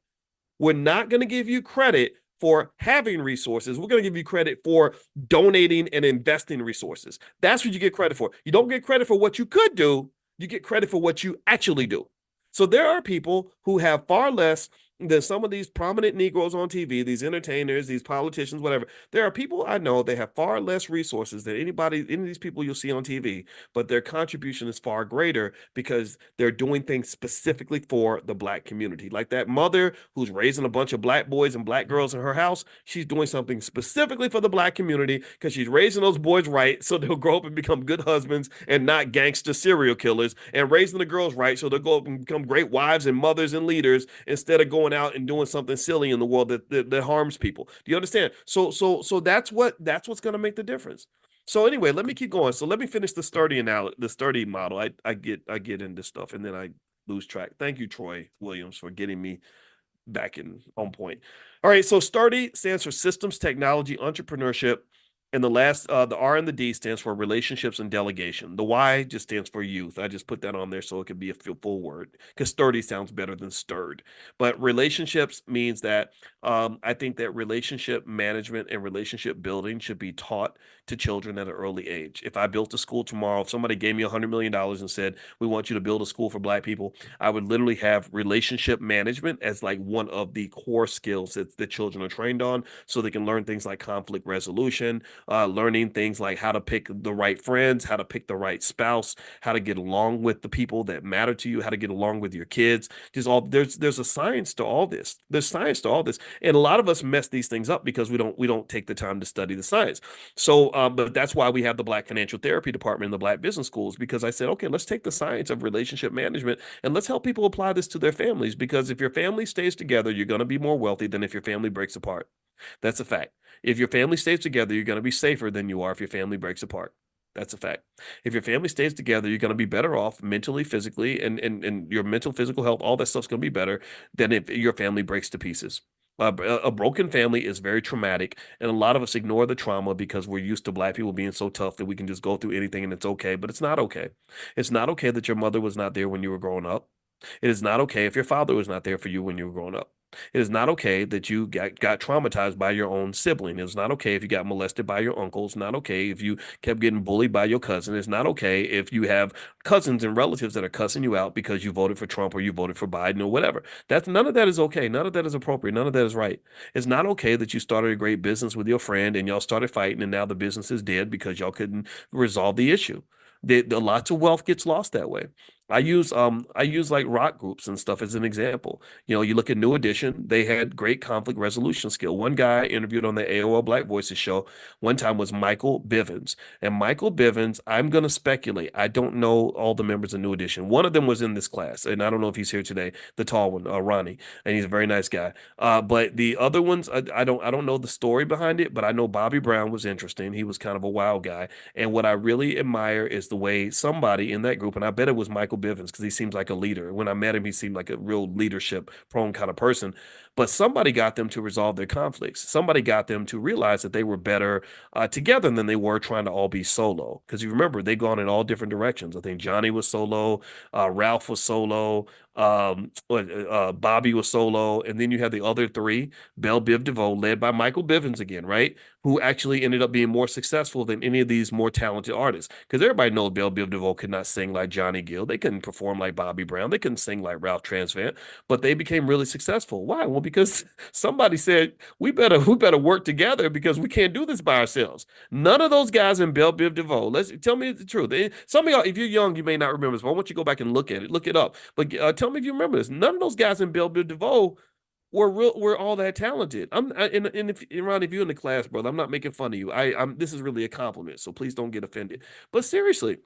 Speaker 1: We're not going to give you credit for having resources. We're going to give you credit for donating and investing resources. That's what you get credit for. You don't get credit for what you could do. You get credit for what you actually do. So there are people who have far less than some of these prominent Negroes on TV, these entertainers, these politicians, whatever. There are people I know they have far less resources than any of these people you'll see on TV, but their contribution is far greater because they're doing things specifically for the black community. Like that mother who's raising a bunch of black boys and black girls in her house, she's doing something specifically for the black community because she's raising those boys right so they'll grow up and become good husbands and not gangster serial killers, and raising the girls right so they'll go up and become great wives and mothers and leaders instead of going out and doing something silly in the world that harms people. Do you understand? So that's what's going to make the difference. So anyway, let me keep going. So let me finish the sturdy model. I get into stuff and then I lose track. Thank you, Troy Williams, for getting me back in on point. All right, so STARDY stands for Systems, Technology, Entrepreneurship, and the R and the D stands for relationships and delegation. The Y just stands for youth. I just put that on there so it could be a full word because sturdy sounds better than stirred. But relationships means that I think that relationship management and relationship building should be taught to children at an early age. If I built a school tomorrow, if somebody gave me $100 million and said, we want you to build a school for black people, I would literally have relationship management as like one of the core skills that children are trained on so they can learn things like conflict resolution, learning things like how to pick the right friends, how to pick the right spouse, how to get along with the people that matter to you, how to get along with your kids. There's a science to all this. There's science to all this, and a lot of us mess these things up because we don't take the time to study the science. So, but that's why we have the Black Financial Therapy Department and the Black Business Schools, because I said, okay, let's take the science of relationship management and let's help people apply this to their families. Because if your family stays together, you're going to be more wealthy than if your family breaks apart. That's a fact. If your family stays together, you're going to be safer than you are if your family breaks apart. That's a fact. If your family stays together, you're going to be better off mentally, physically, and your mental, physical health, all that stuff's going to be better than if your family breaks to pieces. A broken family is very traumatic, and a lot of us ignore the trauma because we're used to black people being so tough that we can just go through anything and it's okay. But it's not okay. It's not okay that your mother was not there when you were growing up. It is not okay if your father was not there for you when you were growing up. It is not okay that you got traumatized by your own sibling. It's not okay if you got molested by your uncle. It's not okay if you kept getting bullied by your cousin. It's not okay if you have cousins and relatives that are cussing you out because you voted for Trump or you voted for Biden or whatever. That's none of that is okay. None of that is appropriate. None of that is right. It's not okay that you started a great business with your friend and y'all started fighting and now the business is dead because y'all couldn't resolve the issue. Lots of wealth gets lost that way. I use like rock groups and stuff as an example. You look at New Edition, they had great conflict resolution skill. One guy I interviewed on the AOL Black Voices show one time was Michael Bivins. And Michael Bivins, I'm gonna speculate. I don't know all the members of New Edition. One of them was in this class, and I don't know if he's here today, the tall one, Ronnie, and he's a very nice guy. But the other ones, I don't know the story behind it, but I know Bobby Brown was interesting. He was kind of a wild guy. And what I really admire is the way somebody in that group, and I bet it was Michael Bivins because he seems like a leader. When I met him, he seemed like a real leadership prone kind of person. But somebody got them to resolve their conflicts. Somebody got them to realize that they were better together than they were trying to all be solo. Because you remember, they've gone in all different directions. I think Johnny was solo, Ralph was solo, Bobby was solo, and then you have the other three, Belle Biv DeVoe, led by Michael Bivins again, right? Who actually ended up being more successful than any of these more talented artists. Because everybody knows Belle Biv DeVoe could not sing like Johnny Gill. They couldn't perform like Bobby Brown. They couldn't sing like Ralph Tresvant, but they became really successful. Why? Well, because somebody said we better work together because we can't do this by ourselves. None of those guys in Belle Biv DeVoe. Let's tell me the truth. Some of y'all, if you're young, you may not remember this, but I want you to go back and look at it, look it up. But tell me if you remember this. None of those guys in Belle Biv DeVoe were all that talented. And if Ron, if you're in the class, brother, I'm not making fun of you. I'm this is really a compliment, so please don't get offended. But seriously,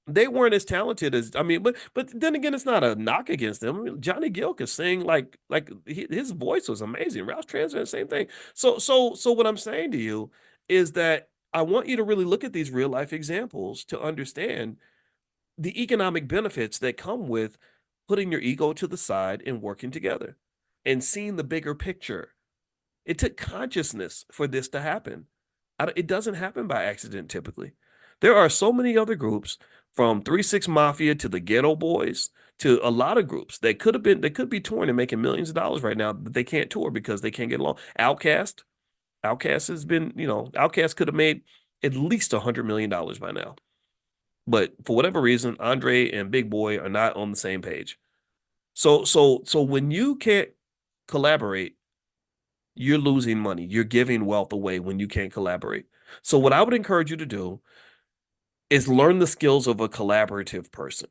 Speaker 1: they weren't as talented as I mean, but then again, it's not a knock against them. I mean, Johnny Gill could sing like his voice was amazing. Ralph Tresvant, same thing. So what I'm saying to you is that I want you to really look at these real life examples to understand the economic benefits that come with putting your ego to the side and working together and seeing the bigger picture. It took consciousness for this to happen. It doesn't happen by accident typically. There are so many other groups from 3 6 Mafia to the Ghetto Boys to a lot of groups that could be touring and making millions of dollars right now, but they can't tour because they can't get along. Outcast has been, Outcast could have made at least $100 million by now. But for whatever reason, Andre and Big Boy are not on the same page. So when you can't collaborate, you're losing money. You're giving wealth away when you can't collaborate. So what I would encourage you to do is learn the skills of a collaborative person.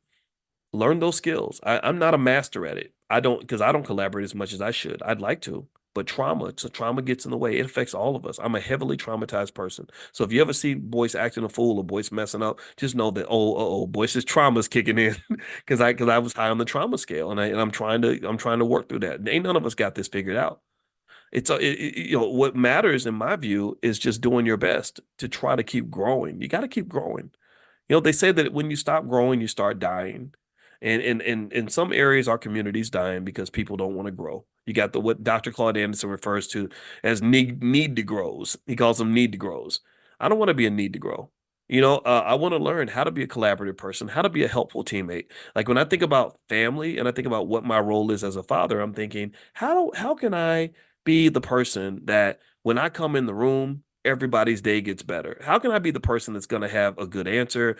Speaker 1: Learn those skills. I'm not a master at it. I don't collaborate as much as I should. I'd like to, but trauma gets in the way. It affects all of us. I'm a heavily traumatized person. So if you ever see Boyce acting a fool or Boyce messing up, just know that Boyce's trauma is kicking in because I was high on the trauma scale and I'm trying to work through that. Ain't none of us got this figured out. What matters in my view is just doing your best to try to keep growing. You got to keep growing. They say that when you stop growing, you start dying. And in some areas, our community's dying because people don't want to grow. You got what Dr. Claude Anderson refers to as need to grows. He calls them need to grows. I don't want to be a need to grow. I want to learn how to be a collaborative person, how to be a helpful teammate. Like when I think about family and I think about what my role is as a father, I'm thinking, how can I be the person that when I come in the room, everybody's day gets better? How can I be the person that's going to have a good answer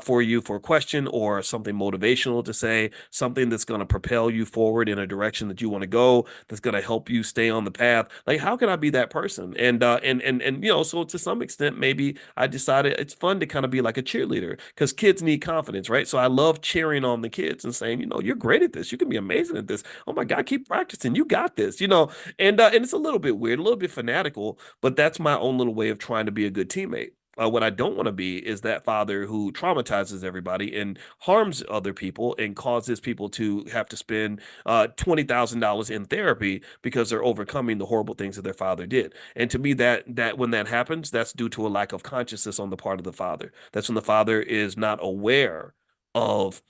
Speaker 1: for you for a question or something motivational to say, something that's going to propel you forward in a direction that you want to go, that's going to help you stay on the path? Like, how can I be that person? And so to some extent, maybe I decided it's fun to kind of be like a cheerleader because kids need confidence, right? So I love cheering on the kids and saying, you're great at this. You can be amazing at this. Oh my God, keep practicing. You got this, and it's a little bit weird, a little bit fanatical, but that's my own little way of trying to be a good teammate. What I don't want to be is that father who traumatizes everybody and harms other people and causes people to have to spend $20,000 in therapy because they're overcoming the horrible things that their father did. And to me, that when that happens, that's due to a lack of consciousness on the part of the father. That's when the father is not aware of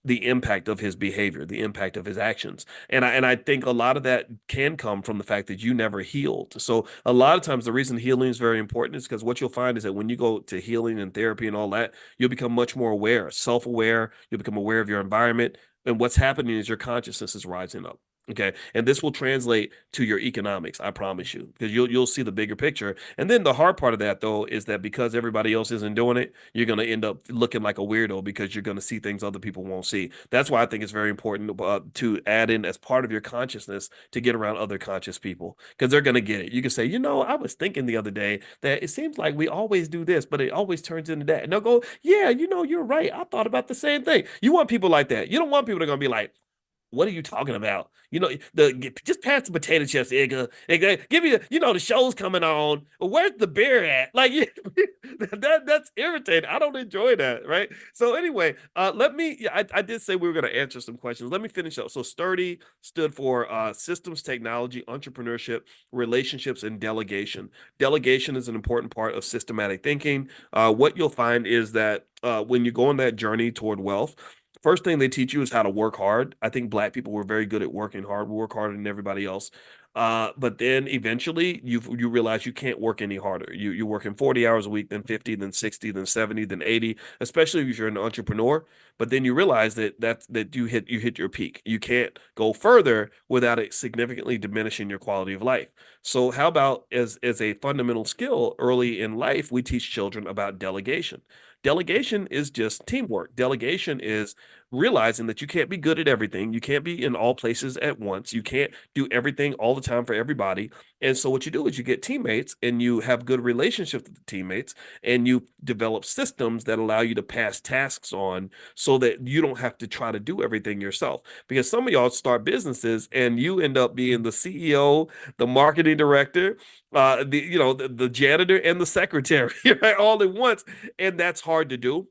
Speaker 1: the impact of his behavior, the impact of his actions. And I think a lot of that can come from the fact that you never healed. So a lot of times the reason healing is very important is because what you'll find is that when you go to healing and therapy and all that, you'll become much more aware, self-aware, you'll become aware of your environment. And what's happening is your consciousness is rising up. Okay. And this will translate to your economics, I promise you, because you'll see the bigger picture. And then the hard part of that though is that because everybody else isn't doing it, you're going to end up looking like a weirdo because you're going to see things other people won't see. That's why I think it's very important to add in as part of your consciousness to get around other conscious people because they're going to get it. You can say, I was thinking the other day that it seems like we always do this, but it always turns into that. And they'll go, yeah, you're right. I thought about the same thing. You want people like that. You don't want people that are going to be like, what are you talking about? Just pass the potato chips, Igga. Give me the show's coming on. Where's the beer at? Like that's irritating. I don't enjoy that, right? So anyway, I did say we were going to answer some questions. Let me finish up. So sturdy stood for systems, technology, entrepreneurship, relationships, and delegation. Delegation is an important part of systematic thinking. What you'll find is that when you go on that journey toward wealth, first thing they teach you is how to work hard. I think Black people were very good at working hard. We work harder than everybody else. But then eventually you realize you can't work any harder. You're working 40 hours a week, then 50, then 60, then 70, then 80, especially if you're an entrepreneur. But then you realize that you hit your peak. You can't go further without it significantly diminishing your quality of life. So how about as a fundamental skill early in life, we teach children about delegation. Delegation is just teamwork. Delegation is realizing that you can't be good at everything. You can't be in all places at once. You can't do everything all the time for everybody. And so what you do is you get teammates and you have good relationships with the teammates and you develop systems that allow you to pass tasks on so that you don't have to try to do everything yourself. Because some of y'all start businesses and you end up being the CEO, the marketing director, the janitor and the secretary, right, all at once, and that's hard to do.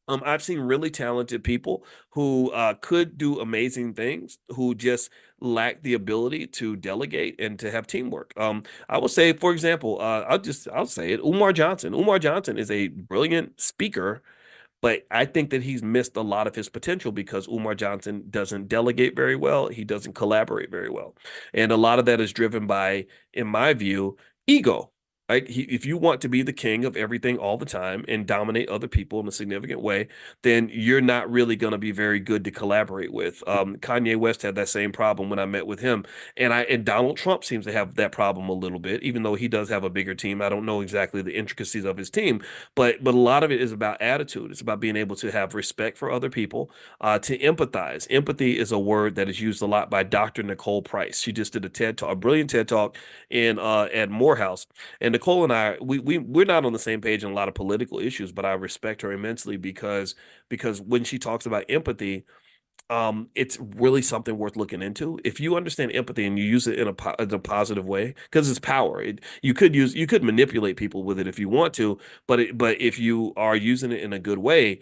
Speaker 1: I've seen really talented people who could do amazing things, who just lack the ability to delegate and to have teamwork. I will say, for example, I'll say it, Umar Johnson. Umar Johnson is a brilliant speaker, but I think that he's missed a lot of his potential because Umar Johnson doesn't delegate very well. He doesn't collaborate very well. And a lot of that is driven by, in my view, ego. Right? If you want to be the king of everything all the time and dominate other people in a significant way, then you're not really going to be very good to collaborate with. Kanye West had that same problem when I met with him, and Donald Trump seems to have that problem a little bit, even though he does have a bigger team. I don't know exactly the intricacies of his team, but a lot of it is about attitude. It's about being able to have respect for other people, to empathize. Empathy is a word that is used a lot by Dr. Nicole Price. She just did a TED talk, a brilliant TED talk in at Morehouse. And Nicole and I, we're not on the same page in a lot of political issues, but I respect her immensely because when she talks about empathy, it's really something worth looking into. If you understand empathy and you use it in a positive way, because it's power. You could manipulate people with it if you want to, but if you are using it in a good way,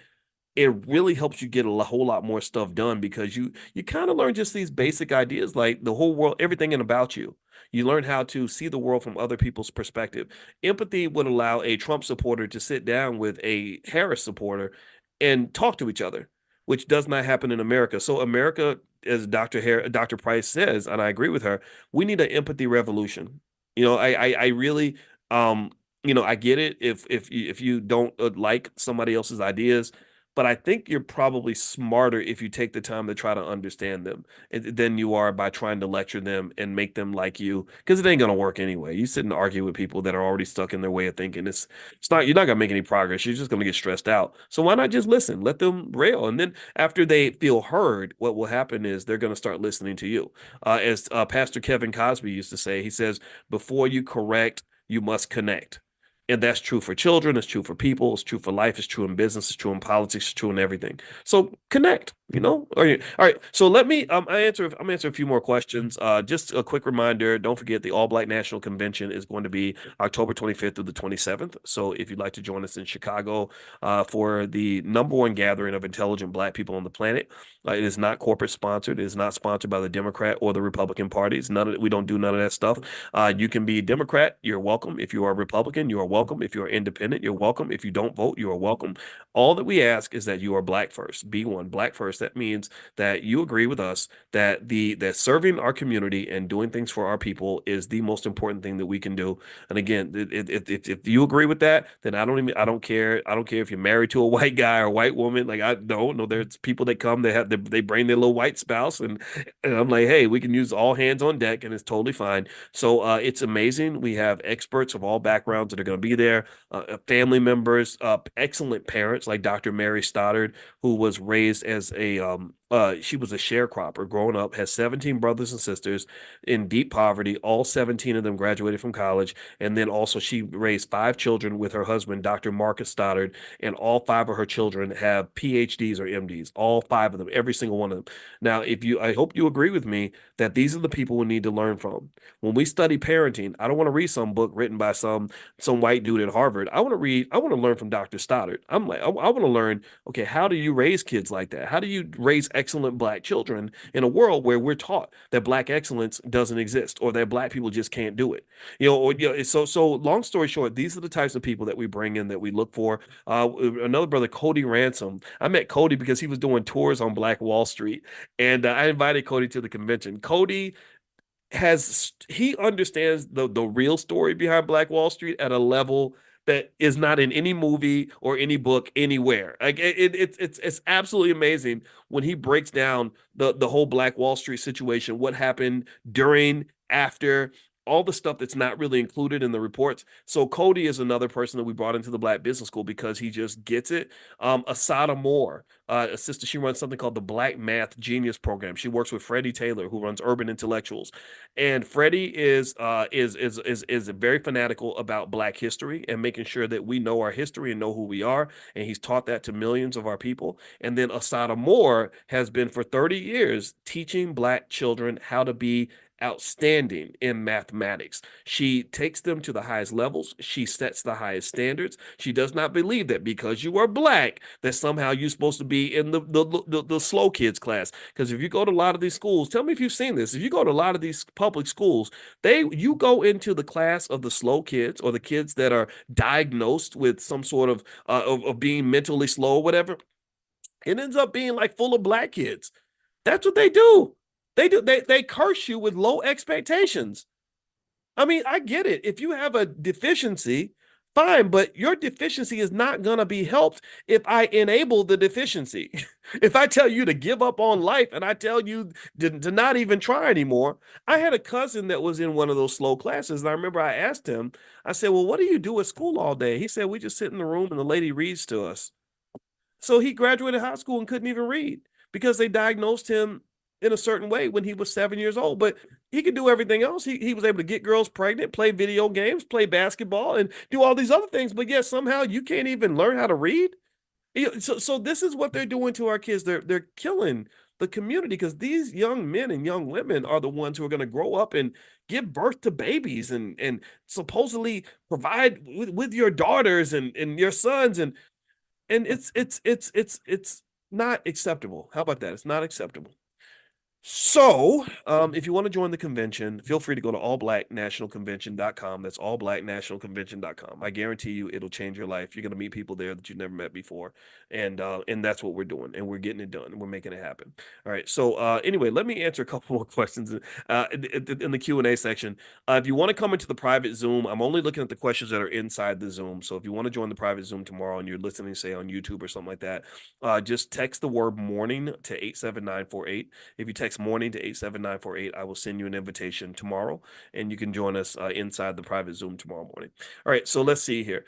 Speaker 1: it really helps you get a whole lot more stuff done because you kind of learn just these basic ideas like the whole world, everything and about you. You learn how to see the world from other people's perspective. Empathy would allow a Trump supporter to sit down with a Harris supporter and talk to each other, which does not happen in America. So America, as Dr. Price says, and I agree with her, we need an empathy revolution. I really, I get it if you don't like somebody else's ideas, but I think you're probably smarter if you take the time to try to understand them than you are by trying to lecture them and make them like you, because it ain't gonna work anyway. You sit and argue with people that are already stuck in their way of thinking. It's not you're not gonna make any progress. You're just gonna get stressed out. So why not just listen? Let them rail, and then after they feel heard, what will happen is they're gonna start listening to you. As Pastor Kevin Cosby used to say, he says, "Before you correct, you must connect." And that's true for children, it's true for people, it's true for life, it's true in business, it's true in politics, it's true in everything. So connect, All right. So let me I'm answer a few more questions. Just a quick reminder, don't forget the All Black National Convention is going to be October 25th through the 27th. So if you'd like to join us in Chicago for the number one gathering of intelligent Black people on the planet, it is not corporate sponsored, it is not sponsored by the Democrat or the Republican parties. We don't do none of that stuff. You can be Democrat, you're welcome. If you are Republican, you are welcome. If you're independent, you're welcome. If you don't vote, you are welcome. All that we ask is that you are black first. Be one, black first. That means that you agree with us that that serving our community and doing things for our people is the most important thing that we can do. And again, if you agree with that, then I don't care. I don't care if you're married to a white guy or white woman. Like I don't know, there's people that come, they bring their little white spouse, and I'm like, hey, we can use all hands on deck, and it's totally fine. So it's amazing. We have experts of all backgrounds that are going to be there, family members, excellent parents like Dr. Mary Stoddard, who was raised as she was a sharecropper growing up, has 17 brothers and sisters in deep poverty. All 17 of them graduated from college. And then also she raised 5 children with her husband, Dr. Marcus Stoddard, and all 5 of her children have PhDs or MDs, all 5 of them, every single one of them. Now, I hope you agree with me that these are the people we need to learn from. When we study parenting, I don't want to read some book written by some white dude at Harvard. I want to learn from Dr. Stoddard. I'm like, I want to learn, okay, how do you raise kids like that? How do you raise excellent black children in a world where we're taught that black excellence doesn't exist or that black people just can't do it? So long story short, these are the types of people that we bring in that we look for. Another brother, Cody Ransom. I met Cody because he was doing tours on Black Wall Street, and I invited Cody to the convention. Cody he understands the real story behind Black Wall Street at a level that is not in any movie or any book anywhere. Like it's absolutely amazing when he breaks down the whole Black Wall Street situation, what happened during, after, all the stuff that's not really included in the reports. So Cody is another person that we brought into the Black Business School because he just gets it. Asada Moore, a sister, she runs something called the Black Math Genius Program. She works with Freddie Taylor, who runs Urban Intellectuals, and Freddie is very fanatical about Black history and making sure that we know our history and know who we are. And he's taught that to millions of our people. And then Asada Moore has been for 30 years teaching Black children how to be outstanding in mathematics. She takes them to the highest levels. She sets the highest standards. She does not believe that because you are Black, that somehow you're supposed to be in the slow kids class. Because if you go to a lot of these schools, tell me if you've seen this. If you go to a lot of these public schools, you go into the class of the slow kids or the kids that are diagnosed with some sort of being mentally slow or whatever. It ends up being like full of Black kids. That's what they do. They curse you with low expectations. I mean, I get it. If you have a deficiency, fine, but your deficiency is not going to be helped if I enable the deficiency. If I tell you to give up on life and I tell you to not even try anymore. I had a cousin that was in one of those slow classes, and I remember I asked him, I said, well, what do you do at school all day? He said, we just sit in the room and the lady reads to us. So he graduated high school and couldn't even read because they diagnosed him in a certain way when he was 7 years old. But he could do everything else. He was able to get girls pregnant, play video games, play basketball, and do all these other things. But yet somehow you can't even learn how to read. So this is what they're doing to our kids. They're killing the community because these young men and young women are the ones who are going to grow up and give birth to babies and supposedly provide with your daughters and your sons and it's not acceptable. How about that? It's not acceptable. So, if you want to join the convention, feel free to go to allblacknationalconvention.com. That's allblacknationalconvention.com. I guarantee you it'll change your life. You're going to meet people there that you've never met before. And that's what we're doing. And we're getting it done. We're making it happen. All right. So, anyway, let me answer a couple more questions in the Q&A section. If you want to come into the private Zoom, I'm only looking at the questions that are inside the Zoom. So if you want to join the private Zoom tomorrow and you're listening, say on YouTube or something like that, just text the word morning to 87948. If you text morning to 87948, I will send you an invitation tomorrow and you can join us inside the private Zoom tomorrow morning. All right, so let's see here.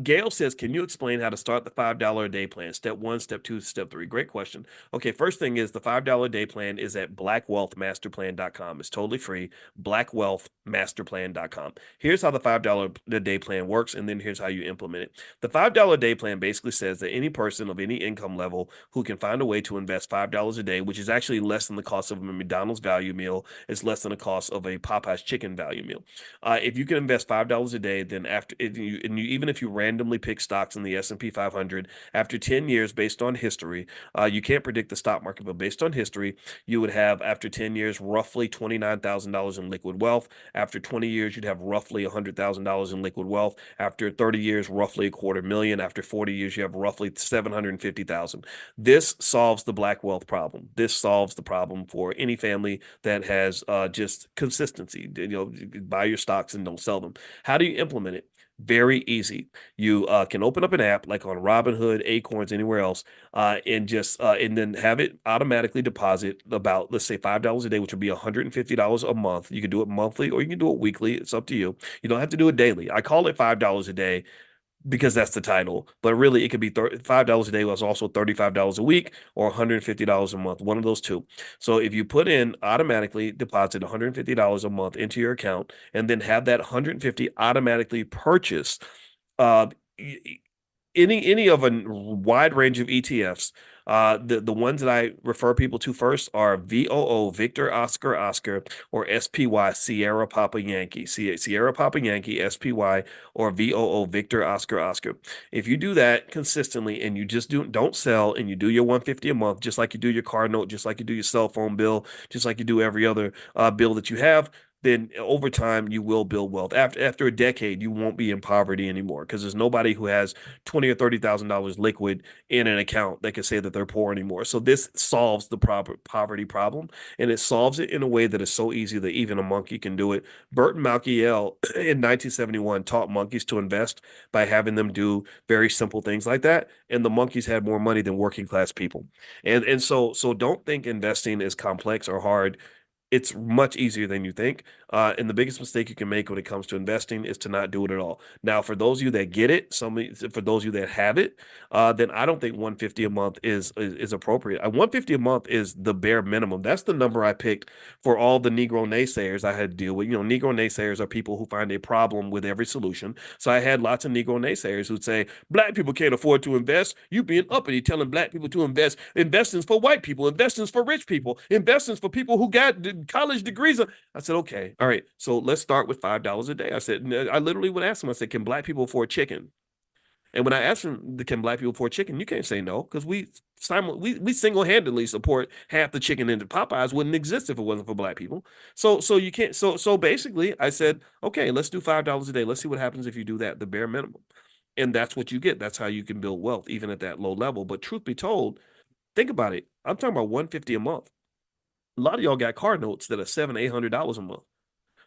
Speaker 1: Gail says, can you explain how to start the $5 a day plan? Step 1, step 2, step 3. Great question. Okay, first thing is the $5 a day plan is at blackwealthmasterplan.com. It's totally free. Blackwealthmasterplan.com. Here's how the $5 a day plan works, and then here's how you implement it. The $5 a day plan basically says that any person of any income level who can find a way to invest $5 a day, which is actually less than the cost of a McDonald's value meal, it's less than the cost of a Popeye's chicken value meal. If you can invest $5 a day, then even if you randomly pick stocks in the S&P 500, after 10 years based on history, you can't predict the stock market, but based on history, you would have after 10 years roughly $29,000 in liquid wealth. After 20 years, you'd have roughly $100,000 in liquid wealth. After 30 years, roughly a quarter million. After 40 years, you have roughly 750,000. This solves the black wealth problem. This solves the problem for any family that has just consistency. Buy your stocks and don't sell them. How do you implement it? Very easy. You can open up an app like on Robinhood, Acorns, anywhere else, and then have it automatically deposit about, let's say, $5 a day, which would be $150 a month. You can do it monthly or you can do it weekly. It's up to you. You don't have to do it daily. I call it $5 a day because that's the title. But really, it could be $5 a day was also $35 a week or $150 a month, one of those two. So if you put in automatically deposit $150 a month into your account and then have that 150 automatically purchase uh, any of a wide range of ETFs. The ones that I refer people to first are VOO, Victor Oscar Oscar, or SPY, Sierra Papa Yankee, Sierra Papa Yankee, SPY, or VOO, Victor Oscar Oscar. If you do that consistently and you just don't sell and you do your 150 a month, just like you do your car note, just like you do your cell phone bill, just like you do every other bill that you have, then over time you will build wealth. After a decade, you won't be in poverty anymore because there's nobody who has $20,000 or $30,000 liquid in an account that can say that they're poor anymore. So this solves the poverty problem, and it solves it in a way that is so easy that even a monkey can do it. Burton Malkiel in 1971 taught monkeys to invest by having them do very simple things like that, and the monkeys had more money than working class people. And so don't think investing is complex or hard. It's much easier than you think. And the biggest mistake you can make when it comes to investing is to not do it at all. Now, for those of you that get it, for those of you that have it, then I don't think 150 a month is appropriate. 150 a month is the bare minimum. That's the number I picked for all the Negro naysayers I had to deal with. Negro naysayers are people who find a problem with every solution. So I had lots of Negro naysayers who'd say, black people can't afford to invest. You being uppity telling black people to invest. Investing's for white people. Investing's for rich people. Investing's for people who got college degrees. I said, okay, all right. So let's start with $5 a day. I said, I literally would ask them, I said, can black people afford chicken? And when I asked them, can black people afford chicken? You can't say no because we single-handedly support half the chicken in the Popeyes wouldn't exist if it wasn't for black people. So you can't. So basically, I said, okay, let's do $5 a day. Let's see what happens if you do that, the bare minimum. And that's what you get. That's how you can build wealth, even at that low level. But truth be told, think about it. I'm talking about 150 a month. A lot of y'all got car notes that are $700-800 a month.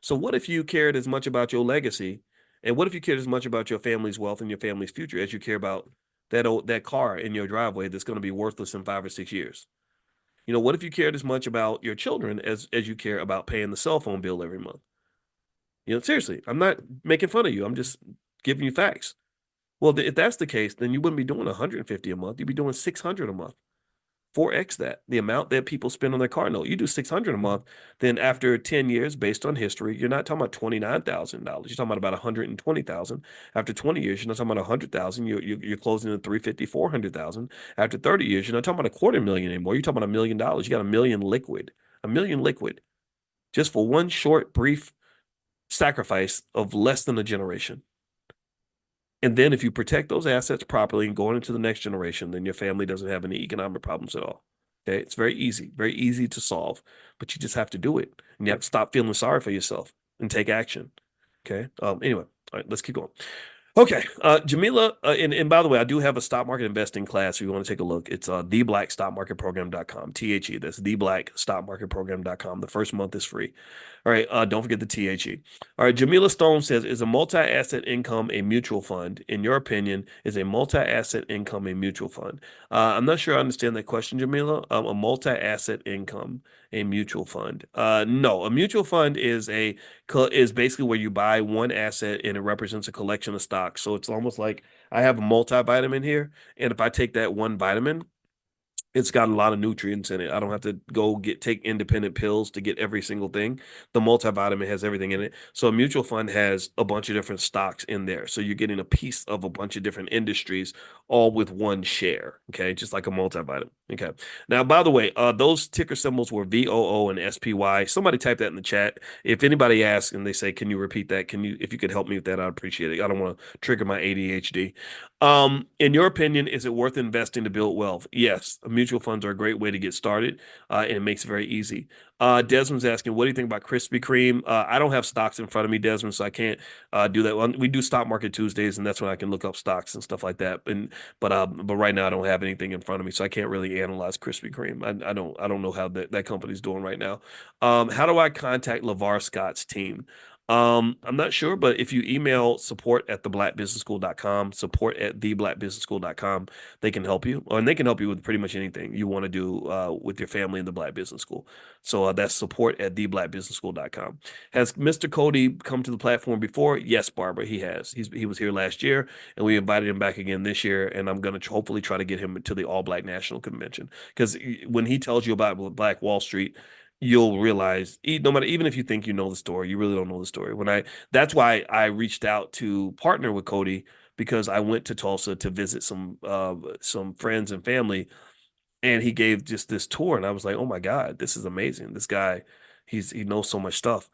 Speaker 1: So what if you cared as much about your legacy, and what if you cared as much about your family's wealth and your family's future as you care about that car in your driveway that's going to be worthless in 5 or 6 years? What if you cared as much about your children as you care about paying the cell phone bill every month? Seriously, I'm not making fun of you. I'm just giving you facts. Well, if that's the case, then you wouldn't be doing 150 a month. You'd be doing 600 a month. 4x that, the amount that people spend on their car note. You do 600 a month, then after 10 years, based on history, you're not talking about $29,000. You're talking about 120,000. After 20 years, you're not talking about 100,000. You're closing at 350, 400,000. After 30 years, you're not talking about a quarter million anymore. You're talking about $1 million. You got a million liquid, just for one short, brief sacrifice of less than a generation. And then if you protect those assets properly and going into the next generation, then your family doesn't have any economic problems at all. Okay. It's very easy to solve, but you just have to do it. And you have to stop feeling sorry for yourself and take action. Okay. Anyway, all right, let's keep going. Okay, Jamila, and by the way, I do have a stock market investing class if you want to take a look. It's theblackstockmarketprogram.com, THE. That's theblackstockmarketprogram.com. The first month is free. All right, don't forget the THE. All right, Jamila Stone says, is a multi-asset income a mutual fund? In your opinion, is a multi-asset income a mutual fund? I'm not sure I understand that question, Jamila. A multi-asset income, a mutual fund. No, a mutual fund is basically where you buy one asset and it represents a collection of stocks. So it's almost like I have a multivitamin here, and if I take that one vitamin, it's got a lot of nutrients in it. I don't have to take independent pills to get every single thing. The multivitamin has everything in it. So a mutual fund has a bunch of different stocks in there. So you're getting a piece of a bunch of different industries all with one share. Okay. Just like a multivitamin. Okay. Now, by the way, those ticker symbols were VOO and SPY. Somebody type that in the chat. If anybody asks and they say, can you repeat that? If you could help me with that, I'd appreciate it. I don't want to trigger my ADHD. In your opinion, is it worth investing to build wealth? Yes, mutual funds are a great way to get started, and it makes it very easy. Desmond's asking, what do you think about Krispy Kreme? I don't have stocks in front of me, Desmond, so I can't do that. Well, we do stock market Tuesdays, and that's when I can look up stocks and stuff like that. But right now I don't have anything in front of me, so I can't really analyze Krispy Kreme. I don't know how that company's doing right now. How do I contact LeVar Scott's team? I'm not sure, but if you email support at theblackbusinessschool.com, support at theblackbusinessschool.com, they can help you, and they can help you with pretty much anything you want to do with your family in the Black Business School. So that's support at theblackbusinessschool.com. Has Mr. Cody come to the platform before? Yes, Barbara, he has. He was here last year, and we invited him back again this year, and I'm going to hopefully try to get him to the All Black National Convention because when he tells you about Black Wall Street, you'll realize no matter even if you think you know the story, you really don't know the story. That's why I reached out to partner with Cody because I went to Tulsa to visit some friends and family, and he gave just this tour, and I was like, oh my God, this is amazing. This guy, he knows so much stuff.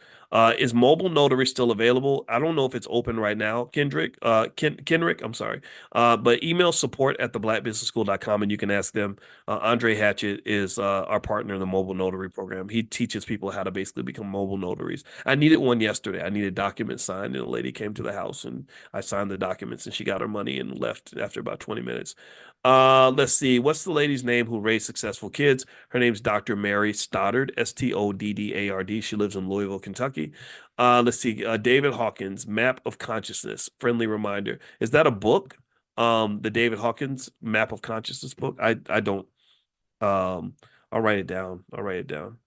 Speaker 1: Is mobile notary still available? I don't know if it's open right now, Kenrick, I'm sorry. But email support at theblackbusinessschool.com and you can ask them. Andre Hatchett is our partner in the mobile notary program. He teaches people how to basically become mobile notaries. I needed one yesterday. I needed documents signed, and a lady came to the house, and I signed the documents, and she got her money and left after about 20 minutes. Let's see. What's the lady's name who raised successful kids? Her name's Dr. Mary Stoddard, Stoddard. She lives in Louisville, Kentucky. Let's see. David Hawkins, Map of Consciousness, friendly reminder. Is that a book? The David Hawkins Map of Consciousness book? I don't. Um, I'll write it down. I'll write it down.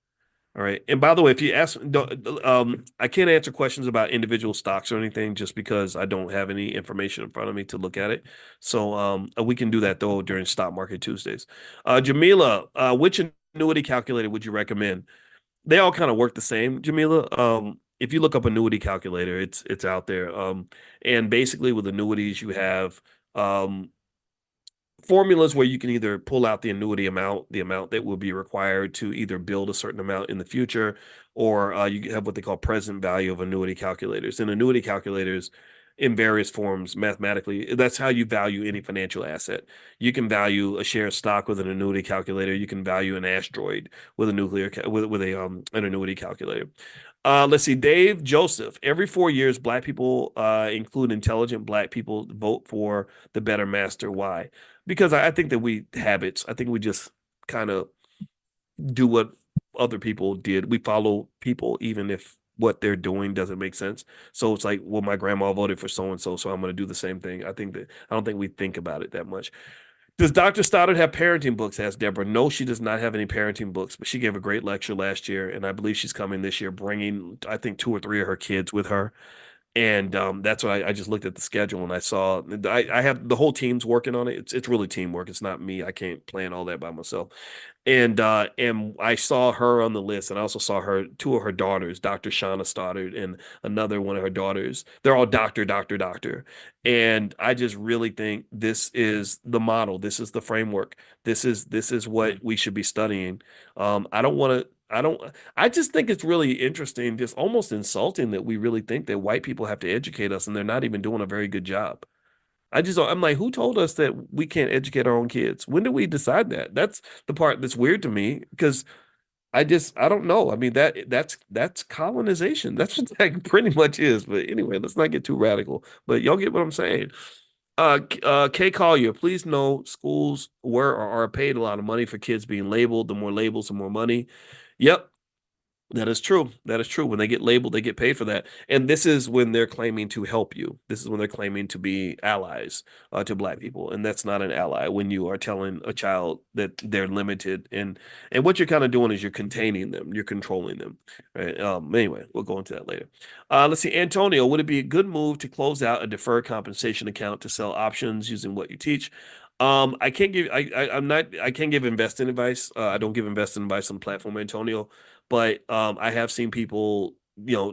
Speaker 1: All right. And by the way, if you ask, I can't answer questions about individual stocks or anything just because I don't have any information in front of me to look at it. So we can do that though during Stock Market Tuesdays. Jamila, which annuity calculator would you recommend? They all kind of work the same, Jamila. If you look up annuity calculator, it's out there. And basically with annuities, you have formulas where you can either pull out the annuity amount, the amount that will be required to either build a certain amount in the future, or you have what they call present value of annuity calculators. And annuity calculators in various forms mathematically, that's how you value any financial asset. You can value a share of stock with an annuity calculator. You can value an asteroid with a with a an annuity calculator. Let's see, Dave Joseph. Every 4 years, Black people, include intelligent Black people, vote for the better master. Why? Because I think that we habits. I think we just kind of do what other people did. We follow people, even if what they're doing doesn't make sense. So it's like, well, my grandma voted for so and so, so I'm going to do the same thing. I don't think we think about it that much. Does Dr. Stoddard have parenting books? Asked Deborah. No, she does not have any parenting books, but she gave a great lecture last year, and I believe she's coming this year, bringing I think two or three of her kids with her. And that's why I just looked at the schedule and I saw I have the whole team's working on it. It's really teamwork. It's not me. I can't plan all that by myself. And I saw her on the list, and I also saw her two of her daughters, Dr. Shauna Stoddard and another one of her daughters. They're all doctor. And I just really think this is the model. This is the framework. This is what we should be studying. I don't want to. I don't. I just think it's really interesting, just almost insulting that we really think that white people have to educate us, and they're not even doing a very good job. I'm like, who told us that we can't educate our own kids? When did we decide that? That's the part that's weird to me because I don't know. I mean, that's colonization. That's what that pretty much is. But anyway, let's not get too radical. But y'all get what I'm saying. Kay Collier, please know schools were or are paid a lot of money for kids being labeled. The more labels, the more money. Yep, that is true. That is true. When they get labeled, they get paid for that. And this is when they're claiming to help you. This is when they're claiming to be allies to Black people. And that's not an ally when you are telling a child that they're limited. And what you're kind of doing is you're containing them, you're controlling them. Right. Anyway, we'll go into that later. Let's see. Antonio, would it be a good move to close out a deferred compensation account to sell options using what you teach? I can't give I'm not I can't give investing advice. I don't give investing advice on the platform, Antonio, but I have seen people,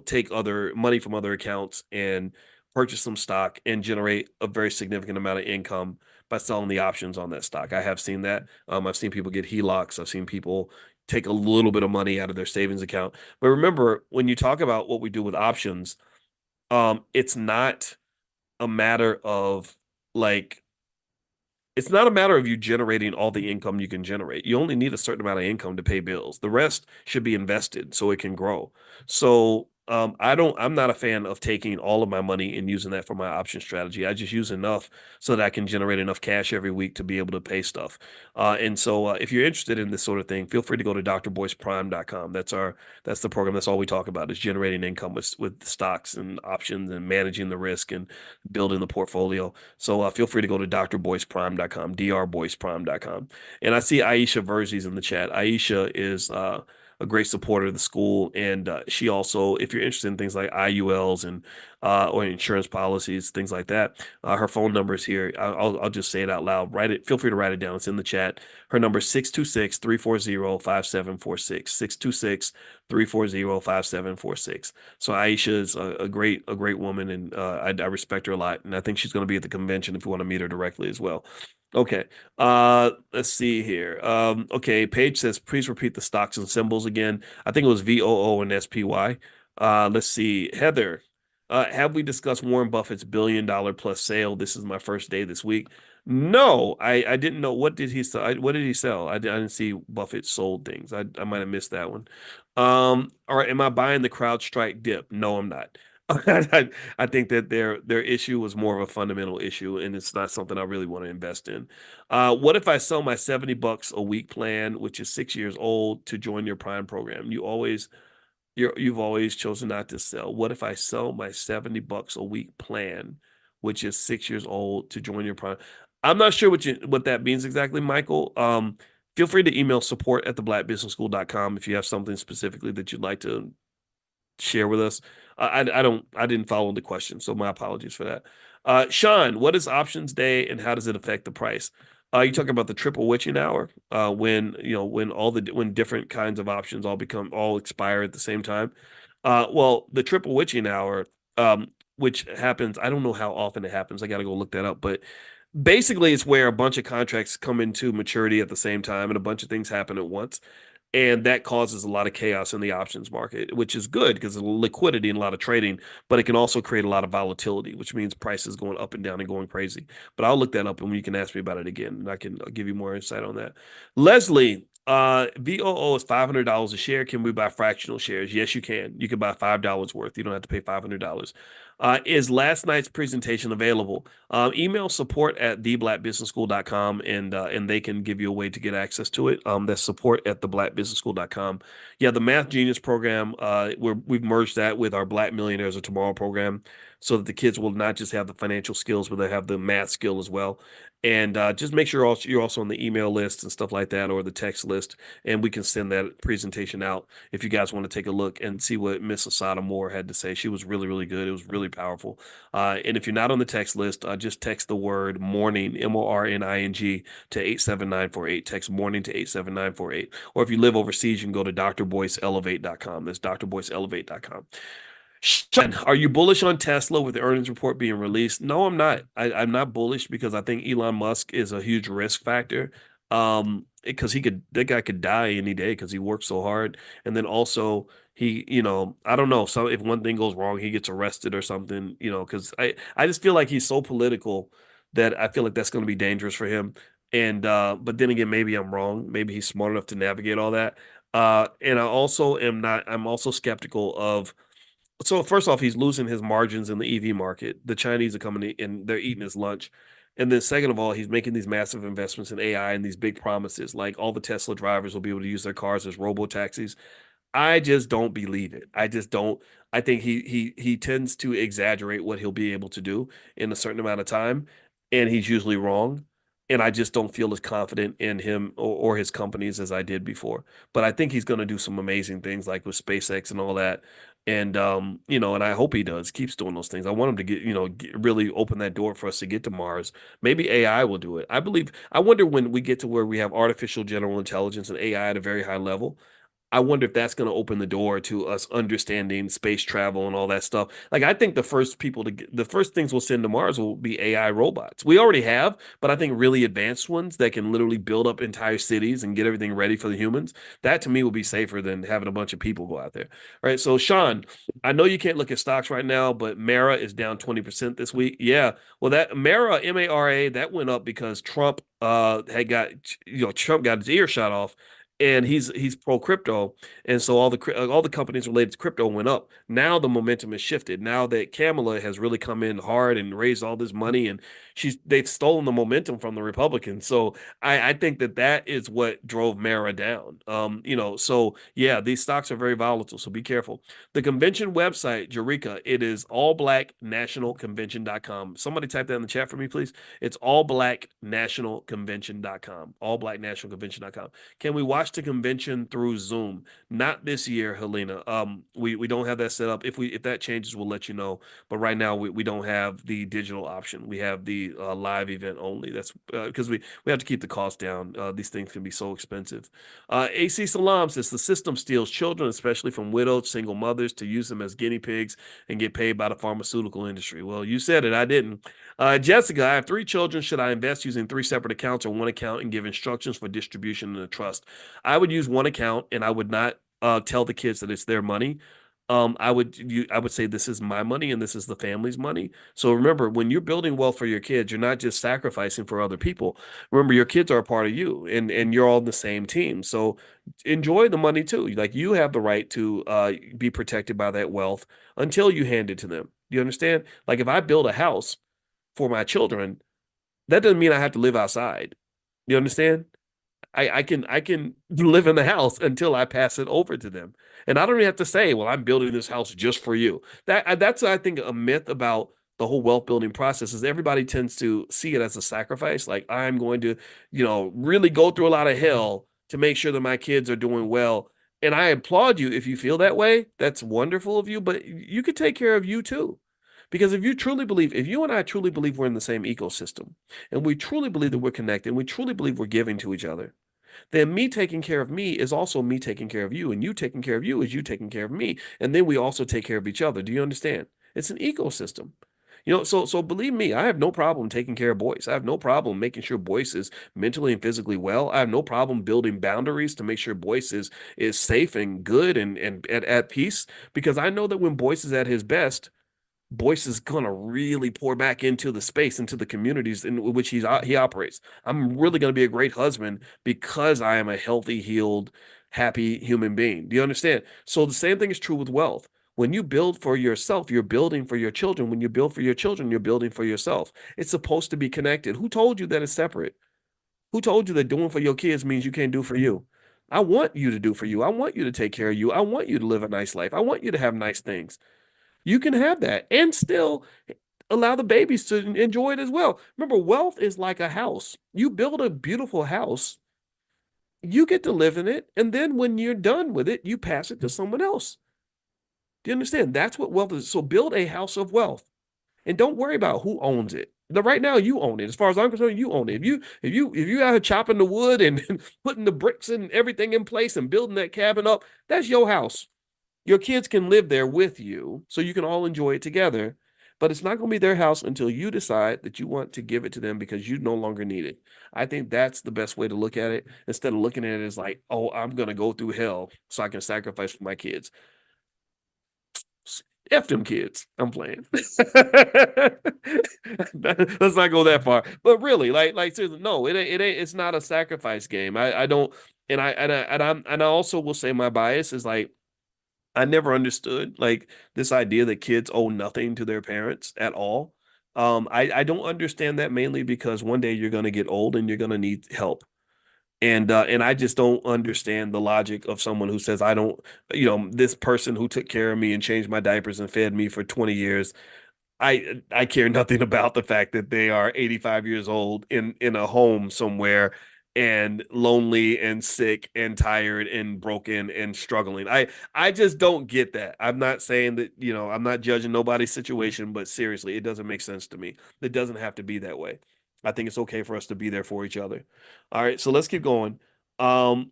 Speaker 1: take other money from other accounts and purchase some stock and generate a very significant amount of income by selling the options on that stock. I have seen that. I've seen people get HELOCs. I've seen people take a little bit of money out of their savings account. But remember, when you talk about what we do with options, it's not a matter of like It's not a matter of you generating all the income you can generate. You only need a certain amount of income to pay bills. The rest should be invested so it can grow. So I'm not a fan of taking all of my money and using that for my option strategy. I just use enough so that I can generate enough cash every week to be able to pay stuff. And so if you're interested in this sort of thing, feel free to go to drboyceprime.com. That's the program. That's all we talk about is generating income with stocks and options and managing the risk and building the portfolio. So feel free to go to drboyceprime.com, drboyceprime.com. And I see Aisha Verzies in the chat. Aisha is a great supporter of the school, and she also, if you're interested in things like IULs and or insurance policies, things like that, her phone number is here. I'll just say it out loud. Write it. Feel free to write it down. It's in the chat. Her number is 626-340-5746. 626-340-5746. So Aisha is a great woman, and I respect her a lot, and I think she's going to be at the convention if you want to meet her directly as well. Okay. Let's see here. Okay, Paige says, please repeat the stocks and symbols again. I think it was VOO and SPY. Let's see. Heather, have we discussed Warren Buffett's $1 billion plus sale? This is my first day this week. No, I didn't know. What did he sell? What did he sell? I didn't see Buffett sold things. I might have missed that one. All right, am I buying the CrowdStrike dip? No, I'm not. I think that their issue was more of a fundamental issue, and it's not something I really want to invest in. What if I sell my $70 a week plan, which is 6 years old, to join your Prime program? You've always chosen not to sell. What if I sell my $70 a week plan, which is 6 years old, to join your Prime? I'm not sure what that means exactly, Michael. Feel free to email support at theblackbusinessschool.com if you have something specifically that you'd like to share with us. I didn't follow the question, so my apologies for that. Sean, what is options day and how does it affect the price? You talking about the triple witching hour, when when different kinds of options all expire at the same time. Well, the triple witching hour, which happens, I don't know how often it happens. I got to go look that up, but basically it's where a bunch of contracts come into maturity at the same time and a bunch of things happen at once. And that causes a lot of chaos in the options market, which is good because of liquidity and a lot of trading, but it can also create a lot of volatility, which means prices going up and down and going crazy. But I'll look that up and you can ask me about it again, and I'll give you more insight on that. Leslie, VOO is $500 a share. Can we buy fractional shares? Yes, you can. You can buy $5 worth. You don't have to pay $500. Is last night's presentation available? Email support at theblackbusinessschool.com and they can give you a way to get access to it. That's support at theblackbusinessschool.com. Yeah, the Math Genius program, we've merged that with our Black Millionaires of Tomorrow program so that the kids will not just have the financial skills, but they have the math skill as well. And just make sure you're also on the email list and stuff like that, or the text list, and we can send that presentation out if you guys want to take a look and see what Miss Asada Moore had to say. She was really, really good. It was really powerful. And if you're not on the text list, just text the word morning, MORNING, to 87948. Text morning to 87948. Or if you live overseas, you can go to drboyceelevate.com. That's drboyceelevate.com. Sean, are you bullish on Tesla with the earnings report being released? No, I'm not. I'm not bullish because I think Elon Musk is a huge risk factor. Because that guy could die any day because he works so hard. And then also I don't know. So if one thing goes wrong, he gets arrested or something, because I just feel like he's so political that I feel like that's going to be dangerous for him. And but then again, maybe I'm wrong. Maybe he's smart enough to navigate all that. And I'm also skeptical of. So first off, he's losing his margins in the EV market. The Chinese are coming in and they're eating his lunch. And then second of all, he's making these massive investments in AI and these big promises, like all the Tesla drivers will be able to use their cars as robo taxis. I just don't believe it. I just don't. I think he tends to exaggerate what he'll be able to do in a certain amount of time, and he's usually wrong. And I just don't feel as confident in him or his companies as I did before. But I think he's going to do some amazing things like with SpaceX and all that. And and I hope he keeps doing those things. I want him to really open that door for us to get to Mars. Maybe AI will do it. I wonder when we get to where we have artificial general intelligence and AI at a very high level. I wonder if that's going to open the door to us understanding space travel and all that stuff. Like, I think the first things we'll send to Mars will be AI robots. We already have, but I think really advanced ones that can literally build up entire cities and get everything ready for the humans. That to me will be safer than having a bunch of people go out there. All right. So, Sean, I know you can't look at stocks right now, but Mara is down 20% this week. Yeah. Well, that Mara, MARA, that went up because Trump had got, Trump got his ear shot off, and he's pro crypto, and so all the companies related to crypto went up. Now the momentum has shifted. Now that Kamala has really come in hard and raised all this money, and they've stolen the momentum from the Republicans. So I think that is what drove Mara down. So yeah, these stocks are very volatile. So be careful. The convention website, Eureka, it is allblacknationalconvention.com. Somebody type that in the chat for me, please. It's allblacknationalconvention.com. Allblacknationalconvention.com. Can we watch the convention through Zoom? Not this year, Helena. We don't have that set up. If that changes, we'll let you know. But right now, we don't have the digital option. We have the live event only. That's because we have to keep the cost down. These things can be so expensive. AC Salam says the system steals children, especially from widowed single mothers, to use them as guinea pigs and get paid by the pharmaceutical industry. Well, you said it. I didn't. Jessica, I have three children. Should I invest using three separate accounts or one account and give instructions for distribution in a trust? I would use one account, and I would not tell the kids that it's their money. I would say this is my money and this is the family's money. So remember, when you're building wealth for your kids, you're not just sacrificing for other people. Remember, your kids are a part of you, and you're all on the same team. So enjoy the money too. Like, you have the right to be protected by that wealth until you hand it to them. Do you understand? Like, if I build a house for my children, that doesn't mean I have to live outside. You understand? I can live in the house until I pass it over to them, and I don't even have to say, "Well, I'm building this house just for you." That's, I think, a myth about the whole wealth building process is everybody tends to see it as a sacrifice. Like, I'm going to, really go through a lot of hell to make sure that my kids are doing well. And I applaud you if you feel that way. That's wonderful of you, but you could take care of you too. Because if you and I truly believe we're in the same ecosystem, and we truly believe that we're connected, and we truly believe we're giving to each other, then me taking care of me is also me taking care of you, and you taking care of you is you taking care of me, and then we also take care of each other. Do you understand? It's an ecosystem. So believe me, I have no problem taking care of Boyce. I have no problem making sure Boyce is mentally and physically well. I have no problem building boundaries to make sure Boyce is safe and good and at peace, because I know that when Boyce is at his best, Boyce is gonna really pour back into the space, into the communities in which he operates. I'm really gonna be a great husband because I am a healthy, healed, happy human being. Do you understand? So the same thing is true with wealth. When you build for yourself, you're building for your children. When you build for your children, you're building for yourself. It's supposed to be connected. Who told you that it's separate? Who told you that doing for your kids means you can't do for you? I want you to do for you. I want you to take care of you. I want you to live a nice life. I want you to have nice things. You can have that and still allow the babies to enjoy it as well. Remember, wealth is like a house. You build a beautiful house, you get to live in it, and then when you're done with it, you pass it to someone else. Do you understand? That's what wealth is. So build a house of wealth, and don't worry about who owns it. Right now, you own it. As far as I'm concerned, you own it. If you out here chopping the wood and putting the bricks and everything in place and building that cabin up, that's your house. Your kids can live there with you, so you can all enjoy it together. But it's not going to be their house until you decide that you want to give it to them because you no longer need it. I think that's the best way to look at it, instead of looking at it as like, oh, I'm going to go through hell so I can sacrifice for my kids. F them kids. I'm playing. Let's not go that far. But really, like seriously, no, it ain't. It's not a sacrifice game. I don't, and I also will say my bias is like, I never understood like this idea that kids owe nothing to their parents at all. I don't understand that, mainly because one day you're going to get old and you're going to need help. And I just don't understand the logic of someone who says, I don't, this person who took care of me and changed my diapers and fed me for 20 years, I care nothing about the fact that they are 85 years old in a home somewhere, and lonely and sick and tired and broken and struggling. I just don't get that. I'm not saying that, I'm not judging nobody's situation, but seriously, it doesn't make sense to me. It doesn't have to be that way. I think it's okay for us to be there for each other. All right, so let's keep going. Um,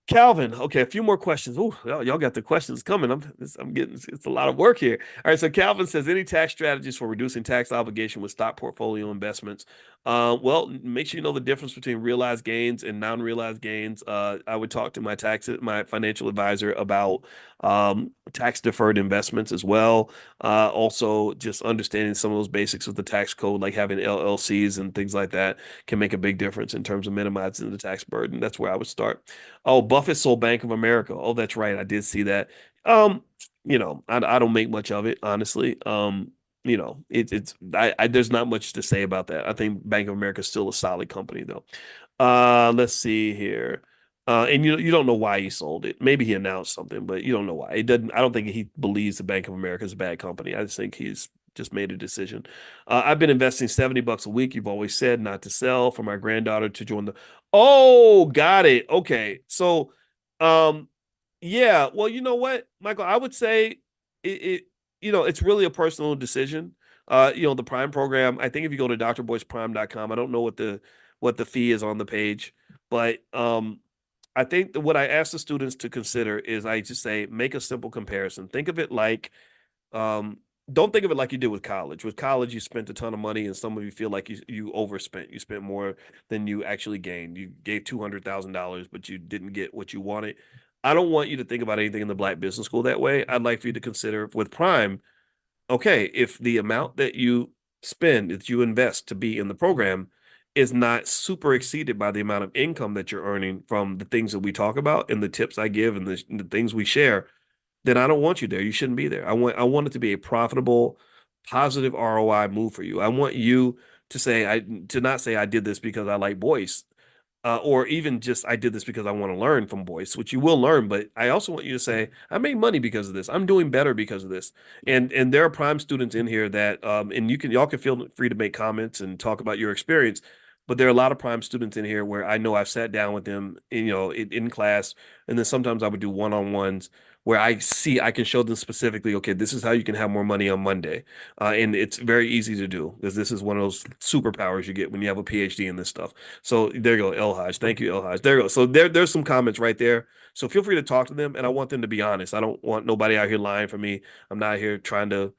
Speaker 1: Calvin, okay, a few more questions. Oh, y'all got the questions coming. I'm getting it's a lot of work here. All right, so Calvin says any tax strategies for reducing tax obligation with stock portfolio investments. Well, make sure you know the difference between realized gains and non-realized gains. I would talk to my financial advisor about tax deferred investments as well. Also, just understanding some of those basics of the tax code, like having LLCs and things like that, can make a big difference in terms of minimizing the tax burden. That's where I would start. Oh, Buffett sold Bank of America. Oh, that's right. I did see that. Um, I don't make much of it, honestly. There's not much to say about that. I think Bank of America is still a solid company though. Let's see here. And you don't know why he sold it. Maybe he announced something, but you don't know why. It doesn't. I don't think he believes the Bank of America is a bad company. I just think he's just made a decision. I've been investing $70 a week. You've always said not to sell for my granddaughter to join the. Oh, got it. Okay, so, um, yeah. Well, you know what, Michael, I would say it. It's really a personal decision. The Prime program. I think if you go to drboyceprime.com, I don't know what the fee is on the page. But I think that what I ask the students to consider is I just say make a simple comparison. Think of it like um, don't think of it like you did with college. With college, you spent a ton of money, and some of you feel like you overspent. You spent more than you actually gained. You gave $200,000, but you didn't get what you wanted. I don't want you to think about anything in the Black Business School that way. I'd like for you to consider with Prime, okay, if the amount that you spend, that you invest to be in the program, is not super exceeded by the amount of income that you're earning from the things that we talk about and the tips I give and the things we share, then I don't want you there. You shouldn't be there. I want it to be a profitable, positive ROI move for you. I want you to not say I did this because I like Boyce, or even just I did this because I want to learn from Boyce, which you will learn. But I also want you to say I made money because of this. I'm doing better because of this. And there are Prime students in here that and y'all can feel free to make comments and talk about your experience. But there are a lot of Prime students in here where I know I've sat down with them, in class, and then sometimes I would do one-on-ones where I can show them specifically, okay, this is how you can have more money on Monday. And it's very easy to do because this is one of those superpowers you get when you have a PhD in this stuff. So there you go, El Haj. Thank you, El Haj. There you go. So there's some comments right there. So feel free to talk to them, and I want them to be honest. I don't want nobody out here lying for me. I'm not here trying to,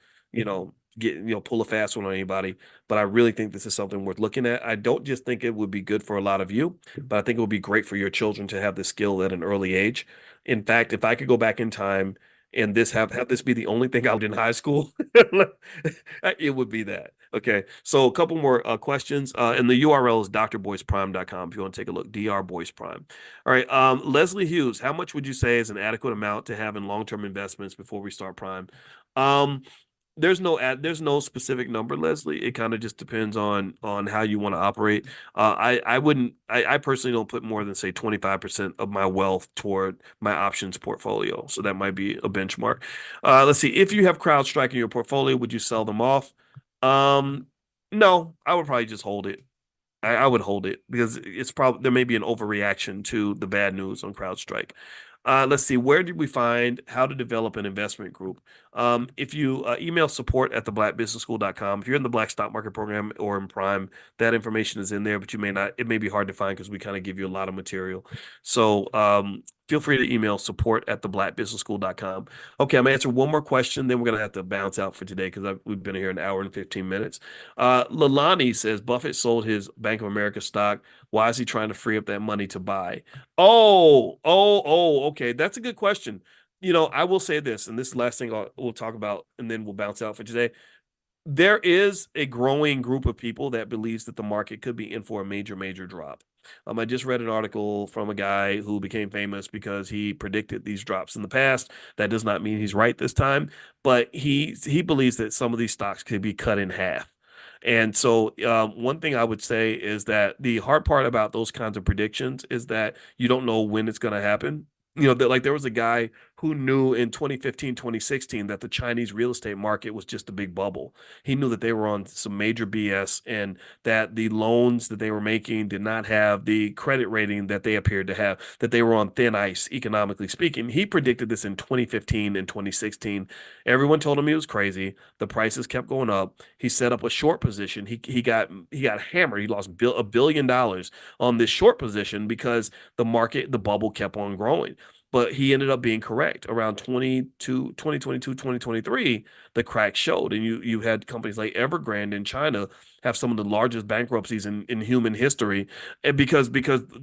Speaker 1: pull a fast one on anybody. But I really think this is something worth looking at. I don't just think it would be good for a lot of you, but I think it would be great for your children to have this skill at an early age. In fact, if I could go back in time and have this be the only thing I did in high school, it would be that. Okay. So a couple more questions. And the URL is drboyceprime.com if you want to take a look. Dr. Boyce Prime. All right. Leslie Hughes, how much would you say is an adequate amount to have in long-term investments before we start Prime? Um, there's no specific number, Leslie. It kind of just depends on how you want to operate. I personally don't put more than say 25% of my wealth toward my options portfolio. So that might be a benchmark. Let's see. If you have CrowdStrike in your portfolio, would you sell them off? Um, no, I would probably just hold it. I would hold it because it's probably there may be an overreaction to the bad news on CrowdStrike. Let's see, where did we find how to develop an investment group? If you email support at theblackbusinessschool.com, if you're in the Black Stock Market Program or in Prime, that information is in there, but you may not, it may be hard to find because we kind of give you a lot of material. So feel free to email support at theblackbusinessschool.com. Okay, I'm gonna answer one more question, then we're gonna have to bounce out for today because we've been here an hour and 15 minutes. Lalani says Buffett sold his Bank of America stock. Why is he trying to free up that money to buy? Okay. That's a good question. I will say this, and this is the last thing we'll talk about, and then we'll bounce out for today. There is a growing group of people that believes that the market could be in for a major, major drop. I just read an article from a guy who became famous because he predicted these drops in the past. That does not mean he's right this time, but he believes that some of these stocks could be cut in half. And so, one thing I would say is that the hard part about those kinds of predictions is that you don't know when it's going to happen. That like there was a guy who knew in 2015, 2016 that the Chinese real estate market was just a big bubble. He knew that they were on some major BS and that the loans that they were making did not have the credit rating that they appeared to have, that they were on thin ice, economically speaking. He predicted this in 2015 and 2016. Everyone told him he was crazy. The prices kept going up. He set up a short position. He got hammered. He lost $1 billion on this short position because the bubble kept on growing. But he ended up being correct around 2022, 2023. The crack showed, and you had companies like Evergrande in China have some of the largest bankruptcies in human history, and because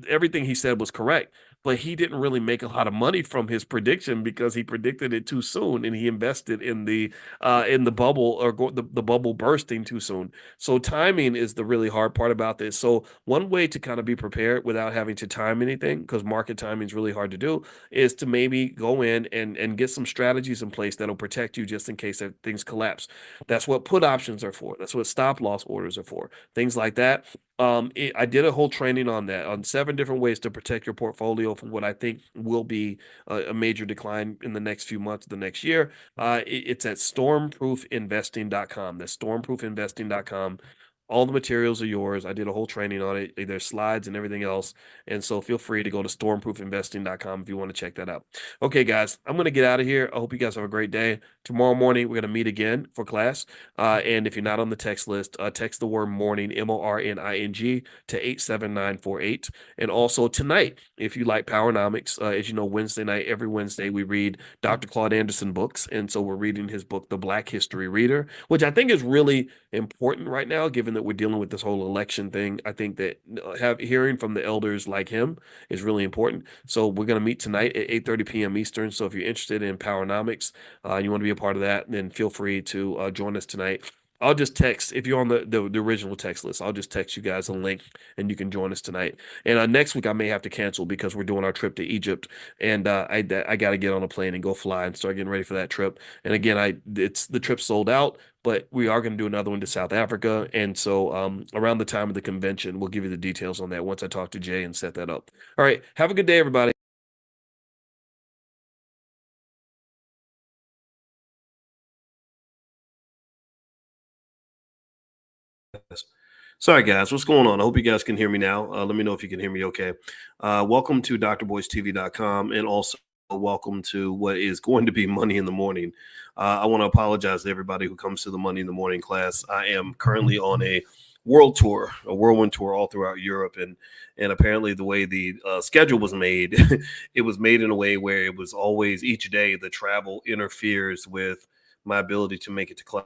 Speaker 1: everything he said was correct. But he didn't really make a lot of money from his prediction because he predicted it too soon, and he invested in the bubble or the bubble bursting too soon. So timing is the really hard part about this. So one way to kind of be prepared without having to time anything, because market timing is really hard to do, is to maybe go in and get some strategies in place that'll protect you just in case that things collapse. That's what put options are for. That's what stop loss orders are for. Things like that. I did a whole training on that, on 7 different ways to protect your portfolio from what I think will be a major decline in the next few months, the next year. It's at stormproofinvesting.com. That's stormproofinvesting.com. All the materials are yours. I did a whole training on it. There's slides and everything else. And so feel free to go to stormproofinvesting.com if you want to check that out. Okay, guys, I'm going to get out of here. I hope you guys have a great day. Tomorrow morning, we're going to meet again for class. And if you're not on the text list, text the word morning, MORNING, to 87948. And also tonight, if you like Powernomics, as you know, Wednesday night, every Wednesday, we read Dr. Claude Anderson books. And so we're reading his book, The Black History Reader, which I think is really important right now, given that we're dealing with this whole election thing. I think that hearing from the elders like him is really important. So we're going to meet tonight at 8:30 p.m. Eastern. So if you're interested in Powernomics and you want to be a part of that, then feel free to join us tonight. I'll just text, if you're on the original text list, I'll just text you guys a link and you can join us tonight. And next week I may have to cancel because we're doing our trip to Egypt, and I got to get on a plane and go fly and start getting ready for that trip. And again, it's the trip sold out, but we are going to do another one to South Africa. And so around the time of the convention, we'll give you the details on that once I talk to Jay and set that up. All right, have a good day, everybody. Sorry, guys. What's going on? I hope you guys can hear me now. Let me know if you can hear me okay. Welcome to drboycetv.com, and also welcome to what is going to be Money in the Morning. I want to apologize to everybody who comes to the Money in the Morning class. I am currently on a world tour, a whirlwind tour all throughout Europe, and apparently the way the schedule was made, it was made in a way where it was always each day the travel interferes with my ability to make it to class,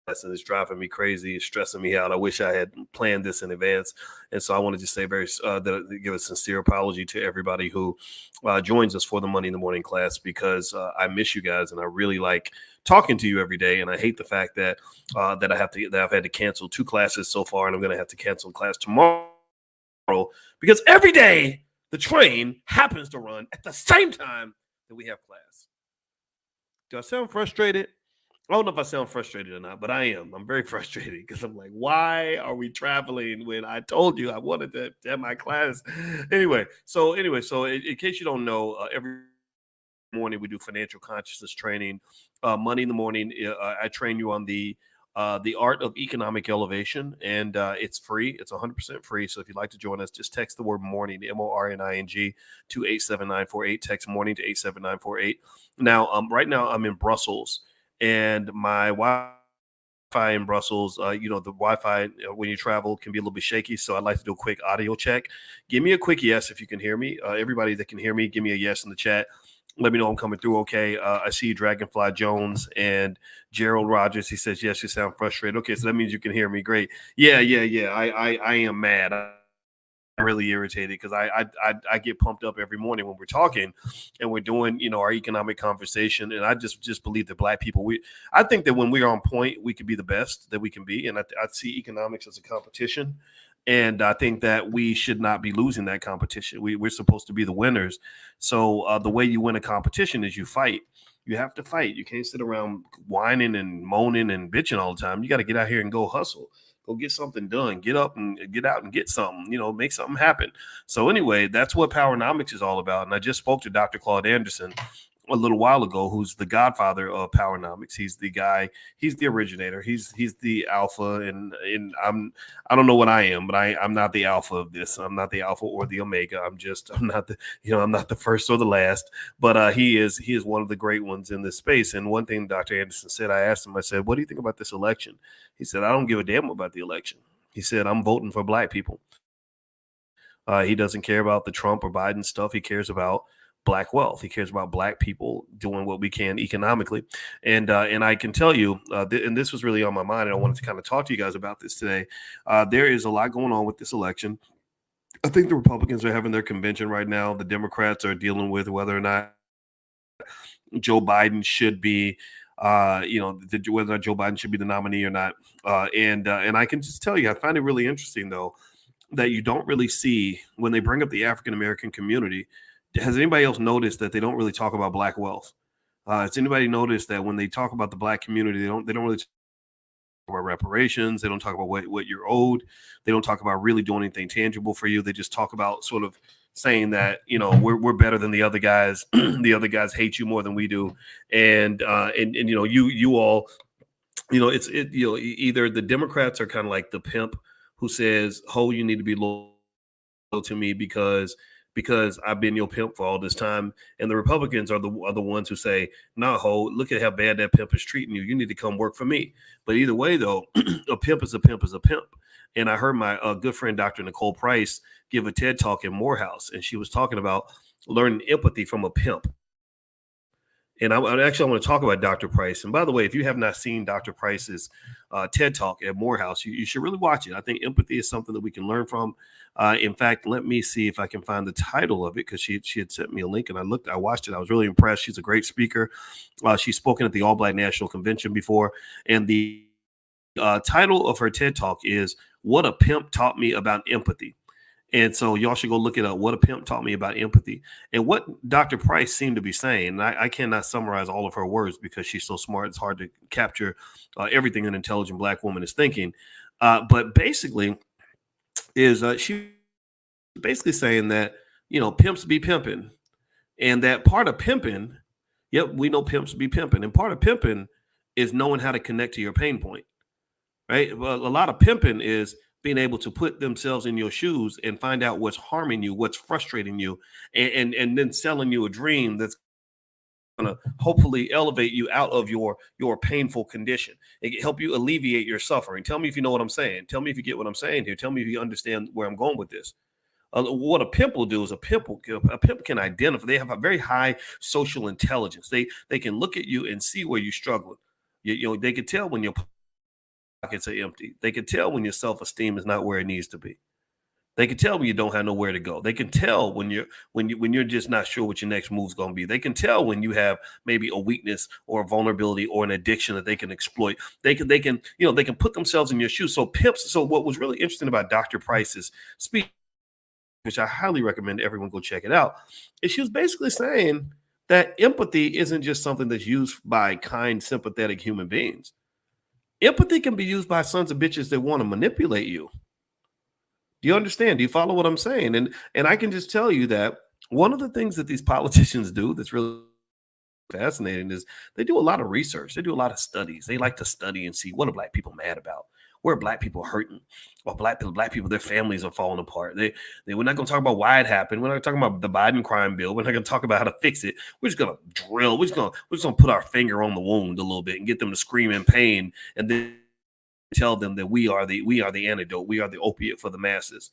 Speaker 1: and it's driving me crazy. It's stressing me out. I wish I had planned this in advance. And so I want to just say give a sincere apology to everybody who joins us for the Money in the Morning class, because I miss you guys and I really like talking to you every day. And I hate the fact that I've had to cancel 2 classes so far, and I'm going to have to cancel class tomorrow because every day the train happens to run at the same time that we have class. Do I sound frustrated? I don't know if I sound frustrated or not, but I am. I'm very frustrated because I'm like, why are we traveling when I told you I wanted to have my class? Anyway, so in case you don't know, every morning we do financial consciousness training. Money in the Morning, I train you on the art of economic elevation, and it's free. It's 100% free. So if you'd like to join us, just text the word morning, MORNING, to 87948. Text morning to 87948. Now, right now I'm in Brussels, and my Wi-Fi in Brussels, the Wi-Fi when you travel can be a little bit shaky. So I'd like to do a quick audio check. Give me a quick yes if you can hear me. Everybody that can hear me, give me a yes in the chat. Let me know I'm coming through okay. I see Dragonfly Jones and Gerald Rogers. He says, yes, you sound frustrated. Okay, so that means you can hear me. Great. Yeah. I am mad. I'm really irritated because I get pumped up every morning when we're talking and we're doing, our economic conversation. And I just believe that Black people, I think that when we're on point, we can be the best that we can be. And I see economics as a competition. And I think that we should not be losing that competition. We're supposed to be the winners. So the way you win a competition is you fight. You have to fight. You can't sit around whining and moaning and bitching all the time. You got to get out here and go hustle. Go get something done. Get up and get out and get something, make something happen. So anyway, that's what Powernomics is all about. And I just spoke to Dr. Claude Anderson. a little while ago, who's the godfather of powernomics. He's the guy. He's the originator. He's the alpha, and I don't know what I am, but I'm not the alpha of this. I'm not the alpha or the omega. I'm not the I'm not the first or the last. But he is one of the great ones in this space. And one thing Dr. Anderson said, I asked him, I said, what do you think about this election? He said, I don't give a damn about the election. He said, I'm voting for black people. He doesn't care about the Trump or Biden stuff. He cares about black wealth. He cares about black people doing what we can economically. And I can tell you, and this was really on my mind, and I wanted to kind of talk to you guys about this today. There is a lot going on with this election. I think the Republicans are having their convention right now. The Democrats are dealing with whether or not Joe Biden should be, whether or not Joe Biden should be the nominee or not. And I can just tell you, I find it really interesting, though, that you don't really see when they bring up the African American community. Has anybody else noticed that they don't really talk about black wealth? Has anybody noticed that when they talk about the black community, they don't really talk about reparations? They don't talk about what you're owed. They don't talk about really doing anything tangible for you. They just talk about sort of saying that we're better than the other guys. The other guys hate you more than we do, and you all, either the Democrats are kind of like the pimp who says, "Ho, you need to be loyal to me because I've been your pimp for all this time," and the Republicans are the ones who say, "Nah, ho, look at how bad that pimp is treating you. You need to come work for me." But either way, though, a pimp is a pimp is a pimp. And I heard my good friend Dr. Nicole Price give a TED talk in Morehouse, and she was talking about learning empathy from a pimp. And I want to talk about Dr. Price. And by the way, if you have not seen Dr. Price's TED Talk at Morehouse, you should really watch it. I think empathy is something that we can learn from. In fact, let me see if I can find the title of it, because she had sent me a link and I watched it. I was really impressed. She's a great speaker. She's spoken at the All Black National Convention before. And the title of her TED Talk is "What a Pimp Taught Me About Empathy." And so y'all should go look it up. What a Pimp Taught Me About Empathy. And what Dr. Price seemed to be saying, and I cannot summarize all of her words because she's so smart. It's hard to capture everything an intelligent black woman is thinking. But basically is she basically saying that, pimps be pimping. And that part of pimping, yep, we know pimps be pimping. And part of pimping is knowing how to connect to your pain point, right? Well, a lot of pimping is being able to put themselves in your shoes and find out what's harming you, what's frustrating you, and then selling you a dream that's going to hopefully elevate you out of your painful condition. It can help you alleviate your suffering. Tell me if you know what I'm saying. Tell me if you get what I'm saying here. Tell me if you understand where I'm going with this. What a pimp will do is a pimp can identify. They have a very high social intelligence. They can look at you and see where you're struggling. They can tell when your pockets are empty. They can tell when your self-esteem is not where it needs to be. They can tell when you don't have nowhere to go. They can tell when you're just not sure what your next move is going to be. They can tell when you have maybe a weakness or a vulnerability or an addiction that they can exploit. They can put themselves in your shoes. So pimps. So what was really interesting about Dr. Price's speech, which I highly recommend everyone go check it out, is she was basically saying that empathy isn't just something that's used by kind, sympathetic human beings. Empathy can be used by sons of bitches that want to manipulate you. Do you understand? Do you follow what I'm saying? And I can just tell you that one of the things that these politicians do that's really fascinating is they do a lot of research. They do a lot of studies. They like to study and see, what are black people mad about? Where are black people hurting? Or black people, their families are falling apart. We're not going to talk about why it happened. We're not talking about the Biden crime bill. We're not going to talk about how to fix it. We're just going to drill. We're just going to put our finger on the wound a little bit and get them to scream in pain, and then tell them that we are the antidote. We are the opiate for the masses.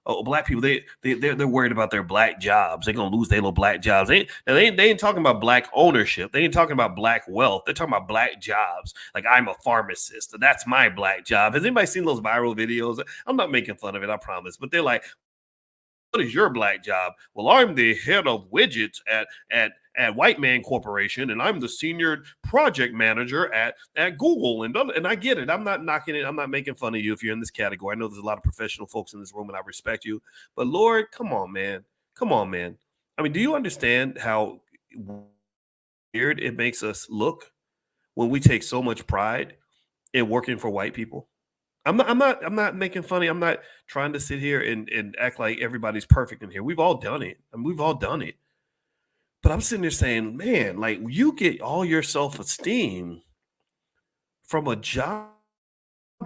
Speaker 1: Oh, black people, they're worried about their black jobs. They're gonna lose their little black jobs. They ain't talking about black ownership. They ain't talking about black wealth. They're talking about black jobs. Like, I'm a pharmacist. That's my black job. Has anybody seen those viral videos? I'm not making fun of it, I promise. But they're like, what is your black job? Well, I'm the head of widgets at White Man Corporation, and I'm the senior project manager at Google. And I get it. I'm not knocking it. I'm not making fun of you if you're in this category. I know there's a lot of professional folks in this room, and I respect you. But Lord, come on, man. Come on, man. I mean, do you understand how weird it makes us look when we take so much pride in working for white people? I'm not making funny. I'm not trying to sit here and act like everybody's perfect in here. We've all done it. I mean, we've all done it. But I'm sitting there saying, man, like you get all your self-esteem from a job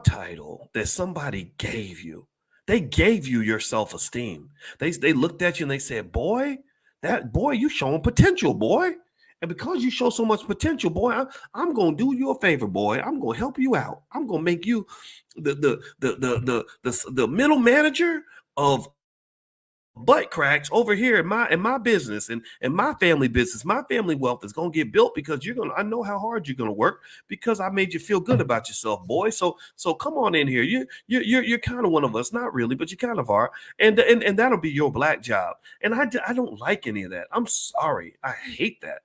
Speaker 1: title that somebody gave you. They gave you your self-esteem. They looked at you and they said, "Boy, that boy, you showing potential, boy. And because you show so much potential, boy, I'm gonna do you a favor, boy. I'm gonna help you out. I'm gonna make you the middle manager of butt cracks over here in my business and my family business. My family wealth is gonna get built because you're gonna. I know how hard you're gonna work because I made you feel good about yourself, boy. So come on in here. You're kind of one of us, not really, but you kind of are, and that'll be your black job. And I don't like any of that. I'm sorry. I hate that.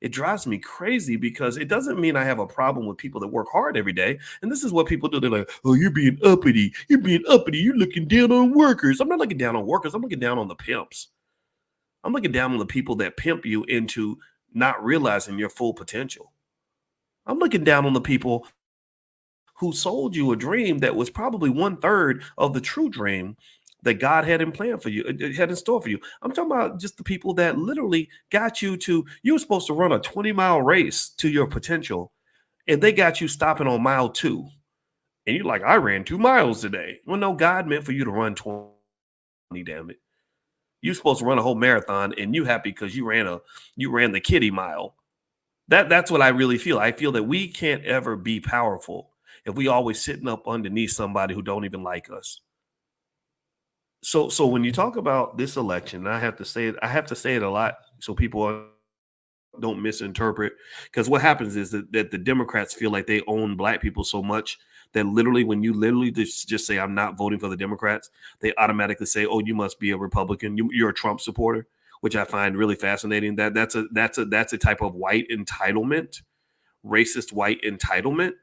Speaker 1: It drives me crazy because it doesn't mean I have a problem with people that work hard every day. And this is what people do. They're like, oh, you're being uppity. You're being uppity. You're looking down on workers. I'm not looking down on workers. I'm looking down on the pimps. I'm looking down on the people that pimp you into not realizing your full potential. I'm looking down on the people who sold you a dream that was probably one third of the true dream that God had in plan for you, had in store for you. I'm talking about just the people that literally got you to, you were supposed to run a 20-mile race to your potential, and they got you stopping on mile 2. And you're like, I ran 2 miles today. Well, no, God meant for you to run 20, damn it. You're supposed to run a whole marathon, and you happy because you ran the kitty mile. That's what I really feel. I feel that we can't ever be powerful if we always sitting up underneath somebody who don't even like us. So when you talk about this election, I have to say it. I have to say it a lot so people don't misinterpret. Because what happens is that the Democrats feel like they own black people so much that literally, when you literally just say I'm not voting for the Democrats, they automatically say, "Oh, you must be a Republican. You're a Trump supporter," which I find really fascinating. That's a type of white entitlement, racist white entitlement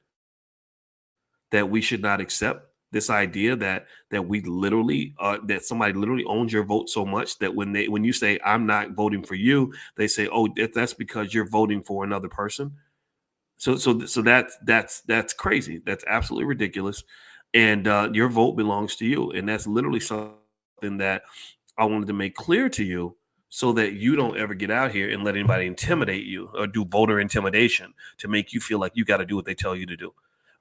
Speaker 1: that we should not accept. This idea that we literally that somebody literally owns your vote so much that when you say I'm not voting for you, they say, oh, that's because you're voting for another person. So that's crazy. That's absolutely ridiculous. And your vote belongs to you, and that's literally something that I wanted to make clear to you so that you don't ever get out here and let anybody intimidate you or do voter intimidation to make you feel like you got to do what they tell you to do.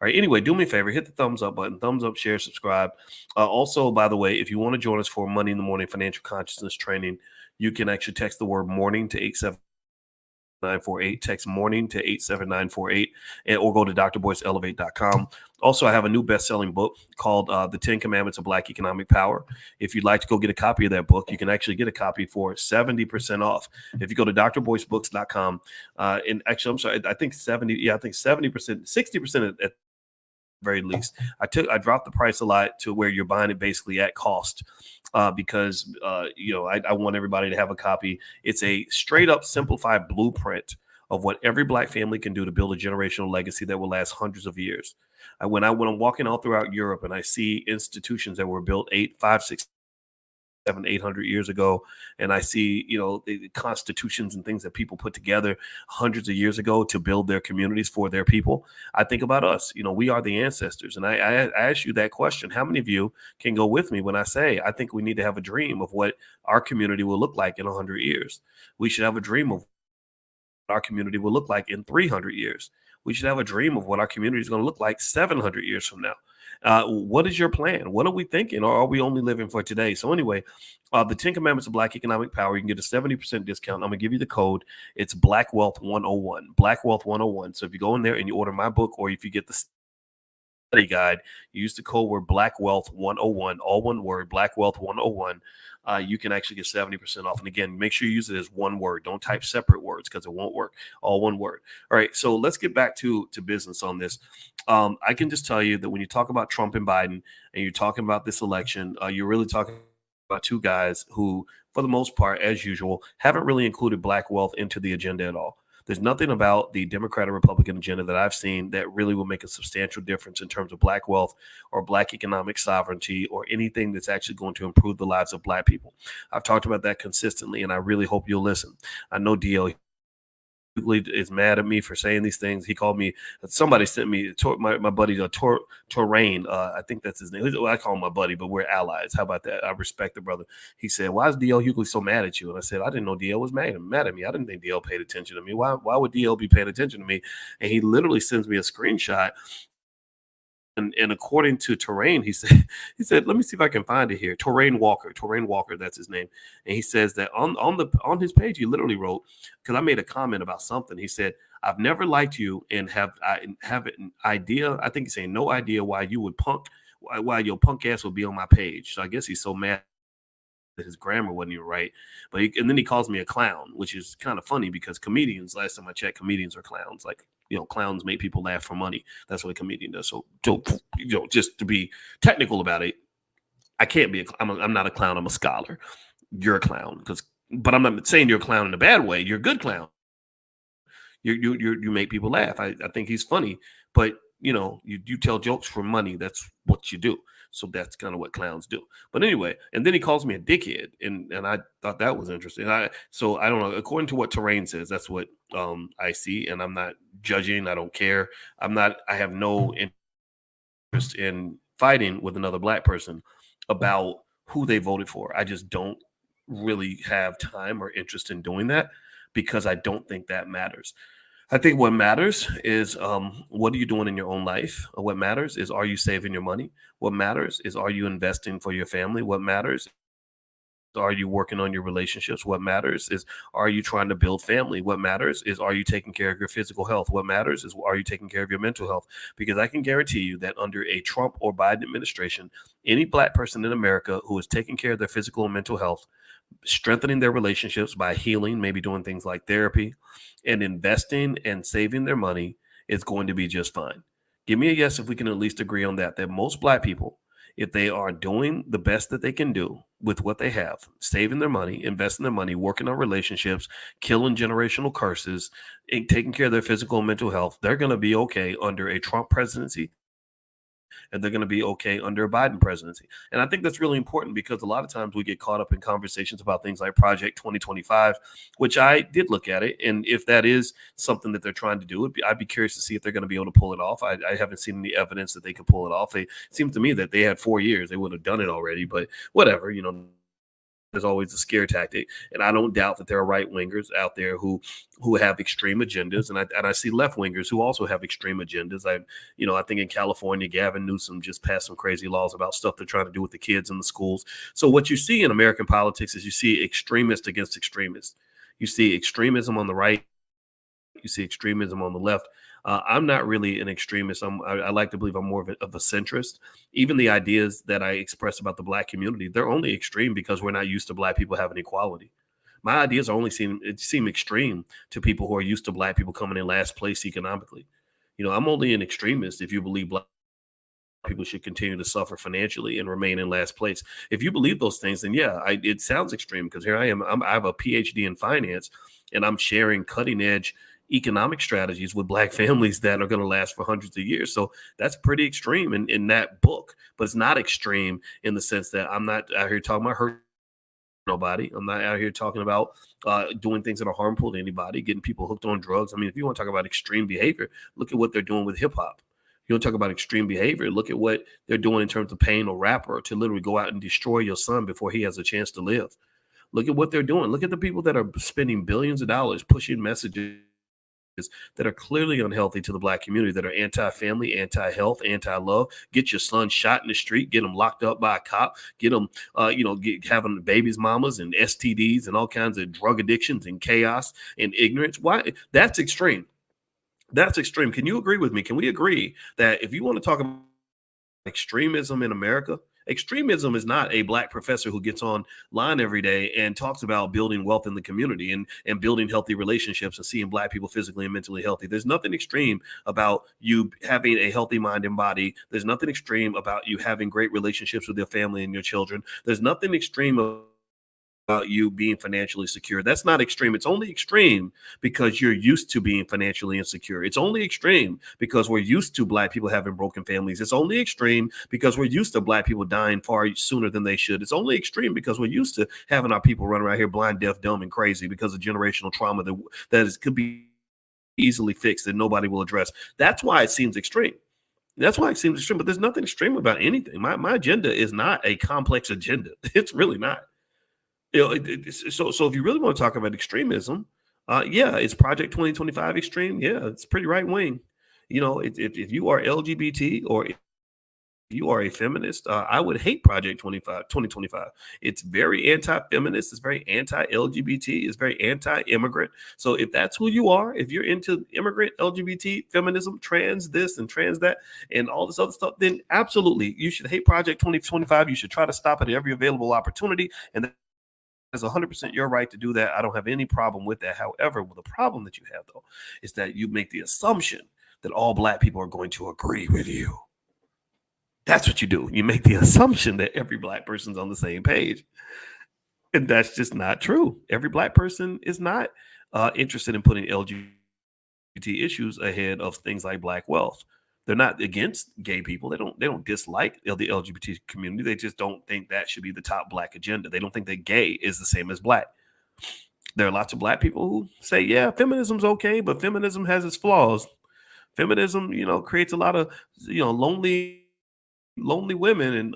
Speaker 1: All right. Anyway, do me a favor, hit the thumbs up button, thumbs up, share, subscribe. Also, by the way, if you want to join us for Money in the Morning financial consciousness training, you can actually text the word morning to 87948. Text morning to 87948, or go to drboyceelevate.com. Also, I have a new best-selling book called The 10 Commandments of Black Economic Power. If you'd like to go get a copy of that book, you can actually get a copy for 70% off. If you go to drboycebooks.com, and actually, I'm sorry, I think 70%, 60% at very least. I dropped the price a lot to where you're buying it basically at cost, because I want everybody to have a copy. It's a straight up simplified blueprint of what every black family can do to build a generational legacy that will last hundreds of years. When I'm walking all throughout Europe and I see institutions that were built 800 years ago, and I see the constitutions and things that people put together hundreds of years ago to build their communities for their people, I think about us. We are the ancestors, and I ask you that question: how many of you can go with me when I say I think we need to have a dream of what our community will look like in 100 years? We should have a dream of what our community will look like in 300 years. We should have a dream of what our community is going to look like 700 years from now. What is your plan? What are we thinking? Or are we only living for today? So anyway, the 10 Commandments of Black Economic Power, you can get a 70% discount. I'm going to give you the code. It's Black Wealth 101, Black Wealth 101. So if you go in there and you order my book, or if you get the study guide, you use the code word Black Wealth 101, all one word, Black Wealth 101. You can actually get 70% off. And again, make sure you use it as one word. Don't type separate words because it won't work. All one word. All right. So let's get back to business on this. I can just tell you that when you talk about Trump and Biden and you're talking about this election, you're really talking about two guys who, for the most part, as usual, haven't really included black wealth into the agenda at all. There's nothing about the Democrat or Republican agenda that I've seen that really will make a substantial difference in terms of black wealth or black economic sovereignty or anything that's actually going to improve the lives of black people. I've talked about that consistently, and I really hope you'll listen. I know DL is mad at me for saying these things. He called me. Somebody sent me my buddy Terrain. I think that's his name. Well, I call him my buddy, but we're allies. How about that? I respect the brother. He said, "Why is DL Hughley so mad at you?" And I said, "I didn't know DL was mad at me. I didn't think DL paid attention to me. Why would DL be paying attention to me?" And he literally sends me a screenshot. And according to Terrain, he said, let me see if I can find it here. Terrain Walker, that's his name. And he says that on his page, he literally wrote, because I made a comment about something. He said, "I've never liked you and have an idea." I think he's saying no idea why your punk ass would be on my page. So I guess he's so mad that his grammar wasn't even right. And then he calls me a clown, which is kind of funny because comedians, last time I checked, comedians are clowns. Like, clowns make people laugh for money. That's what a comedian does. So, just to be technical about it, I can't be. I'm not a clown. I'm a scholar. You're a clown, but I'm not saying you're a clown in a bad way. You're a good clown. You make people laugh. I think he's funny, but you tell jokes for money. That's what you do. So that's kind of what clowns do. But anyway, and then he calls me a dickhead, and I thought that was interesting. So I don't know. According to what Terrain says, that's what I see, and I'm not judging. I don't care. I have no interest in fighting with another black person about who they voted for. I just don't really have time or interest in doing that because I don't think that matters. I think what matters is what are you doing in your own life? What matters is, are you saving your money? What matters is, are you investing for your family? What matters, are you working on your relationships? What matters is, are you trying to build family? What matters is, are you taking care of your physical health? What matters is, are you taking care of your mental health? Because I can guarantee you that under a Trump or Biden administration, any black person in America who is taking care of their physical and mental health, strengthening their relationships by healing, maybe doing things like therapy, and investing and saving their money is going to be just fine. Give me a yes if we can at least agree on that most black people, if they are doing the best that they can do with what they have, saving their money, investing their money, working on relationships, killing generational curses, and taking care of their physical and mental health, they're going to be okay under a Trump presidency, and they're going to be okay under a Biden presidency. And I think that's really important because a lot of times we get caught up in conversations about things like Project 2025, which I did look at it. And if that is something that they're trying to do, I'd be curious to see if they're going to be able to pull it off. I haven't seen any evidence that they could pull it off. It seems to me that they had 4 years. They would have done it already, but whatever, there's always a scare tactic, and I don't doubt that there are right wingers out there who have extreme agendas, and I see left wingers who also have extreme agendas. I think in California, Gavin Newsom just passed some crazy laws about stuff they're trying to do with the kids in the schools. So what you see in American politics is you see extremist against extremist. You see extremism on the right. You see extremism on the left. I'm not really an extremist. I like to believe I'm more of a centrist. Even the ideas that I express about the black community, they're only extreme because we're not used to black people having equality. My ideas only seem extreme to people who are used to black people coming in last place economically. I'm only an extremist if you believe black people should continue to suffer financially and remain in last place. If you believe those things, then yeah, it sounds extreme because here I am. I have a PhD in finance, and I'm sharing cutting edge economic strategies with black families that are going to last for hundreds of years. So that's pretty extreme in that book, but it's not extreme in the sense that I'm not out here talking about hurt nobody. I'm not out here talking about doing things that are harmful to anybody, getting people hooked on drugs. I mean, if you want to talk about extreme behavior, look at what they're doing with hip hop. You want to talk about extreme behavior, look at what they're doing in terms of paying a rapper to literally go out and destroy your son before he has a chance to live. Look at what they're doing. Look at the people that are spending billions of dollars pushing messages that are clearly unhealthy to the black community, that are anti-family, anti-health, anti-love. Get your son shot in the street, get him locked up by a cop, get them, having babies, mamas, and STDs, and all kinds of drug addictions and chaos and ignorance. Why? That's extreme. That's extreme. Can you agree with me? Can we agree that if you want to talk about extremism in America, extremism is not a black professor who gets online every day and talks about building wealth in the community and building healthy relationships and seeing black people physically and mentally healthy. There's nothing extreme about you having a healthy mind and body. There's nothing extreme about you having great relationships with your family and your children. There's nothing extreme about you being financially secure. That's not extreme. It's only extreme because you're used to being financially insecure. It's only extreme because we're used to black people having broken families. It's only extreme because we're used to black people dying far sooner than they should. It's only extreme because we're used to having our people run around here blind, deaf, dumb, and crazy because of generational trauma that could be easily fixed that nobody will address. That's why it seems extreme. That's why it seems extreme, but there's nothing extreme about anything. My agenda is not a complex agenda. It's really not. So if you really want to talk about extremism, yeah, it's Project 2025 extreme. Yeah, it's pretty right wing. If you are LGBT or if you are a feminist, I would hate Project 2025. It's very anti-feminist. It's very anti-LGBT. It's very anti-immigrant. So if that's who you are, if you're into immigrant, LGBT, feminism, trans this and trans that, and all this other stuff, then absolutely you should hate Project 2025. You should try to stop it at every available opportunity. And that's 100% your right to do that. I don't have any problem with that. However, the problem that you have, though, is that you make the assumption that all Black people are going to agree with you. That's what you do. You make the assumption that every Black person's on the same page. And that's just not true. Every Black person is not interested in putting LGBT issues ahead of things like Black wealth. They're not against gay people. They don't dislike the LGBT community. They just don't think that should be the top Black agenda. They don't think that gay is the same as Black. There are lots of Black people who say, yeah, feminism's okay, but feminism has its flaws. Feminism, creates a lot of, lonely women and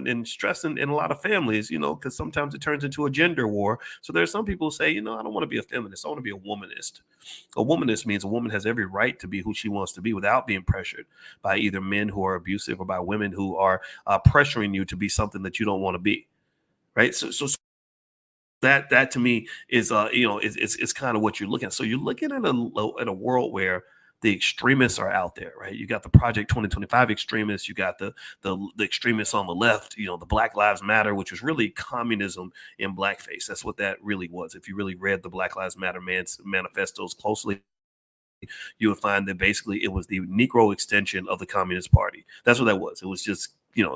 Speaker 1: and stress in a lot of families, because sometimes it turns into a gender war. So there's some people who say, I don't want to be a feminist. I want to be a womanist. A womanist means a woman has every right to be who she wants to be without being pressured by either men who are abusive or by women who are pressuring you to be something that you don't want to be. Right. So that to me is it's kind of what you're looking at. So you're looking at a world where the extremists are out there, right? You got the Project 2025 extremists, you got the extremists on the left, the Black Lives Matter, which was really communism in blackface. That's what that really was. If you really read the Black Lives Matter manifestos closely, you would find that basically it was the Negro extension of the Communist Party. That's what that was. It was just,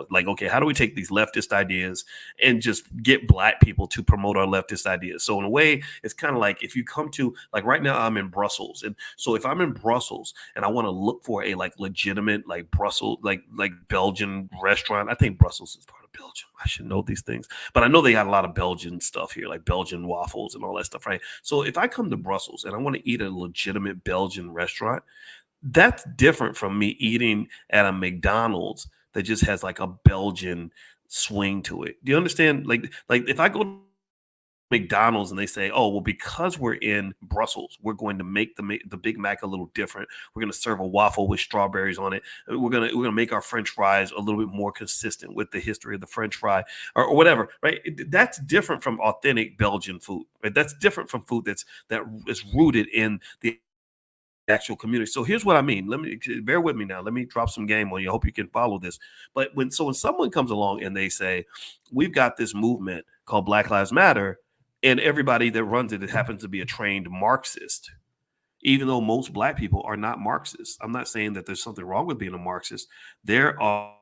Speaker 1: like, okay, how do we take these leftist ideas and just get Black people to promote our leftist ideas? So in a way, it's kind of like if you come to, like, right now I'm in Brussels. And so if I'm in Brussels and I want to look for a like legitimate, like Brussels, like Belgian restaurant, I think Brussels is part of Belgium. I should know these things, but I know they got a lot of Belgian stuff here, like Belgian waffles and all that stuff, right? So if I come to Brussels and I want to eat at a legitimate Belgian restaurant, that's different from me eating at a McDonald's that just has like a Belgian swing to it. Do you understand? Like if I go to McDonald's and they say, "Oh, well, because we're in Brussels, we're going to make the Big Mac a little different. We're going to serve a waffle with strawberries on it. We're gonna make our French fries a little bit more consistent with the history of the French fry, or whatever." Right? That's different from authentic Belgian food. Right? That's different from food that is rooted in the actual community. So here's what I mean. Let me bear with me now. Let me drop some game on you. I hope you can follow this. But when someone comes along and they say, we've got this movement called Black Lives Matter, and everybody that runs it happens to be a trained Marxist, even though most Black people are not Marxists. I'm not saying that there's something wrong with being a Marxist. There are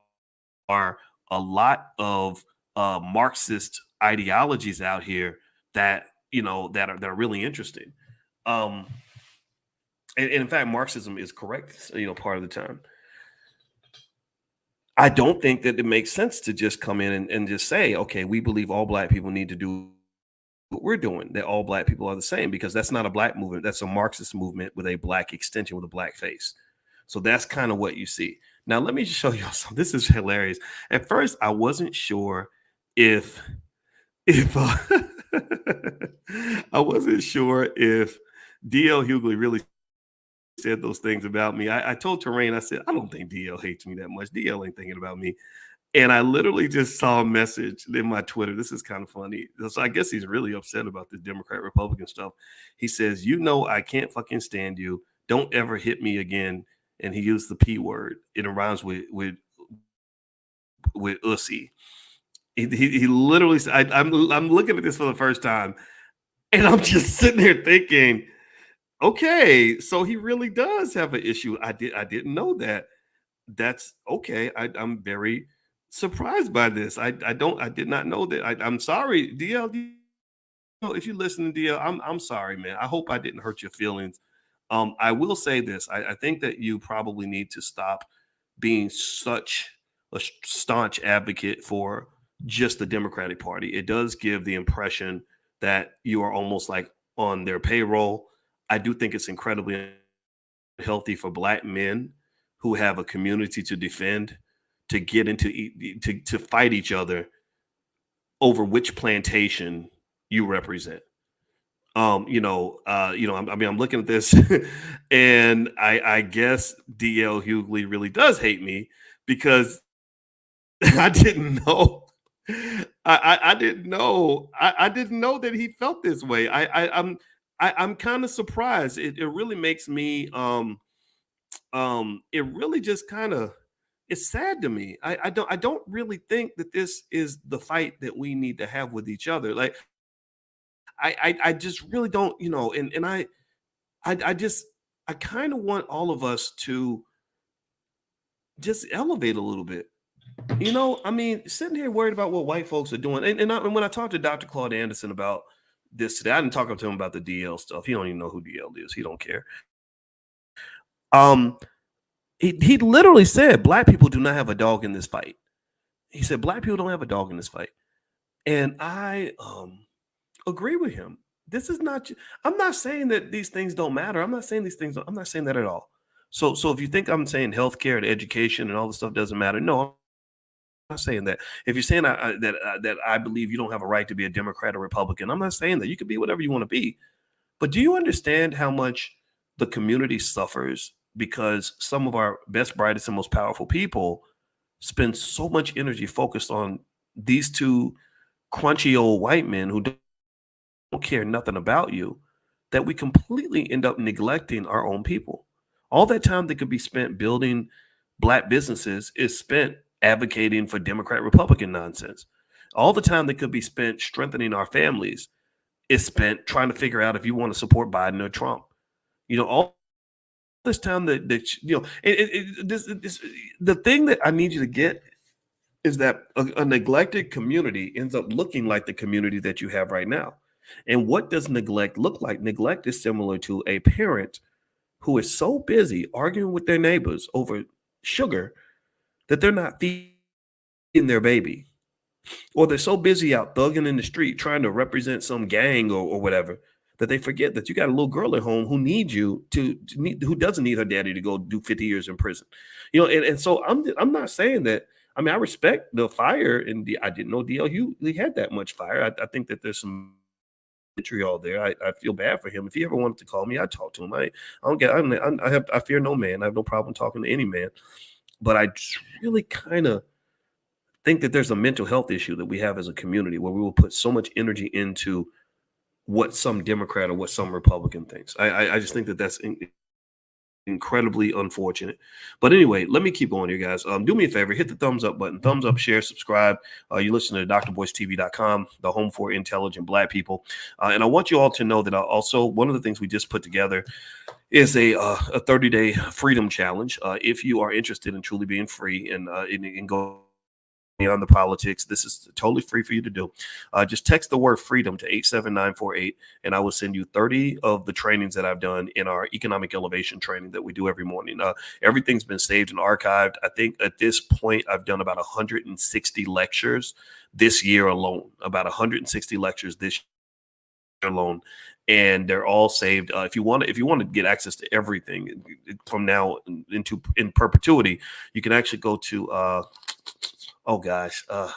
Speaker 1: a lot of Marxist ideologies out here that that are really interesting. And in fact, Marxism is correct, part of the time. I don't think that it makes sense to just come in and just say, okay, we believe all Black people need to do what we're doing, that all Black people are the same, because that's not a Black movement. That's a Marxist movement with a Black extension, with a Black face. So that's kind of what you see. Now, let me show you something. This is hilarious. At first, I wasn't sure if I wasn't sure if DL Hughley really said those things about me. I told Terrain, I said, I don't think DL hates me that much. DL ain't thinking about me. And I literally just saw a message in my Twitter. This is kind of funny. So I guess he's really upset about the Democrat Republican stuff. He says, I can't fucking stand you. Don't ever hit me again. And he used the P word. It rhymes with ussy. He literally said, I'm looking at this for the first time, and I'm just sitting there thinking, okay, so he really does have an issue. I didn't know that. That's okay. I'm very surprised by this. I did not know that. I'm sorry, DL. If you listen to DL, I'm sorry, man. I hope I didn't hurt your feelings. I will say this. I think that you probably need to stop being such a staunch advocate for just the Democratic Party. It does give the impression that you are almost like on their payroll. I do think it's incredibly healthy for black men who have a community to defend to get into to fight each other over which plantation you represent. I mean, I'm looking at this, and I guess DL Hughley really does hate me because I didn't know. I didn't know. I didn't know that he felt this way. I'm kind of surprised. It really makes me it really just kind of it's sad to me. I don't really think that this is the fight that we need to have with each other. Like I just really don't, and I just I kind of want all of us to just elevate a little bit. I mean, sitting here worried about what white folks are doing, and when I talked to Dr. Claude Anderson about this today, I didn't talk to him about the DL stuff. He don't even know who DL is. He don't care. Um, he literally said black people do not have a dog in this fight. He said black people don't have a dog in this fight, and I agree with him. This is not. I'm not saying that these things don't matter. I'm not saying these things. I'm not saying that at all. So if you think I'm saying healthcare and education and all this stuff doesn't matter, no, I'm not saying that. If you're saying that I believe you don't have a right to be a Democrat or Republican, I'm not saying that. You can be whatever you want to be. But do you understand how much the community suffers because some of our best, brightest, and most powerful people spend so much energy focused on these two crunchy old white men who don't care nothing about you, that we completely end up neglecting our own people. All that time that could be spent building black businesses is spent advocating for Democrat Republican nonsense. All the time that could be spent strengthening our families is spent trying to figure out if you want to support Biden or Trump. All this time the thing that I need you to get is that a neglected community ends up looking like the community that you have right now. And what does neglect look like? Neglect is similar to a parent who is so busy arguing with their neighbors over sugar that they're not feeding their baby, or they're so busy out thugging in the street trying to represent some gang or whatever that they forget that you got a little girl at home who needs you who doesn't need her daddy to go do 50 years in prison. And so I'm not saying that. I mean, I respect the fire, and I didn't know DLU had that much fire. I think that there's some vitriol there. I feel bad for him. If he ever wanted to call me, I'd talk to him. I don't get. I fear no man. I have no problem talking to any man. But I just really kind of think that there's a mental health issue that we have as a community where we will put so much energy into what some Democrat or what some Republican thinks. I just think that that's incredibly unfortunate. But anyway, let me keep going here, guys. Do me a favor, hit the thumbs up button, thumbs up, share, subscribe. You listen to drboycetv.com, the home for intelligent black people. And I want you all to know that also one of the things we just put together is a 30-day freedom challenge. If you are interested in truly being free and go beyond the politics, this is totally free for you to do. Just text the word freedom to 87948, and I will send you 30 of the trainings that I've done in our economic elevation training that we do every morning. Everything's been saved and archived. I think at this point I've done about 160 lectures this year alone, about 160 lectures this year alone, and they're all saved. If you want to get access to everything from now in perpetuity, you can actually go to oh gosh. I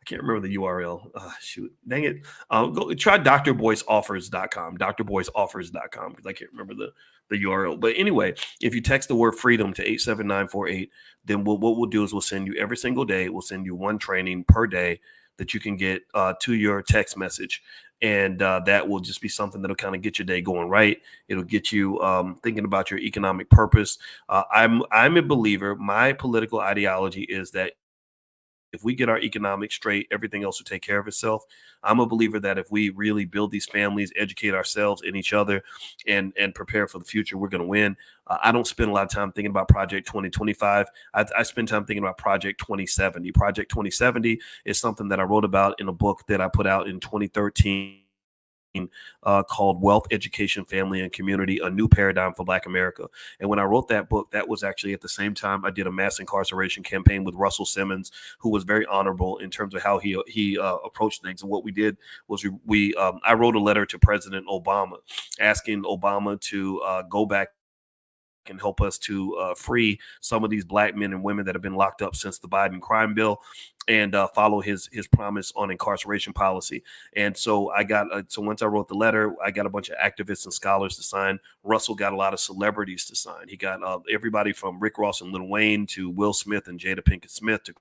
Speaker 1: can't remember the URL. Shoot. Dang it. Go try drboyceoffers.com, drboyceoffers.com, because I can't remember the URL. But anyway, if you text the word freedom to 87948, then what we'll do is we'll send you every single day. We'll send you one training per day that you can get to your text message. And that will just be something that'll kind of get your day going right. It'll get you thinking about your economic purpose. I'm a believer. My political ideology is that if we get our economics straight, everything else will take care of itself. I'm a believer that if we really build these families, educate ourselves and each other, and prepare for the future, we're going to win. I don't spend a lot of time thinking about Project 2025. I spend time thinking about Project 2070. Project 2070 is something that I wrote about in a book that I put out in 2013. Called Wealth, Education, Family, and Community, A New Paradigm for Black America. And when I wrote that book, that was actually at the same time I did a mass incarceration campaign with Russell Simmons, who was very honorable in terms of how he approached things. And what we did was I wrote a letter to President Obama asking Obama to go back and help us to free some of these black men and women that have been locked up since the Biden crime bill, and follow his promise on incarceration policy. And so so once I wrote the letter, I got a bunch of activists and scholars to sign. Russell got a lot of celebrities to sign. He got everybody from Rick Ross and Lil Wayne to Will Smith and Jada Pinkett Smith to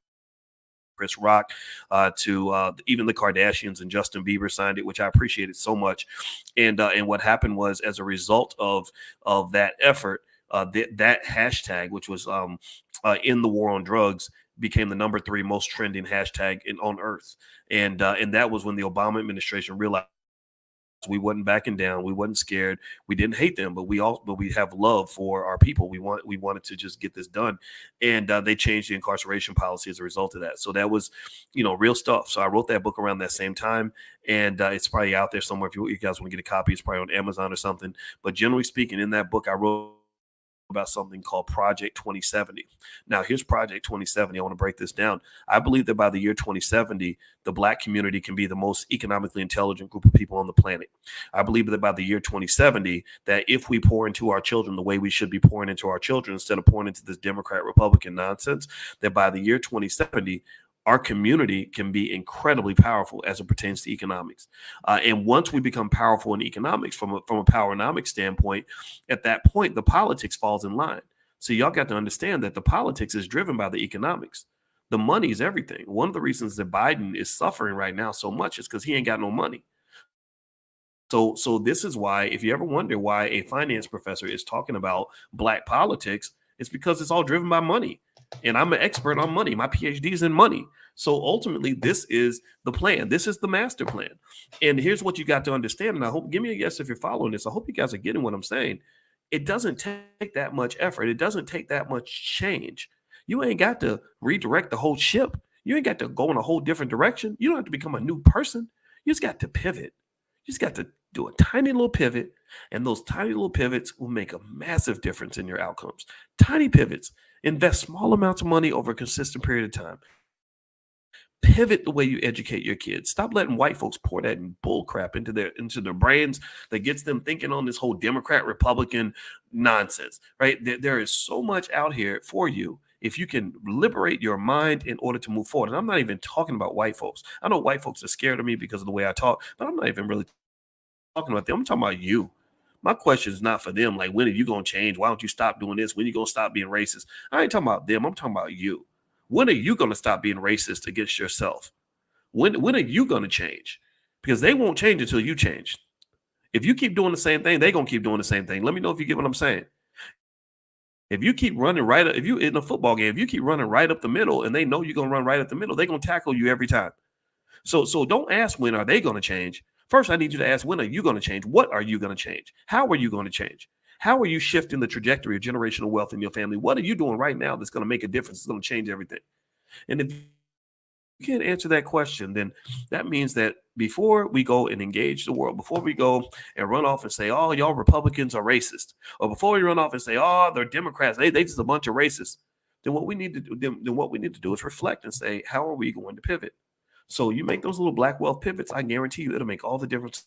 Speaker 1: Chris Rock, to even the Kardashians, and Justin Bieber signed it, which I appreciated so much. And what happened was, as a result of that effort, that hashtag, which was in the war on drugs, became the number 3 most trending hashtag on Earth. And that was when the Obama administration realized we wasn't backing down. We wasn't scared. We didn't hate them, but we have love for our people. We wanted to just get this done, and they changed the incarceration policy as a result of that. So that was, real stuff. So I wrote that book around that same time, and it's probably out there somewhere. If you guys want to get a copy, it's probably on Amazon or something. But generally speaking, in that book, I wrote about something called Project 2070. Now, here's Project 2070. I want to break this down. I believe that by the year 2070, the black community can be the most economically intelligent group of people on the planet. I believe that by the year 2070, that if we pour into our children the way we should be pouring into our children, instead of pouring into this Democrat Republican nonsense, that by the year 2070, our community can be incredibly powerful as it pertains to economics. And once we become powerful in economics from a poweronomics standpoint, at that point, the politics falls in line. So y'all got to understand that the politics is driven by the economics. The money is everything. One of the reasons that Biden is suffering right now so much is because he ain't got no money. So this is why, if you ever wonder why a finance professor is talking about black politics, it's because it's all driven by money. And I'm an expert on money. My PhD is in money. So ultimately, this is the plan. This is the master plan. And here's what you got to understand. And I hope, give me a yes if you're following this. I hope you guys are getting what I'm saying. It doesn't take that much effort. It doesn't take that much change. You ain't got to redirect the whole ship. You ain't got to go in a whole different direction. You don't have to become a new person. You just got to pivot. You just got to do a tiny little pivot. And those tiny little pivots will make a massive difference in your outcomes. Tiny pivots. Invest small amounts of money over a consistent period of time. Pivot the way you educate your kids. Stop letting white folks pour that bull crap into their brains that gets them thinking on this whole Democrat Republican nonsense, right? There is so much out here for you if you can liberate your mind in order to move forward. And I'm not even talking about white folks. I know white folks are scared of me because of the way I talk, but I'm not even really talking about them. I'm talking about you. My question is not for them. Like, when are you going to change? Why don't you stop doing this? When are you going to stop being racist? I ain't talking about them. I'm talking about you. When are you going to stop being racist against yourself? When are you going to change? Because they won't change until you change. If you keep doing the same thing, they're going to keep doing the same thing. Let me know if you get what I'm saying. If you keep running right up, if you in a football game, if you keep running right up the middle and they know you're going to run right up the middle, they're going to tackle you every time. So don't ask when are they going to change. First, I need you to ask, when are you going to change? What are you going to change? How are you going to change? How are you shifting the trajectory of generational wealth in your family? What are you doing right now that's going to make a difference? It's going to change everything. And if you can't answer that question, then that means that before we go and engage the world, before we go and run off and say, oh, y'all Republicans are racist, or before we run off and say, oh, they're Democrats, they just a bunch of racists, then what we need to do is reflect and say, how are we going to pivot? So you make those little black wealth pivots, I guarantee you it'll make all the difference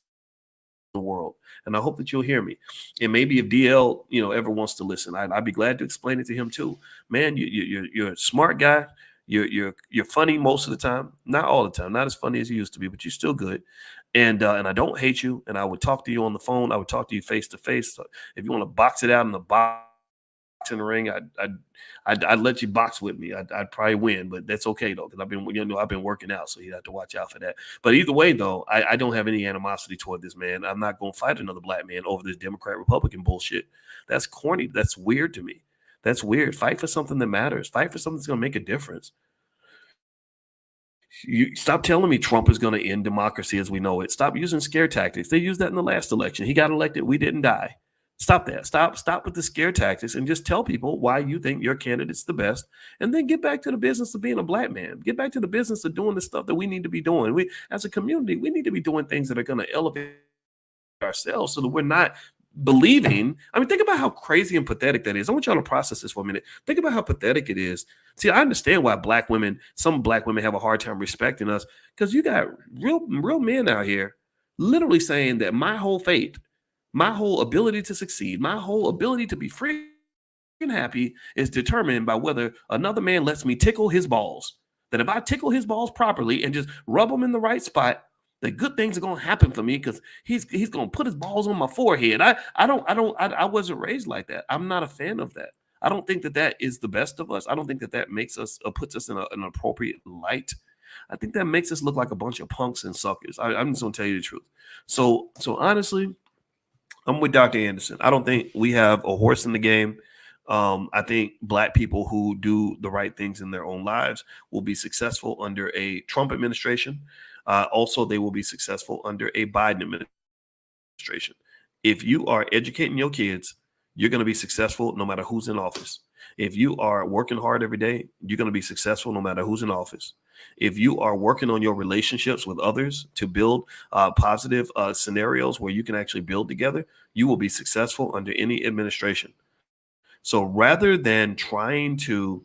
Speaker 1: in the world. And I hope that you'll hear me. And maybe if DL, ever wants to listen, I'd be glad to explain it to him too. Man, you're a smart guy. You're funny most of the time, not all the time, not as funny as you used to be, but you're still good. And I don't hate you. And I would talk to you on the phone. I would talk to you face to face. So if you want to box it out in the box in the ring, I'd let you box with me. I'd probably win, but that's okay though, because I've been working out, so you have to watch out for that. But either way though, I don't have any animosity toward this man. I'm not going to fight another black man over this Democrat Republican bullshit. That's corny. That's weird to me. That's weird. Fight for something that matters. Fight for something that's going to make a difference. You stop telling me Trump is going to end democracy as we know it. Stop using scare tactics. They used that in the last election. He got elected. We didn't die. Stop that. Stop with the scare tactics and just tell people why you think your candidate's the best. And then get back to the business of being a black man. Get back to the business of doing the stuff that we need to be doing. We, as a community, we need to be doing things that are going to elevate ourselves so that we're not believing. I mean, think about how crazy and pathetic that is. I want y'all to process this for a minute. Think about how pathetic it is. See, I understand why some black women have a hard time respecting us, because you got real men out here literally saying that my whole fate, my whole ability to succeed, my whole ability to be free happy is determined by whether another man lets me tickle his balls. That if I tickle his balls properly and just rub them in the right spot, the good things are gonna happen for me because he's gonna put his balls on my forehead. I wasn't raised like that. I'm not a fan of that. I don't think that that is the best of us. I don't think that that makes us puts us in an appropriate light. I think that makes us look like a bunch of punks and suckers. I'm just gonna tell you the truth. So honestly, I'm with Dr. Anderson. I don't think we have a horse in the game. I think black people who do the right things in their own lives will be successful under a Trump administration. Also, they will be successful under a Biden administration. If you are educating your kids, you're going to be successful no matter who's in office. If you are working hard every day, you're going to be successful no matter who's in office. If you are working on your relationships with others to build positive scenarios where you can actually build together, you will be successful under any administration. So rather than trying to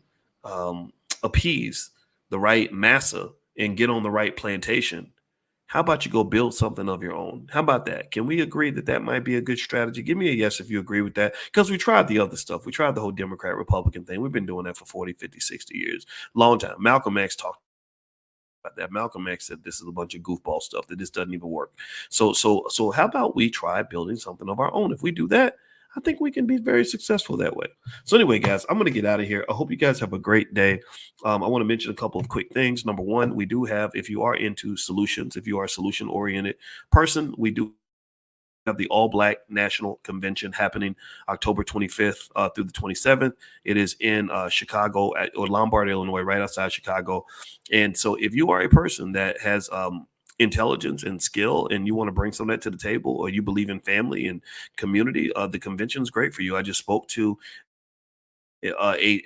Speaker 1: appease the right massa and get on the right plantation, how about you go build something of your own? How about that? Can we agree that that might be a good strategy? Give me a yes if you agree with that. Because we tried the other stuff. We tried the whole Democrat Republican thing. We've been doing that for 40, 50, 60 years. Long time. Malcolm X talked about that. Malcolm X said this is a bunch of goofball stuff, that this doesn't even work. So how about we try building something of our own? If we do that, I think we can be very successful that way. So anyway, guys, I'm going to get out of here. I hope you guys have a great day. I want to mention a couple of quick things. Number one, we do have, if you are into solutions, if you are a solution oriented person, we do have the All Black National Convention happening October 25th through the 27th. It is in Chicago or Lombard, Illinois, right outside Chicago. And so if you are a person that has intelligence and skill and you want to bring some of that to the table, or you believe in family and community, the convention is great for you. I just spoke to a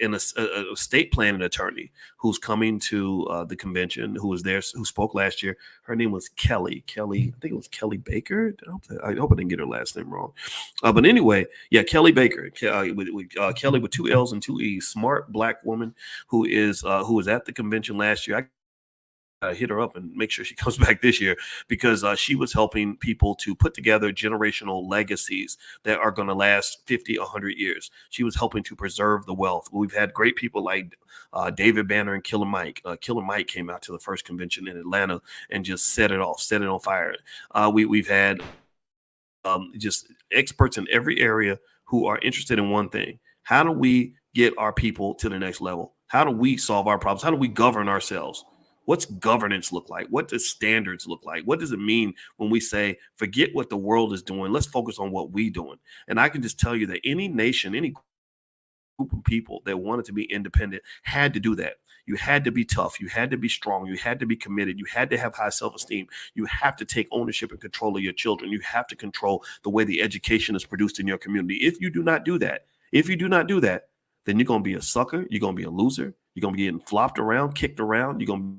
Speaker 1: estate planning attorney who's coming to the convention, who was there, who spoke last year. Her name was Kelly. I think it was Kelly Baker. I hope I didn't get her last name wrong. But anyway, yeah, Kelly Baker, Kelly with two L's and two E's. Smart black woman who was at the convention last year. Hit her up and make sure she comes back this year, because she was helping people to put together generational legacies that are going to last 50, 100 years. She was helping to preserve the wealth. We've had great people like David Banner and Killer Mike. Killer Mike came out to the first convention in Atlanta and just set it off, set it on fire. We've had just experts in every area who are interested in one thing. How do we get our people to the next level? How do we solve our problems? How do we govern ourselves? What's governance look like? What does standards look like? What does it mean when we say, forget what the world is doing, let's focus on what we're doing? And I can just tell you that any nation, any group of people that wanted to be independent had to do that. You had to be tough. You had to be strong. You had to be committed. You had to have high self-esteem. You have to take ownership and control of your children. You have to control the way the education is produced in your community. If you do not do that, then you're going to be a sucker. You're going to be a loser. You're going to be getting flopped around, kicked around. You're going to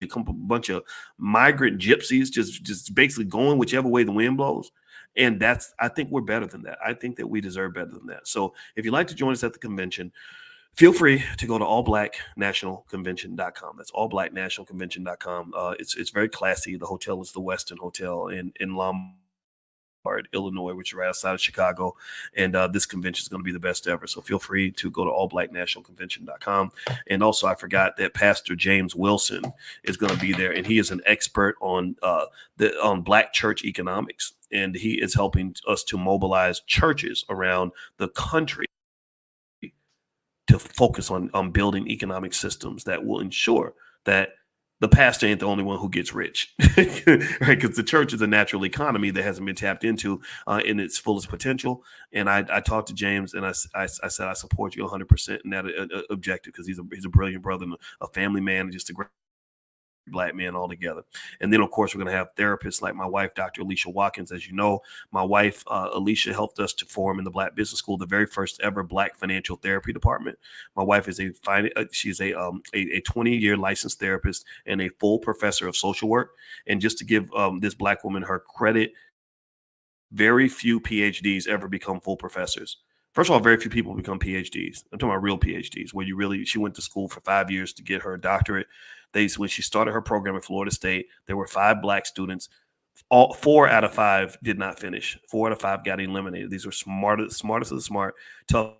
Speaker 1: become a bunch of migrant gypsies, just basically going whichever way the wind blows. And I think we're better than that. I think that we deserve better than that. So if you'd like to join us at the convention, feel free to go to allblacknationalconvention.com. That's allblacknationalconvention.com. It's very classy. The hotel is the Westin Hotel in Lombard, Illinois, which is right outside of Chicago. And this convention is going to be the best ever. So feel free to go to allblacknationalconvention.com. And also, I forgot that Pastor James Wilson is going to be there, and he is an expert on Black church economics. And he is helping us to mobilize churches around the country to focus on building economic systems that will ensure that the pastor ain't the only one who gets rich, right? Because the church is a natural economy that hasn't been tapped into in its fullest potential. And I talked to James, and I said I support you 100% in that objective, because he's a brilliant brother, and a family man, and just a great Black men all together. And then, of course, we're going to have therapists like my wife, Dr. Alicia Watkins. As you know, my wife, Alicia, helped us to form in the Black Business School the very first ever Black financial therapy department. My wife is she's a 20-year licensed therapist and a full professor of social work. And just to give this Black woman her credit, very few PhDs ever become full professors. First of all, very few people become PhDs. I'm talking about real PhDs, where she went to school for 5 years to get her doctorate. When she started her program at Florida State, there were 5 Black students. 4 out of 5 did not finish. 4 out of 5 got eliminated. These were smartest of the smart, tough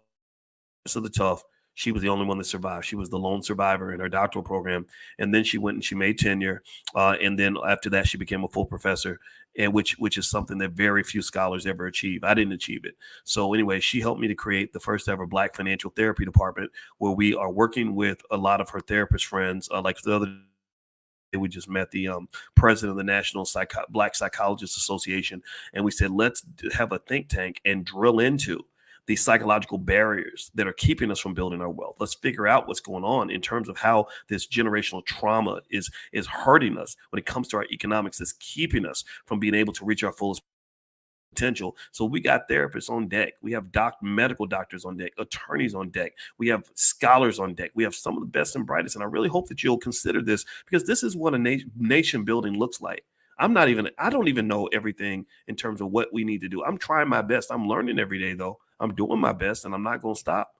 Speaker 1: of the tough, she was the only one that survived. She was the lone survivor in her doctoral program, and then she went and she made tenure, and then after that, she became a full professor, and which is something that very few scholars ever achieve. I didn't achieve it. So anyway, she helped me to create the first ever Black financial therapy department, where we are working with a lot of her therapist friends. Like the other we just met the president of the National Black Psychologists Association, and we said, let's have a think tank and drill into the psychological barriers that are keeping us from building our wealth. Let's figure out what's going on in terms of how this generational trauma is hurting us when it comes to our economics, is keeping us from being able to reach our fullest potential. So we got therapists on deck. We have medical doctors on deck, attorneys on deck. We have scholars on deck. We have some of the best and brightest. And I really hope that you'll consider this, because this is what a nation building looks like. I don't even know everything in terms of what we need to do. I'm trying my best. I'm learning every day, though. I'm doing my best, and I'm not going to stop.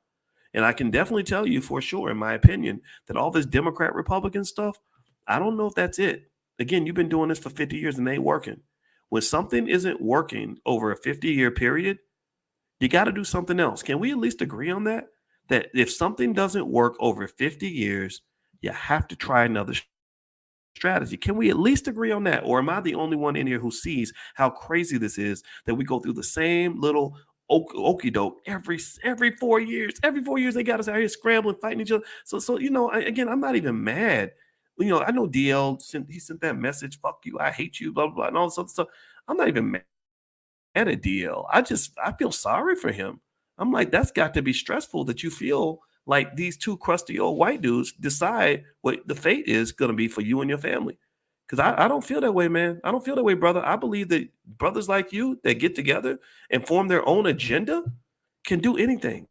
Speaker 1: And I can definitely tell you for sure, in my opinion, that all this Democrat Republican stuff, I don't know if that's it. Again, you've been doing this for 50 years and it ain't working. When something isn't working over a 50-year period, you got to do something else. Can we at least agree on that? That if something doesn't work over 50 years, you have to try another strategy. Can we at least agree on that? Or am I the only one in here who sees how crazy this is, that we go through the same little okey doke every 4 years? Every 4 years they got us out here scrambling, fighting each other. So again, I'm not even mad. I know DL sent that message, fuck you, I hate you, blah blah blah, and all this other stuff. I'm not even mad at DL. I feel sorry for him. I'm like, that's got to be stressful, that you feel like these two crusty old white dudes decide what the fate is going to be for you and your family. Because I don't feel that way, man. I don't feel that way, brother. I believe that brothers like you that get together and form their own agenda can do anything.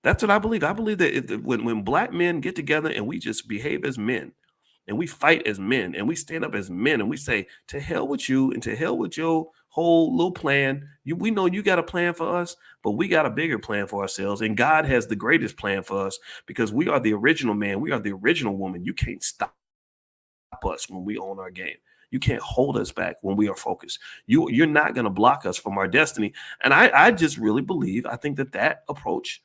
Speaker 1: That's what I believe. I believe that when black men get together and we just behave as men, and we fight as men, and we stand up as men, and we say, to hell with you and to hell with your whole little plan. We know you got a plan for us, but we got a bigger plan for ourselves. And God has the greatest plan for us, because we are the original man. We are the original woman. You can't stop us when we own our game. You can't hold us back when we are focused. You're not going to block us from our destiny. And I just really believe, I think that approach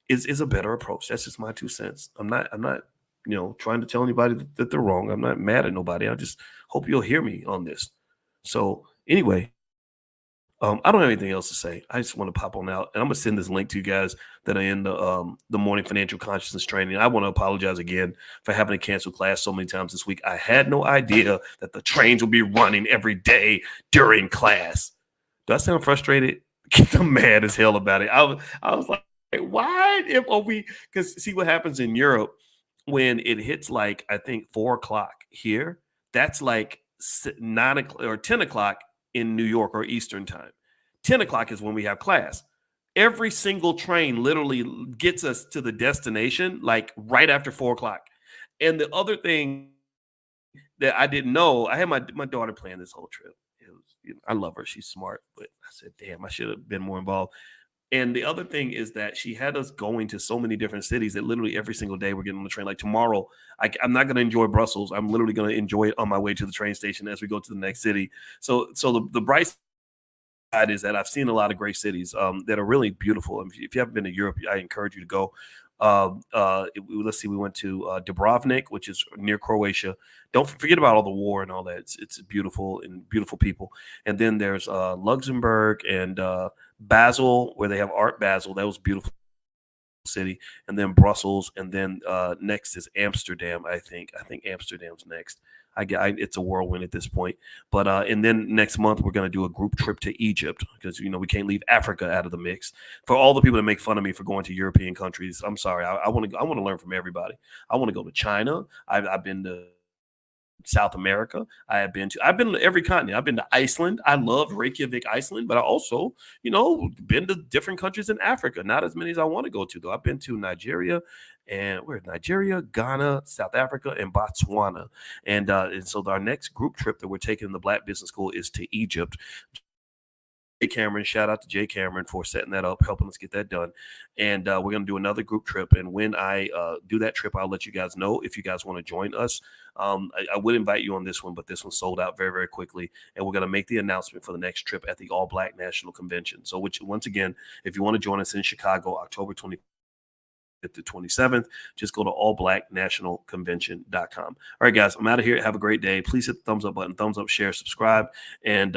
Speaker 1: is a better approach. That's just my 2 cents. I'm not trying to tell anybody that they're wrong. I'm not mad at nobody. I just hope you'll hear me on this. So anyway, I don't have anything else to say. I just want to pop on out, and I'm gonna send this link to you guys that are in the morning financial consciousness training. I want to apologize again for having to cancel class so many times this week. I had no idea that the trains will be running every day during class. Do I sound frustrated? I'm mad as hell about it. I was like, why? Because see what happens in Europe when it hits, like, I think 4 o'clock here. That's like 9 o'clock or 10 o'clock in New York or Eastern time. 10 o'clock is when we have class. Every single train literally gets us to the destination like right after 4 o'clock. And the other thing that I didn't know, I had my daughter plan this whole trip. I love her. She's smart, but I said, damn, I should have been more involved. And the other thing is that she had us going to so many different cities that literally every single day we're getting on the train. Like tomorrow, I'm not going to enjoy Brussels. I'm literally going to enjoy it on my way to the train station as we go to the next city. So the bright side is that I've seen a lot of great cities that are really beautiful. If you haven't been to Europe, I encourage you to go. Let's see, we went to Dubrovnik, which is near Croatia. Don't forget about all the war and all that. It's beautiful and beautiful people. And then there's Luxembourg and Basel, where they have Art Basel. That was beautiful city. And then Brussels, and then next is Amsterdam. I think Amsterdam's next. It's a whirlwind at this point. But and then next month we're going to do a group trip to Egypt, because we can't leave Africa out of the mix. For all the people that make fun of me for going to European countries, I'm sorry. I want to learn from everybody. I want to go to China. I've been to South America. I've been to every continent. I've been to Iceland. I loved Reykjavik, Iceland, but I also, been to different countries in Africa. Not as many as I want to go to, though. I've been to Nigeria, and Nigeria, Ghana, South Africa, and Botswana. And so our next group trip that we're taking in the Black Business School is to Egypt. Cameron, shout out to Jay Cameron for setting that up, helping us get that done. And we're going to do another group trip. And when I do that trip, I'll let you guys know if you guys want to join us. I would invite you on this one, but this one sold out very, very quickly. And we're going to make the announcement for the next trip at the All Black National Convention. So once again, if you want to join us in Chicago, October 24th, to 27th. Just go to allblacknationalconvention.com. All right, guys, I'm out of here. Have a great day. Please hit the thumbs up button, thumbs up, share, subscribe. And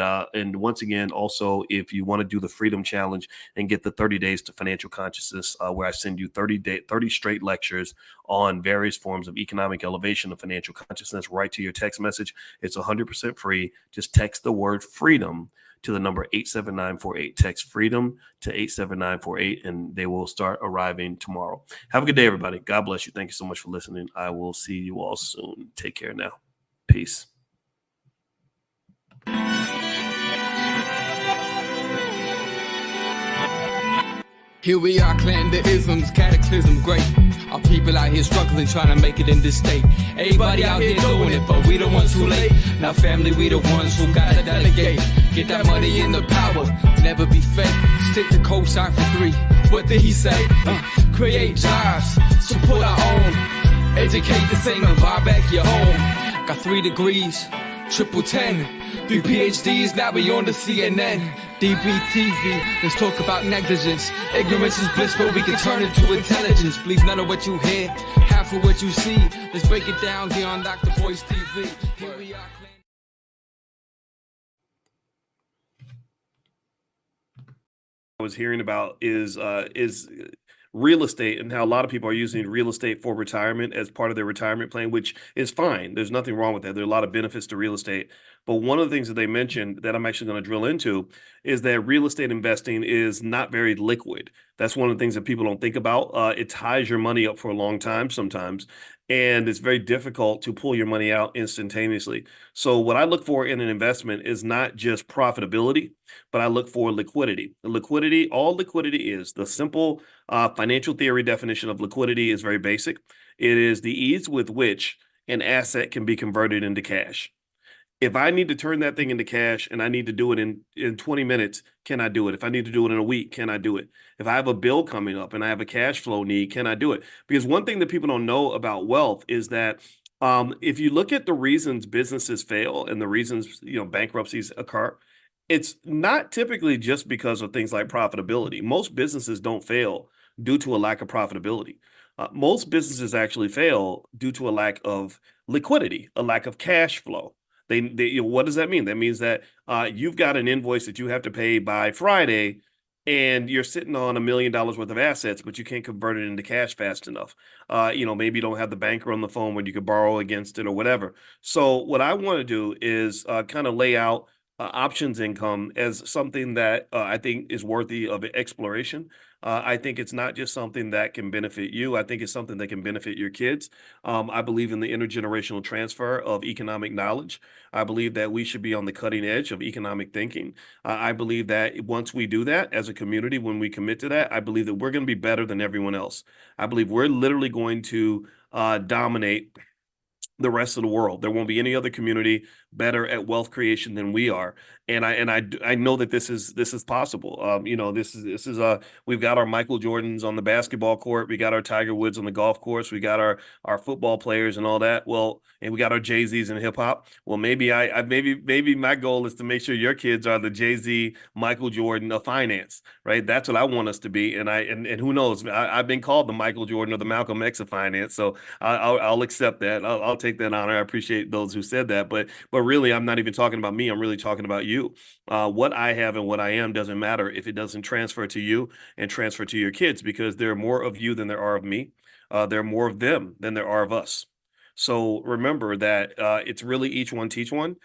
Speaker 1: once again, also, if you want to do the Freedom Challenge and get the 30 days to financial consciousness, where I send you 30 straight lectures on various forms of economic elevation and financial consciousness right to your text message. It's 100% free. Just text the word freedom to the number 87948. Text freedom to 87948, and they will start arriving tomorrow. Have a good day, everybody. God bless you. Thank you so much for listening. I will see you all soon. Take care now. Peace.
Speaker 2: Here we are, clan the isms, cataclysm, great. Our people out here struggling, trying to make it in this state. Everybody out here doing it, but we the ones who late. Now family, we the ones who gotta delegate. Get that money in the power, never be fake. Stick to cosign for 3. What did he say? Create jobs, support our own. Educate the same and buy back your home. Got 3 degrees, triple 10. 3 PhDs, now we on the CNN. DBTV, let's talk about negligence. Ignorance is bliss, but we can turn it to intelligence. Believe none of what you hear, half of what you see. Let's break it down here on Dr. Boyce TV. Here we are.
Speaker 1: I was hearing about is real estate, and how a lot of people are using real estate for retirement as part of their retirement plan, which is fine. There's nothing wrong with that. There are a lot of benefits to real estate. But one of the things that they mentioned that I'm actually going to drill into is that real estate investing is not very liquid. That's one of the things that people don't think about. It ties your money up for a long time sometimes, and it's very difficult to pull your money out instantaneously. So what I look for in an investment is not just profitability, but I look for liquidity. Liquidity, all liquidity is, the simple financial theory definition of liquidity is very basic. It is the ease with which an asset can be converted into cash. If I need to turn that thing into cash and I need to do it in 20 minutes, can I do it? If I need to do it in a week, can I do it? If I have a bill coming up and I have a cash flow need, can I do it? Because one thing that people don't know about wealth is that if you look at the reasons businesses fail and the reasons, bankruptcies occur, it's not typically just because of things like profitability. Most businesses don't fail due to a lack of profitability. Most businesses actually fail due to a lack of liquidity, a lack of cash flow. What does that mean? That means that you've got an invoice that you have to pay by Friday, and you're sitting on $1 million worth of assets, but you can't convert it into cash fast enough. Maybe you don't have the banker on the phone where you could borrow against it or whatever. So what I want to do is kind of lay out options income as something that I think is worthy of exploration. I think it's not just something that can benefit you. I think it's something that can benefit your kids. I believe in the intergenerational transfer of economic knowledge. I believe that we should be on the cutting edge of economic thinking. I believe that once we do that as a community, when we commit to that, I believe that we're going to be better than everyone else. I believe we're literally going to dominate the rest of the world. There won't be any other community better at wealth creation than we are. And I know that this is possible. We've got our Michael Jordans on the basketball court. We got our Tiger Woods on the golf course. We got our football players and all that. Well, and we got our Jay-Z's in hip hop. Well, maybe maybe my goal is to make sure your kids are the Jay-Z, Michael Jordan of finance, right? That's what I want us to be. And who knows? I've been called the Michael Jordan or the Malcolm X of finance. So I'll accept that. I'll take that honor. I appreciate those who said that. But really, I'm not even talking about me. I'm really talking about you. What I have and what I am doesn't matter if it doesn't transfer to you and transfer to your kids, because there are more of you than there are of me. There are more of them than there are of us. So remember that it's really each one teach one.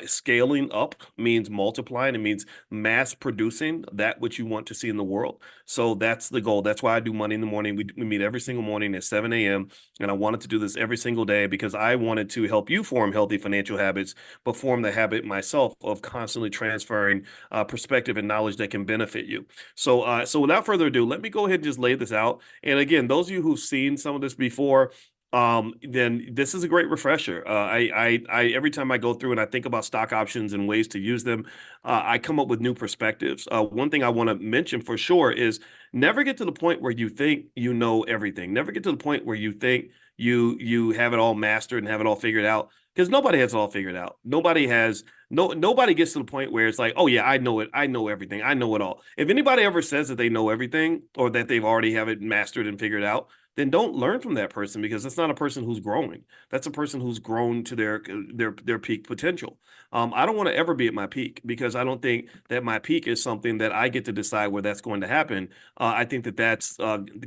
Speaker 1: Scaling up means multiplying. It means mass producing that which you want to see in the world. So that's the goal. That's why I do Money in the Morning. We meet every single morning at 7 a.m. And I wanted to do this every single day because I wanted to help you form healthy financial habits, but form the habit myself of constantly transferring perspective and knowledge that can benefit you. So without further ado, let me go ahead and just lay this out. And again, those of you who've seen some of this before, then this is a great refresher. I every time I go through and I think about stock options and ways to use them, I come up with new perspectives. One thing I want to mention for sure is never get to the point where you think you know everything. Never get to the point where you think you have it all mastered and have it all figured out, because nobody has it all figured out. Nobody has nobody gets to the point where it's like, oh yeah, I know it, I know everything, I know it all. If anybody ever says that they know everything or that they've already have it mastered and figured out, then don't learn from that person, because that's not a person who's growing. That's a person who's grown to their peak potential. I don't want to ever be at my peak, because I don't think that my peak is something that I get to decide where that's going to happen. I think that that's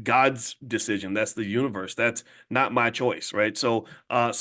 Speaker 1: God's decision. That's the universe. That's not my choice, right? So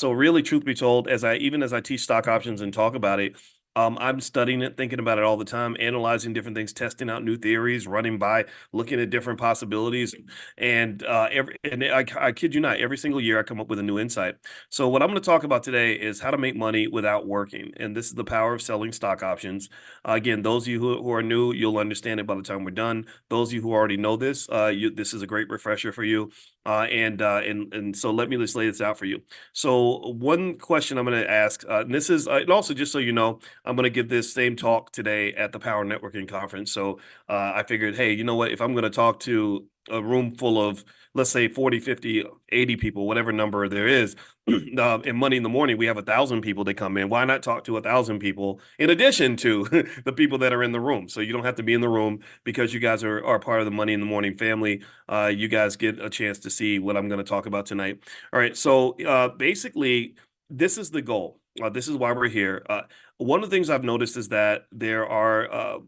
Speaker 1: really, truth be told, as I teach stock options and talk about it, I'm studying it, thinking about it all the time, analyzing different things, testing out new theories, running by, looking at different possibilities, and I kid you not, every single year I come up with a new insight. So what I'm going to talk about today is how to make money without working, and this is the power of selling stock options. Again, those of you who are new, you'll understand it by the time we're done. Those of you who already know this, this is a great refresher for you. And so let me just lay this out for you. So one question I'm going to ask, and this is, and also just so you know, I'm going to give this same talk today at the Power Networking Conference. So I figured, hey, you know what? If I'm going to talk to a room full of, let's say 40, 50, 80 people, whatever number there is, in Money in the Morning, we have 1,000 people that come in. Why not talk to 1,000 people in addition to the people that are in the room? So you don't have to be in the room, because you guys are part of the Money in the Morning family. You guys get a chance to see what I'm going to talk about tonight. All right. So basically, this is the goal. This is why we're here. One of the things I've noticed is that there are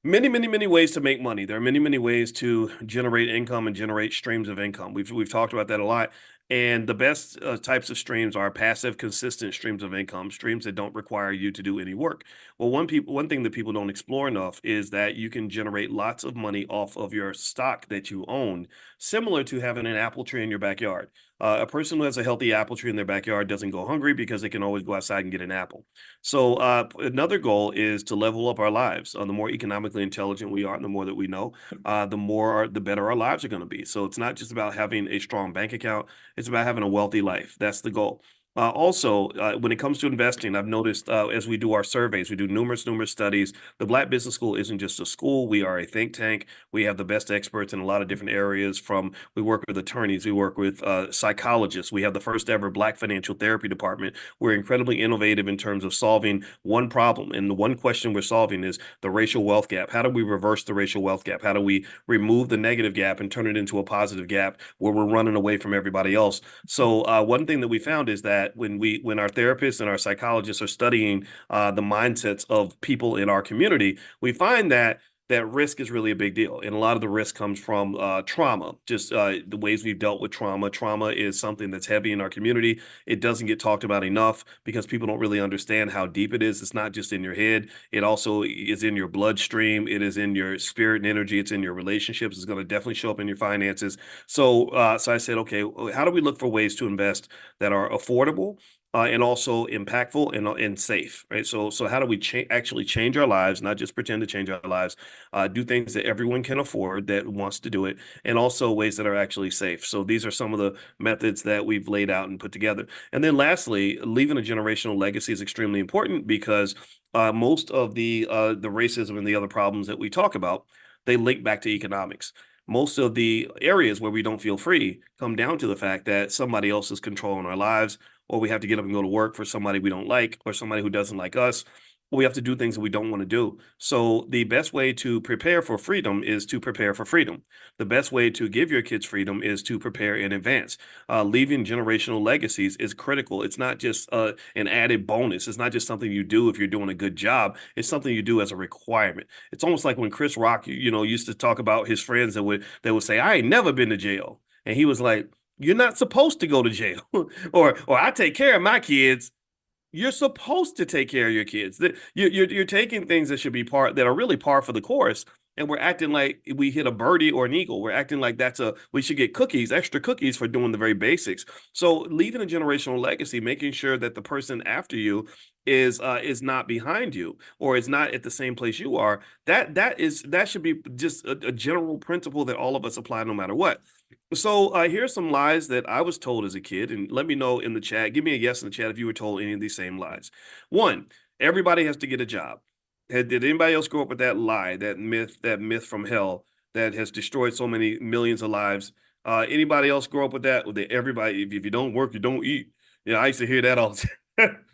Speaker 1: many ways to make money. There are many ways to generate income and generate streams of income. We've talked about that a lot. And the best types of streams are passive, consistent streams of income, streams that don't require you to do any work. Well, one thing that people don't explore enough is that you can generate lots of money off of your stock that you own, similar to having an apple tree in your backyard. A person who has a healthy apple tree in their backyard doesn't go hungry, because they can always go outside and get an apple. So another goal is to level up our lives. The more economically intelligent we are, and the more that we know, the better our lives are going to be. So it's not just about having a strong bank account. It's about having a wealthy life. That's the goal. Also, when it comes to investing, I've noticed as we do our surveys, we do numerous studies. The Black Business School isn't just a school. We are a think tank. We have the best experts in a lot of different areas. We work with attorneys, we work with psychologists. We have the first ever Black financial therapy department. We're incredibly innovative in terms of solving one problem. And the one question we're solving is the racial wealth gap. How do we reverse the racial wealth gap? How do we remove the negative gap and turn it into a positive gap where we're running away from everybody else? So one thing that we found is that when our therapists and our psychologists are studying the mindsets of people in our community, we find that risk is really a big deal. And a lot of the risk comes from trauma, just the ways we've dealt with trauma. Trauma is something that's heavy in our community. It doesn't get talked about enough, because people don't really understand how deep it is. It's not just in your head. It also is in your bloodstream. It is in your spirit and energy. It's in your relationships. It's going to definitely show up in your finances. So I said, okay, how do we look for ways to invest that are affordable, and also impactful and safe, right? So how do we actually change our lives, not just pretend to change our lives, do things that everyone can afford that wants to do it, and also ways that are actually safe. So these are some of the methods that we've laid out and put together. And then lastly, leaving a generational legacy is extremely important, because most of the racism and the other problems that we talk about, they link back to economics. Most of the areas where we don't feel free come down to the fact that somebody else is controlling our lives, or we have to get up and go to work for somebody we don't like, or somebody who doesn't like us, or we have to do things that we don't want to do. So the best way to prepare for freedom is to prepare for freedom. The best way to give your kids freedom is to prepare in advance. Leaving generational legacies is critical. It's not just an added bonus. It's not just something you do if you're doing a good job. It's something you do as a requirement. It's almost like when Chris Rock, used to talk about his friends that would say, "I ain't never been to jail," and he was like, "You're not supposed to go to jail," or "I take care of my kids." You're supposed to take care of your kids. You're taking things that should be that are really par for the course, and we're acting like we hit a birdie or an eagle. We're acting like we should get extra cookies for doing the very basics. So leaving a generational legacy, making sure that the person after you is not behind you, or is not at the same place you are. That should be just a general principle that all of us apply no matter what. So here's some lies that I was told as a kid, and let me know in the chat. Give me a yes in the chat if you were told any of these same lies. One, everybody has to get a job. Did anybody else grow up with that lie, that myth from hell that has destroyed so many millions of lives? Anybody else grow up with that? That everybody, if you don't work, you don't eat. Yeah, I used to hear that all the time.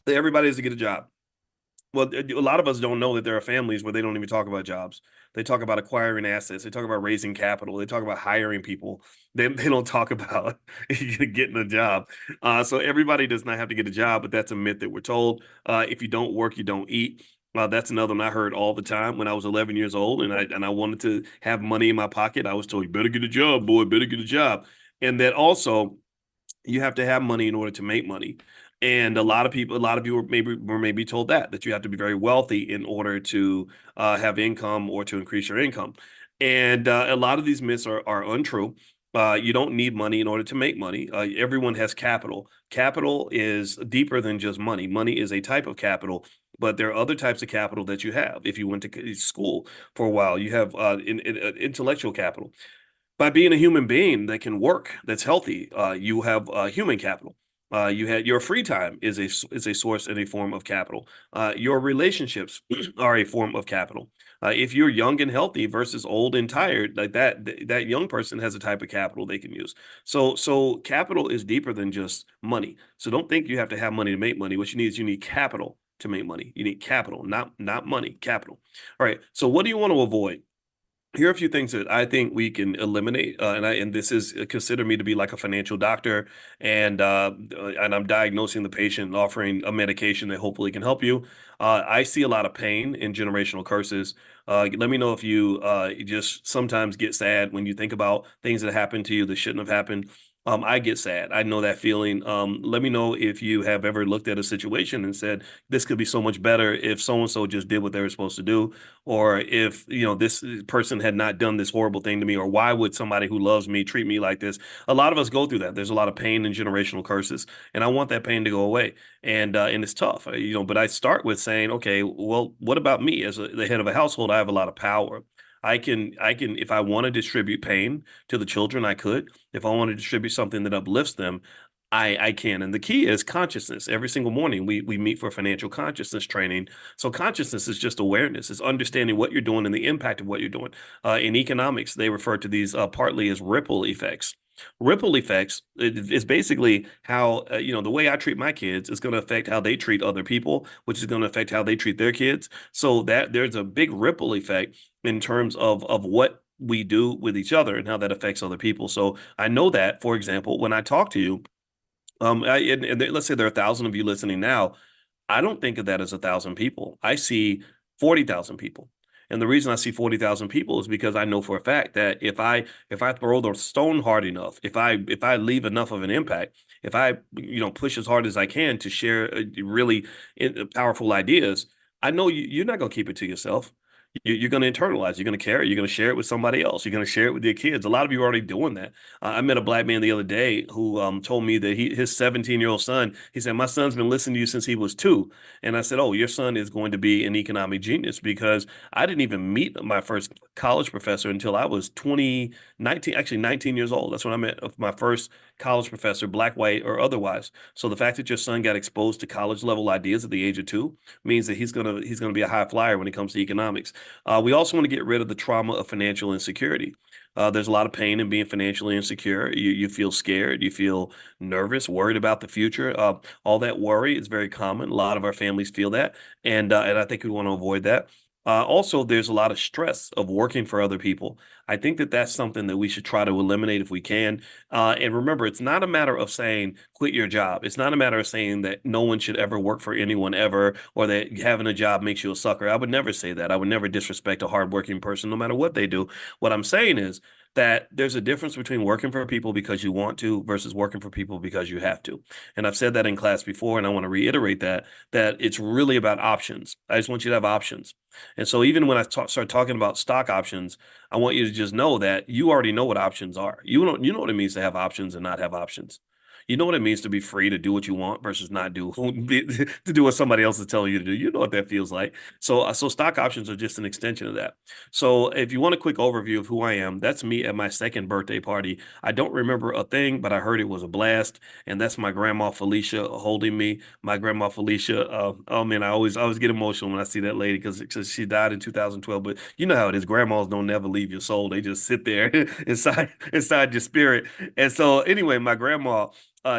Speaker 1: Everybody has to get a job. Well, a lot of us don't know that there are families where they don't even talk about jobs. They talk about acquiring assets. They talk about raising capital. They talk about hiring people. They don't talk about getting a job. So everybody does not have to get a job, but that's a myth that we're told. If you don't work, you don't eat. That's another one I heard all the time when I was 11 years old, and I wanted to have money in my pocket. I was told, "You better get a job, boy. Better get a job," and that also you have to have money in order to make money. And a lot of you were maybe told that you have to be very wealthy in order to have income or to increase your income. And a lot of these myths are untrue. You don't need money in order to make money. Everyone has capital. Capital is deeper than just money. Money is a type of capital, but there are other types of capital that you have. If you went to school for a while, you have intellectual capital by being a human being that can work, that's healthy. You have human capital. You had your free time is a source and a form of capital. Your relationships are a form of capital. If you're young and healthy versus old and tired, like that young person has a type of capital they can use. So capital is deeper than just money. So don't think you have to have money to make money. What you need is you need capital to make money. You need capital, not money, capital. All right. So what do you want to avoid? Here are a few things that I think we can eliminate, and this is consider me to be like a financial doctor, and I'm diagnosing the patient and offering a medication that hopefully can help you. I see a lot of pain in generational curses. Let me know if you just sometimes get sad when you think about things that happened to you that shouldn't have happened. I get sad. I know that feeling. Let me know if you have ever looked at a situation and said, this could be so much better if so and so just did what they were supposed to do, or if this person had not done this horrible thing to me, or why would somebody who loves me treat me like this? A lot of us go through that. There's a lot of pain and generational curses, and I want that pain to go away. And it's tough, but I start with saying, okay, well, what about me as the head of a household? I have a lot of power. I can, if I want to distribute pain to the children, I could. If I want to distribute something that uplifts them, I can. And the key is consciousness. Every single morning we meet for financial consciousness training. So consciousness is just awareness. It's understanding what you're doing and the impact of what you're doing. In economics, they refer to these partly as ripple effects. Ripple effects is basically how the way I treat my kids is going to affect how they treat other people, which is going to affect how they treat their kids. So that there's a big ripple effect in terms of what we do with each other and how that affects other people. So I know that, for example, when I talk to you, let's say there are 1,000 of you listening now. I don't think of that as 1,000 people. I see 40,000 people. And the reason I see 40,000 people is because I know for a fact that if I throw the stone hard enough, if I leave enough of an impact, if I push as hard as I can to share really powerful ideas, I know you're not going to keep it to yourself. You're going to internalize. You're going to carry. You're going to share it with somebody else. You're going to share it with your kids. A lot of you are already doing that. I met a black man the other day who told me that his 17-year-old son. He said, "My son's been listening to you since he was 2." And I said, "Oh, your son is going to be an economic genius," because I didn't even meet my first college professor until I was 19, actually 19 years old. That's when I met my first college professor, black, white, or otherwise. So the fact that your son got exposed to college level ideas at the age of 2 means that he's gonna be a high flyer when it comes to economics. We also want to get rid of the trauma of financial insecurity. There's a lot of pain in being financially insecure. You feel scared, you feel nervous, worried about the future. All that worry is very common. A lot of our families feel that, and I think we want to avoid that. Also, there's a lot of stress of working for other people. I think that that's something that we should try to eliminate if we can. And remember, it's not a matter of saying quit your job. It's not a matter of saying that no one should ever work for anyone ever, or that having a job makes you a sucker. I would never say that. I would never disrespect a hardworking person, no matter what they do. What I'm saying is that there's a difference between working for people because you want to versus working for people because you have to. And I've said that in class before, and I want to reiterate that it's really about options. I just want you to have options. And so even when I start talking about stock options, I want you to just know that you already know what options are. You know what it means to have options and not have options. You know what it means to be free to do what you want versus not do to do what somebody else is telling you to do. You know what that feels like. So stock options are just an extension of that. So if you want a quick overview of who I am, that's me at my second birthday party. I don't remember a thing, but I heard it was a blast, and that's my grandma Felicia holding me. My grandma Felicia. Oh man, I always get emotional when I see that lady because she died in 2012. But you know how it is. Grandmas don't never leave your soul. They just sit there inside your spirit. And so anyway, my grandma.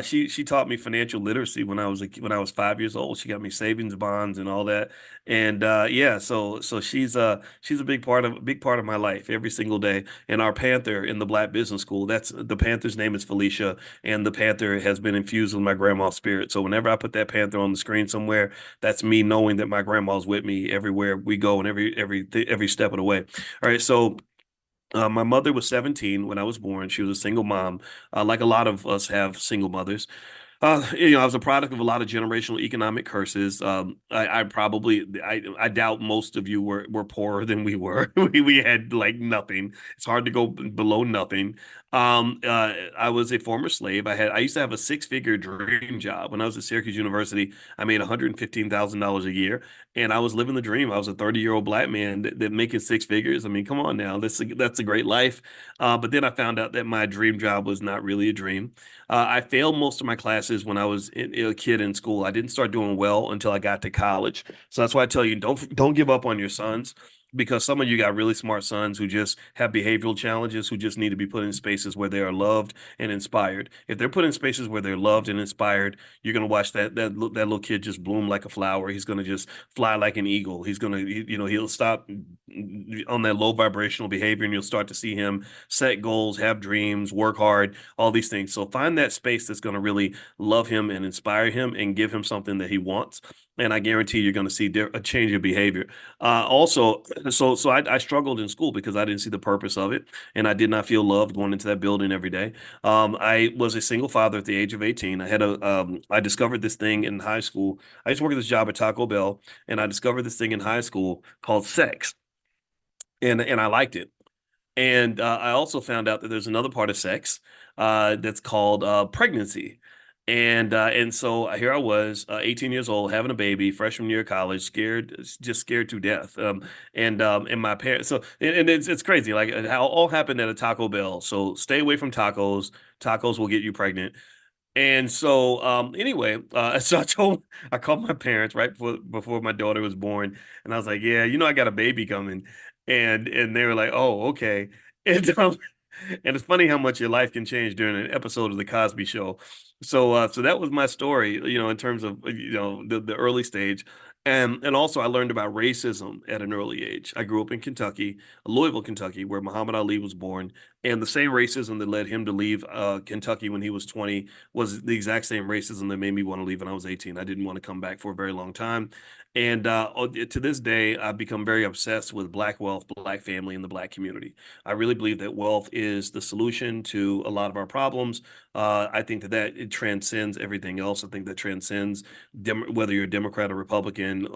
Speaker 1: She taught me financial literacy when when I was 5 years old. She got me savings bonds and all that. And yeah, so she's a big part of my life every single day. And our Panther in the Black Business School, that's the Panther's name is Felicia, and the Panther has been infused with my grandma's spirit. So whenever I put that Panther on the screen somewhere, that's me knowing that my grandma's with me everywhere we go and every step of the way. All right, so my mother was 17 when I was born. She was a single mom, like a lot of us have single mothers. I was a product of a lot of generational economic curses. I doubt most of you were poorer than we were. We had like nothing. It's hard to go below nothing. I was a former slave. I used to have a six-figure dream job when I was at Syracuse University. I made $115,000 a year, and I was living the dream. I was a 30-year-old black man that making six figures. I mean, come on now, that's a great life. But then I found out that my dream job was not really a dream. I failed most of my classes when I was a kid in school. I didn't start doing well until I got to college. So that's why I tell you, don't give up on your sons, because some of you got really smart sons who just have behavioral challenges, who just need to be put in spaces where they are loved and inspired. If they're put in spaces where they're loved and inspired, you're gonna watch that little kid just bloom like a flower. He's gonna just fly like an eagle. He'll stop on that low vibrational behavior, and you'll start to see him set goals, have dreams, work hard, all these things. So find that space that's going to really love him and inspire him and give him something that he wants. And I guarantee you're going to see a change of behavior. Also, I struggled in school because I didn't see the purpose of it, and I did not feel loved going into that building every day. I was a single father at the age of 18. I discovered this thing in high school. I used to work at this job at Taco Bell, and I discovered this thing in high school called sex, and I liked it. And I also found out that there's another part of sex that's called pregnancy. And so here I was, 18 years old, having a baby, freshman year of college, scared, just scared to death. And my parents, and it's crazy, like how all happened at a Taco Bell. So stay away from tacos. Tacos will get you pregnant. And so, anyway, so I called my parents right before my daughter was born, and I was like, "Yeah, I got a baby coming," and they were like, "Oh, okay." And and it's funny how much your life can change during an episode of the Cosby Show. So that was my story, in terms of the early stage, and also I learned about racism at an early age. I grew up in Kentucky, Louisville, Kentucky, where Muhammad Ali was born, and the same racism that led him to leave Kentucky when he was 20 was the exact same racism that made me want to leave when I was 18. I didn't want to come back for a very long time. And to this day, I've become very obsessed with Black wealth, Black family, and the Black community. I really believe that wealth is the solution to a lot of our problems. I think that it transcends everything else. I think that transcends whether you're a Democrat or Republican,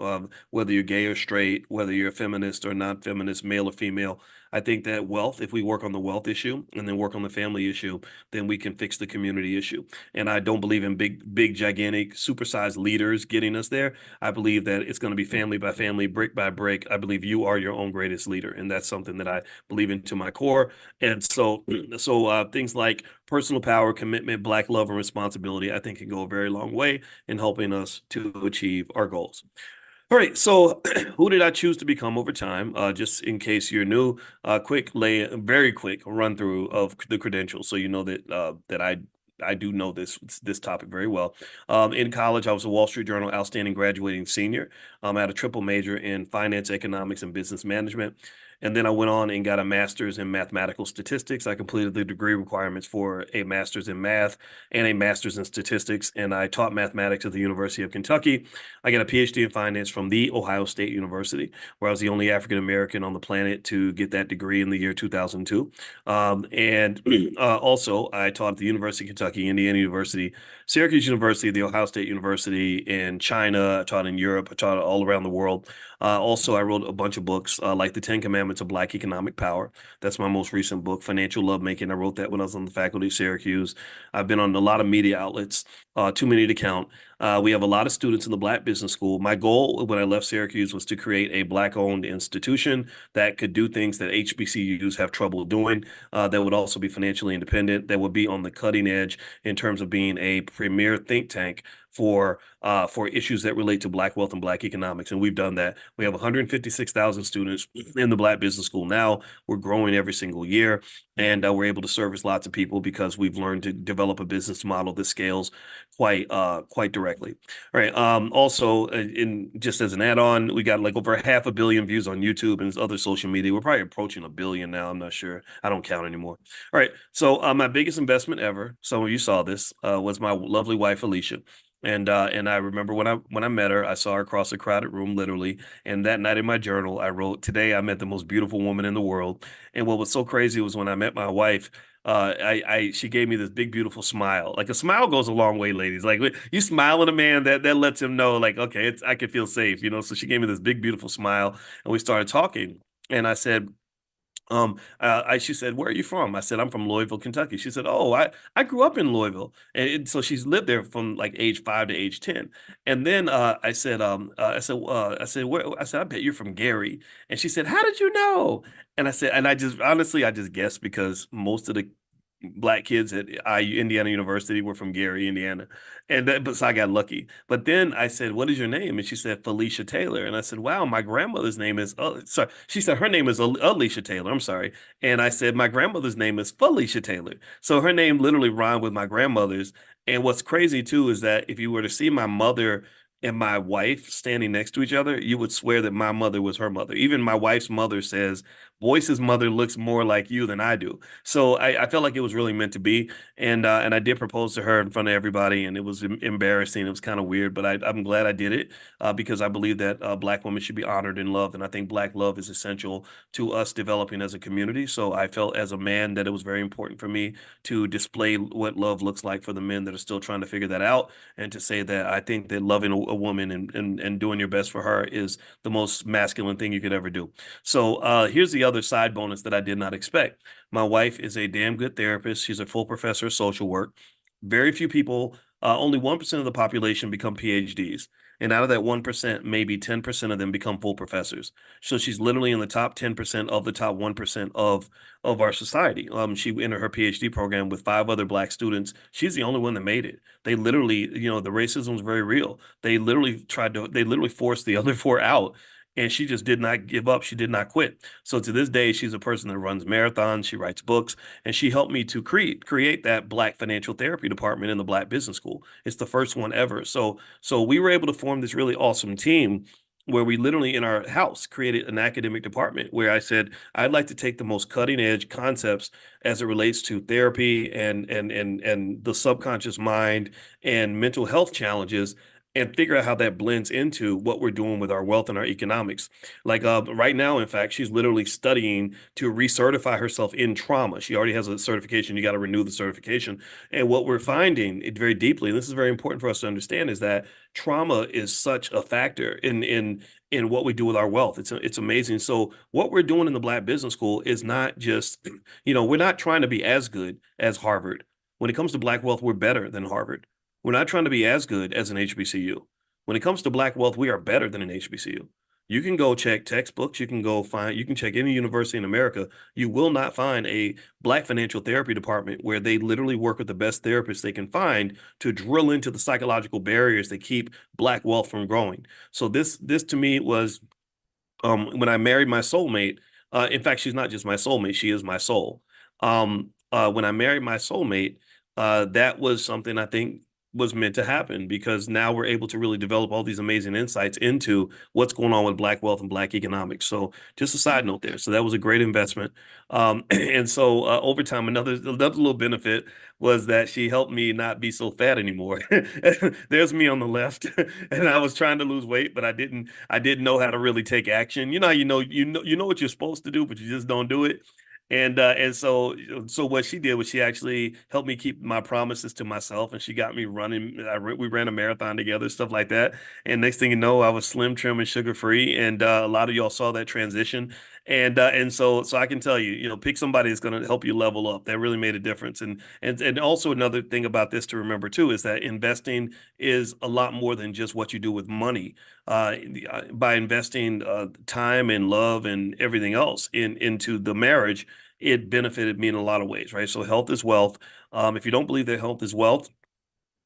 Speaker 1: whether you're gay or straight, whether you're a feminist or not feminist, male or female. I think that wealth, if we work on the wealth issue and then work on the family issue, then we can fix the community issue. And I don't believe in big, gigantic, supersized leaders getting us there. I believe that it's going to be family by family, brick by brick. I believe you are your own greatest leader, and that's something that I believe in to my core. And so things like personal power, commitment, Black love, and responsibility, I think can go a very long way in helping us to achieve our goals. All right, so who did I choose to become over time? Just in case you're new, very quick run through of the credentials, so you know that I do know this topic very well. In college, I was a Wall Street Journal outstanding graduating senior. I had a triple major in finance, economics, and business management. And then I went on and got a master's in mathematical statistics. I completed the degree requirements for a master's in math and a master's in statistics. And I taught mathematics at the University of Kentucky. I got a PhD in finance from the Ohio State University, where I was the only African American on the planet to get that degree in the year 2002. And also, I taught at the University of Kentucky, Indiana University, Syracuse University, the Ohio State University in China. I taught in Europe. I taught all around the world. Also, I wrote a bunch of books like The 10 Commandments of Black Economic Power. That's my most recent book, Financial Lovemaking. I wrote that when I was on the faculty of Syracuse. I've been on a lot of media outlets, too many to count. We have a lot of students in the Black Business School. My goal when I left Syracuse was to create a Black-owned institution that could do things that HBCUs have trouble doing, that would also be financially independent, that would be on the cutting edge in terms of being a premier think tank for issues that relate to Black wealth and Black economics. And we've done that. We have 156,000 students in the Black Business School now. We're growing every single year, and we're able to service lots of people because we've learned to develop a business model that scales quite directly. All right. Also, in just as an add-on, we got like over 500 million views on YouTube and other social media. We're probably approaching 1 billion now. I'm not sure. I don't count anymore. All right. So my biggest investment ever, some of you saw this, was my lovely wife Alicia. And I remember when I met her, I saw her across a crowded room, literally. And that night in my journal, I wrote, "Today I met the most beautiful woman in the world." And what was so crazy was when I met my wife, she gave me this big beautiful smile. Like a smile goes a long way, ladies. Like you smile at a man, that lets him know, like, okay, I can feel safe, you know. So she gave me this big beautiful smile, and we started talking. And I said, she said, "Where are you from?" I said, "I'm from Louisville, Kentucky." She said, "Oh, I grew up in Louisville." And so she's lived there from like age 5 to age 10. And then I said, "Where?" I said, "I bet you're from Gary." And she said, "How did you know?" And I said, and I just honestly, I just guessed because most of the Black kids at Indiana University were from Gary, Indiana. But so I got lucky. But then I said, "What is your name?" And she said, "Felicia Taylor." And I said, "Wow, my grandmother's name is," sorry. She said her name is Alicia Taylor. I'm sorry. And I said, "My grandmother's name is Felicia Taylor." So her name literally rhymed with my grandmother's. And what's crazy too is that if you were to see my mother and my wife standing next to each other, you would swear that my mother was her mother. Even my wife's mother says, "Boyce's mother looks more like you than I do." So I felt like it was really meant to be. And I did propose to her in front of everybody, and it was embarrassing. It was kind of weird, but I'm glad I did it because I believe that Black women should be honored and loved. And I think Black love is essential to us developing as a community. So I felt as a man that it was very important for me to display what love looks like for the men that are still trying to figure that out, and to say that I think that loving a woman and doing your best for her is the most masculine thing you could ever do. So here's the other side bonus that I did not expect. My wife is a damn good therapist. She's a full professor of social work. Very few people, only 1% of the population become PhDs. And out of that 1%, maybe 10% of them become full professors. So she's literally in the top 10% of the top 1% of our society. She entered her PhD program with 5 other Black students. She's the only one that made it. They literally, the racism was very real. They literally forced the other 4 out. And she just did not give up. She did not quit. So to this day, she's a person that runs marathons. She writes books, and she helped me to create that Black financial therapy department in the Black Business School. It's the first one ever. So we were able to form this really awesome team where we literally in our house created an academic department where I said, "I'd like to take the most cutting edge concepts as it relates to therapy and the subconscious mind and mental health challenges, and figure out how that blends into what we're doing with our wealth and our economics." Like right now, in fact, she's literally studying to recertify herself in trauma. She already has a certification. You got to renew the certification. And what we're finding very deeply, and this is very important for us to understand, is that trauma is such a factor in what we do with our wealth. It's amazing. So what we're doing in the Black Business School is not just, we're not trying to be as good as Harvard. When it comes to Black wealth, we're better than Harvard. We're not trying to be as good as an HBCU. When it comes to Black wealth, we are better than an HBCU. You can go check textbooks. You can check any university in America. You will not find a Black financial therapy department where they literally work with the best therapists they can find to drill into the psychological barriers that keep Black wealth from growing. So this to me was when I married my soulmate. In fact, she's not just my soulmate; she is my soul. When I married my soulmate, that was something I think was meant to happen, because now we're able to really develop all these amazing insights into what's going on with Black wealth and Black economics. So just a side note there. So that was a great investment. And so over time, another little benefit was that she helped me not be so fat anymore. There's me on the left, and I was trying to lose weight, but I didn't know how to really take action. You know what you're supposed to do, but you just don't do it. And so what she did was she actually helped me keep my promises to myself, and she got me running. We ran a marathon together, stuff like that. And next thing you know, I was slim, trim, and sugar free. And a lot of y'all saw that transition. And so I can tell you, pick somebody that's going to help you level up. That really made a difference. And also another thing about this to remember too is that investing is a lot more than just what you do with money. By investing time and love and everything else into the marriage, it benefited me in a lot of ways, right? So health is wealth. If you don't believe that health is wealth,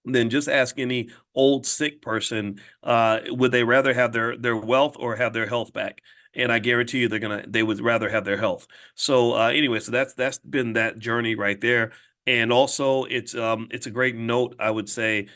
Speaker 1: then just ask any old sick person, would they rather have their wealth or have their health back? And I guarantee you they would rather have their health. So anyway, so that's been that journey right there. And also it's a great note, I would say,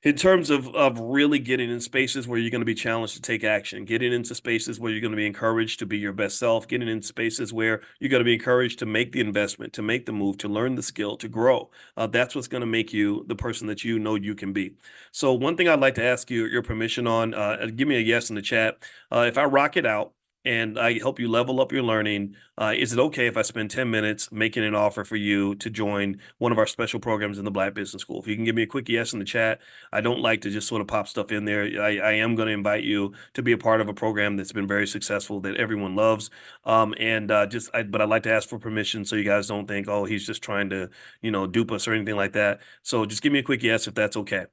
Speaker 1: in terms of really getting in spaces where you're going to be challenged to take action, getting into spaces where you're going to be encouraged to be your best self, getting in spaces where you're going to be encouraged to make the investment, to make the move, to learn the skill, to grow. That's what's going to make you the person that you know you can be. So one thing I'd like to ask you your permission on, give me a yes in the chat. If I rock it out and I help you level up your learning, is it okay if I spend 10 minutes making an offer for you to join one of our special programs in the Black Business School? If you can give me a quick yes in the chat. I don't like to just sort of pop stuff in there. I am going to invite you to be a part of a program that's been very successful that everyone loves. But I'd like to ask for permission so you guys don't think, oh, he's just trying to, dupe us or anything like that. So just give me a quick yes if that's okay.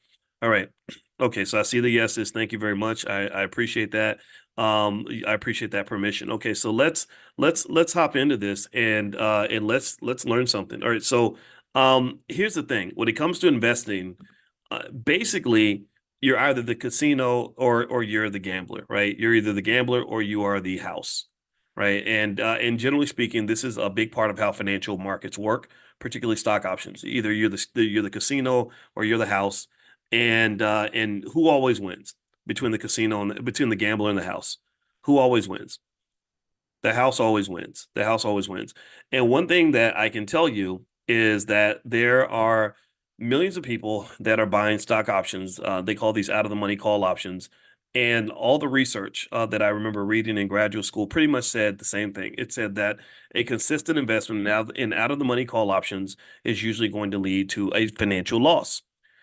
Speaker 1: All right. Okay, so I see the yeses. Thank you very much. I appreciate that. I appreciate that permission. Okay, so let's hop into this and let's learn something. All right, so here's the thing. When it comes to investing, basically you're either the casino or you're the gambler, right? You're either the gambler or you are the house, right? And generally speaking, this is a big part of how financial markets work, particularly stock options. Either you're the casino or you're the house, and who always wins between the casino and between the gambler and the house? Who always wins? The house always wins. The house always wins. And one thing that I can tell you is that there are millions of people that are buying stock options. They call these out of the money call options. And all the research that I remember reading in graduate school pretty much said the same thing. It said that a consistent investment in out of the money call options is usually going to lead to a financial loss.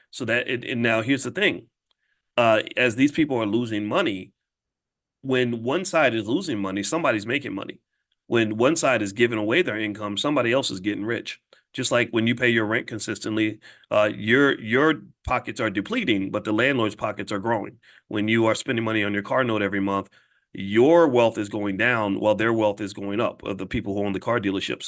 Speaker 1: So and now here's the thing. As these people are losing money, when one side is losing money, somebody's making money. When one side is giving away their income, somebody else is getting rich. Just like when you pay your rent consistently, your pockets are depleting, but the landlord's pockets are growing. When you are spending money on your car note every month, your wealth is going down while their wealth is going up, of the people who own the car dealership.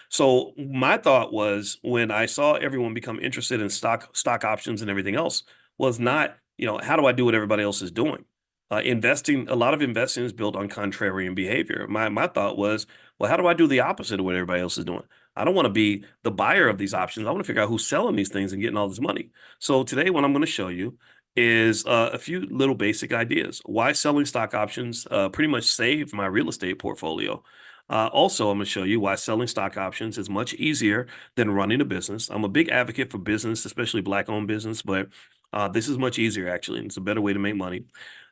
Speaker 1: So my thought was, when I saw everyone become interested in stock options and everything else, was not, how do I do what everybody else is doing? A lot of investing is built on contrarian behavior. My thought was, well, how do I do the opposite of what everybody else is doing? I don't want to be the buyer of these options. I want to figure out who's selling these things and getting all this money. So today, what I'm going to show you is a few little basic ideas. Why selling stock options pretty much saved my real estate portfolio. Also, I'm going to show you why selling stock options is much easier than running a business. I'm a big advocate for business, especially Black-owned business, but this is much easier, actually, and it's a better way to make money.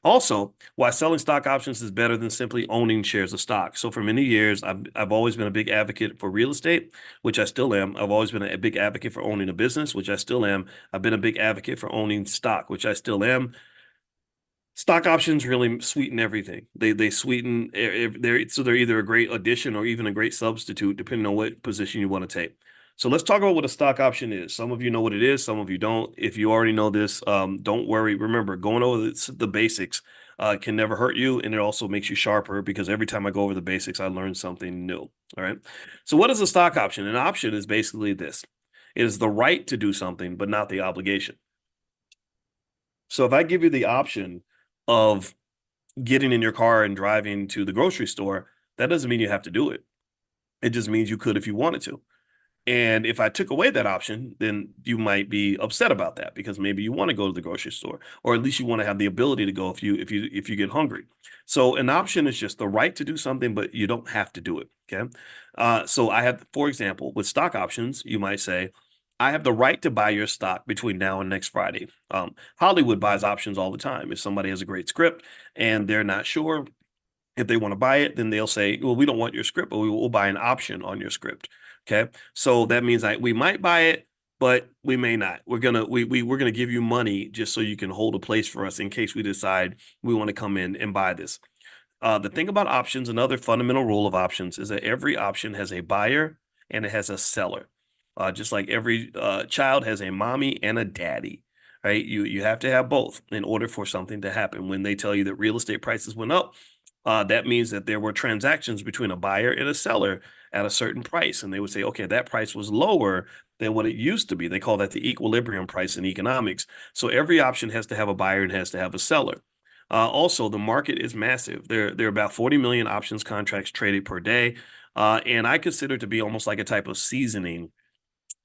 Speaker 1: Also, why selling stock options is better than simply owning shares of stock. So for many years, I've always been a big advocate for real estate, which I still am. I've always been a big advocate for owning a business, which I still am. I've been a big advocate for owning stock, which I still am. Stock options really sweeten everything. They sweeten, they're either a great addition or even a great substitute, depending on what position you want to take. So let's talk about what a stock option is. Some of you know what it is, some of you don't. If you already know this, don't worry. Remember, going over the basics can never hurt you, and it also makes you sharper, because every time I go over the basics, I learn something new. All right. So what is a stock option? An option is basically this. It is the right to do something, but not the obligation. So if I give you the option of getting in your car and driving to the grocery store, that doesn't mean you have to do it. It just means you could if you wanted to. And if I took away that option, then you might be upset about that, because maybe you want to go to the grocery store, or at least you want to have the ability to go if you get hungry. So an option is just the right to do something, but you don't have to do it. Okay. So I have, for example, with stock options, you might say, I have the right to buy your stock between now and next Friday. Hollywood buys options all the time. If somebody has a great script and they're not sure if they want to buy it, then they'll say, well, we don't want your script, but we will buy an option on your script. Okay. So that means we might buy it, but we may not. We're gonna give you money just so you can hold a place for us in case we decide we want to come in and buy this. The thing about options, another fundamental rule of options, is that every option has a buyer and it has a seller. Just like every child has a mommy and a daddy, right? You have to have both in order for something to happen. When they tell you that real estate prices went up, that means that there were transactions between a buyer and a seller at a certain price. And they would say, okay, that price was lower than what it used to be. They call that the equilibrium price in economics. So every option has to have a buyer and has to have a seller. Also, the market is massive. There are about 40 million options contracts traded per day. And I consider it to be almost like a type of seasoning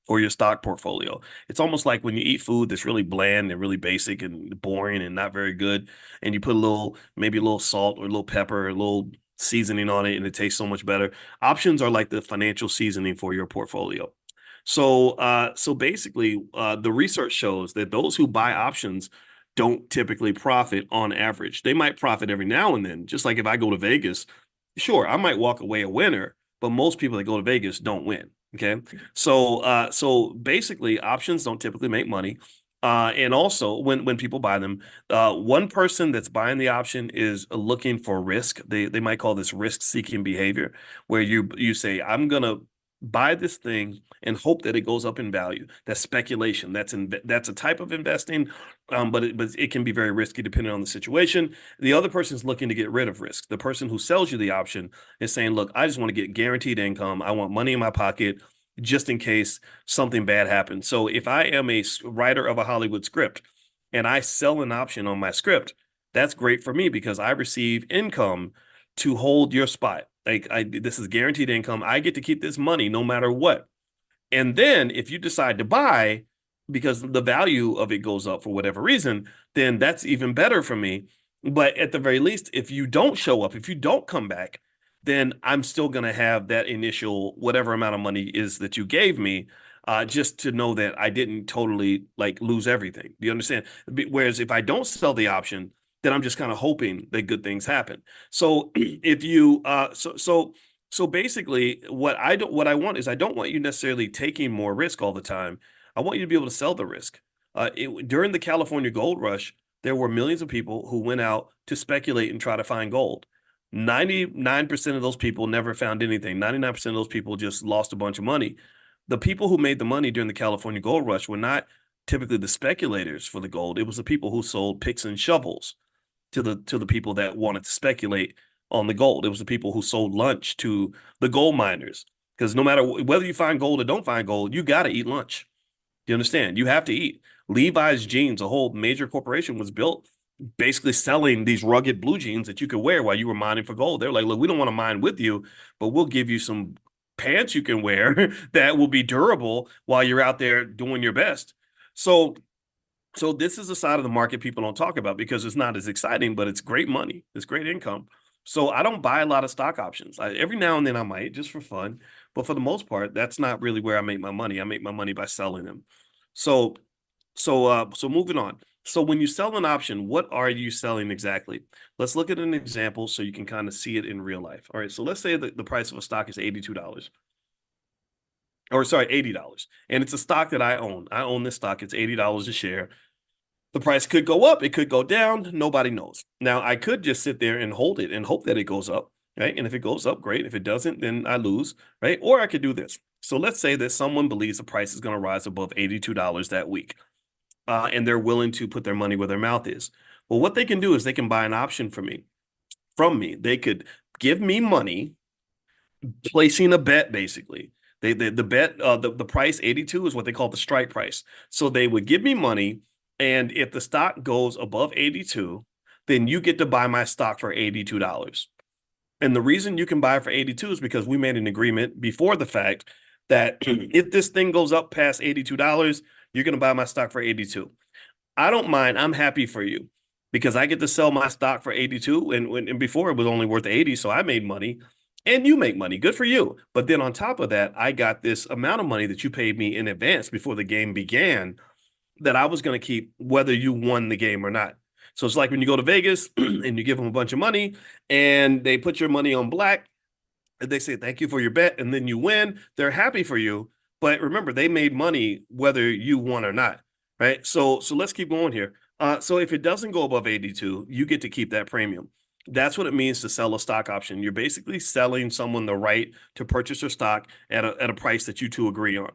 Speaker 1: for your stock portfolio. It's almost like when you eat food that's really bland and really basic and boring and not very good, and you put maybe a little salt or a little pepper or a little seasoning on it, and it tastes so much better. Options are like the financial seasoning for your portfolio. So basically, the research shows that those who buy options don't typically profit on average. They might profit every now and then. Just like if I go to Vegas, sure, I might walk away a winner, but most people that go to Vegas don't win. Okay. So basically options don't typically make money. And also when people buy them, one person that's buying the option is looking for risk. They might call this risk-seeking behavior, where you say, I'm gonna buy this thing and hope that it goes up in value. That's speculation. That's a type of investing, but it can be very risky depending on the situation. The other person is looking to get rid of risk. The person who sells you the option is saying, look, I just want to get guaranteed income. I want money in my pocket just in case something bad happens. So if I am a writer of a Hollywood script and I sell an option on my script, that's great for me because I receive income to hold your spot. This is guaranteed income. I get to keep this money no matter what. And then if you decide to buy because the value of it goes up for whatever reason, then that's even better for me. But at the very least, if you don't show up, if you don't come back, then I'm still going to have that initial whatever amount of money is that you gave me, just to know that I didn't totally like lose everything. Do you understand? Whereas if I don't sell the option, then I'm just kind of hoping that good things happen. So if you so basically what I want is I don't want you necessarily taking more risk all the time. I want you to be able to sell the risk. During the California gold rush, there were millions of people who went out to speculate and try to find gold. 99% of those people never found anything. 99% of those people just lost a bunch of money. The people who made the money during the California gold rush were not typically the speculators for the gold. It was the people who sold picks and shovels to the people that wanted to speculate on the gold. It was the people who sold lunch to the gold miners. Because no matter whether you find gold or don't find gold, you got to eat lunch. Do you understand? You have to eat. Levi's jeans, a whole major corporation, was built basically selling these rugged blue jeans that you could wear while you were mining for gold. They're like, look, we don't want to mine with you, but we'll give you some pants you can wear that will be durable while you're out there doing your best. So this is a side of the market people don't talk about because it's not as exciting, but it's great money. It's great income. So I don't buy a lot of stock options. Every now and then I might just for fun, but for the most part, that's not really where I make my money. I make my money by selling them. So so moving on. So when you sell an option, what are you selling exactly? Let's look at an example so you can kind of see it in real life. All right. So let's say that the price of a stock is $82. Or sorry, $80. And it's a stock that I own. I own this stock. It's $80 a share. The price could go up, it could go down. Nobody knows. Now, I could just sit there and hold it and hope that it goes up, right? And if it goes up, great. If it doesn't, then I lose, right? Or I could do this. So let's say that someone believes the price is going to rise above $82 that week, and they're willing to put their money where their mouth is. Well, what they can do is they can buy an option from me. They could give me money, placing a bet basically. The bet the price 82 is what they call the strike price. So they would give me money, and if the stock goes above 82, then you get to buy my stock for $82. And the reason you can buy it for 82 is because we made an agreement before the fact that if this thing goes up past $82, you're going to buy my stock for 82. I don't mind. I'm happy for you because I get to sell my stock for 82, and before it was only worth 80, so I made money. And you make money. Good for you. But then on top of that, I got this amount of money that you paid me in advance before the game began that I was going to keep whether you won the game or not. So it's like when you go to Vegas and you give them a bunch of money and they put your money on black and they say, thank you for your bet. And then you win. They're happy for you. But remember, they made money whether you won or not. Right. So let's keep going here. So if it doesn't go above 82, you get to keep that premium. That's what it means to sell a stock option. You're basically selling someone the right to purchase your stock at a price that you two agree on.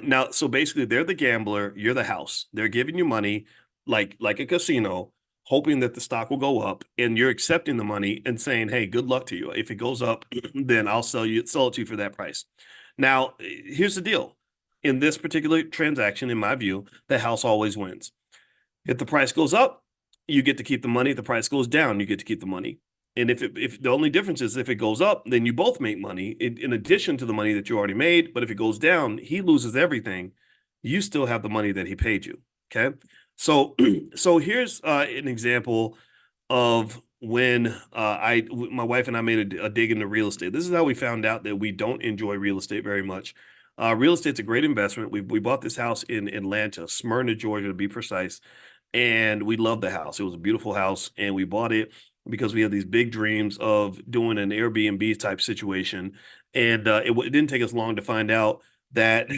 Speaker 1: Now, so basically, they're the gambler, you're the house. They're giving you money like a casino, hoping that the stock will go up, and you're accepting the money and saying, "Hey, good luck to you. If it goes up, then I'll sell it to you for that price." Now, here's the deal. In this particular transaction, in my view, the house always wins. If the price goes up, you get to keep the money. If the price goes down, you get to keep the money. And if the only difference is if it goes up, then you both make money in addition to the money that you already made. But if it goes down, he loses everything. You still have the money that he paid you. Okay. So, so here's an example of when my wife and I made a dig into real estate. This is how we found out that we don't enjoy real estate very much. Real estate's a great investment. We bought this house in Atlanta, Smyrna, Georgia, to be precise, and we loved the house. It was a beautiful house, and we bought it because we had these big dreams of doing an Airbnb type situation. And it didn't take us long to find out that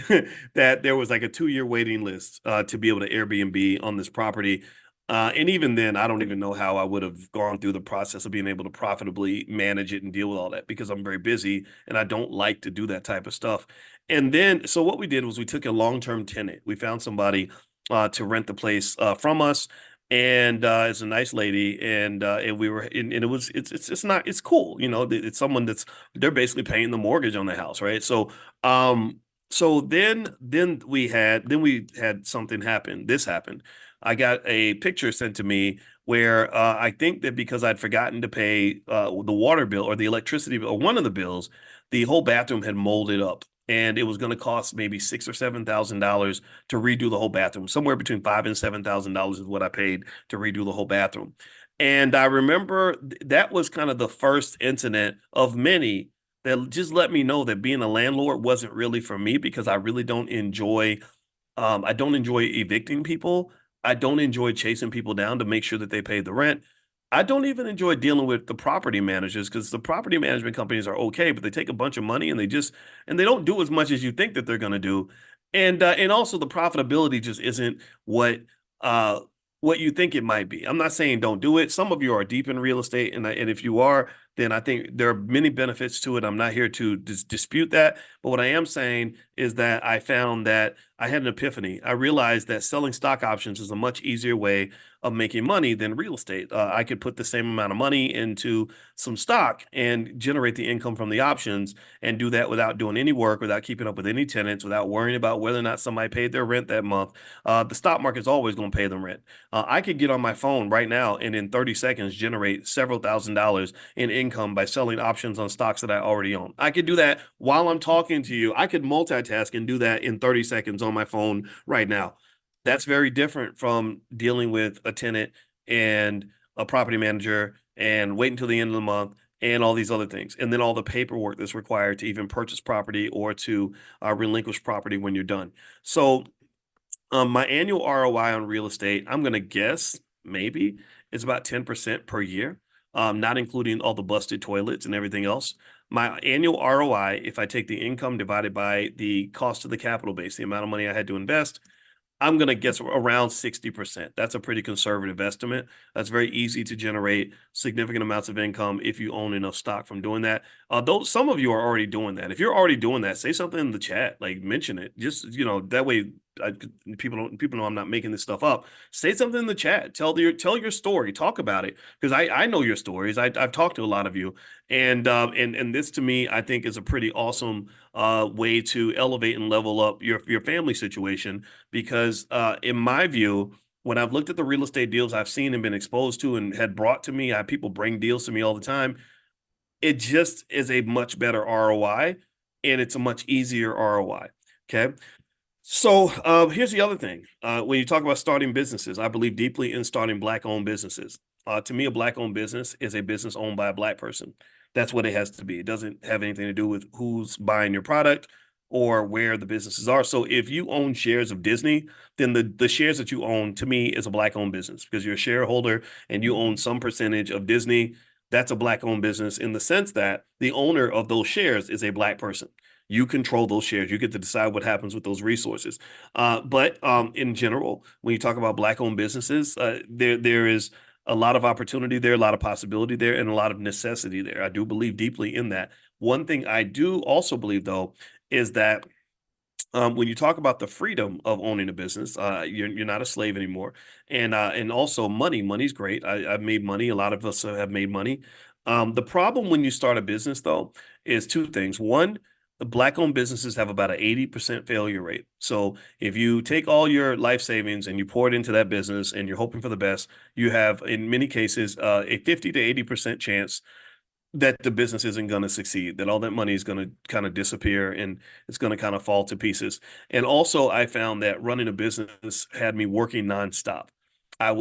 Speaker 1: that there was like a 2-year waiting list to be able to Airbnb on this property. And even then, I don't even know how I would have gone through the process of being able to profitably manage it and deal with all that because I'm very busy and I don't like to do that type of stuff. And then, so what we did was we took a long-term tenant. We found somebody to rent the place from us, and it's a nice lady, and we were, and it was, it's not, it's cool, you know, it's someone that's they're basically paying the mortgage on the house, right? So then we had something happen. This happened. I got a picture sent to me where I think that because I'd forgotten to pay the water bill or the electricity bill or one of the bills, the whole bathroom had molded up. And it was going to cost maybe $6,000 or $7,000 to redo the whole bathroom. Somewhere between $5,000 and $7,000 is what I paid to redo the whole bathroom. And I remember that was kind of the first incident of many that just let me know that being a landlord wasn't really for me because I don't enjoy evicting people. I don't enjoy chasing people down to make sure that they pay the rent. I don't even enjoy dealing with the property managers because the property management companies are okay, but they take a bunch of money and they don't do as much as you think that they're going to do, and also the profitability just isn't uh what you think it might be. I'm not saying don't do it. Some of you are deep in real estate, and if you are, then I think there are many benefits to it. I'm not here to dispute that, but what I am saying is that I found that I had an epiphany. I realized that selling stock options is a much easier way of making money than real estate. I could put the same amount of money into some stock and generate the income from the options and do that without doing any work, without keeping up with any tenants, without worrying about whether or not somebody paid their rent that month. The stock market's always going to pay them rent. I could get on my phone right now and in 30 seconds generate several $1,000s in income by selling options on stocks that I already own. I could do that while I'm talking to you. I could multitask and do that in 30 seconds on my phone right now. That's very different from dealing with a tenant and a property manager and wait until the end of the month and all these other things. And then all the paperwork that's required to even purchase property or to relinquish property when you're done. So my annual ROI on real estate, I'm going to guess maybe it's about 10% per year, not including all the busted toilets and everything else. My annual ROI, if I take the income divided by the cost of the capital base, the amount of money I had to invest, I'm going to guess around 60%. That's a pretty conservative estimate. That's very easy to generate significant amounts of income if you own enough stock from doing that. Though some of you are already doing that. If you're already doing that, say something in the chat, like mention it. Just, that way people know I'm not making this stuff up. Say something in the chat. Tell your story. Talk about it because I know your stories. I've talked to a lot of you, and this to me I think is a pretty awesome way to elevate and level up your family situation because in my view, when I've looked at the real estate deals I've seen and been exposed to and had brought to me, I have people bring deals to me all the time. It just is a much better ROI and it's a much easier ROI. Okay. So here's the other thing. When you talk about starting businesses, I believe deeply in starting Black-owned businesses. To me, a Black-owned business is a business owned by a Black person. That's what it has to be. It doesn't have anything to do with who's buying your product or where the businesses are. So if you own shares of Disney, then the shares that you own, to me, is a Black-owned business because you're a shareholder and you own some percentage of Disney. That's a Black-owned business in the sense that the owner of those shares is a Black person. You control those shares. You get to decide what happens with those resources. But in general, when you talk about Black-owned businesses, there is a lot of opportunity there, a lot of possibility there, and a lot of necessity there. I do believe deeply in that. One thing I do also believe, though, is that when you talk about the freedom of owning a business, you're not a slave anymore, and also money's great. I've made money. A lot of us have made money. The problem when you start a business, though, is two things. One, Black-owned businesses have about an 80% failure rate. So if you take all your life savings and you pour it into that business and you're hoping for the best, you have, in many cases, a 50 to 80% chance that the business isn't going to succeed, that all that money is going to kind of disappear and it's going to kind of fall to pieces. And also, I found that running a business had me working nonstop. I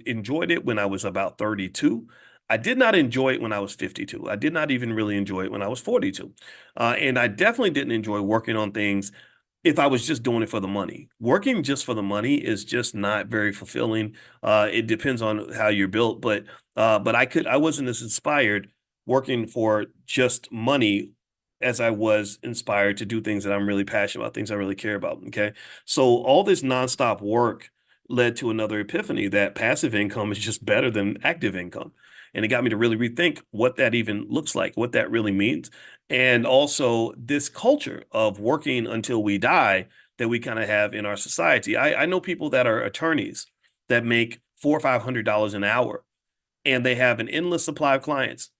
Speaker 1: enjoyed it when I was about 32. I did not enjoy it when I was 52. I did not even really enjoy it when I was 42. And I definitely didn't enjoy working on things if I was just doing it for the money. Working just for the money is just not very fulfilling. It depends on how you're built, but I wasn't as inspired working for just money as I was inspired to do things that I'm really passionate about, things I really care about. Okay. So all this nonstop work led to another epiphany that passive income is just better than active income. And it got me to really rethink what that even looks like, what that really means. And also this culture of working until we die that we kind of have in our society. I know people that are attorneys that make $400 or $500 an hour and they have an endless supply of clients.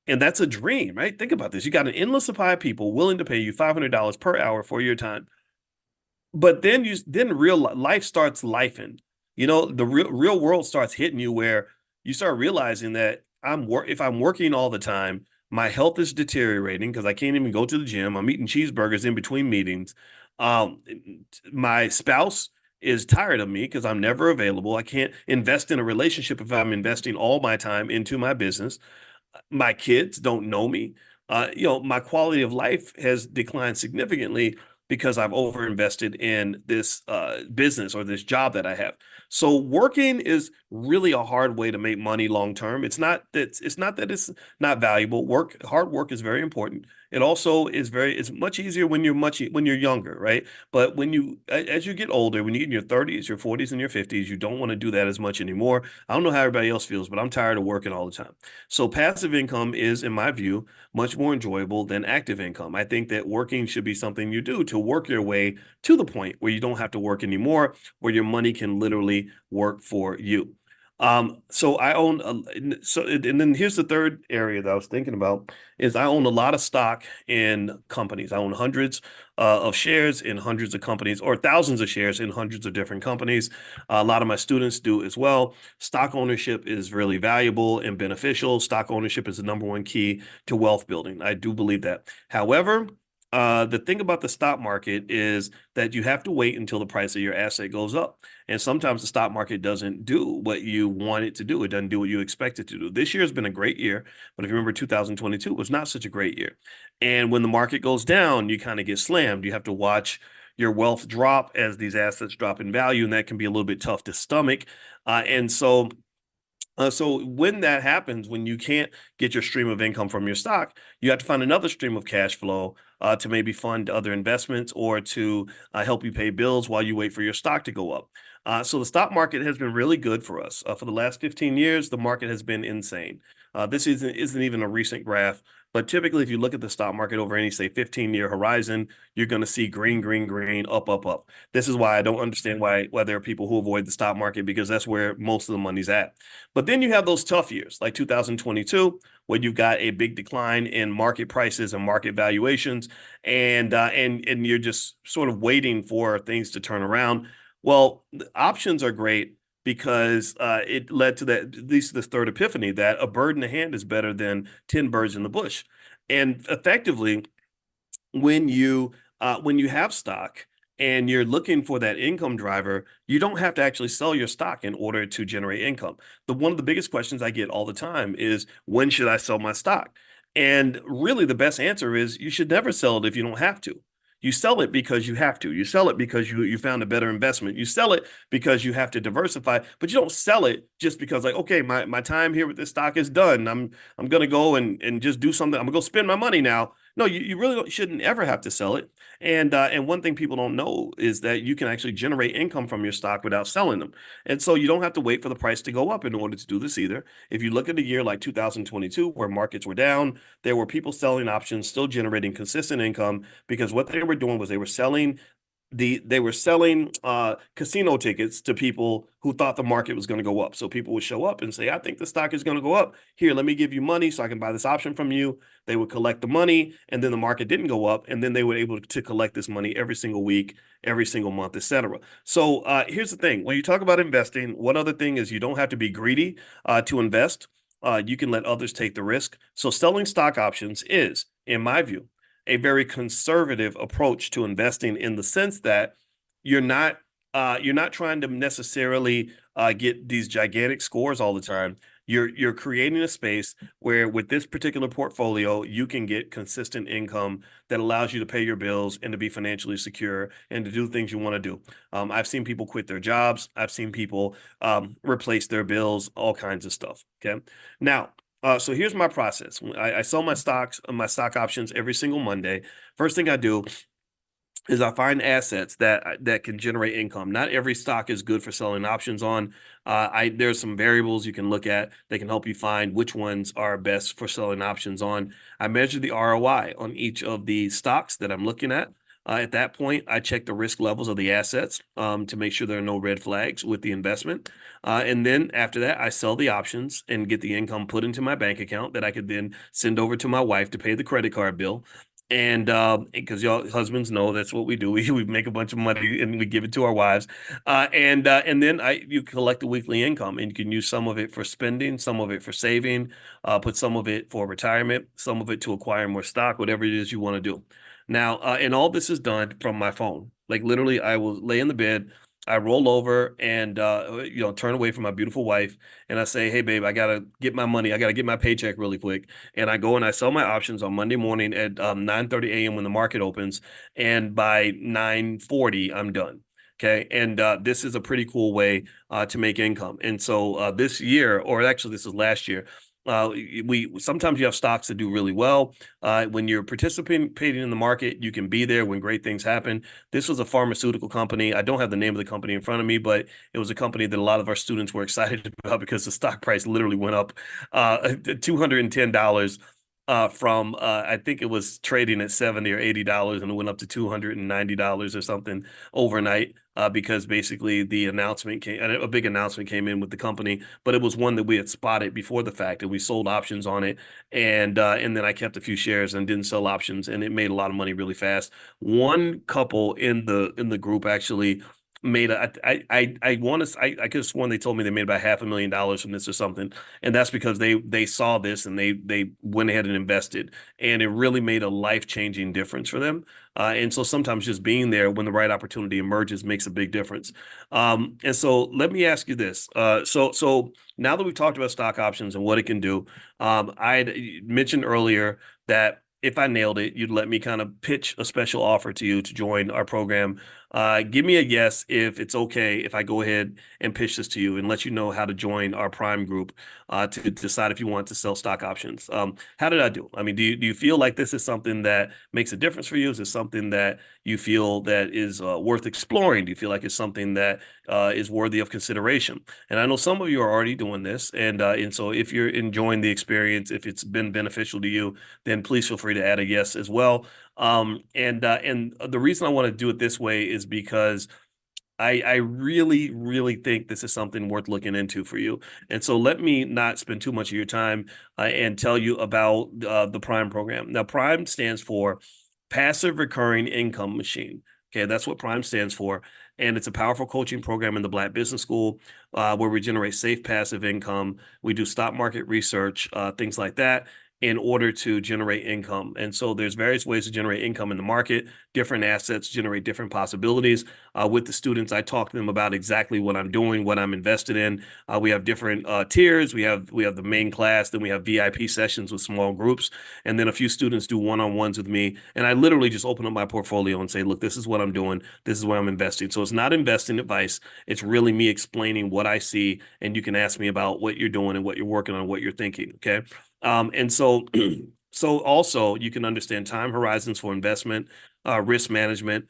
Speaker 1: And that's a dream, right? Think about this. You got an endless supply of people willing to pay you $500 per hour for your time. But then real life starts lifing. The real world starts hitting you where you start realizing that if I'm working all the time, my health is deteriorating because I can't even go to the gym. I'm eating cheeseburgers in between meetings. Um, my spouse is tired of me because I'm never available. I can't invest in a relationship if I'm investing all my time into my business. My kids don't know me. My quality of life has declined significantly because I've overinvested in this business or this job that I have. So working is really a hard way to make money long term. It's not that it's not valuable. Hard work is very important. It also it's much easier when you're younger, right? But as you get older, when you're in your 30s, your 40s, and your 50s, you don't want to do that as much anymore. I don't know how everybody else feels, but I'm tired of working all the time. So passive income is, in my view, much more enjoyable than active income. I think that working should be something you do to work your way to the point where you don't have to work anymore, where your money can literally work for you. So I own and then here's the third area that I was thinking about is I own a lot of stock in companies. I own hundreds of shares in hundreds of companies or thousands of shares in hundreds of different companies. A lot of my students do as well. Stock ownership is really valuable and beneficial. Stock ownership is the number one key to wealth building. I do believe that. However, the thing about the stock market is that you have to wait until the price of your asset goes up. And sometimes the stock market doesn't do what you want it to do. It doesn't do what you expect it to do. This year has been a great year, but if you remember 2022 was not such a great year. And when the market goes down, you kind of get slammed. You have to watch your wealth drop as these assets drop in value, and that can be a little bit tough to stomach. So when that happens, when you can't get your stream of income from your stock, you have to find another stream of cash flow to maybe fund other investments or to help you pay bills while you wait for your stock to go up. So the stock market has been really good for us. For the last 15 years, the market has been insane. This isn't even a recent graph, but typically, if you look at the stock market over any, say, 15-year horizon, you're going to see green, green, green, up, up, up. This is why I don't understand why there are people who avoid the stock market because that's where most of the money's at. But then you have those tough years like 2022, where you've got a big decline in market prices and market valuations, and you're just sort of waiting for things to turn around. Well, the options are great because it led to that, at least this third epiphany, that a bird in the hand is better than 10 birds in the bush. And effectively, when you have stock and you're looking for that income driver, you don't have to actually sell your stock in order to generate income. One of the biggest questions I get all the time is, when should I sell my stock? And really, the best answer is you should never sell it if you don't have to. You sell it because you have to. You sell it because you found a better investment. You sell it because you have to diversify, but you don't sell it just because, like, okay, my time here with this stock is done. I'm gonna go and just do something. I'm gonna go spend my money now. No, you really shouldn't ever have to sell it. And one thing people don't know is that you can actually generate income from your stock without selling them. And so you don't have to wait for the price to go up in order to do this either. If you look at a year like 2022, where markets were down, there were people selling options, still generating consistent income because what they were doing was they were selling they were selling casino tickets to people who thought the market was going to go up. So people would show up and say, I think the stock is going to go up. Here, let me give you money so I can buy this option from you. They would collect the money, and then the market didn't go up, and then they were able to collect this money every single week, every single month, etc. So here's the thing. When you talk about investing, one other thing is you don't have to be greedy to invest. You can let others take the risk. So selling stock options is, in my view, a very conservative approach to investing, in the sense that you're not you're not trying to necessarily get these gigantic scores all the time. You're creating a space where, with this particular portfolio, you can get consistent income that allows you to pay your bills and to be financially secure and to do things you want to do. I've seen people quit their jobs. I've seen people replace their bills, all kinds of stuff. Okay. Now, so here's my process. I sell my stocks, my stock options every single Monday. First thing I do is I find assets that can generate income. Not every stock is good for selling options on. There's some variables you can look at that can help you find which ones are best for selling options on. I measure the ROI on each of the stocks that I'm looking at. At that point, I check the risk levels of the assets to make sure there are no red flags with the investment. And then after that, I sell the options and get the income put into my bank account that I could then send over to my wife to pay the credit card bill. And because y'all husbands know that's what we do. We make a bunch of money and we give it to our wives. And then you collect the weekly income, and you can use some of it for spending, some of it for saving, put some of it for retirement, some of it to acquire more stock, whatever it is you want to do. Now, and all this is done from my phone. Like, literally, I will lay in the bed, I roll over and turn away from my beautiful wife, and I say, "Hey, babe, I gotta get my money. I gotta get my paycheck really quick." And I go and I sell my options on Monday morning at 9:30 a.m. when the market opens, and by 9:40 I'm done. Okay, and this is a pretty cool way to make income. And so this year, or actually this is last year, we sometimes you have stocks that do really well. When you're participating in the market, you can be there when great things happen. This was a pharmaceutical company. I don't have the name of the company in front of me, but it was a company that a lot of our students were excited about because the stock price literally went up $210 from I think it was trading at $70 or $80, and it went up to $290 or something overnight because basically the announcement came, a big announcement came in with the company, but it was one that we had spotted before the fact, and we sold options on it, and then I kept a few shares and didn't sell options, and it made a lot of money really fast. One couple in the group actually made I want to I could have sworn they told me they made about $500,000 from this or something, and that's because they saw this and they went ahead and invested, and it really made a life-changing difference for them. And so sometimes just being there when the right opportunity emerges makes a big difference. And so let me ask you this. So now that we've talked about stock options and what it can do, I mentioned earlier that if I nailed it, you'd let me kind of pitch a special offer to you to join our program. Give me a yes if it's okay if I go ahead and pitch this to you and let you know how to join our Prime group to decide if you want to sell stock options. How did I do? I mean, do you feel like this is something that makes a difference for you? Is this something that you feel that is worth exploring? Do you feel like it's something that is worthy of consideration? And I know some of you are already doing this, and so if you're enjoying the experience, if it's been beneficial to you, then please feel free to add a yes as well. And the reason I want to do it this way is because I really, really think this is something worth looking into for you. And so let me not spend too much of your time and tell you about the Prime program. Now, Prime stands for Passive Recurring Income Machine. Okay, that's what Prime stands for. And it's a powerful coaching program in the Black Business School where we generate safe passive income. We do stock market research, things like that, in order to generate income. And so there's various ways to generate income in the market. Different assets generate different possibilities. With the students, I talk to them about exactly what I'm doing, what I'm invested in. We have different tiers. We have the main class, then we have VIP sessions with small groups, and then a few students do one-on-ones with me. And I literally just open up my portfolio and say, look, this is what I'm doing. This is where I'm investing. So it's not investing advice. It's really me explaining what I see, and you can ask me about what you're doing and what you're working on, what you're thinking, okay? And so, so also you can understand time horizons for investment, risk management,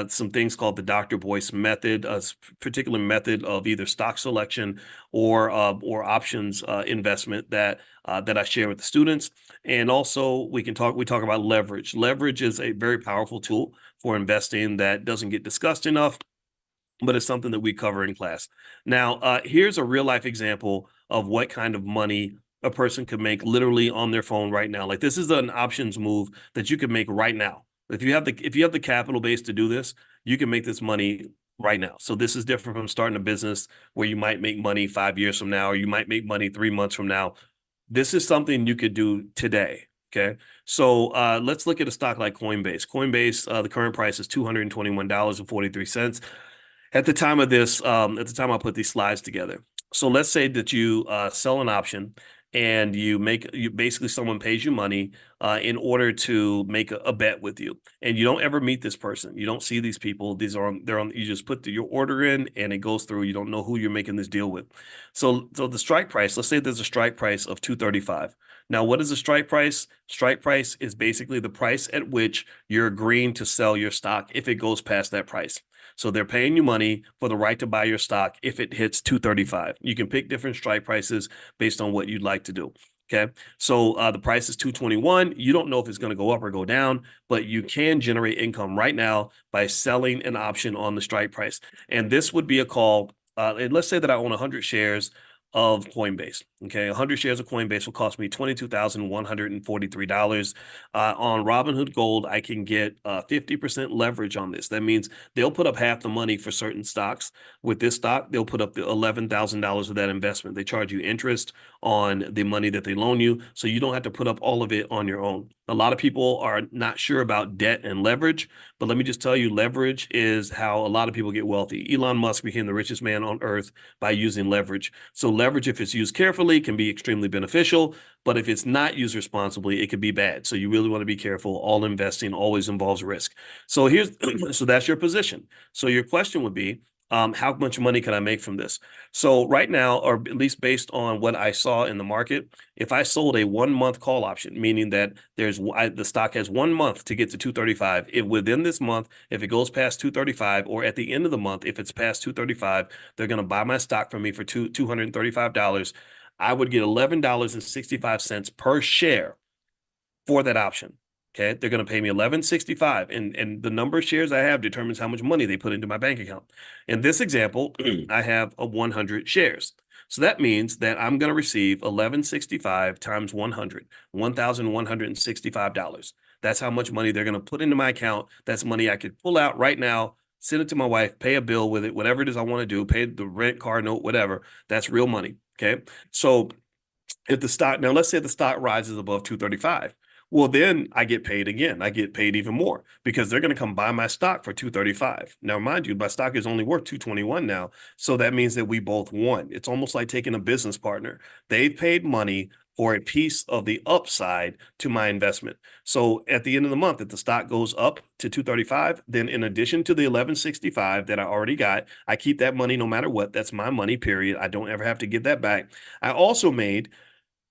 Speaker 1: some things called the Dr. Boyce method, a particular method of either stock selection or options investment that I share with the students. And also we talk about leverage. Leverage is a very powerful tool for investing that doesn't get discussed enough, but it's something that we cover in class. Now, here's a real life example of what kind of money a person could make literally on their phone right now. Like this is an options move that you can make right now. If you have the capital base to do this, you can make this money right now. So this is different from starting a business where you might make money 5 years from now, or you might make money 3 months from now. This is something you could do today. Okay. So let's look at a stock like Coinbase. Coinbase, the current price is $221.43 at the time of this, at the time I put these slides together. So let's say that you sell an option and you basically someone pays you money in order to make a bet with you, and you don't ever meet this person. You don't see these people. You just put your order in and it goes through. You don't know who you're making this deal with. So the strike price, let's say there's a strike price of 235. Now, what is a strike price? Strike price is basically the price at which you're agreeing to sell your stock if it goes past that price. So they're paying you money for the right to buy your stock if it hits 235. You can pick different strike prices based on what you'd like to do. Okay. So the price is 221. You don't know if it's going to go up or go down, but you can generate income right now by selling an option on the strike price. And this would be a call. And let's say that I own 100 shares of Coinbase. Okay, 100 shares of Coinbase will cost me $22,143. On Robinhood Gold, I can get 50% leverage on this. That means they'll put up half the money for certain stocks. With this stock, they'll put up the $11,000 of that investment. They charge you interest on the money that they loan you, so you don't have to put up all of it on your own. A lot of people are not sure about debt and leverage, but let me just tell you, leverage is how a lot of people get wealthy. Elon Musk became the richest man on earth by using leverage. So leverage, if it's used carefully, can be extremely beneficial, but if it's not used responsibly, it could be bad. So you really want to be careful. All investing always involves risk. So so that's your position. So your question would be, how much money can I make from this? So right now, or at least based on what I saw in the market, if I sold a 1 month call option, meaning that the stock has 1 month to get to 235, if within this month, if it goes past 235, or at the end of the month, if it's past 235, they're going to buy my stock from me for $235. I would get $11.65 per share for that option. Okay, they're going to pay me $11.65, and the number of shares I have determines how much money they put into my bank account. In this example, I have 100 shares. So that means that I'm going to receive $11.65 times 100, $1,165. That's how much money they're going to put into my account. That's money I could pull out right now, send it to my wife, pay a bill with it, whatever it is I want to do, pay the rent, car note, whatever. That's real money. Okay, so if the stock, now let's say the stock rises above 235. Well, then I get paid again. I get paid even more because they're going to come buy my stock for 235. Now, mind you, my stock is only worth 221 now. So that means that we both won. It's almost like taking a business partner. They've paid money for a piece of the upside to my investment. So at the end of the month, if the stock goes up to 235, then in addition to the 1165 that I already got, I keep that money no matter what. That's my money, period. I don't ever have to give that back. I also made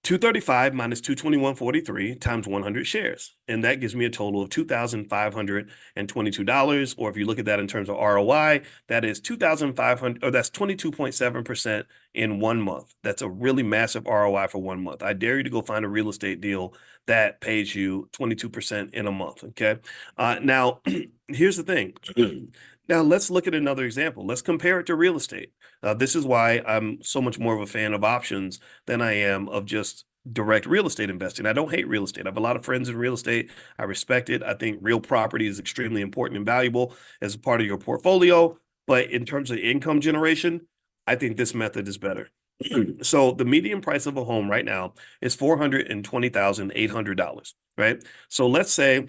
Speaker 1: 235 minus 221.43 times 100 shares. And that gives me a total of $2,522. Or if you look at that in terms of ROI, that is 2,500, or that's 22.7% in 1 month. That's a really massive ROI for 1 month. I dare you to go find a real estate deal that pays you 22% in a month. Okay. Now, here's the thing. Now, let's look at another example. Let's compare it to real estate. This is why I'm so much more of a fan of options than I am of just direct real estate investing. I don't hate real estate. I have a lot of friends in real estate. I respect it. I think real property is extremely important and valuable as a part of your portfolio. But in terms of income generation, I think this method is better. So the median price of a home right now is $420,800, right? So let's say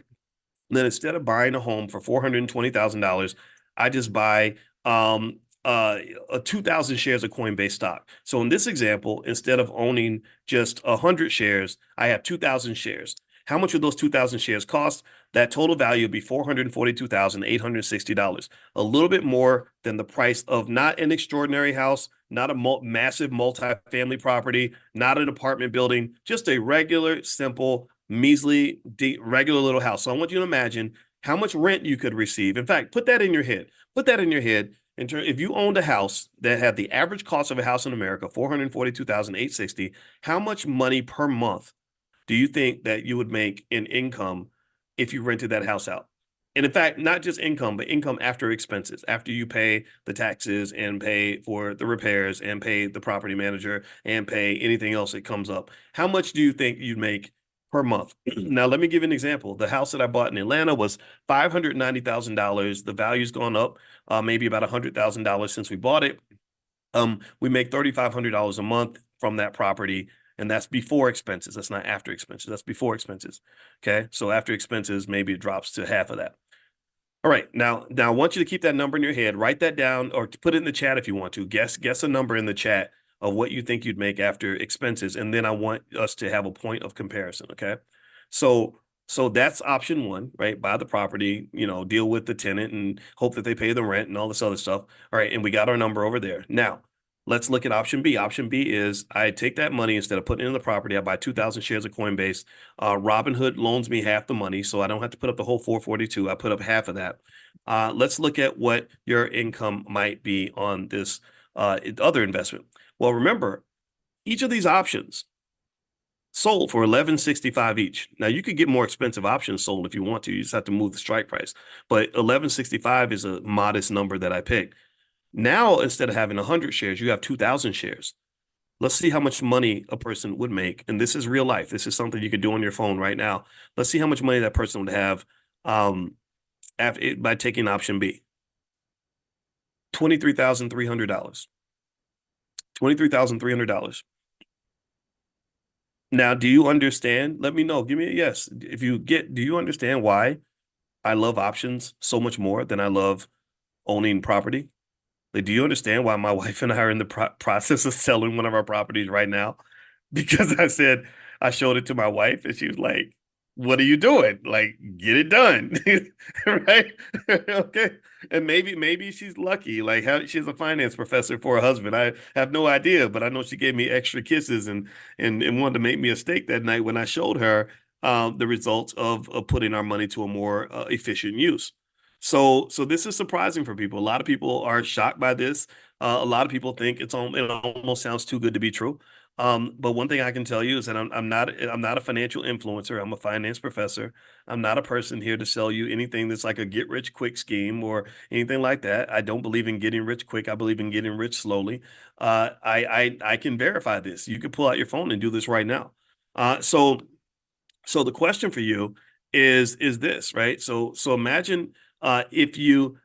Speaker 1: that instead of buying a home for $420,000, I just buy 2,000 shares of Coinbase stock. So in this example, instead of owning just 100 shares, I have 2,000 shares. How much would those 2,000 shares cost? That total value would be $442,860, a little bit more than the price of not an extraordinary house, not a massive multi-family property, not an apartment building, just a regular, simple, measly, regular little house. So I want you to imagine how much rent you could receive. In fact, put that in your head. Put that in your head. If you owned a house that had the average cost of a house in America, 442,860, how much money per month do you think that you would make in income if you rented that house out? And in fact, not just income, but income after expenses, after you pay the taxes and pay for the repairs and pay the property manager and pay anything else that comes up. How much do you think you'd make per month? Now, let me give you an example. The house that I bought in Atlanta was $590,000. The value's gone up maybe about $100,000 since we bought it. We make $3,500 a month from that property, and that's before expenses. That's not after expenses. That's before expenses. Okay, so after expenses, maybe it drops to half of that. All right, now I want you to keep that number in your head. Write that down, or put it in the chat if you want to. Guess a number in the chat of what you think you'd make after expenses, and then I want us to have a point of comparison. Okay, so that's option one, right? Buy the property, deal with the tenant and hope that they pay the rent and all this other stuff. All right, and we got our number over there. Now, let's look at option B. Option B is I take that money, instead of putting it in the property, I buy 2,000 shares of Coinbase. Robinhood loans me half the money, so I don't have to put up the whole 442. I put up half of that. Let's look at what your income might be on this other investment. Well, remember, each of these options sold for $11.65 each. Now, you could get more expensive options sold if you want to. You just have to move the strike price. But $11.65 is a modest number that I picked. Now, instead of having 100 shares, you have 2,000 shares. Let's see how much money a person would make. And this is real life. This is something you could do on your phone right now. Let's see how much money that person would have by taking option B. $23,300. $23,300. Now, do you understand? Let me know. Give me a yes. Do you understand why I love options so much more than I love owning property? Like, do you understand why my wife and I are in the process of selling one of our properties right now? Because I showed it to my wife and she was like, what are you doing? Like, get it done. Right? Okay. And maybe she's lucky. Like, she's a finance professor for a husband. I have no idea, but I know she gave me extra kisses and wanted to make me a steak that night when I showed her the results of putting our money to a more efficient use. So this is surprising for people. A lot of people are shocked by this. A lot of people think it almost sounds too good to be true. But one thing I can tell you is that I'm not a financial influencer. I'm a finance professor. I'm not a person here to sell you anything that's like a get rich quick scheme or anything like that. I don't believe in getting rich quick. I believe in getting rich slowly. I can verify this. You can pull out your phone and do this right now. So the question for you is this, right? So imagine if you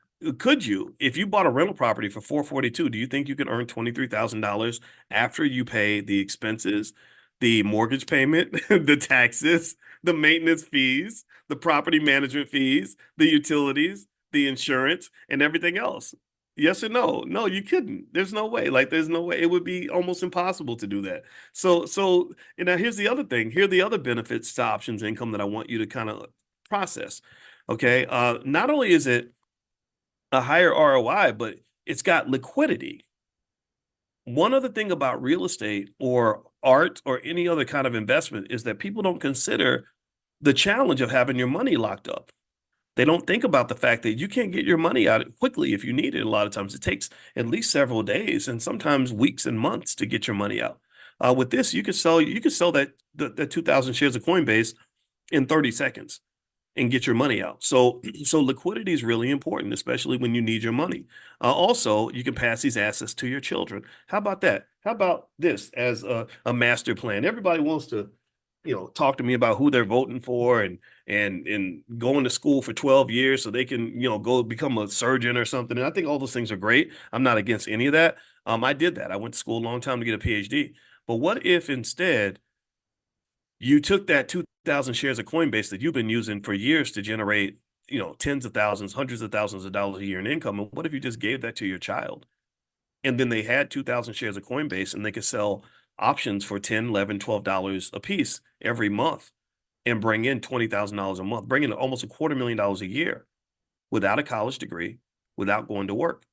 Speaker 1: bought a rental property for 442, do you think you can earn $23,000 after you pay the expenses, the mortgage payment, the taxes, the maintenance fees, the property management fees, the utilities, the insurance, and everything else? Yes or no? No, you couldn't. There's no way. Like, there's no way. It would be almost impossible to do that. And now here's the other thing. Here are the other benefits to options income that I want you to kind of process. Okay. Not only is it a higher ROI, but it's got liquidity. One other thing about real estate or art or any other kind of investment is that people don't consider the challenge of having your money locked up. They don't think about the fact that you can't get your money out quickly if you need it. A lot of times it takes at least several days and sometimes weeks and months to get your money out. With this, you could sell that 2,000 shares of Coinbase in 30 seconds and get your money out. So liquidity is really important, especially when you need your money. Also, you can pass these assets to your children. How about that? How about this as a master plan? Everybody wants to talk to me about who they're voting for and going to school for 12 years so they can, go become a surgeon or something. And I think all those things are great. I'm not against any of that. I did that. I went to school a long time to get a PhD. But what if instead you took that 2,000 shares of Coinbase that you've been using for years to generate, tens of thousands, hundreds of thousands of dollars a year in income? And what if you just gave that to your child? And then they had 2,000 shares of Coinbase and they could sell options for $10, $11, $12 a piece every month and bring in $20,000 a month, bring in almost $250,000 a year without a college degree, without going to work.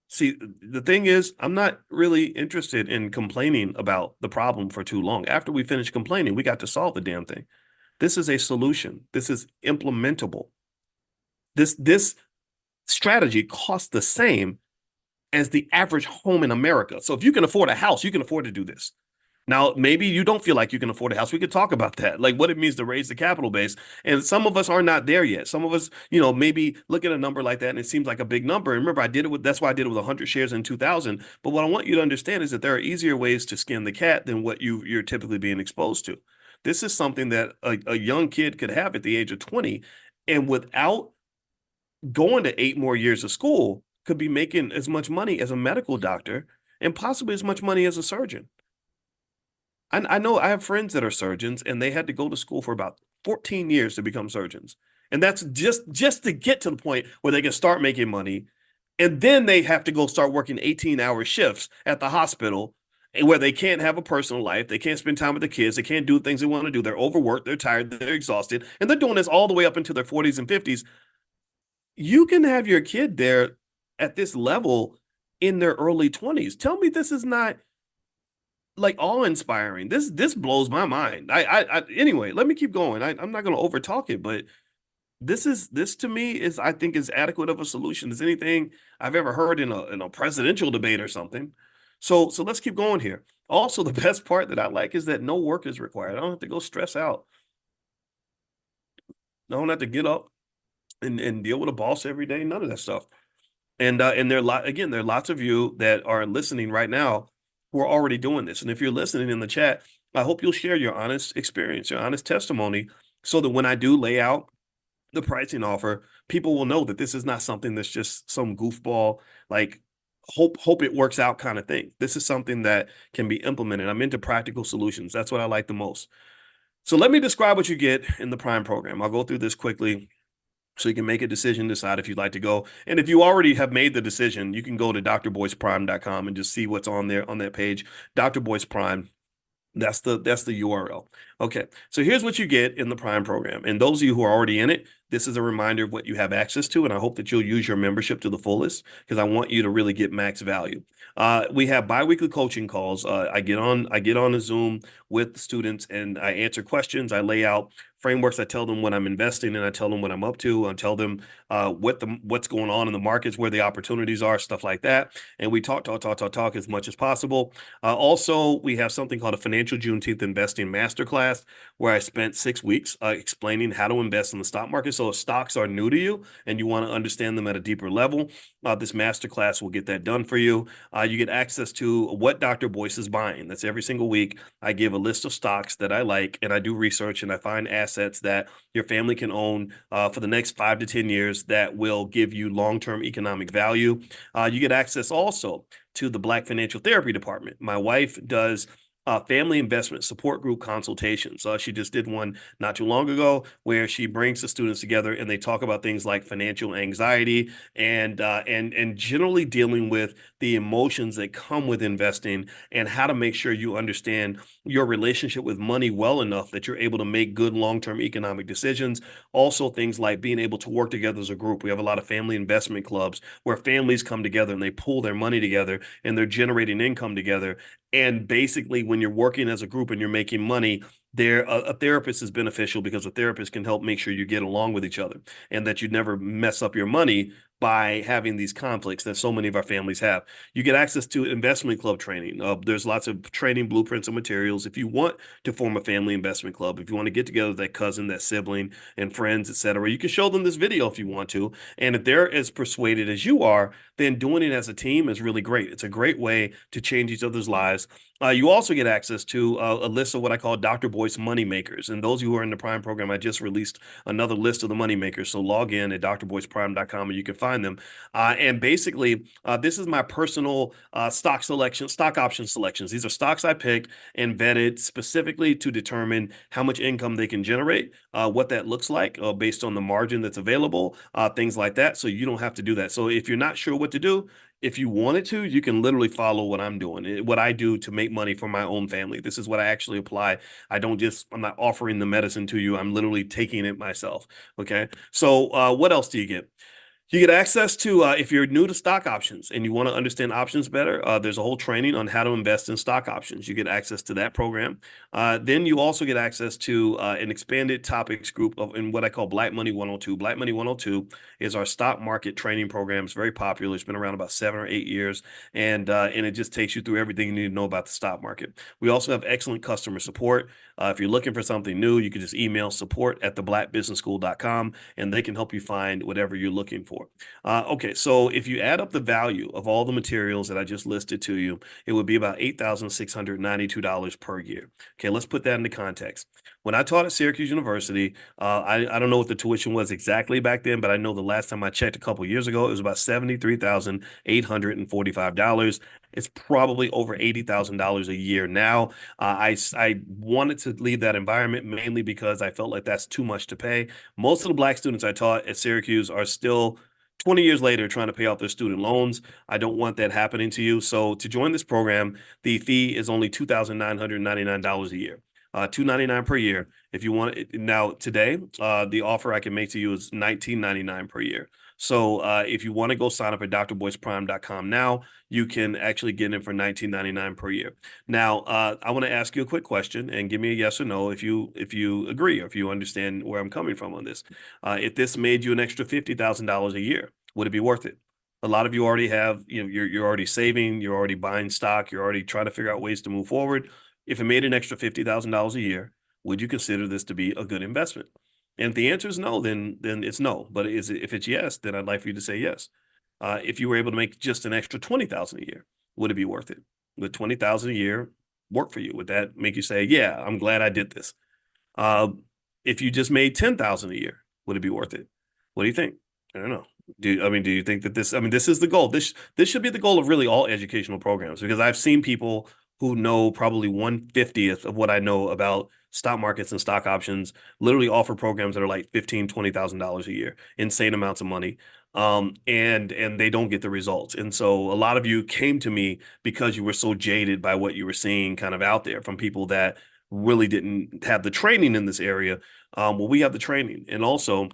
Speaker 1: See, the thing is, I'm not really interested in complaining about the problem for too long. After we finish complaining, we got to solve the damn thing. This is a solution. This is implementable. This strategy costs the same as the average home in America. So if you can afford a house, you can afford to do this. Now, maybe you don't feel like you can afford a house. We could talk about that, like what it means to raise the capital base. And some of us are not there yet. Some of us, maybe look at a number like that and it seems like a big number. And remember, that's why I did it with 100 shares in 2000. But what I want you to understand is that there are easier ways to skin the cat than what you're typically being exposed to. This is something that a young kid could have at the age of 20 and without going to 8 more years of school could be making as much money as a medical doctor and possibly as much money as a surgeon. I know I have friends that are surgeons and they had to go to school for about 14 years to become surgeons. And that's just to get to the point where they can start making money. And then they have to go start working 18-hour shifts at the hospital where they can't have a personal life. They can't spend time with the kids. They can't do things they want to do. They're overworked. They're tired. They're exhausted. And they're doing this all the way up into their 40s and 50s. You can have your kid there at this level in their early 20s. Tell me this is not like awe-inspiring. This blows my mind. Anyway, let me keep going. I'm not going to overtalk it, but this to me is, I think, as adequate of a solution as anything I've ever heard in a presidential debate or something. So let's keep going here. Also, the best part that I like is that no work is required. I don't have to go stress out. I don't have to get up and deal with a boss every day. None of that stuff. And there are lots of you that are listening right now who are already doing this. And if you're listening in the chat, I hope you'll share your honest experience, your honest testimony, so that when I do lay out the pricing offer, people will know that this is not something that's just some goofball, like hope it works out kind of thing. This is something that can be implemented. I'm into practical solutions. That's what I like the most. So let me describe what you get in the Prime program. I'll go through this quickly so you can make a decision, decide if you'd like to go. And if you already have made the decision, you can go to drboyceprime.com and just see what's on there on that page. Dr. Boyce Prime. That's the URL. Okay, so here's what you get in the Prime program. And those of you who are already in it, this is a reminder of what you have access to, and I hope that you'll use your membership to the fullest because I want you to really get max value. We have biweekly coaching calls. I get on a Zoom with the students and I answer questions. I lay out frameworks. I tell them what I'm investing in. I tell them what I'm up to. I tell them what's going on in the markets, where the opportunities are, stuff like that. And we talk as much as possible. Also, we have something called a Financial Juneteenth Investing Masterclass, where I spent 6 weeks explaining how to invest in the stock market. So if stocks are new to you and you want to understand them at a deeper level, this masterclass will get that done for you. You get access to what Dr. Boyce is buying. That's every single week. I give a list of stocks that I like, and I do research and I find assets that your family can own for the next 5 to 10 years that will give you long-term economic value. You get access also to the Black Financial Therapy Department. My wife does family investment support group consultations. She just did one not too long ago where she brings the students together and they talk about things like financial anxiety and generally dealing with the emotions that come with investing and how to make sure you understand your relationship with money well enough that you're able to make good long-term economic decisions. Also, things like being able to work together as a group. We have a lot of family investment clubs where families come together and they pool their money together and they're generating income together. And basically, when you're working as a group and you're making money, a therapist is beneficial because a therapist can help make sure you get along with each other and that you never mess up your money by having these conflicts that so many of our families have. You get access to investment club training. There's lots of training blueprints and materials. If you want to form a family investment club, if you want to get together with that cousin, that sibling, and friends, etc., you can show them this video if you want to. And if they're as persuaded as you are, then doing it as a team is really great. It's a great way to change each other's lives. You also get access to a list of what I call Dr. Boyce money makers. And those who are in the Prime program, I just released another list of the money makers. So log in at drboyceprime.com and you can find them. And basically, this is my personal stock option selections. These are stocks I picked and vetted specifically to determine how much income they can generate, what that looks like based on the margin that's available, things like that. So you don't have to do that. So if you're not sure what to do, if you wanted to, you can literally follow what I'm doing, what I do to make money for my own family. This is what I actually apply. I'm not offering the medicine to you. I'm literally taking it myself. Okay. So what else do you get? You get access to, if you're new to stock options and you want to understand options better, there's a whole training on how to invest in stock options. You get access to that program. Then you also get access to an expanded topics group of in what I call Black Money 102. Black Money 102 is our stock market training program. It's very popular. It's been around about 7 or 8 years, and it just takes you through everything you need to know about the stock market. We also have excellent customer support. If you're looking for something new, you can just email support@theblackbusinessschool.com, and they can help you find whatever you're looking for. Okay, so if you add up the value of all the materials that I just listed to you, it would be about $8,692 per year. Okay, let's put that into context. When I taught at Syracuse University, I don't know what the tuition was exactly back then, but I know the last time I checked a couple years ago, it was about $73,845. It's probably over $80,000 a year now. I wanted to leave that environment mainly because I felt like that's too much to pay. Most of the Black students I taught at Syracuse are still 20 years later trying to pay off their student loans. I don't want that happening to you. So to join this program, the fee is only $2,999 a year. $299 per year. If you want it now today, the offer I can make to you is $19.99 per year. So if you want to go sign up at drboyceprime.com now, you can actually get in for $19.99 per year. Now, I want to ask you a quick question and give me a yes or no if you agree or if you understand where I'm coming from on this. If this made you an extra $50,000 a year, would it be worth it? A lot of you already have, you're already saving, you're already buying stock, you're already trying to figure out ways to move forward. If it made an extra $50,000 a year, would you consider this to be a good investment? And if the answer is no, then it's no. But if it's yes, then I'd like for you to say yes. If you were able to make just an extra 20,000 a year, would it be worth it? Would 20,000 a year work for you? Would that make you say, yeah, I'm glad I did this? Uh, if you just made 10,000 a year, would it be worth it? What do you think? I don't know. Do you think that this is the goal? This should be the goal of really all educational programs, because I've seen people who know probably 1/50th of what I know about stock markets and stock options literally offer programs that are like $15,000, $20,000 a year, insane amounts of money. And they don't get the results. And so a lot of you came to me because you were so jaded by what you were seeing kind of out there from people that really didn't have the training in this area. Well, we have the training, and also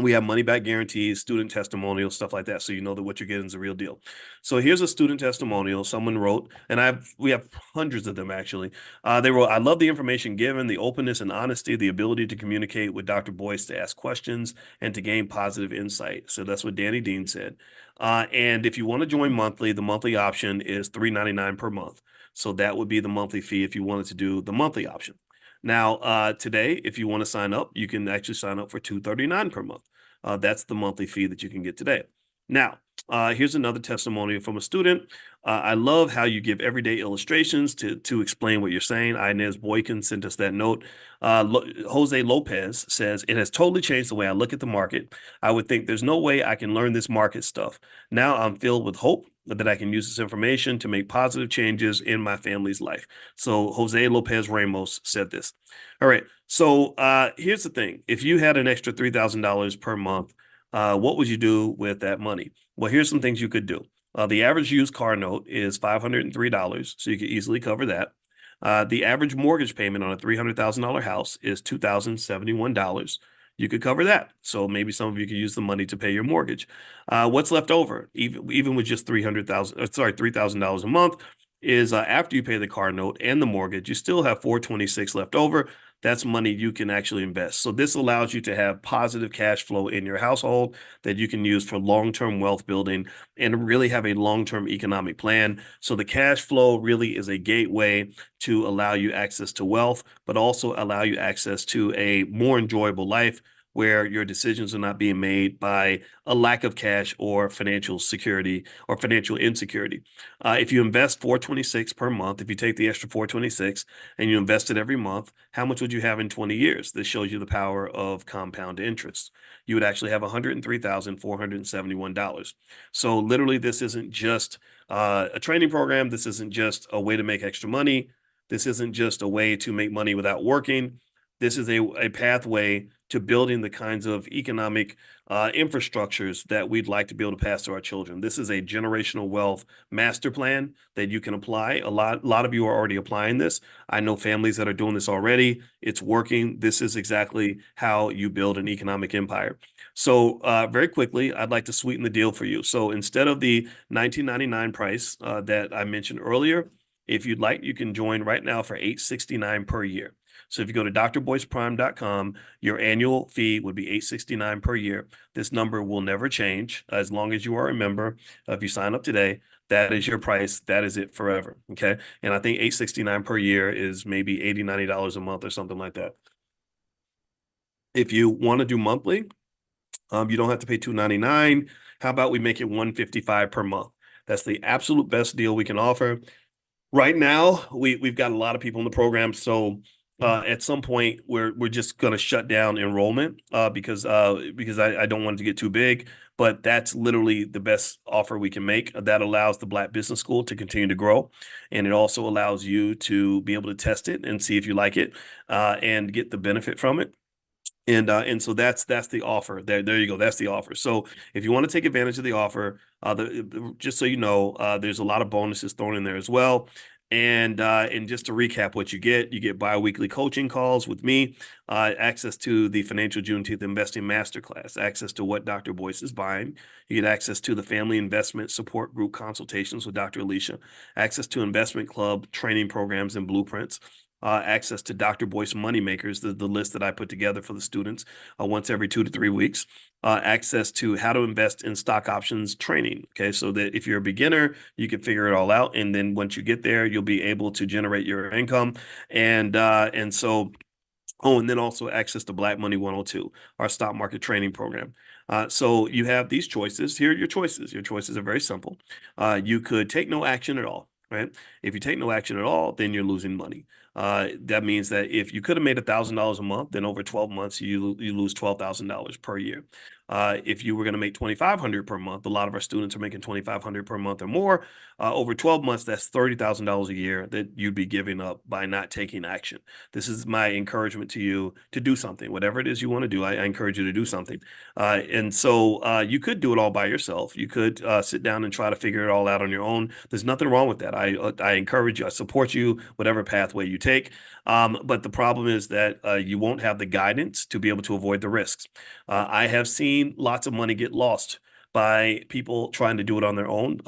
Speaker 1: we have money back guarantees, student testimonials, stuff like that. So you know that what you're getting is a real deal. So here's a student testimonial someone wrote, and we have hundreds of them actually. They wrote, "I love the information given, the openness and honesty, the ability to communicate with Dr. Boyce, to ask questions and to gain positive insight." So that's what Danny Dean said. And if you want to join monthly, the monthly option is $3.99 per month. So that would be the monthly fee if you wanted to do the monthly option. Now, today, if you want to sign up, you can actually sign up for $239 per month. That's the monthly fee that you can get today. Now, here's another testimonial from a student. "I love how you give everyday illustrations to explain what you're saying." Inez Boykin sent us that note. Jose Lopez says, "It has totally changed the way I look at the market. I would think there's no way I can learn this market stuff. Now I'm filled with hope that I can use this information to make positive changes in my family's life." So Jose Lopez Ramos said this. All right. So here's the thing. If you had an extra $3,000 per month, what would you do with that money? Well, here's some things you could do. The average used car note is $503, so you could easily cover that. The average mortgage payment on a $300,000 house is $2,071. You could cover that. So maybe some of you could use the money to pay your mortgage. What's left over, even with just $3,000 a month, is after you pay the car note and the mortgage, you still have $426 left over. That's money you can actually invest. So this allows you to have positive cash flow in your household that you can use for long-term wealth building and really have a long-term economic plan. So the cash flow really is a gateway to allow you access to wealth, but also allow you access to a more enjoyable life where your decisions are not being made by a lack of cash or financial security or financial insecurity. If you invest $426 per month, if you take the extra $426 and you invest it every month, how much would you have in 20 years? This shows you the power of compound interest. You would actually have $103,471. So literally, this isn't just a training program. This isn't just a way to make extra money. This isn't just a way to make money without working. This is a pathway to building the kinds of economic infrastructures that we'd like to be able to pass to our children. This is a generational wealth master plan that you can apply. A lot of you are already applying this. I know families that are doing this already. It's working. This is exactly how you build an economic empire. So very quickly, I'd like to sweeten the deal for you. So instead of the $19.99 price that I mentioned earlier, if you'd like, you can join right now for $869 per year. So if you go to drboyceprime.com, your annual fee would be $869 per year. This number will never change as long as you are a member. If you sign up today, that is your price. That is it forever. Okay. And I think $869 per year is maybe $80, $90 a month or something like that. If you want to do monthly, you don't have to pay $299. How about we make it $155 per month? That's the absolute best deal we can offer. Right now, we've got a lot of people in the program, so at some point we're just going to shut down enrollment because I don't want it to get too big. But that's literally the best offer we can make. That allows the Black Business School to continue to grow, and it also allows you to be able to test it and see if you like it and get the benefit from it. And so that's the offer. There you go. That's the offer. So if you want to take advantage of the offer, just so you know, there's a lot of bonuses thrown in there as well. And just to recap what you get bi-weekly coaching calls with me, access to the Financial Juneteenth Investing Masterclass, access to what Dr. Boyce is buying. You get access to the Family Investment Support Group consultations with Dr. Alicia, access to Investment Club training programs and blueprints, access to Dr. Boyce Moneymakers, the list that I put together for the students once every 2 to 3 weeks, access to how to invest in stock options training. Okay, so that if you're a beginner, you can figure it all out. And then once you get there, you'll be able to generate your income. And so, oh, and then also access to Black Money 102, our stock market training program. So you have these choices. Here are your choices. Your choices are very simple. You could take no action at all, right? If you take no action at all, then you're losing money. That means that if you could have made $1,000 a month, then over 12 months, you lose $12,000 per year. If you were going to make $2,500 per month, a lot of our students are making $2,500 per month or more. Over 12 months, that's $30,000 a year that you'd be giving up by not taking action. This is my encouragement to you to do something, whatever it is you want to do. I encourage you to do something. And so you could do it all by yourself. You could sit down and try to figure it all out on your own. There's nothing wrong with that. I encourage you. I support you, whatever pathway you take. But the problem is that you won't have the guidance to be able to avoid the risks. I have seen lots of money get lost by people trying to do it on their own.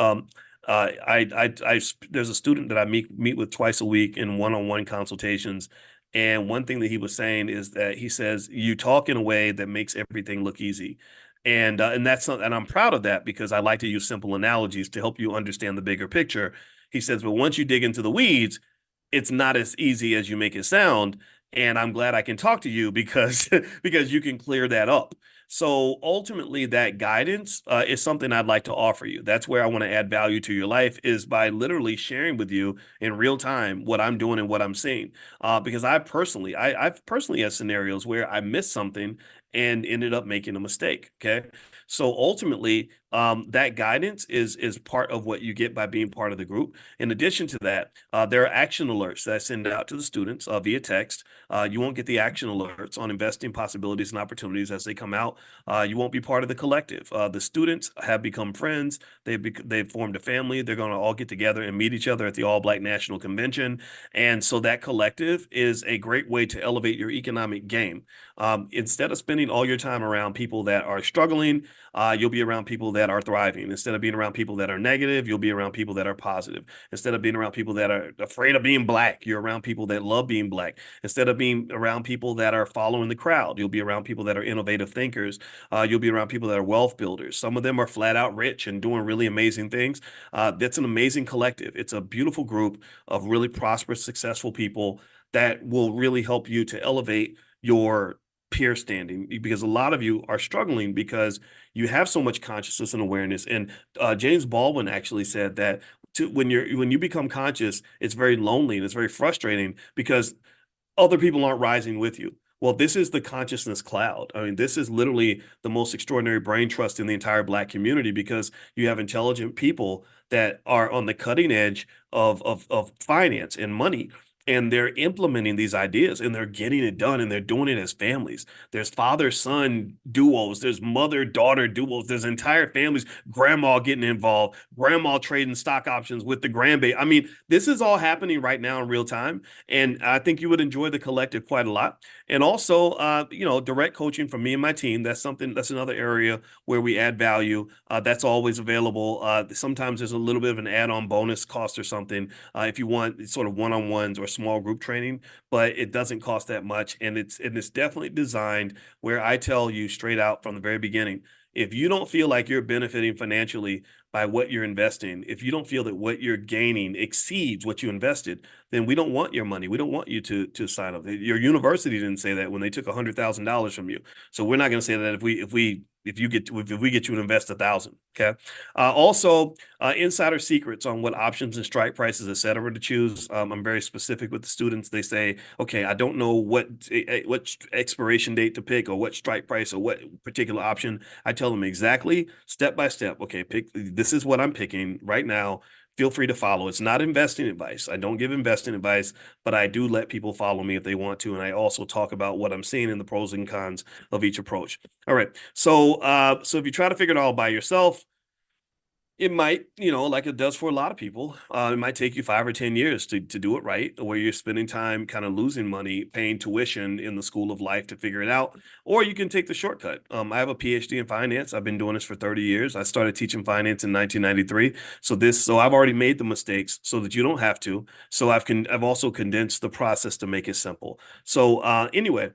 Speaker 1: There's a student that I meet with twice a week in one-on-one consultations. And one thing that he was saying is that he says, you talk in a way that makes everything look easy. And I'm proud of that because I like to use simple analogies to help you understand the bigger picture. He says, but once you dig into the weeds, it's not as easy as you make it sound. And I'm glad I can talk to you because because you can clear that up. So ultimately, that guidance is something I'd like to offer you. That's where I want to add value to your life is by literally sharing with you in real time what I'm doing and what I'm seeing. Because I've personally had scenarios where I missed something and ended up making a mistake. Okay. So ultimately, that guidance is part of what you get by being part of the group. In addition to that, there are action alerts that I send out to the students via text. You won't get the action alerts on investing possibilities and opportunities as they come out. You won't be part of the collective. The students have become friends. They've formed a family. They're going to all get together and meet each other at the All Black National Convention. And so that collective is a great way to elevate your economic game. Instead of spending all your time around people that are struggling, you'll be around people that are thriving. Instead of being around people that are negative, you'll be around people that are positive. Instead of being around people that are afraid of being Black, you're around people that love being Black. Instead of being around people that are following the crowd, you'll be around people that are innovative thinkers. You'll be around people that are wealth builders. Some of them are flat out rich and doing really amazing things. That's an amazing collective. It's a beautiful group of really prosperous, successful people that will really help you to elevate your peer standing because a lot of you are struggling because you have so much consciousness and awareness. And James Baldwin actually said that when you become conscious, it's very lonely and it's very frustrating because other people aren't rising with you. Well, this is the consciousness cloud. I mean, this is literally the most extraordinary brain trust in the entire Black community because you have intelligent people that are on the cutting edge of finance and money. and they're implementing these ideas and they're getting it done and they're doing it as families. There's father-son duos, there's mother-daughter duos, there's entire families, grandma getting involved, grandma trading stock options with the grandbaby. I mean, this is all happening right now in real time. And I think you would enjoy the collective quite a lot. And also, direct coaching from me and my team. That's another area where we add value. That's always available. Sometimes there's a little bit of an add-on bonus cost or something if you want sort of one-on-ones or small group training, but it doesn't cost that much. And it's definitely designed where I tell you straight out from the very beginning, if you don't feel like you're benefiting financially by what you're investing, if you don't feel that what you're gaining exceeds what you invested, then we don't want your money. We don't want you to sign up. Your university didn't say that when they took $100,000 from you. So we're not going to say that if we get you to invest 1,000. Okay. Also, insider secrets on what options and strike prices, et cetera, to choose. I'm very specific with the students. They say, okay, I don't know what expiration date to pick or what strike price or what particular option. I tell them exactly step by step. Okay, this is what I'm picking right now. Feel free to follow. It's not investing advice. I don't give investing advice, but I do let people follow me if they want to. And I also talk about what I'm seeing in the pros and cons of each approach. All right. So if you try to figure it all by yourself, it might, like it does for a lot of people, it might take you 5 or 10 years to do it right, where you're spending time kind of losing money, paying tuition in the school of life to figure it out. Or you can take the shortcut. I have a PhD in finance. I've been doing this for 30 years. I started teaching finance in 1993. So I've already made the mistakes so that you don't have to. So I've also condensed the process to make it simple. So anyway,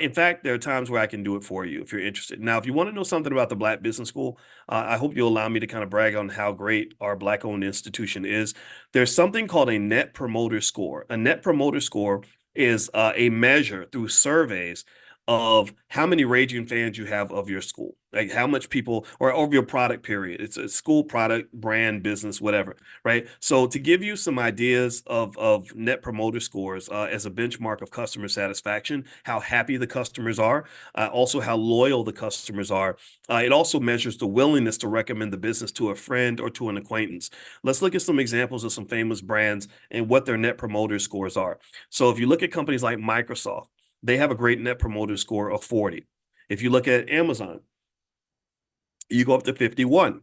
Speaker 1: in fact, there are times where I can do it for you if you're interested. Now, if you want to know something about the Black Business School, I hope you'll allow me to kind of brag on how great our Black-owned institution is. There's something called a Net Promoter Score. A Net Promoter Score is a measure through surveys of how many raging fans you have of your school, like how much people or of your product period. It's a school product, brand, business, whatever, right? So to give you some ideas of net promoter scores as a benchmark of customer satisfaction, how happy the customers are, also how loyal the customers are. It also measures the willingness to recommend the business to a friend or to an acquaintance. Let's look at some examples of some famous brands and what their net promoter scores are. So if you look at companies like Microsoft, they have a great net promoter score of 40. If you look at Amazon, you go up to 51.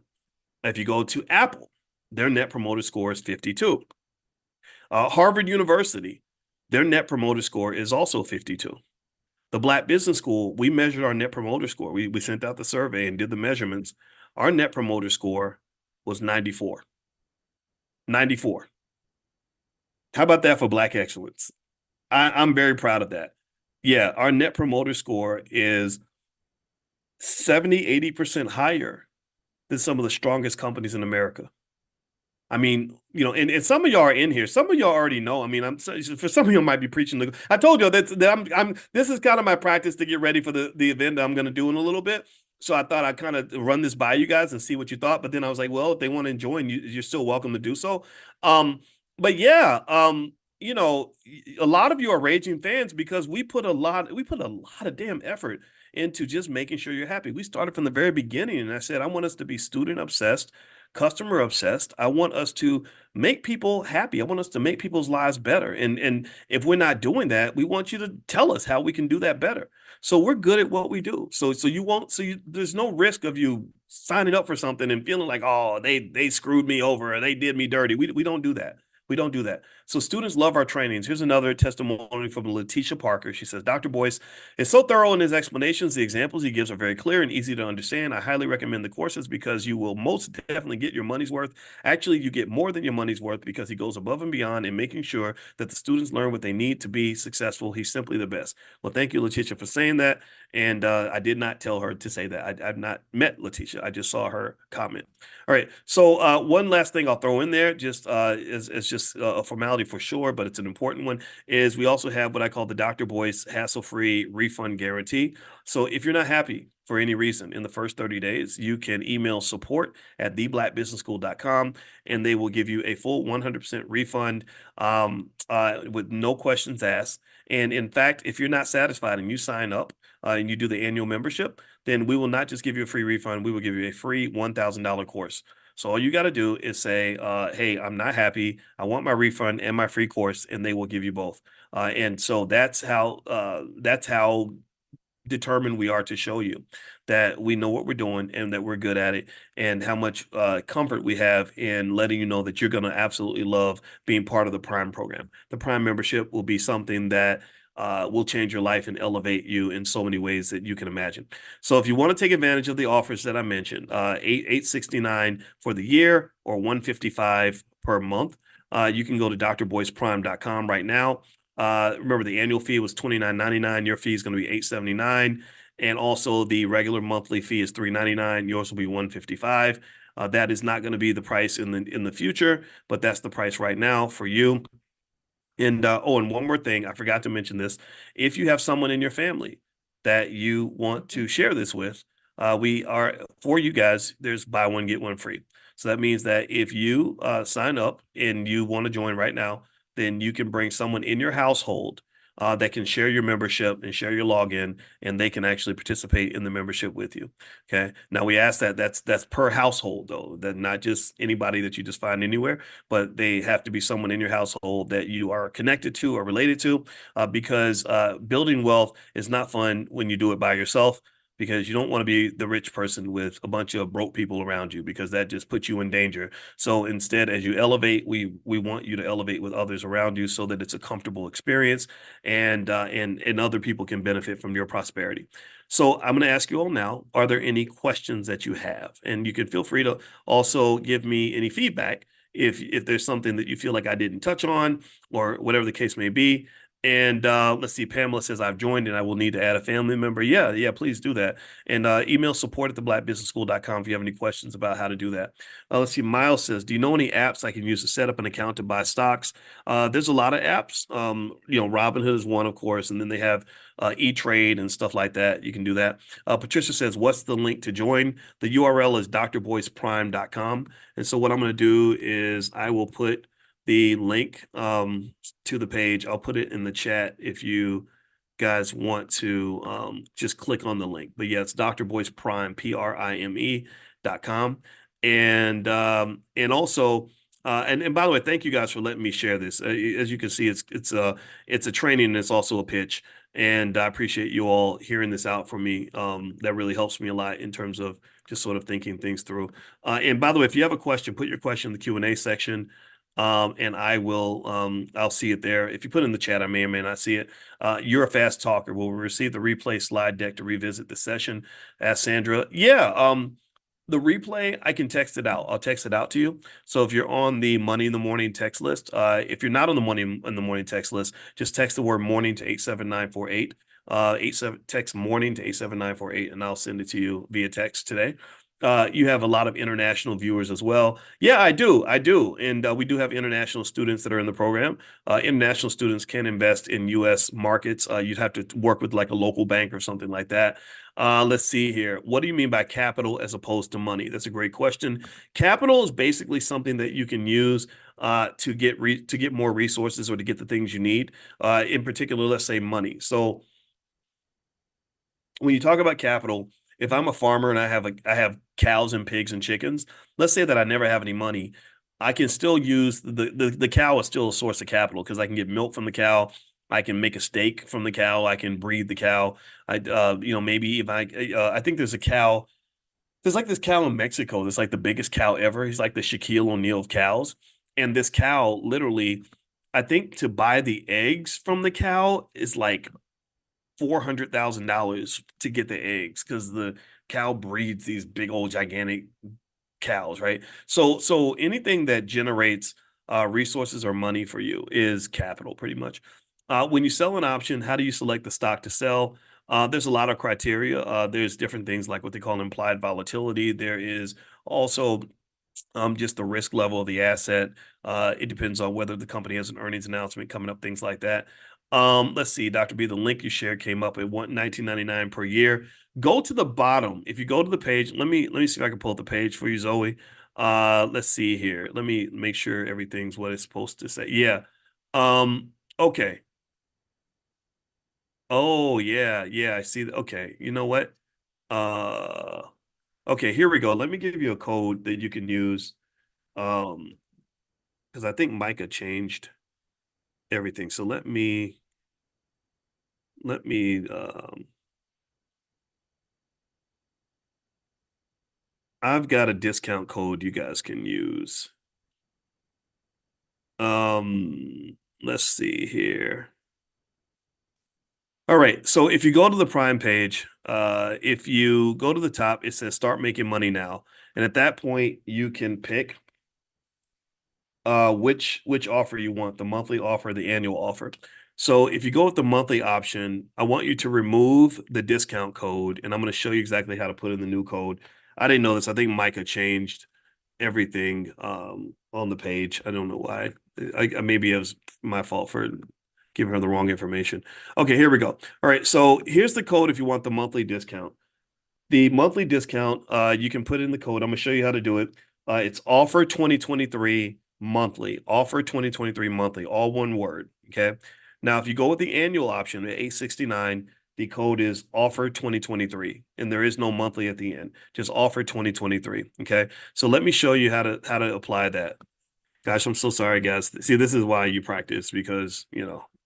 Speaker 1: If you go to Apple, their net promoter score is 52. Harvard University, their net promoter score is also 52. The Black Business School, we measured our net promoter score. We sent out the survey and did the measurements. Our net promoter score was 94. 94. How about that for Black excellence? I'm very proud of that. Yeah, our net promoter score is 70, 80% higher than some of the strongest companies in America. I mean, and some of y'all are in here. Some of y'all already know. I mean, for some of y'all might be preaching. I told you that this is kind of my practice to get ready for the event that I'm going to do in a little bit. So I thought I'd kind of run this by you guys and see what you thought. But then I was like, well, if they want to join, you're still welcome to do so. But yeah, a lot of you are raging fans because we put a lot of damn effort into just making sure you're happy. We started from the very beginning, and I said, I want us to be student obsessed, customer obsessed. I want us to make people happy. I want us to make people's lives better. And if we're not doing that, we want you to tell us how we can do that better. So we're good at what we do. There's no risk of you signing up for something and feeling like, oh, they screwed me over or they did me dirty. We don't do that. We don't do that. So students love our trainings. Here's another testimony from Letitia Parker. She says, Dr. Boyce is so thorough in his explanations. The examples he gives are very clear and easy to understand. I highly recommend the courses because you will most definitely get your money's worth. Actually, you get more than your money's worth because he goes above and beyond in making sure that the students learn what they need to be successful. He's simply the best. Well, thank you, Letitia, for saying that. And I did not tell her to say that. I've not met Letitia. I just saw her comment. All right. So one last thing I'll throw in there, just as just a formality for sure, but it's an important one, is we also have what I call the Dr. Boyce hassle-free refund guarantee. So if you're not happy for any reason in the first 30 days, you can email support@theblackbusinessschool.com and they will give you a full 100% refund with no questions asked. And in fact, if you're not satisfied and you sign up and you do the annual membership, then we will not just give you a free refund. We will give you a free $1,000 course. So all you got to do is say, hey, I'm not happy. I want my refund and my free course, and they will give you both. And so that's how determined we are to show you that we know what we're doing and that we're good at it, and how much comfort we have in letting you know that you're going to absolutely love being part of the Prime program. The Prime membership will be something that will change your life and elevate you in so many ways that you can imagine. So if you want to take advantage of the offers that I mentioned, 869 for the year or 155 per month, you can go to drboyceprime.com right now. Remember, the annual fee was $29.99. Your fee is going to be $879, and also the regular monthly fee is $399. Yours will be $155. That is not going to be the price in the future, but that's the price right now for you. And and one more thing, I forgot to mention this. If you have someone in your family that you want to share this with, we are for you guys. There's buy one get one free. So that means that if you sign up and you want to join right now, then you can bring someone in your household that can share your membership and share your login, and they can actually participate in the membership with you. Okay. Now we ask that's per household though, that not just anybody that you just find anywhere, but they have to be someone in your household that you are connected to or related to, because building wealth is not fun when you do it by yourself, because you don't want to be the rich person with a bunch of broke people around you, because that just puts you in danger. So instead, as you elevate, we want you to elevate with others around you so that it's a comfortable experience, and other people can benefit from your prosperity. So I'm going to ask you all now, are there any questions that you have? And you can feel free to also give me any feedback if there's something that you feel like I didn't touch on, or whatever the case may be. And let's see, Pamela says, I've joined and I will need to add a family member. Yeah, please do that. And email support at theblackbusinessschool.com if you have any questions about how to do that. Let's see, Miles says, do you know any apps I can use to set up an account to buy stocks? There's a lot of apps. Robinhood is one, of course, and then they have E-Trade and stuff like that. You can do that. Patricia says, what's the link to join? The URL is drboyceprime.com. And so what I'm going to do is I will put the link to the page. I'll put it in the chat if you guys want to just click on the link. But yeah, it's Dr. Boyce Prime, PRIME.com. And also, and by the way, thank you guys for letting me share this. As you can see, it's a training and it's also a pitch. And I appreciate you all hearing this out for me. That really helps me a lot in terms of just sort of thinking things through. And by the way, if you have a question, put your question in the Q&A section. And I'll see it there. If you put it in the chat, I may or may not see it. You're a fast talker. Will we receive the replay slide deck to revisit the session? Asked Sandra. Yeah. The replay, I can text it out. I'll text it out to you. So if you're on the Money in the Morning text list, if you're not on the Money in the Morning text list, just text the word morning to 87948. Text morning to 87948, and I'll send it to you via text today. You have a lot of international viewers as well. Yeah, I do. And we do have international students that are in the program. International students can invest in U.S. markets. You'd have to work with like a local bank or something like that. Let's see here. What do you mean by capital as opposed to money? That's a great question. Capital is basically something that you can use to get more resources or to get the things you need. In particular, let's say money. So when you talk about capital, if I'm a farmer and I have cows and pigs and chickens, let's say that I never have any money, I can still use the cow is still a source of capital, because I can get milk from the cow. I can make a steak from the cow. I can breed the cow. Maybe if I think there's a cow. There's like this cow in Mexico that's like the biggest cow ever. He's like the Shaquille O'Neal of cows. And this cow literally, I think to buy the eggs from the cow is like $400,000 to get the eggs, because the cow breeds these big old gigantic cows, right? So anything that generates resources or money for you is capital, pretty much. When you sell an option, how do you select the stock to sell? There's a lot of criteria. There's different things like what they call implied volatility. There is also just the risk level of the asset. It depends on whether the company has an earnings announcement coming up, things like that. Let's see, Dr. B, the link you shared came up at $19.99 per year. Go to the bottom. If you go to the page, let me see if I can pull up the page for you, Zoe. Let's see here. Let me make sure everything's what it's supposed to say. Yeah. Okay. Oh, yeah, I see. Okay. You know what? Uh, Okay, here we go. Let me give you a code that you can use. Because I think Micah changed everything. So let me I've got a discount code you guys can use. Let's see here. All right. So if you go to the Prime page, if you go to the top, it says start making money now. And at that point, you can pick which offer you want, the monthly offer, the annual offer. So if you go with the monthly option, I want you to remove the discount code, and I'm going to show you exactly how to put in the new code. I didn't know this. I think Micah changed everything on the page. I don't know why. Maybe it was my fault for giving her the wrong information. Okay, here we go. All right, so here's the code if you want the monthly discount. The monthly discount, you can put in the code. I'm going to show you how to do it. It's offer 2023 monthly, offer 2023 monthly, all one word. Okay. Now, if you go with the annual option at 869, the code is offer 2023, and there is no monthly at the end, just offer 2023. Okay. So let me show you how to apply that. Gosh, I'm so sorry, guys. See, this is why you practice because,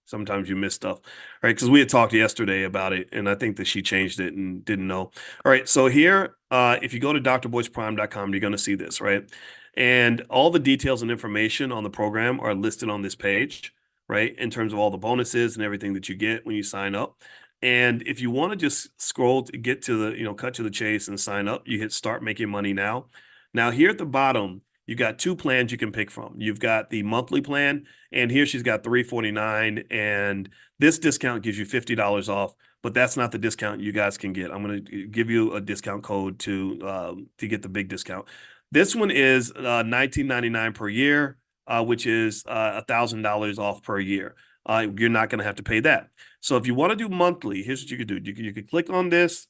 Speaker 1: sometimes you miss stuff, right? Because we had talked yesterday about it, and I think that she changed it and didn't know. All right, so here, if you go to drboyceprime.com, you're going to see this, right? And all the details and information on the program are listed on this page, right? In terms of all the bonuses and everything that you get when you sign up. And if you want to just scroll to get to the, cut to the chase and sign up, you hit start making money now. Now, here at the bottom, you got two plans you can pick from. You've got the monthly plan, and here she's got $349, and this discount gives you $50 off, but that's not the discount you guys can get. I'm going to give you a discount code to get the big discount. This one is $19.99 per year, which is $1,000 off per year. You're not going to have to pay that. So if you want to do monthly, here's what you could do. You could click on this,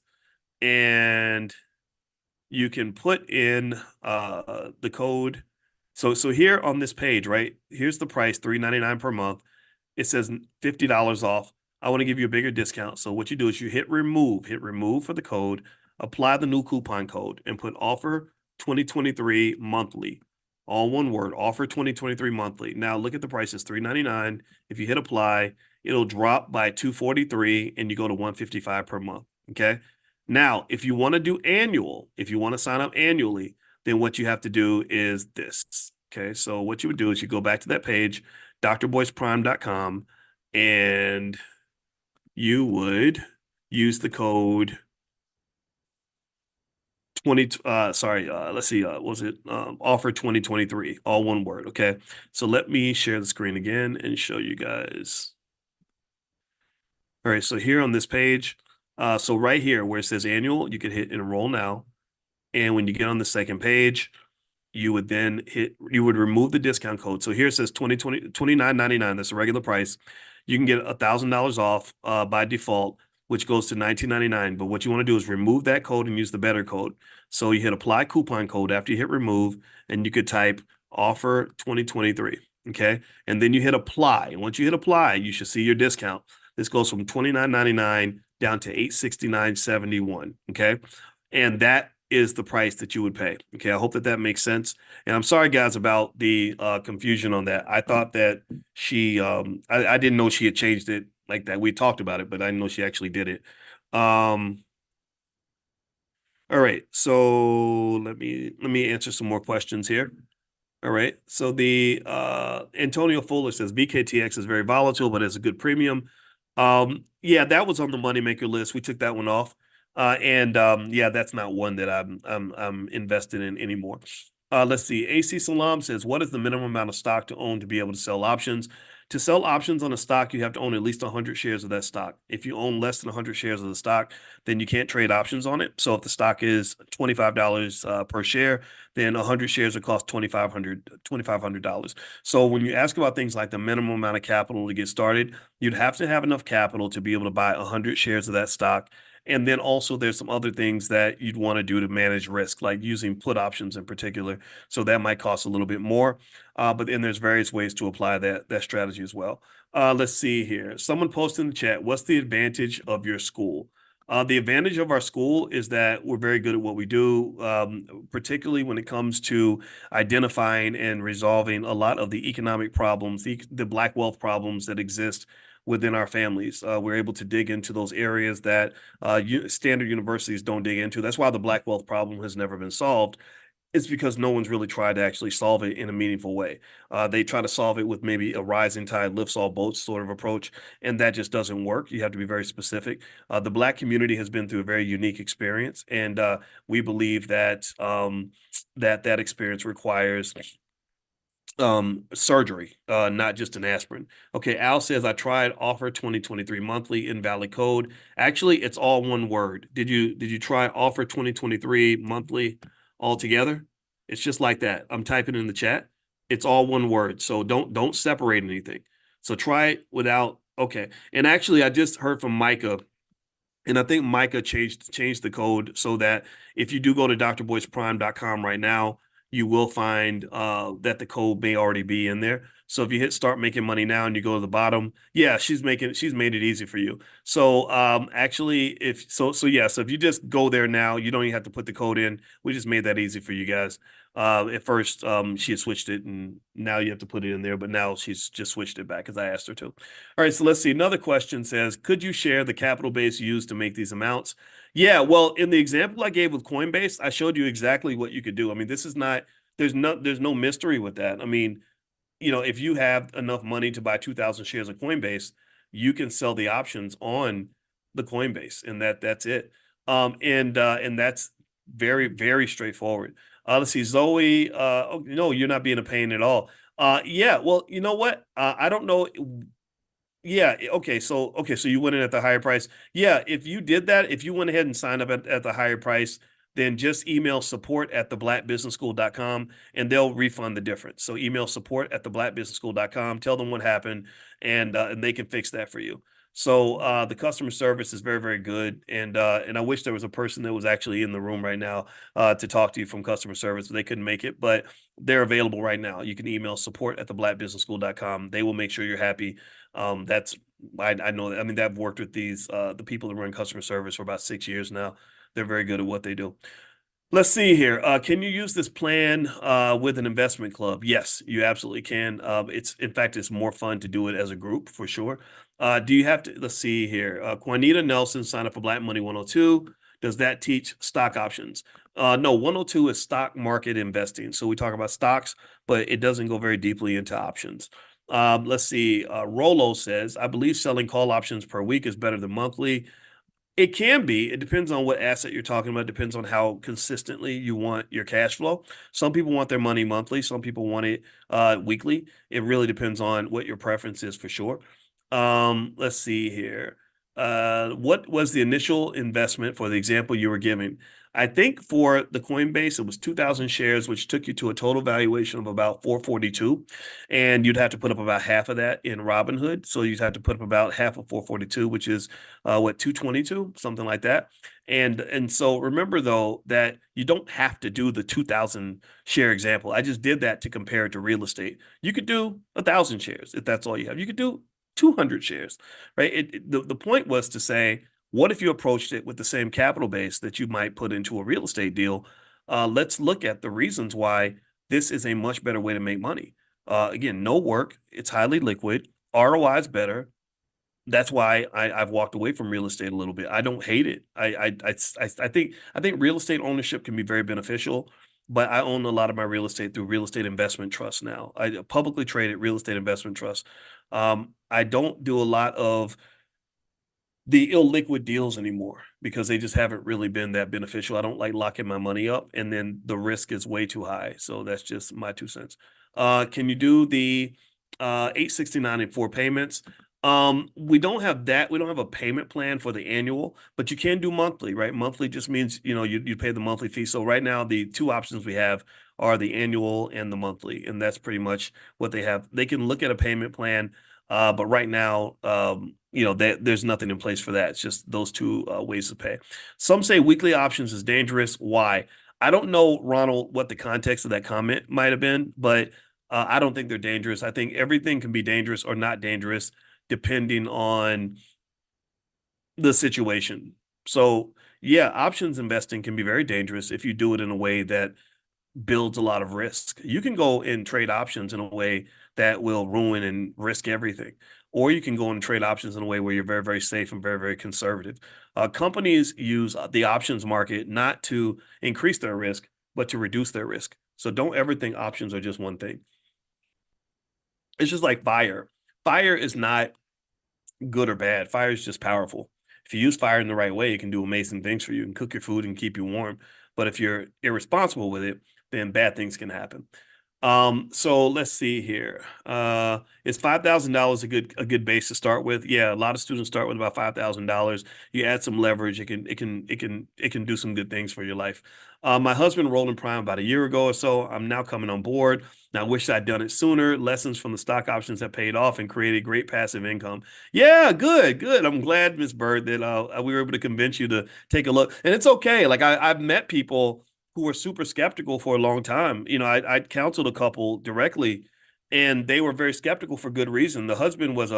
Speaker 1: and you can put in the code. So here on this page, right? Here's the price, $399 per month. It says $50 off. I want to give you a bigger discount. So what you do is you hit remove for the code, apply the new coupon code, and put offer 2023 monthly. All one word, offer 2023 monthly. Now look at the prices, $399. If you hit apply, it'll drop by $243 and you go to $155 per month. Okay. Now, if you want to do annual, if you want to sign up annually, then what you have to do is this. Okay. So what you would do is you go back to that page, drboyceprime.com, and you would use the code 20, let's see, was it offer 2023, all one word. Okay. So let me share the screen again and show you guys. All right. So here on this page, so right here where it says annual, you can hit enroll now. And when you get on the second page, you would remove the discount code. So here it says $29.99. That's the regular price. You can get $1,000 off by default, which goes to $19.99. But what you want to do is remove that code and use the better code. So you hit apply coupon code after you hit remove, and you could type offer 2023. Okay. And then you hit apply. And once you hit apply, you should see your discount. This goes from $29.99 down to $869.71. Okay. And that is the price that you would pay. Okay, I hope that makes sense. And I'm sorry, guys, about the confusion on that. I thought that she, I didn't know she had changed it like that. We talked about it, but I didn't know she actually did it. All right, so let me answer some more questions here. All right, so the Antonio Fuller says BKTX is very volatile, but has a good premium. Yeah, that was on the moneymaker list. We took that one off. Yeah, that's not one that I'm invested in anymore. Let's see. AC Salam says, what is the minimum amount of stock to own to be able to sell options? To sell options on a stock, you have to own at least 100 shares of that stock. If you own less than 100 shares of the stock, then you can't trade options on it. So if the stock is $25 per share, then 100 shares would cost $2,500. So when you ask about things like the minimum amount of capital to get started, you'd have to have enough capital to be able to buy 100 shares of that stock. And then also there's some other things that you'd want to do to manage risk, like using put options in particular. So that might cost a little bit more. But then there's various ways to apply that strategy as well. Let's see here. Someone posted in the chat, what's the advantage of your school? The advantage of our school is that we're very good at what we do, particularly when it comes to identifying and resolving a lot of the economic problems, the Black wealth problems that exist within our families. We're able to dig into those areas that standard universities don't dig into. That's why the Black wealth problem has never been solved. It's because no one's really tried to actually solve it in a meaningful way. They try to solve it with maybe a rising tide lifts all boats sort of approach, and that just doesn't work. You have to be very specific. The Black community has been through a very unique experience, and we believe that that experience requires surgery, not just an aspirin. Okay, Al says I tried offer 2023 monthly invalid code. Actually, it's all one word. Did you try offer 2023 monthly altogether? It's just like that. I'm typing in the chat. It's all one word. So don't separate anything. So try it without okay. And actually, I just heard from Micah, and I think Micah changed the code so that if you do go to drboyceprime.com right now, you will find that the code may already be in there. So if you hit start making money now and you go to the bottom, yeah, she's made it easy for you. So actually so if you just go there now, you don't even have to put the code in. We just made that easy for you guys. At first, she had switched it, and now you have to put it in there, but now she's just switched it back because I asked her to. All right, so let's see. Another question says, could you share the capital base used to make these amounts? Yeah, well, in the example I gave with Coinbase, I showed you exactly what you could do. I mean, this is not, there's no mystery with that. I mean, if you have enough money to buy 2,000 shares of Coinbase, you can sell the options on the Coinbase, and that's it. And that's very, very straightforward. Let's see, Zoe. Oh, no, you're not being a pain at all. Yeah, well, you know what? I don't know. Yeah. So you went in at the higher price. Yeah. If you did that, if you went ahead and signed up at the higher price, then just email support@theblackbusinessschool.com and they'll refund the difference. So email support@theblackbusinessschool.com, tell them what happened, and they can fix that for you. So the customer service is very, very good. And I wish there was a person that was actually in the room right now to talk to you from customer service, but they couldn't make it. But they're available right now. You can email support@theblackbusinessschool.com. They will make sure you're happy. That's I know that. I mean, I've worked with the people that run customer service for about 6 years now. They're very good at what they do. Let's see here. Can you use this plan with an investment club? Yes, you absolutely can. In fact, it's more fun to do it as a group for sure. Do you have to, let's see here. Juanita Nelson signed up for Black Money 102. Does that teach stock options? No, 102 is stock market investing. So we talk about stocks, but it doesn't go very deeply into options. Let's see. Rolo says, I believe selling call options per week is better than monthly. It can be. It depends on what asset you're talking about. It depends on how consistently you want your cash flow. Some people want their money monthly. Some people want it weekly. It really depends on what your preference is for sure. Let's see here. What was the initial investment for the example you were giving? I think for the Coinbase, it was 2,000 shares, which took you to a total valuation of about 442. And you'd have to put up about half of that in Robinhood. So you'd have to put up about half of 442, which is 222, something like that. And so remember, though, that you don't have to do the 2,000 share example. I just did that to compare it to real estate. You could do 1,000 shares if that's all you have. You could do 200 shares, right? The point was to say, what if you approached it with the same capital base that you might put into a real estate deal? Let's look at the reasons why this is a much better way to make money. Again, no work. It's highly liquid. ROI is better. That's why I've walked away from real estate a little bit. I don't hate it. I think real estate ownership can be very beneficial, but I own a lot of my real estate through real estate investment trusts now. I publicly traded real estate investment trust. I don't do a lot of the illiquid deals anymore because they just haven't really been that beneficial. I don't like locking my money up, and then the risk is way too high. So that's just my 2 cents. Can you do the 869 in 4 payments? We don't have that. We don't have a payment plan for the annual, but you can do monthly, right? Monthly just means, you pay the monthly fee. So right now, the two options we have are the annual and the monthly, and that's pretty much what they have. They can look at a payment plan, but right now, there's nothing in place for that. It's just those two ways to pay. Some say weekly options is dangerous. Why? I don't know, Ronald, what the context of that comment might have been, but I don't think they're dangerous. I think everything can be dangerous or not dangerous depending on the situation. So yeah, options investing can be very dangerous if you do it in a way that builds a lot of risk. You can go and trade options in a way that will ruin and risk everything. Or you can go and trade options in a way where you're very, very safe and very, very conservative. Companies use the options market not to increase their risk, but to reduce their risk. So don't ever think options are just one thing. It's just like fire. Fire is not good or bad. Fire is just powerful. If you use fire in the right way, it can do amazing things for you and cook your food and keep you warm. But if you're irresponsible with it, then bad things can happen. So let's see here. Is $5,000 a good base to start with? Yeah, a lot of students start with about $5,000. You add some leverage, it can do some good things for your life. My husband enrolled in Prime about a year ago or so. I'm now coming on board. Now, I wish I'd done it sooner. Lessons from the stock options have paid off and created great passive income. Yeah, good, good. I'm glad, Miss Bird, that we were able to convince you to take a look. And it's okay. Like I've met people who were super skeptical for a long time. I counseled a couple directly, and they were very skeptical for good reason. The husband was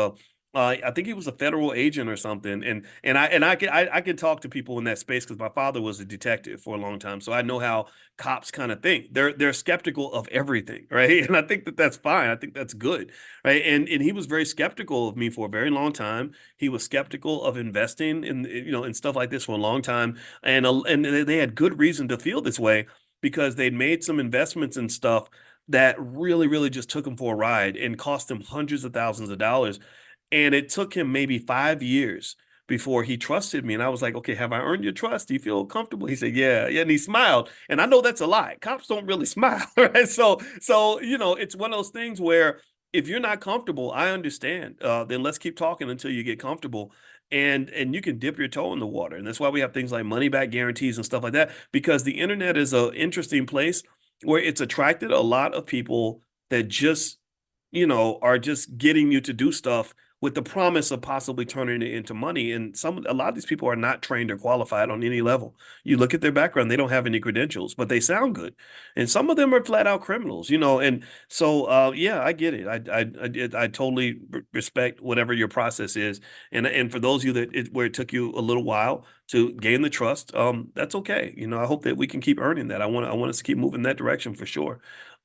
Speaker 1: I think he was a federal agent or something, and I can talk to people in that space because my father was a detective for a long time, so I know how cops kind of think. They're skeptical of everything, right? And I think that that's fine. I think that's good, right? And he was very skeptical of me for a very long time. He was skeptical of investing in stuff like this for a long time, and they had good reason to feel this way because they'd made some investments and stuff that really, really just took him for a ride and cost him hundreds of thousands of dollars. And it took him maybe 5 years before he trusted me. And I was like, okay, have I earned your trust? Do you feel comfortable? He said, yeah. Yeah. And he smiled. And I know that's a lie. Cops don't really smile. Right. So, it's one of those things where if you're not comfortable, I understand. Then let's keep talking until you get comfortable. And you can dip your toe in the water. And that's why we have things like money back guarantees and stuff like that, because the internet is an interesting place where it's attracted a lot of people that just are just getting you to do stuff with the promise of possibly turning it into money. And a lot of these people are not trained or qualified on any level. You look at their background, they don't have any credentials, but they sound good. And some of them are flat out criminals. And so, yeah, I get it. I totally respect whatever your process is. And for those of you where it took you a little while to gain the trust, that's okay. I hope that we can keep earning that. I want us to keep moving that direction for sure.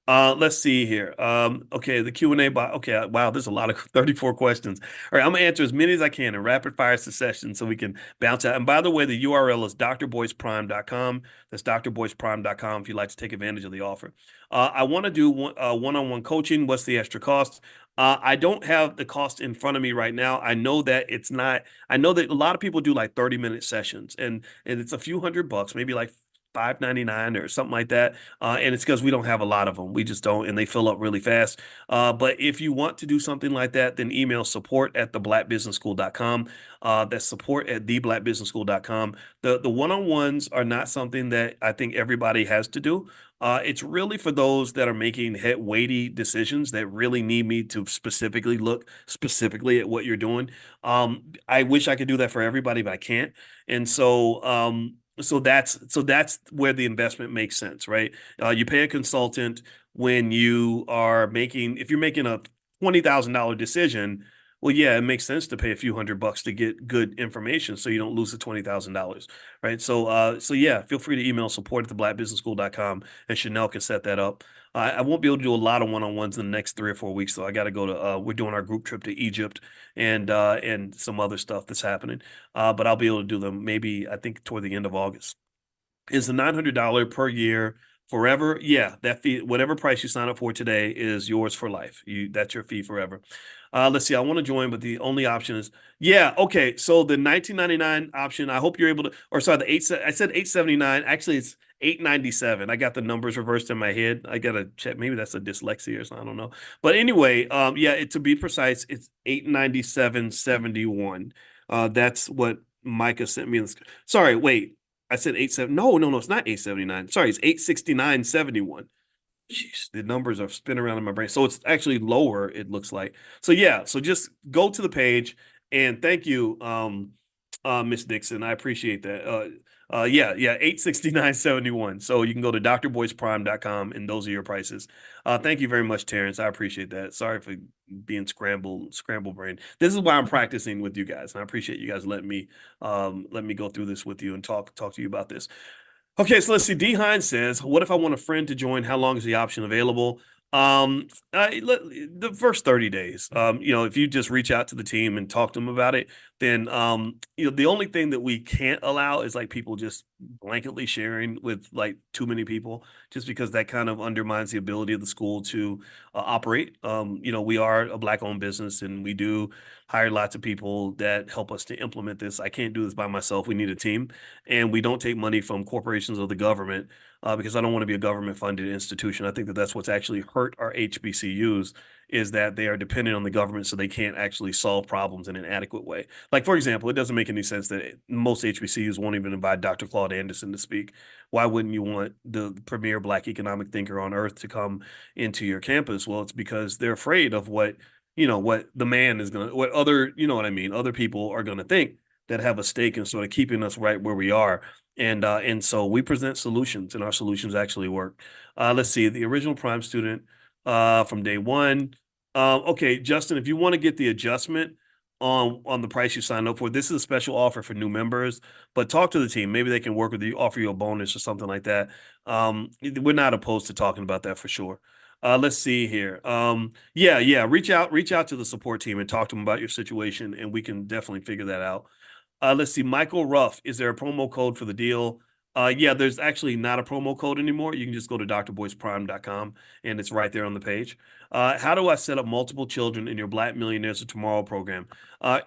Speaker 1: Let's see here. Okay, the Q&A okay, wow, there's a lot of 34 questions. All right, I'm gonna answer as many as I can in rapid fire succession so we can bounce out. And by the way, the URL is drboyceprime.com. That's drboyceprime.com if you'd like to take advantage of the offer. I want to do one-on-one coaching. What's the extra cost? I don't have the cost in front of me right now. I know that it's not, I know that a lot of people do like 30-minute sessions and it's a few $100, maybe like $5.99 or something like that. And it's because we don't have a lot of them. We just don't, and they fill up really fast. But if you want to do something like that, then email support@theblackbusinessschool.com. That's support@theblackbusinessschool.com. The one-on-ones are not something that I think everybody has to do. It's really for those that are making weighty decisions that really need me to specifically look specifically at what you're doing. I wish I could do that for everybody, but I can't. And so that's where the investment makes sense, right? You pay a consultant when if you're making a $20,000 decision. Well, yeah, it makes sense to pay a few $100 to get good information so you don't lose the $20,000, right? So yeah, feel free to email support@theblackbusinessschool.com and Chanel can set that up. I won't be able to do a lot of one-on-ones in the next 3 or 4 weeks, so I got to go to. We're doing our group trip to Egypt and some other stuff that's happening. But I'll be able to do them maybe I think toward the end of August. Is the $900 per year forever? Yeah, that fee, whatever price you sign up for today is yours for life. That's your fee forever. Let's see. I want to join, but the only option is yeah. Okay, so the 1999 option. I hope you're able to. Or sorry, I said 879. Actually, it's 897. I got the numbers reversed in my head. I gotta check. Maybe that's a dyslexia or something. I don't know. But anyway, yeah. To be precise, it's 897.71. That's what Micah sent me. Sorry, wait. I said 87. No, no, no. It's not 879. Sorry, it's 869.71. Jeez, the numbers are spinning around in my brain. So it's actually lower, it looks like. So yeah, so just go to the page and thank you. Miss Dixon. I appreciate that. Yeah, 869.71. So you can go to drboyceprime.com and those are your prices. Thank you very much, Terrence. I appreciate that. Sorry for being scramble brain. This is why I'm practicing with you guys, and I appreciate you guys letting me go through this with you and talk to you about this. Okay, so let's see. D Hines says, "What if I want a friend to join? How long is the option available?" The first 30 days. If you just reach out to the team and talk to them about it, then the only thing that we can't allow is like people just blanketly sharing with like too many people, just because that kind of undermines the ability of the school to operate. We are a Black-owned business, and we do hire lots of people that help us to implement this. I can't do this by myself. We need a team, and we don't take money from corporations or the government because I don't want to be a government funded institution. I think that that's what's actually hurt our HBCUs is that they are dependent on the government, so they can't actually solve problems in an adequate way. Like, for example, it doesn't make any sense that most HBCUs won't even invite Dr. Claude Anderson to speak. Why wouldn't you want the premier Black economic thinker on earth to come into your campus? Well, it's because they're afraid of what the man is going to, what other, you know what I mean, other people are going to think that have a stake in sort of keeping us right where we are. And so we present solutions, and our solutions actually work. Let's see, the original prime student from day one. Okay, Justin, if you want to get the adjustment on the price you signed up for, this is a special offer for new members. But talk to the team. Maybe they can work with you, offer you a bonus or something like that. We're not opposed to talking about that for sure. Let's see here. Yeah. Reach out to the support team and talk to them about your situation, and we can definitely figure that out. Let's see. Michael Ruff, is there a promo code for the deal? Yeah, there's actually not a promo code anymore. You can just go to drboyceprime.com and it's right there on the page. How do I set up multiple children in your Black Millionaires of Tomorrow program?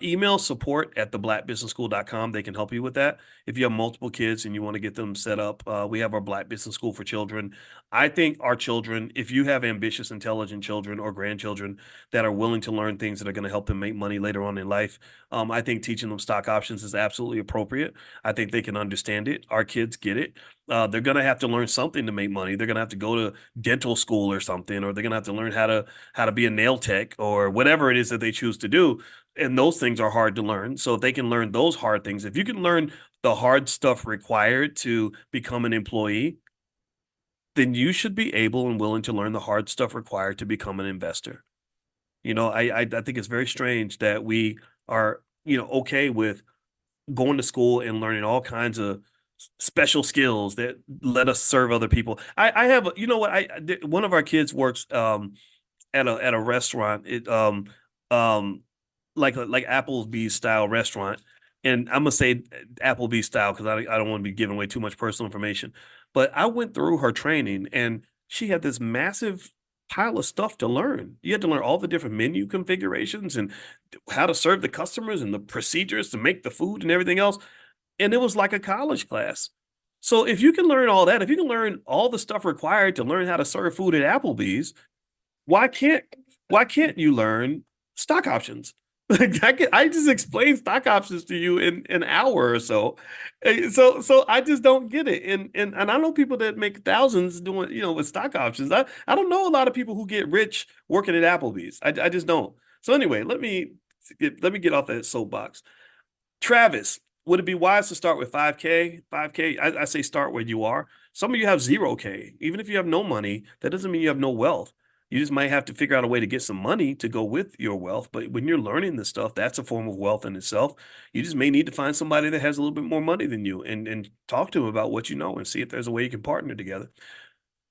Speaker 1: Email support at theblackbusinessschool.com. They can help you with that. If you have multiple kids and you want to get them set up, we have our Black Business School for Children. I think our children, if you have ambitious, intelligent children or grandchildren that are willing to learn things that are going to help them make money later on in life, I think teaching them stock options is absolutely appropriate. I think they can understand it. Our kids get it. They're going to have to learn something to make money. They're going to have to go to dental school or something, or they're going to have to learn how to be a nail tech or whatever it is that they choose to do. And those things are hard to learn. So if they can learn those hard things, if you can learn the hard stuff required to become an employee, then you should be able and willing to learn the hard stuff required to become an investor. I think it's very strange that we are, okay with going to school and learning all kinds of special skills that let us serve other people. I have, you know what, one of our kids works at a restaurant, like Applebee's style restaurant. And I'm gonna say Applebee's style because I don't want to be giving away too much personal information. But I went through her training and she had this massive pile of stuff to learn. You had to learn all the different menu configurations and how to serve the customers and the procedures to make the food and everything else. And it was like a college class. So if you can learn all that, if you can learn all the stuff required to learn how to serve food at Applebee's, why can't why can't you learn stock options? Like I just explained stock options to you in an hour or so. So I just don't get it. And I know people that make thousands doing, with stock options. I don't know a lot of people who get rich working at Applebee's. I just don't. So anyway, let me get off that soapbox. Travis, would it be wise to start with 5K? 5K, I say start where you are. Some of you have 0K. Even if you have no money, that doesn't mean you have no wealth. You just might have to figure out a way to get some money to go with your wealth. But when you're learning this stuff, that's a form of wealth in itself. You just may need to find somebody that has a little bit more money than you and talk to them about what you know and see if there's a way you can partner together.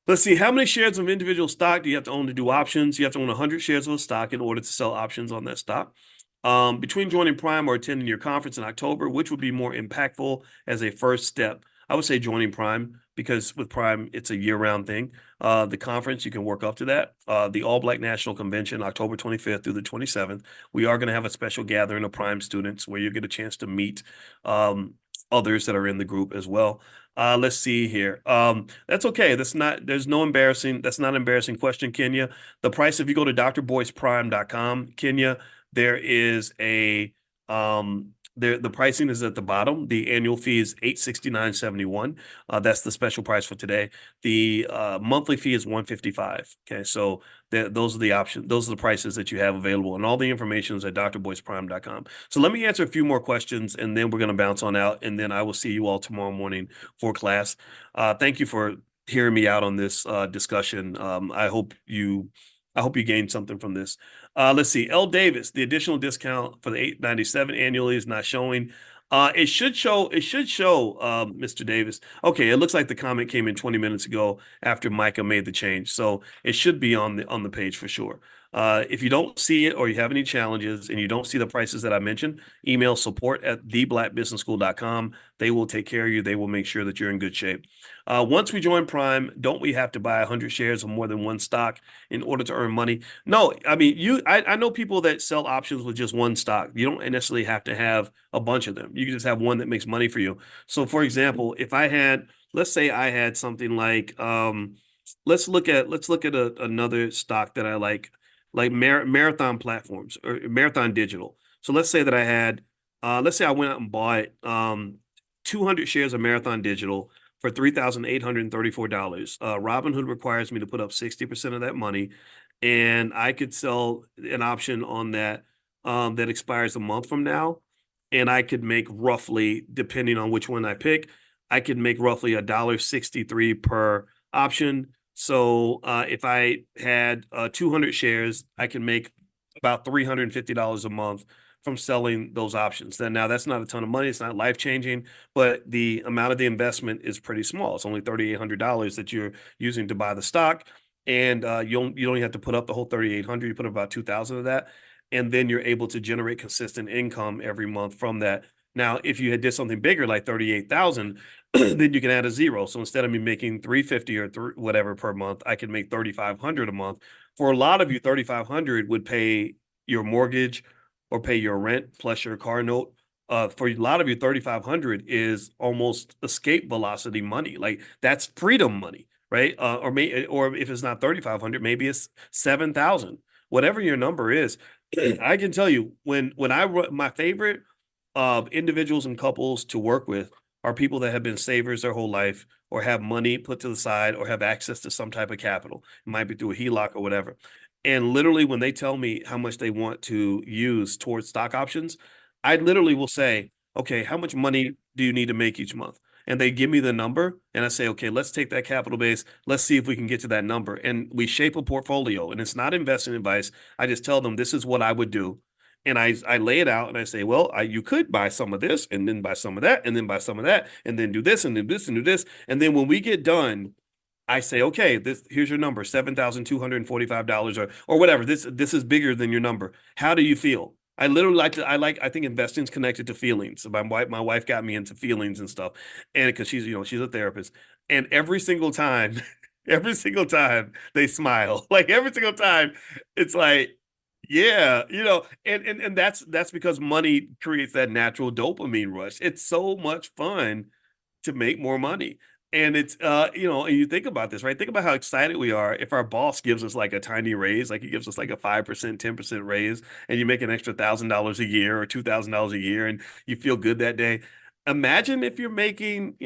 Speaker 1: Let's see, how many shares of individual stock do you have to own to do options? You have to own 100 shares of a stock in order to sell options on that stock. Between joining Prime or attending your conference in October, which would be more impactful as a first step? I would say joining Prime because with Prime, it's a year-round thing. The conference, you can work up to that. The All Black National Convention, October 25th through the 27th. We are going to have a special gathering of Prime students where you get a chance to meet others that are in the group as well. Let's see here. That's okay. That's not an embarrassing question, Kenya. The price, if you go to drboyceprime.com, Kenya, there is a The pricing is at the bottom. The annual fee is $869.71. That's the special price for today. The monthly fee is $155. Okay, so those are the options. Those are the prices that you have available, and all the information is at drboyceprime.com. So let me answer a few more questions, and then we're going to bounce on out, and then I will see you all tomorrow morning for class. Thank you for hearing me out on this discussion. I hope you gained something from this. Let's see. L. Davis, the additional discount for the $897 annually is not showing. It should show. It should show, Mr. Davis. Okay, it looks like the comment came in 20 minutes ago after Micah made the change, so it should be on the page for sure. If you don't see it or you have any challenges and you don't see the prices that I mentioned, email support@theblackbusinessschool.com. They will take care of you. They will make sure that you're in good shape. Once we join Prime, don't we have to buy 100 shares of more than one stock in order to earn money? No, I mean, I know people that sell options with just one stock. You don't necessarily have to have a bunch of them. You can just have one that makes money for you. So, for example, if I had, let's say I had something like, let's look at another stock that I like Marathon Platforms or Marathon Digital. So let's say that I had, let's say I went out and bought 200 shares of Marathon Digital for $3,834. Robinhood requires me to put up 60% of that money, and I could sell an option on that that expires a month from now, and I could make roughly, depending on which one I pick, I could make roughly $1.63 per option. So if I had 200 shares, I can make about $350 a month from selling those options. Then now that's not a ton of money. It's not life changing, but the amount of the investment is pretty small. It's only $3,800 that you're using to buy the stock, and you don't have to put up the whole 3,800. You put up about 2,000 of that, and then you're able to generate consistent income every month from that. Now, if you had did something bigger like 38,000, then you can add a zero. So instead of me making 350 or whatever per month, I can make 3,500 a month. For a lot of you, 3,500 would pay your mortgage or pay your rent plus your car note. For a lot of you, 3,500 is almost escape velocity money. Like that's freedom money, right? Or if it's not 3,500, maybe it's 7,000. Whatever your number is, I can tell you when my favorite individuals and couples to work with are people that have been savers their whole life or have money put to the side or have access to some type of capital. It might be through a HELOC or whatever. And literally, when they tell me how much they want to use towards stock options, I literally will say, okay, how much money do you need to make each month? And they give me the number, and I say, okay, let's take that capital base. Let's see if we can get to that number. And we shape a portfolio, and it's not investing advice. I just tell them this is what I would do. And I lay it out and I say, well, you could buy some of this and then buy some of that and then buy some of that and then do this and then this and do this. And then when we get done, I say, okay, here's your number, $7,245 or whatever. This is bigger than your number. How do you feel? I literally I think investing is connected to feelings. So my wife got me into feelings and stuff. And because she's a therapist. And every single time, every single time they smile. Like every single time, it's like, yeah, and that's because money creates that natural dopamine rush. It's so much fun to make more money. And it's and you think about this, right? Think about how excited we are if our boss gives us like a tiny raise, like he gives us like a 5%, 10% raise, and you make an extra $1,000 a year or $2,000 a year, and you feel good that day. Imagine if you're making,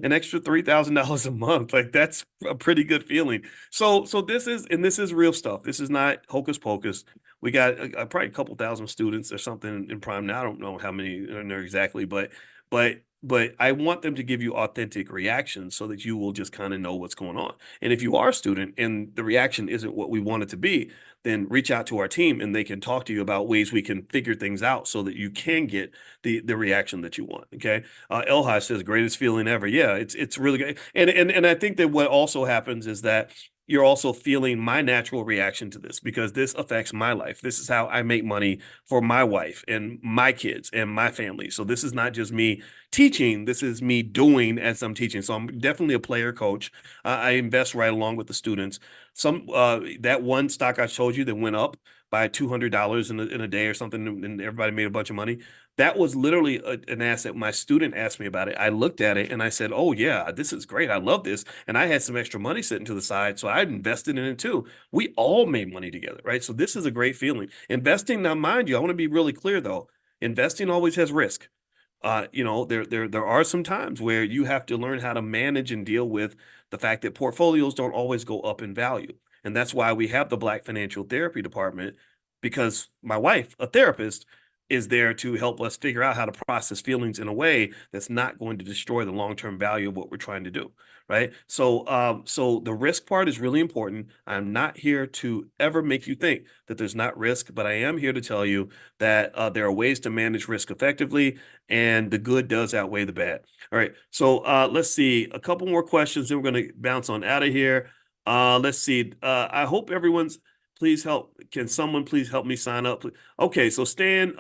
Speaker 1: an extra $3,000 a month. Like that's a pretty good feeling. So this is real stuff. This is not hocus pocus. We got probably a couple thousand students or something in Prime now. I don't know how many in there exactly, but I want them to give you authentic reactions so that you will just kind of know what's going on. And if you are a student and the reaction isn't what we want it to be, then reach out to our team and they can talk to you about ways we can figure things out so that you can get the reaction that you want. Okay. Elhai says greatest feeling ever. Yeah, it's really good. And I think that what also happens is that you're also feeling my natural reaction to this because this affects my life. This is how I make money for my wife and my kids and my family. So this is not just me teaching. This is me doing as I'm teaching. So I'm definitely a player coach. I invest right along with the students. That one stock I showed you that went up by $200 in a day or something, and everybody made a bunch of money. That was literally an asset. My student asked me about it. I looked at it and I said, oh, yeah, this is great. I love this. And I had some extra money sitting to the side. So I invested in it too. We all made money together, right? So this is a great feeling. Investing, now, mind you, I want to be really clear though. investing always has risk. There are some times where you have to learn how to manage and deal with the fact that portfolios don't always go up in value. And that's why we have the Black Financial Therapy Department, because my wife, a therapist, is there to help us figure out how to process feelings in a way that's not going to destroy the long-term value of what we're trying to do. Right. So the risk part is really important. I'm not here to ever make you think that there's not risk, but I am here to tell you that there are ways to manage risk effectively, and the good does outweigh the bad. All right. So let's see a couple more questions, then we're going to bounce on out of here. Let's see. I hope everyone's. Please help. Can someone please help me sign up? Okay, so Stan,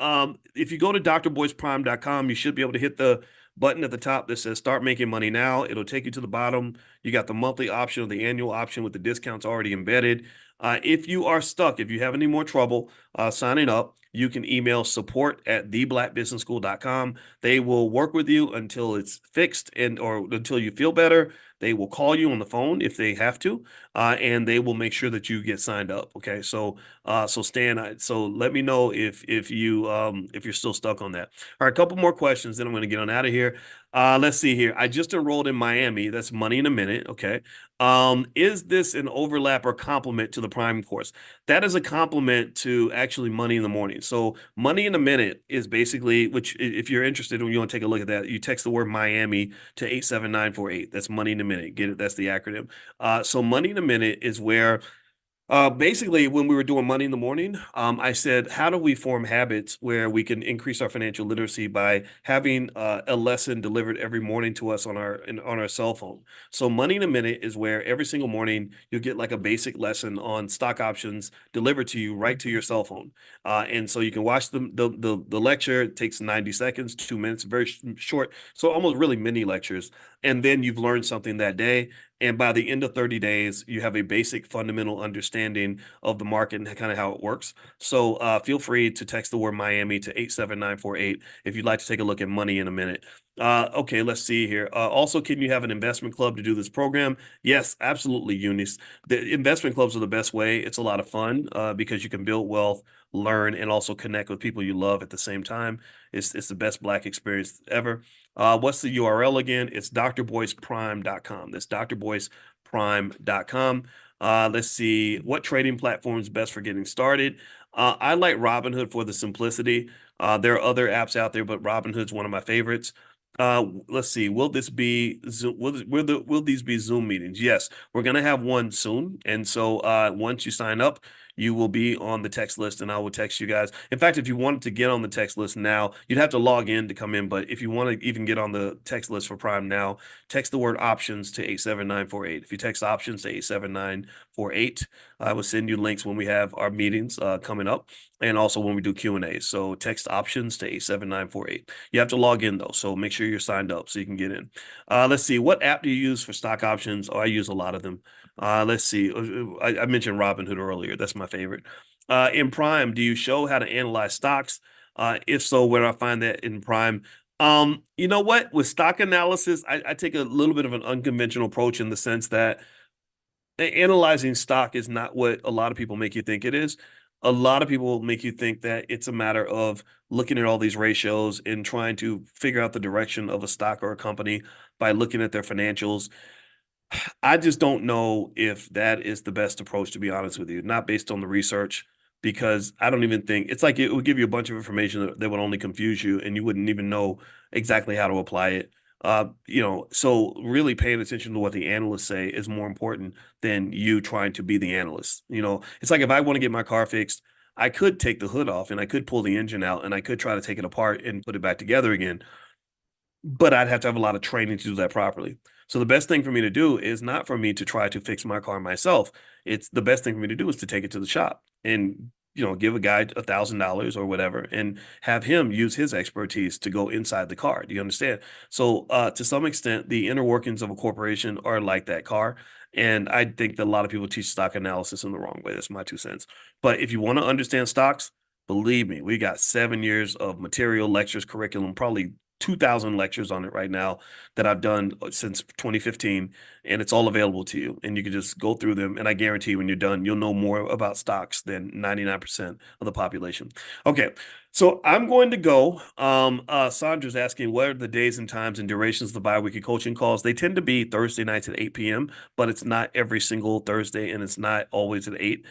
Speaker 1: if you go to drboyceprime.com, you should be able to hit the button at the top that says start making money now. It'll take you to the bottom. You got the monthly option or the annual option with the discounts already embedded. If you are stuck, if you have any more trouble signing up, you can email support@theblackbusinessschool.com. They will work with you until it's fixed or until you feel better. They will call you on the phone if they have to, and they will make sure that you get signed up. Okay, so Stan, so let me know if you're still stuck on that. All right, a couple more questions, then I'm going to get on out of here. Let's see here. I just enrolled in Miami. That's Money in a Minute. Okay. Is this an overlap or complement to the Prime course? That is a complement to actually Money in the Morning. So Money in a Minute is basically, which if you're interested and you want to take a look at that, you text the word Miami to 87948. That's Money in a Minute. Get it? That's the acronym. So Money in a Minute is where basically, when we were doing Money in the Morning, I said, how do we form habits where we can increase our financial literacy by having a lesson delivered every morning to us on our cell phone? So Money in a Minute is where every single morning you get like a basic lesson on stock options delivered to you right to your cell phone. And so you can watch the lecture. It takes 90 seconds, 2 minutes, very short. So almost really mini lectures. And then you've learned something that day. And by the end of 30 days, you have a basic fundamental understanding of the market and kind of how it works. So feel free to text the word Miami to 87948 if you'd like to take a look at Money in a Minute. Okay, let's see here. Also, can you have an investment club to do this program? Yes, absolutely, Eunice. The investment clubs are the best way. It's a lot of fun because you can build wealth, learn, and also connect with people you love at the same time. It's the best Black experience ever. What's the URL again? It's drboyceprime.com. That's drboyceprime.com. Let's see. What trading platform is best for getting started? I like Robinhood for the simplicity. There are other apps out there, but Robinhood's one of my favorites. Let's see. Will this be Zoom? Will these be Zoom meetings? Yes, we're gonna have one soon. And so once you sign up, you will be on the text list, and I will text you guys. In fact, if you wanted to get on the text list now, you'd have to log in to come in. But if you want to even get on the text list for Prime now, text the word options to 87948. If you text options to 87948, I will send you links when we have our meetings coming up, and also when we do Q&A. So text options to 87948. You have to log in though, so make sure you're signed up so you can get in. Let's see. What app do you use for stock options? Oh, I use a lot of them. Let's see. I mentioned Robinhood earlier. That's my favorite. In Prime, do you show how to analyze stocks? If so, where do I find that in Prime? You know what? With stock analysis, I take a little bit of an unconventional approach in the sense that analyzing stock is not what a lot of people make you think it is. A lot of people make you think that it's a matter of looking at all these ratios and trying to figure out the direction of a stock or a company by looking at their financials. I just don't know if that is the best approach, to be honest with you, not based on the research, because I don't even think it's like it would give you a bunch of information that would only confuse you and you wouldn't even know exactly how to apply it. So really paying attention to what the analysts say is more important than you trying to be the analyst. It's like if I want to get my car fixed, I could take the hood off and I could pull the engine out and I could try to take it apart and put it back together again, but I'd have to have a lot of training to do that properly. So the best thing for me to do is not for me to try to fix my car myself. It's the best thing for me to do is to take it to the shop and give a guy $1,000 or whatever and have him use his expertise to go inside the car. Do you understand? So to some extent, the inner workings of a corporation are like that car. And I think that a lot of people teach stock analysis in the wrong way. That's my 2 cents. But if you want to understand stocks, believe me, we got 7 years of material, lectures, curriculum, probably 2,000 lectures on it right now that I've done since 2015. and it's all available to you. And you can just go through them. And I guarantee when you're done, you'll know more about stocks than 99% of the population. Okay. So I'm going to go. Sandra's asking what are the days and times and durations of the bi-weekly coaching calls? They tend to be Thursday nights at 8 p.m., but it's not every single Thursday and it's not always at 8.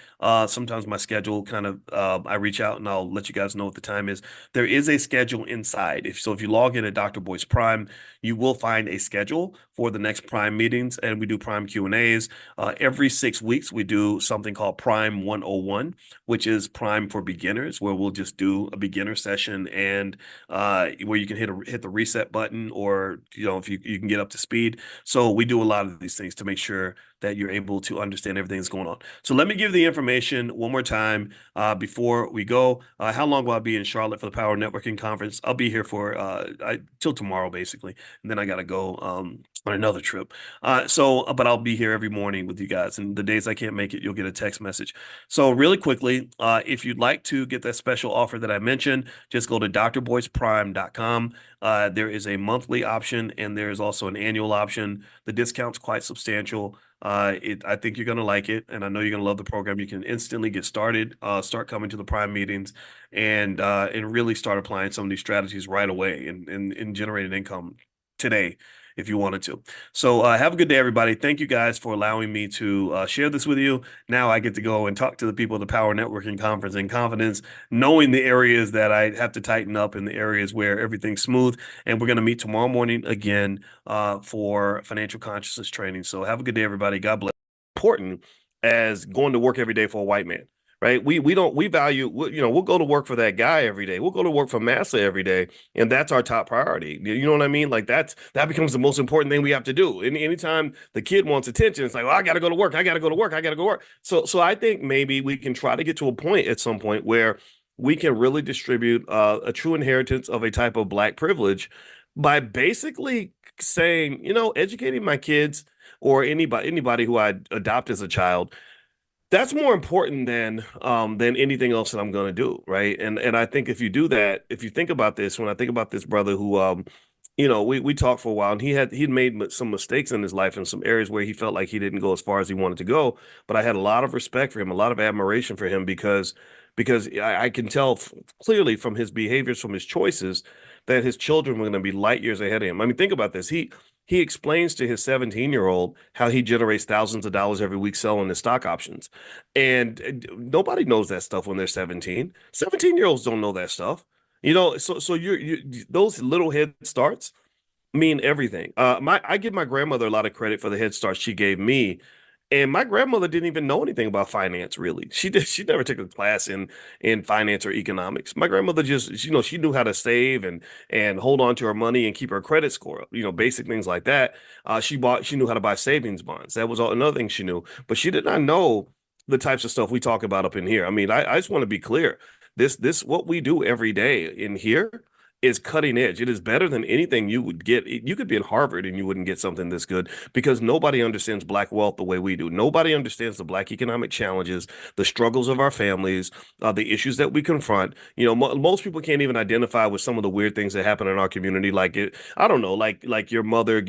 Speaker 1: Sometimes my schedule kind of I reach out and I'll let you guys know what the time is. There is a schedule inside. If you log in at Dr. Boyce Prime, you will find a schedule for the next Prime meetings, and we do Prime Q&As. Every 6 weeks, we do something called Prime 101, which is Prime for beginners, where we'll just do a beginner session and where you can hit the reset button, or if you can get up to speed. So we do a lot of these things to make sure that you're able to understand everything that's going on. So let me give the information one more time before we go. How long will I be in Charlotte for the Power Networking Conference? I'll be here for till tomorrow, basically, and then I got to go on another trip. But I'll be here every morning with you guys, and the days I can't make it, you'll get a text message. So really quickly, if you'd like to get that special offer that I mentioned, just go to drboyceprime.com. There is a monthly option and there is also an annual option. The discount's quite substantial. I think you're going to like it, and I know you're going to love the program. You can instantly get started, start coming to the Prime meetings, and really start applying some of these strategies right away and generating income today if you wanted to. So have a good day, everybody. Thank you guys for allowing me to share this with you. Now I get to go and talk to the people at the Power Networking Conference in confidence, knowing the areas that I have to tighten up and the areas where everything's smooth. And we're going to meet tomorrow morning again for financial consciousness training. So have a good day, everybody. God bless. Important as going to work every day for a white man. Right. We value, we'll go to work for that guy every day. We'll go to work for Massa every day. And that's our top priority. You know what I mean? Like that becomes the most important thing we have to do. And anytime the kid wants attention, it's like, well, I got to go to work. I got to go to work. I got to go to work. So I think maybe we can try to get to a point at some point where we can really distribute a true inheritance of a type of Black privilege by basically saying, educating my kids or anybody who I adopt as a child. That's more important than anything else that I'm going to do, right? And I think if you do that, if you think about this, when I think about this brother who we talked for a while, and he'd made some mistakes in his life in some areas where he felt like he didn't go as far as he wanted to go, but I had a lot of respect for him, a lot of admiration for him because I can tell clearly from his behaviors, from his choices, that his children were going to be light years ahead of him. I mean, think about this. He explains to his 17-year-old how he generates thousands of dollars every week selling his stock options. And nobody knows that stuff when they're 17. 17-year-olds don't know that stuff. So you those little head starts mean everything. I give my grandmother a lot of credit for the head start she gave me. And my grandmother didn't even know anything about finance, really. She never took a class in finance or economics. My grandmother just, she knew how to save and hold on to her money and keep her credit score up, basic things like that. She knew how to buy savings bonds. That was another thing she knew, but she did not know the types of stuff we talk about up in here. I mean, I just want to be clear. This what we do every day in here is cutting edge. It is better than anything you would get. You could be in Harvard and you wouldn't get something this good because nobody understands Black wealth the way we do. Nobody understands the Black economic challenges, the struggles of our families, the issues that we confront. Most people can't even identify with some of the weird things that happen in our community. Like I don't know, like your mother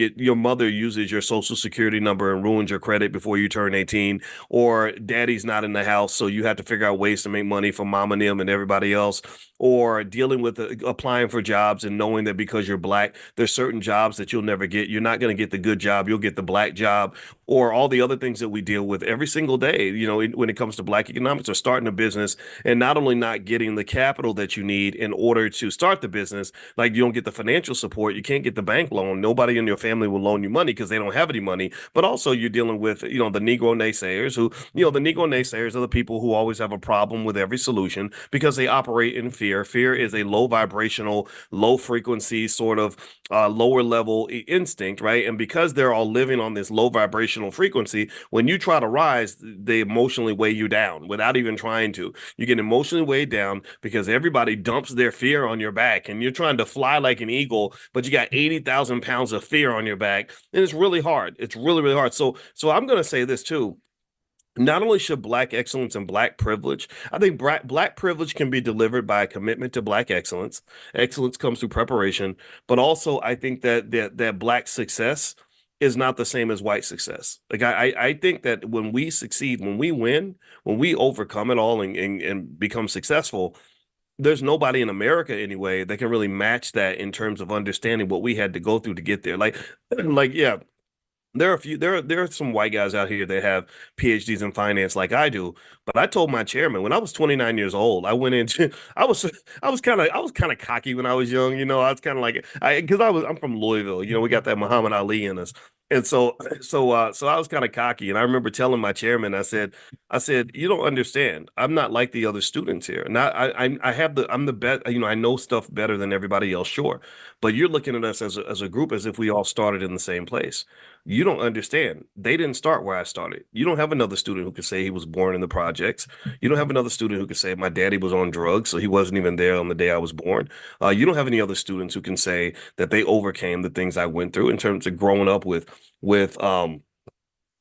Speaker 1: uses your social security number and ruins your credit before you turn 18, or daddy's not in the house, so you have to figure out ways to make money for mom and them and everybody else, or dealing with applying for jobs and knowing that because you're Black, there's certain jobs that you'll never get. You're not going to get the good job. You'll get the Black job, or all the other things that we deal with every single day, when it comes to Black economics, or starting a business and not only not getting the capital that you need in order to start the business, like you don't get the financial support, you can't get the bank loan. Nobody in your family will loan you money because they don't have any money. But also you're dealing with, the Negro naysayers who, the Negro naysayers are the people who always have a problem with every solution because they operate in fear. Fear is a low vibrational, low frequency, sort of lower level instinct, right? And because they're all living on this low vibrational frequency, when you try to rise, they emotionally weigh you down without even trying to. You get emotionally weighed down because everybody dumps their fear on your back, and you're trying to fly like an eagle, but you got 80,000 pounds of fear on your back, and it's really hard. It's really, really hard. So I'm going to say this too. Not only should Black excellence and Black privilege, I think Black privilege can be delivered by a commitment to Black excellence. Excellence comes through preparation, but also I think that Black success is not the same as white success. Like I think that when we succeed, when we win, when we overcome it all and become successful, there's nobody in America anyway that can really match that in terms of understanding what we had to go through to get there. Like yeah, there are a few there are some white guys out here that have PhDs in finance like I do, but I told my chairman when I was 29 years old, I went into I was kind of cocky when I was young, I was kind of like I because I'm from Louisville, we got that Muhammad Ali in us. And so I was kind of cocky and I remember telling my chairman I said you don't understand. I'm not like the other students here. Not I have I'm the best, I know stuff better than everybody else, sure. But you're looking at us as a group as if we all started in the same place. You don't understand. They didn't start where I started. You don't have another student who could say he was born in the projects. You don't have another student who could say my daddy was on drugs, so he wasn't even there on the day I was born. You don't have any other students who can say that they overcame the things I went through in terms of growing up with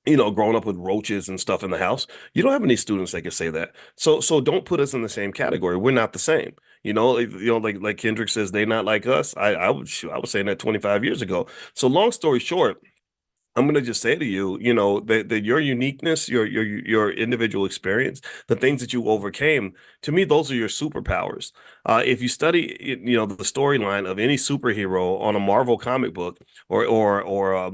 Speaker 1: growing up with roaches and stuff in the house. You don't have any students that can say that. So don't put us in the same category. We're not the same. Like Kendrick says, they not like us. I was saying that 25 years ago. So long story short, I'm going to just say to you, that your uniqueness, your individual experience, the things that you overcame, to me, those are your superpowers. If you study, the storyline of any superhero on a Marvel comic book or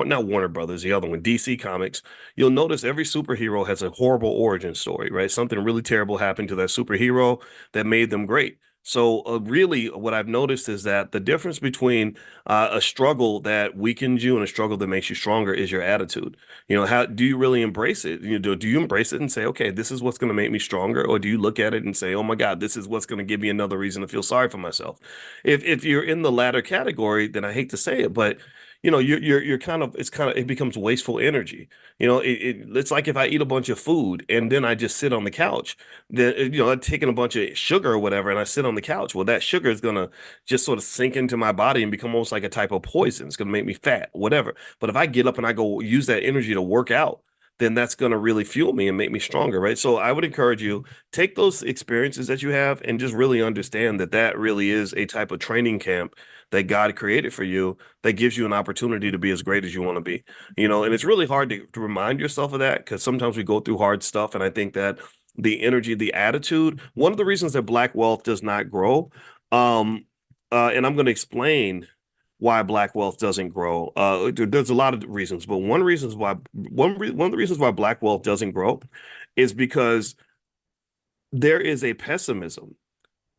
Speaker 1: not Warner Brothers, the other one, DC Comics, you'll notice every superhero has a horrible origin story, right? Something really terrible happened to that superhero that made them great. So really, what I've noticed is that the difference between a struggle that weakens you and a struggle that makes you stronger is your attitude. How do you really embrace it? Do you embrace it and say, okay, this is what's going to make me stronger? Or do you look at it and say, oh my God, this is what's going to give me another reason to feel sorry for myself? If you're in the latter category, then I hate to say it, but you're it becomes wasteful energy. It's like if I eat a bunch of food and then I just sit on the couch, then I'm taking a bunch of sugar or whatever and I sit on the couch. Well, that sugar is gonna just sort of sink into my body and become almost like a type of poison. It's gonna make me fat, whatever. But if I get up and I go use that energy to work out, then that's going to really fuel me and make me stronger, right? So I would encourage you, take those experiences that you have and just really understand that that really is a type of training camp that God created for you that gives you an opportunity to be as great as you want to be. And it's really hard to remind yourself of that because sometimes we go through hard stuff. And I think that the energy, the attitude, one of the reasons that Black wealth does not grow, and I'm going to explain why Black wealth doesn't grow. There's a lot of reasons, but one of the reasons why Black wealth doesn't grow is because there is a pessimism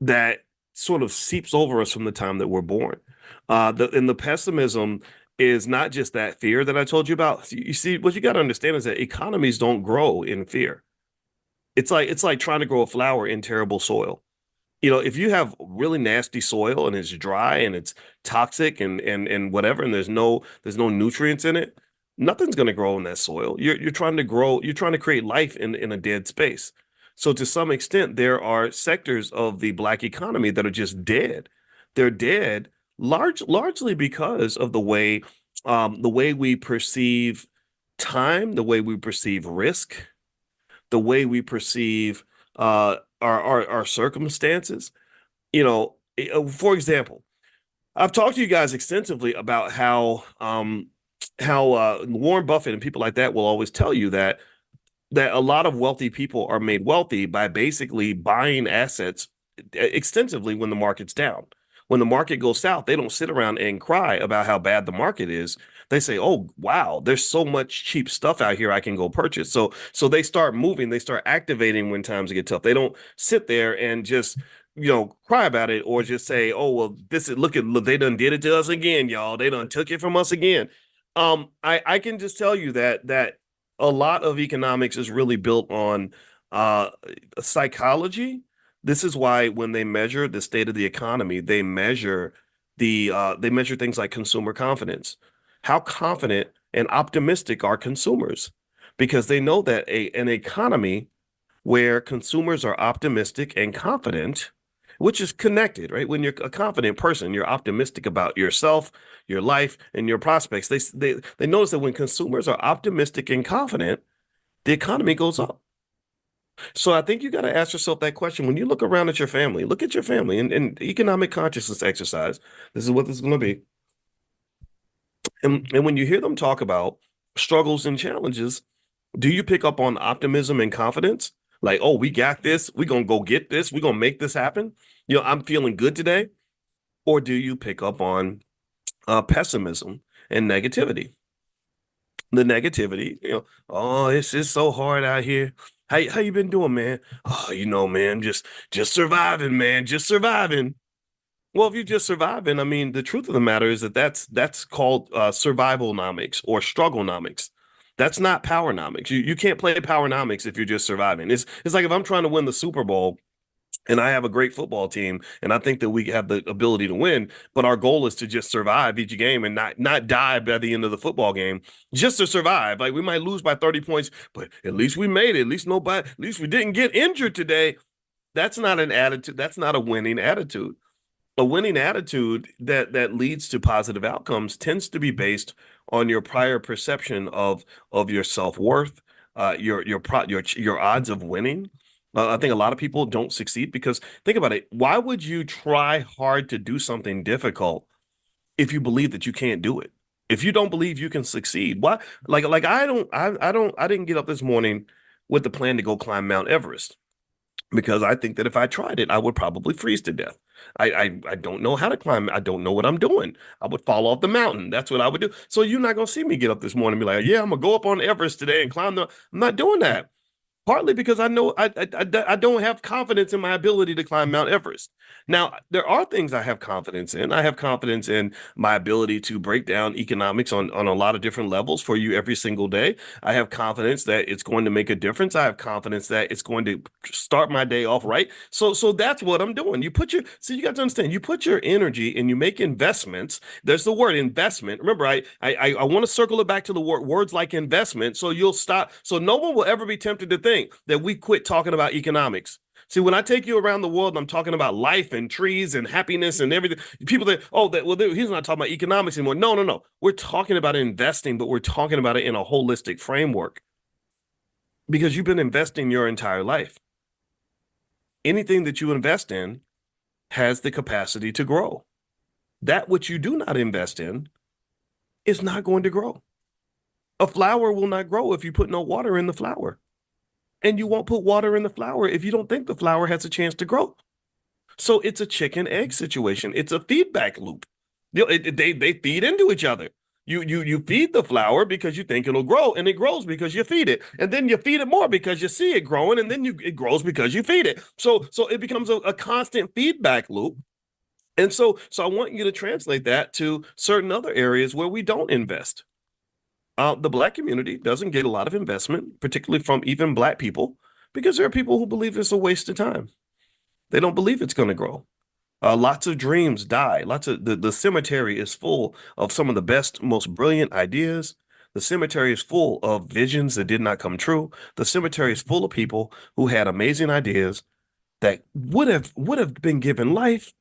Speaker 1: that sort of seeps over us from the time that we're born. And the pessimism is not just that fear that I told you about. You see, what you got to understand is that economies don't grow in fear. It's like trying to grow a flower in terrible soil. If you have really nasty soil and it's dry and it's toxic and whatever, and there's no nutrients in it, nothing's going to grow in that soil. You're trying to grow, you're trying to create life in a dead space. So to some extent, there are sectors of the Black economy that are just dead. They're dead largely because of the way we perceive time, the way we perceive risk, the way we perceive our circumstances. For example, I've talked to you guys extensively about how Warren Buffett and people like that will always tell you that a lot of wealthy people are made wealthy by basically buying assets extensively when the market's down. When the market goes south, they don't sit around and cry about how bad the market is. They say, "Oh, wow, there's so much cheap stuff out here I can go purchase." So they start moving, they start activating when times get tough. They don't sit there and just cry about it or just say, "Oh, well, this is look, they done did it to us again, y'all. They done took it from us again." I can just tell you that a lot of economics is really built on uh psychology. This is why when they measure the state of the economy, they measure things like consumer confidence. How confident and optimistic are consumers? Because they know that an economy where consumers are optimistic and confident, which is connected, right? When you're a confident person, you're optimistic about yourself, your life, and your prospects. They notice that when consumers are optimistic and confident, the economy goes up. So I think you got to ask yourself that question. When you look around at your family, look at your family and economic consciousness exercise. This is what this is going to be. And when you hear them talk about struggles and challenges, do you pick up on optimism and confidence? Like, oh, we got this. We're going to go get this. We're going to make this happen. I'm feeling good today. Or do you pick up on pessimism and negativity? The negativity, oh, it's just so hard out here. How you been doing, man? Oh, man, just surviving, man, just surviving. Well, if you're just surviving, I mean, the truth of the matter is that that's called survivalnomics or strugglenomics. That's not powernomics. You can't play powernomics if you're just surviving. It's like if I'm trying to win the Super Bowl and I have a great football team, and I think that we have the ability to win, but our goal is to just survive each game and not die by the end of the football game, just to survive. Like we might lose by 30 points, but at least we made it. At least we didn't get injured today. That's not an attitude. That's not a winning attitude. A winning attitude that leads to positive outcomes tends to be based on your prior perception of your self-worth, your odds of winning. I think a lot of people don't succeed because think about it. Why would you try hard to do something difficult if you believe that you can't do it? If you don't believe you can succeed, why? Like I didn't get up this morning with the plan to go climb Mount Everest because I think that if I tried it, I would probably freeze to death. I don't know how to climb. I don't know what I'm doing. I would fall off the mountain. That's what I would do. So you're not gonna see me get up this morning and be like, yeah, I'm gonna go up on Everest today and climb the. I'm not doing that. Partly because I know I don't have confidence in my ability to climb Mount Everest. Now, there are things I have confidence in. I have confidence in my ability to break down economics on a lot of different levels for you every single day. I have confidence that it's going to make a difference. I have confidence that it's going to start my day off right. So that's what I'm doing. You got to understand, you put your energy and you make investments. There's the word investment. Remember, I want to circle it back to the words like investment. So you'll stop. So no one will ever be tempted to think that we quit talking about economics. See, when I take you around the world and I'm talking about life and trees and happiness and everything, people think, oh, he's not talking about economics anymore. No, no, no. We're talking about investing, but we're talking about it in a holistic framework because you've been investing your entire life. Anything that you invest in has the capacity to grow. That which you do not invest in is not going to grow. A flower will not grow if you put no water in the flower. And you won't put water in the flower if you don't think the flower has a chance to grow. So it's a chicken egg situation. It's a feedback loop. They feed into each other. You feed the flower because you think it'll grow, and it grows because you feed it, and then you feed it more because you see it growing, and then it grows because you feed it. So it becomes a constant feedback loop. And so I want you to translate that to certain other areas where we don't invest. The Black community doesn't get a lot of investment, particularly from even Black people, because there are people who believe it's a waste of time. They don't believe it's going to grow. Lots of dreams die. The cemetery is full of some of the best, most brilliant ideas. The cemetery is full of visions that did not come true. The cemetery is full of people who had amazing ideas that would have been given life,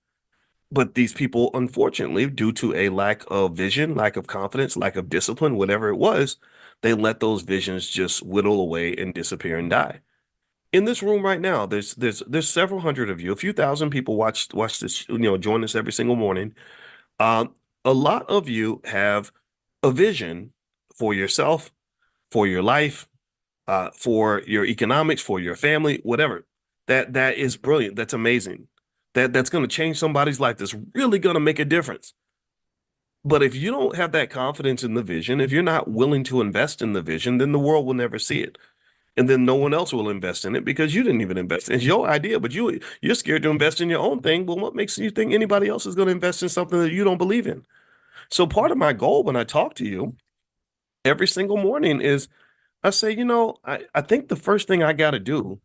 Speaker 1: but these people, unfortunately, due to a lack of vision, lack of confidence, lack of discipline, whatever it was, they let those visions just whittle away and disappear and die. In this room right now, there's several hundred of you, a few thousand people watch this, join us every single morning. Um, a lot of you have a vision for yourself, for your life, for your economics, for your family, whatever. That is brilliant. That's amazing. That's going to change somebody's life. That's really going to make a difference. But if you don't have that confidence in the vision, if you're not willing to invest in the vision, then the world will never see it. And then no one else will invest in it because you didn't even invest. It's your idea, but you're scared to invest in your own thing. Well, what makes you think anybody else is going to invest in something that you don't believe in? So part of my goal when I talk to you every single morning is I say, I think the first thing I got to do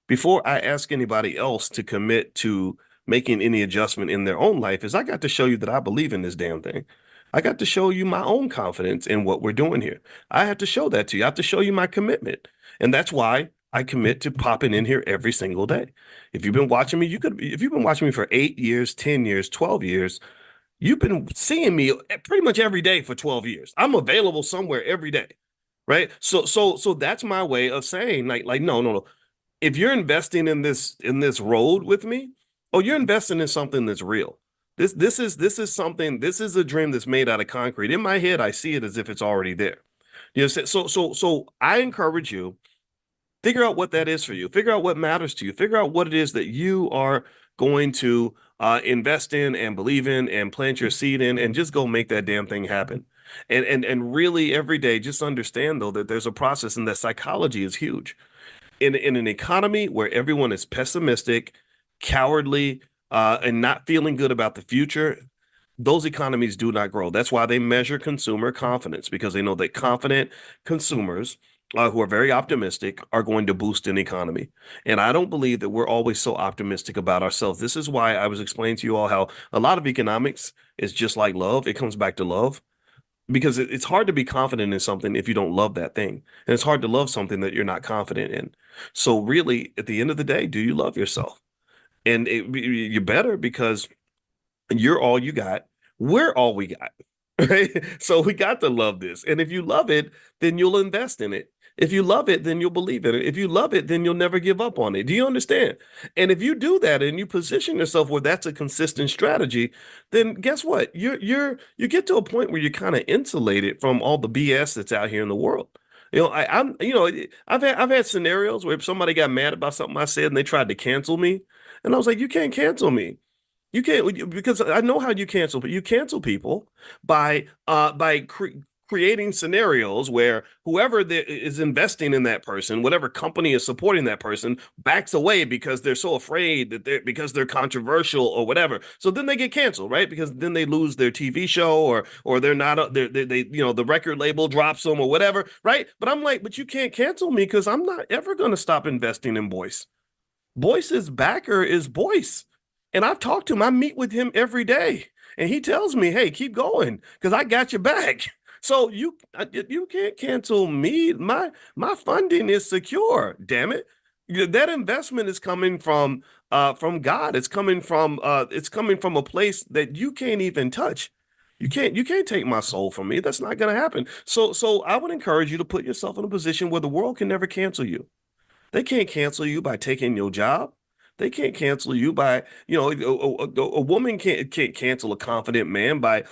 Speaker 1: before I ask anybody else to commit to making any adjustment in their own life is I got to show you that I believe in this damn thing. I got to show you my own confidence in what we're doing here. I have to show that to you. I have to show you my commitment. And that's why I commit to popping in here every single day. If you've been watching me, if you've been watching me for 8 years, 10 years, 12 years, you've been seeing me pretty much every day for 12 years. I'm available somewhere every day. Right. So that's my way of saying like, no, no, no. If you're investing in this road with me, oh, you're investing in something that's real. This is something. This is a dream that's made out of concrete. In my head, I see it as if it's already there. You know, so I encourage you, figure out what that is for you. Figure out what matters to you. Figure out what it is that you are going to invest in and believe in and plant your seed in, and just go make that damn thing happen. And really every day, just understand though that there's a process and that psychology is huge in an economy where everyone is pessimistic, cowardly, and not feeling good about the future. Those economies do not grow. That's why they measure consumer confidence, because they know that confident consumers who are very optimistic are going to boost an economy. And I don't believe that we're always so optimistic about ourselves. This is why I was explaining to you all how a lot of economics is just like love. It comes back to love, because it's hard to be confident in something if you don't love that thing. And it's hard to love something that you're not confident in. So really, at the end of the day, do you love yourself? And you better, because you're all you got. We're all we got. Right? So we got to love this. And if you love it, then you'll invest in it. If you love it, then you'll believe in it. If you love it, then you'll never give up on it. Do you understand? And if you do that and you position yourself where that's a consistent strategy, then guess what? You get to a point where you're kind of insulated from all the BS that's out here in the world. I'm I've had scenarios where somebody got mad about something I said and they tried to cancel me. And I was like, you can't cancel me. You can't, because I know how you cancel, but you cancel people by creating scenarios where whoever is investing in that person, whatever company is supporting that person, backs away because they're so afraid that they're controversial or whatever. So then they get canceled, right? Because then they lose their TV show, or they're not they the record label drops them or whatever, right? But I'm like, but you can't cancel me because I'm not ever going to stop investing in Boyce. Boyce's backer is Boyce. And I've talked to him. I meet with him every day. And he tells me, hey, keep going because I got your back. So you can't cancel me. My funding is secure. Damn it. That investment is coming from God. It's coming from a place that you can't even touch. You can't take my soul from me. That's not going to happen. So I would encourage you to put yourself in a position where the world can never cancel you. They can't cancel you by taking your job. They can't cancel you by, a woman can't cancel a confident man by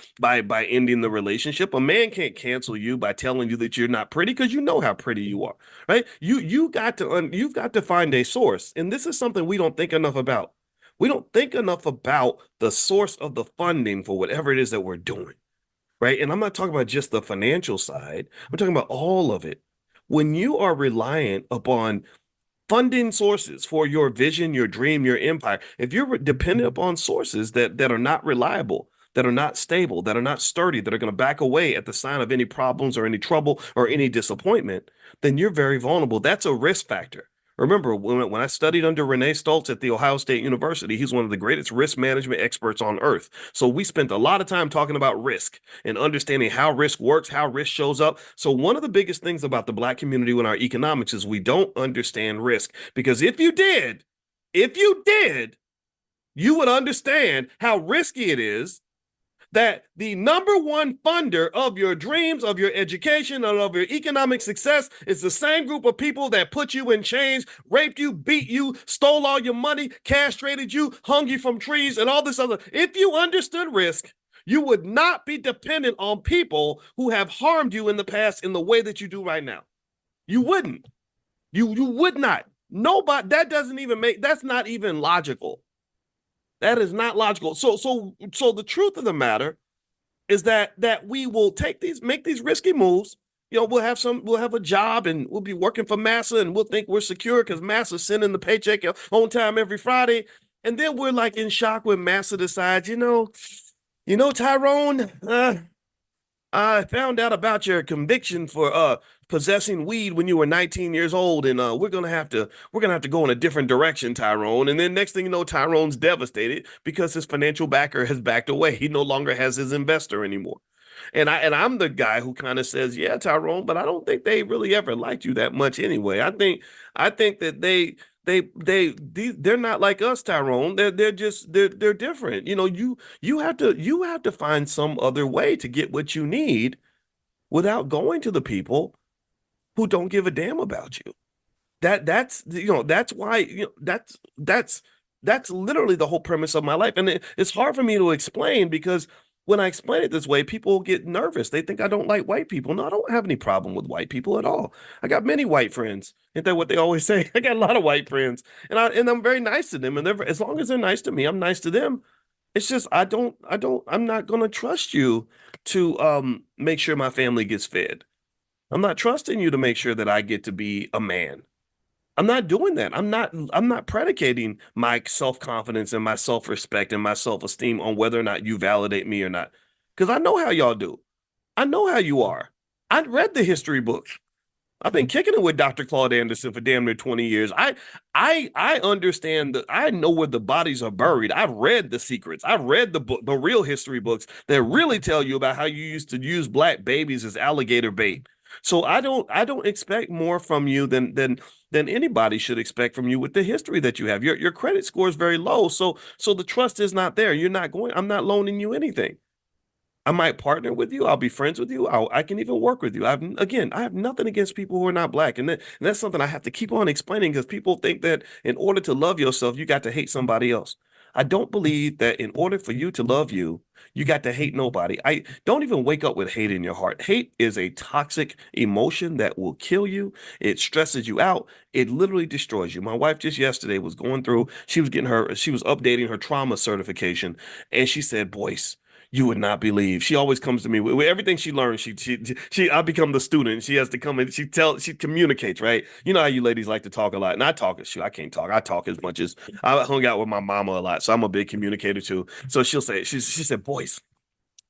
Speaker 1: ending the relationship. A man can't cancel you by telling you that you're not pretty because you know how pretty you are, right? You've got to find a source, and this is something we don't think enough about. We don't think enough about the source of the funding for whatever it is that we're doing, right? And I'm not talking about just the financial side. I'm talking about all of it. When you are reliant upon funding sources for your vision, your dream, your empire, if you're dependent upon sources that are not reliable, that are not stable, that are not sturdy, that are going to back away at the sign of any problems or any trouble or any disappointment, then you're very vulnerable. That's a risk factor. Remember, when I studied under Renee Stoltz at the Ohio State University, he's one of the greatest risk management experts on earth. So we spent a lot of time talking about risk and understanding how risk works, how risk shows up. So one of the biggest things about the Black community in our economics is we don't understand risk. Because if you did, you would understand how risky it is that the number one funder of your dreams, of your education, and of your economic success is the same group of people that put you in chains, raped you, beat you, stole all your money, castrated you, hung you from trees, and all this other. If you understood risk, you would not be dependent on people who have harmed you in the past in the way that you do right now. You wouldn't. You would not. Nobody, that's not even logical. That is not logical. So the truth of the matter is that we will make these risky moves. We'll have a job and we'll be working for massa and we'll think we're secure because massa's sending the paycheck on time every Friday. And then we're like in shock when massa decides, Tyrone, I found out about your conviction for possessing weed when you were 19 years old, and we're gonna have to go in a different direction, Tyrone. And then next thing you know, Tyrone's devastated because his financial backer has backed away. He no longer has his investor anymore. And I'm the guy who kind of says, yeah, Tyrone, but I don't think they really ever liked you that much anyway. I think that they're not like us, Tyrone. They're different. You have to find some other way to get what you need without going to the people who don't give a damn about you. That's why that's That's literally the whole premise of my life. And it's hard for me to explain because when I explain it this way, people get nervous. They think I don't like white people. No, I don't have any problem with white people at all. I got many white friends. Isn't that what they always say? I got a lot of white friends, and I'm very nice to them. And as long as they're nice to me, I'm nice to them. It's just I'm not gonna trust you to make sure my family gets fed. I'm not trusting you to make sure that I get to be a man. I'm not doing that. I'm not predicating my self-confidence and my self-respect and my self-esteem on whether or not you validate me or not. Because I know how y'all do. I know how you are. I read the history books. I've been kicking it with Dr. Claude Anderson for damn near 20 years. I understand that I know where the bodies are buried. I've read the secrets. I've read the book, the real history books that really tell you about how you used to use black babies as alligator bait. So I don't expect more from you than anybody should expect from you with the history that you have. Your credit score is very low. So the trust is not there. I'm not loaning you anything. I might partner with you. I'll be friends with you. I can even work with you. I have nothing against people who are not black, and that's something I have to keep on explaining because people think that in order to love yourself, you got to hate somebody else. I don't believe that in order for you to love you, you got to hate nobody. I don't even wake up with hate in your heart. Hate is a toxic emotion that will kill you. It stresses you out. It literally destroys you. My wife just yesterday was going through, she was updating her trauma certification, and she said, Boyce, you would not believe. She always comes to me with everything she learns. I become the student. She has to come and she communicates, right? You know how you ladies like to talk a lot, and I talk as shoot. I can't talk. I talk as much as I hung out with my mama a lot, so I'm a big communicator too. So she said, Boyce,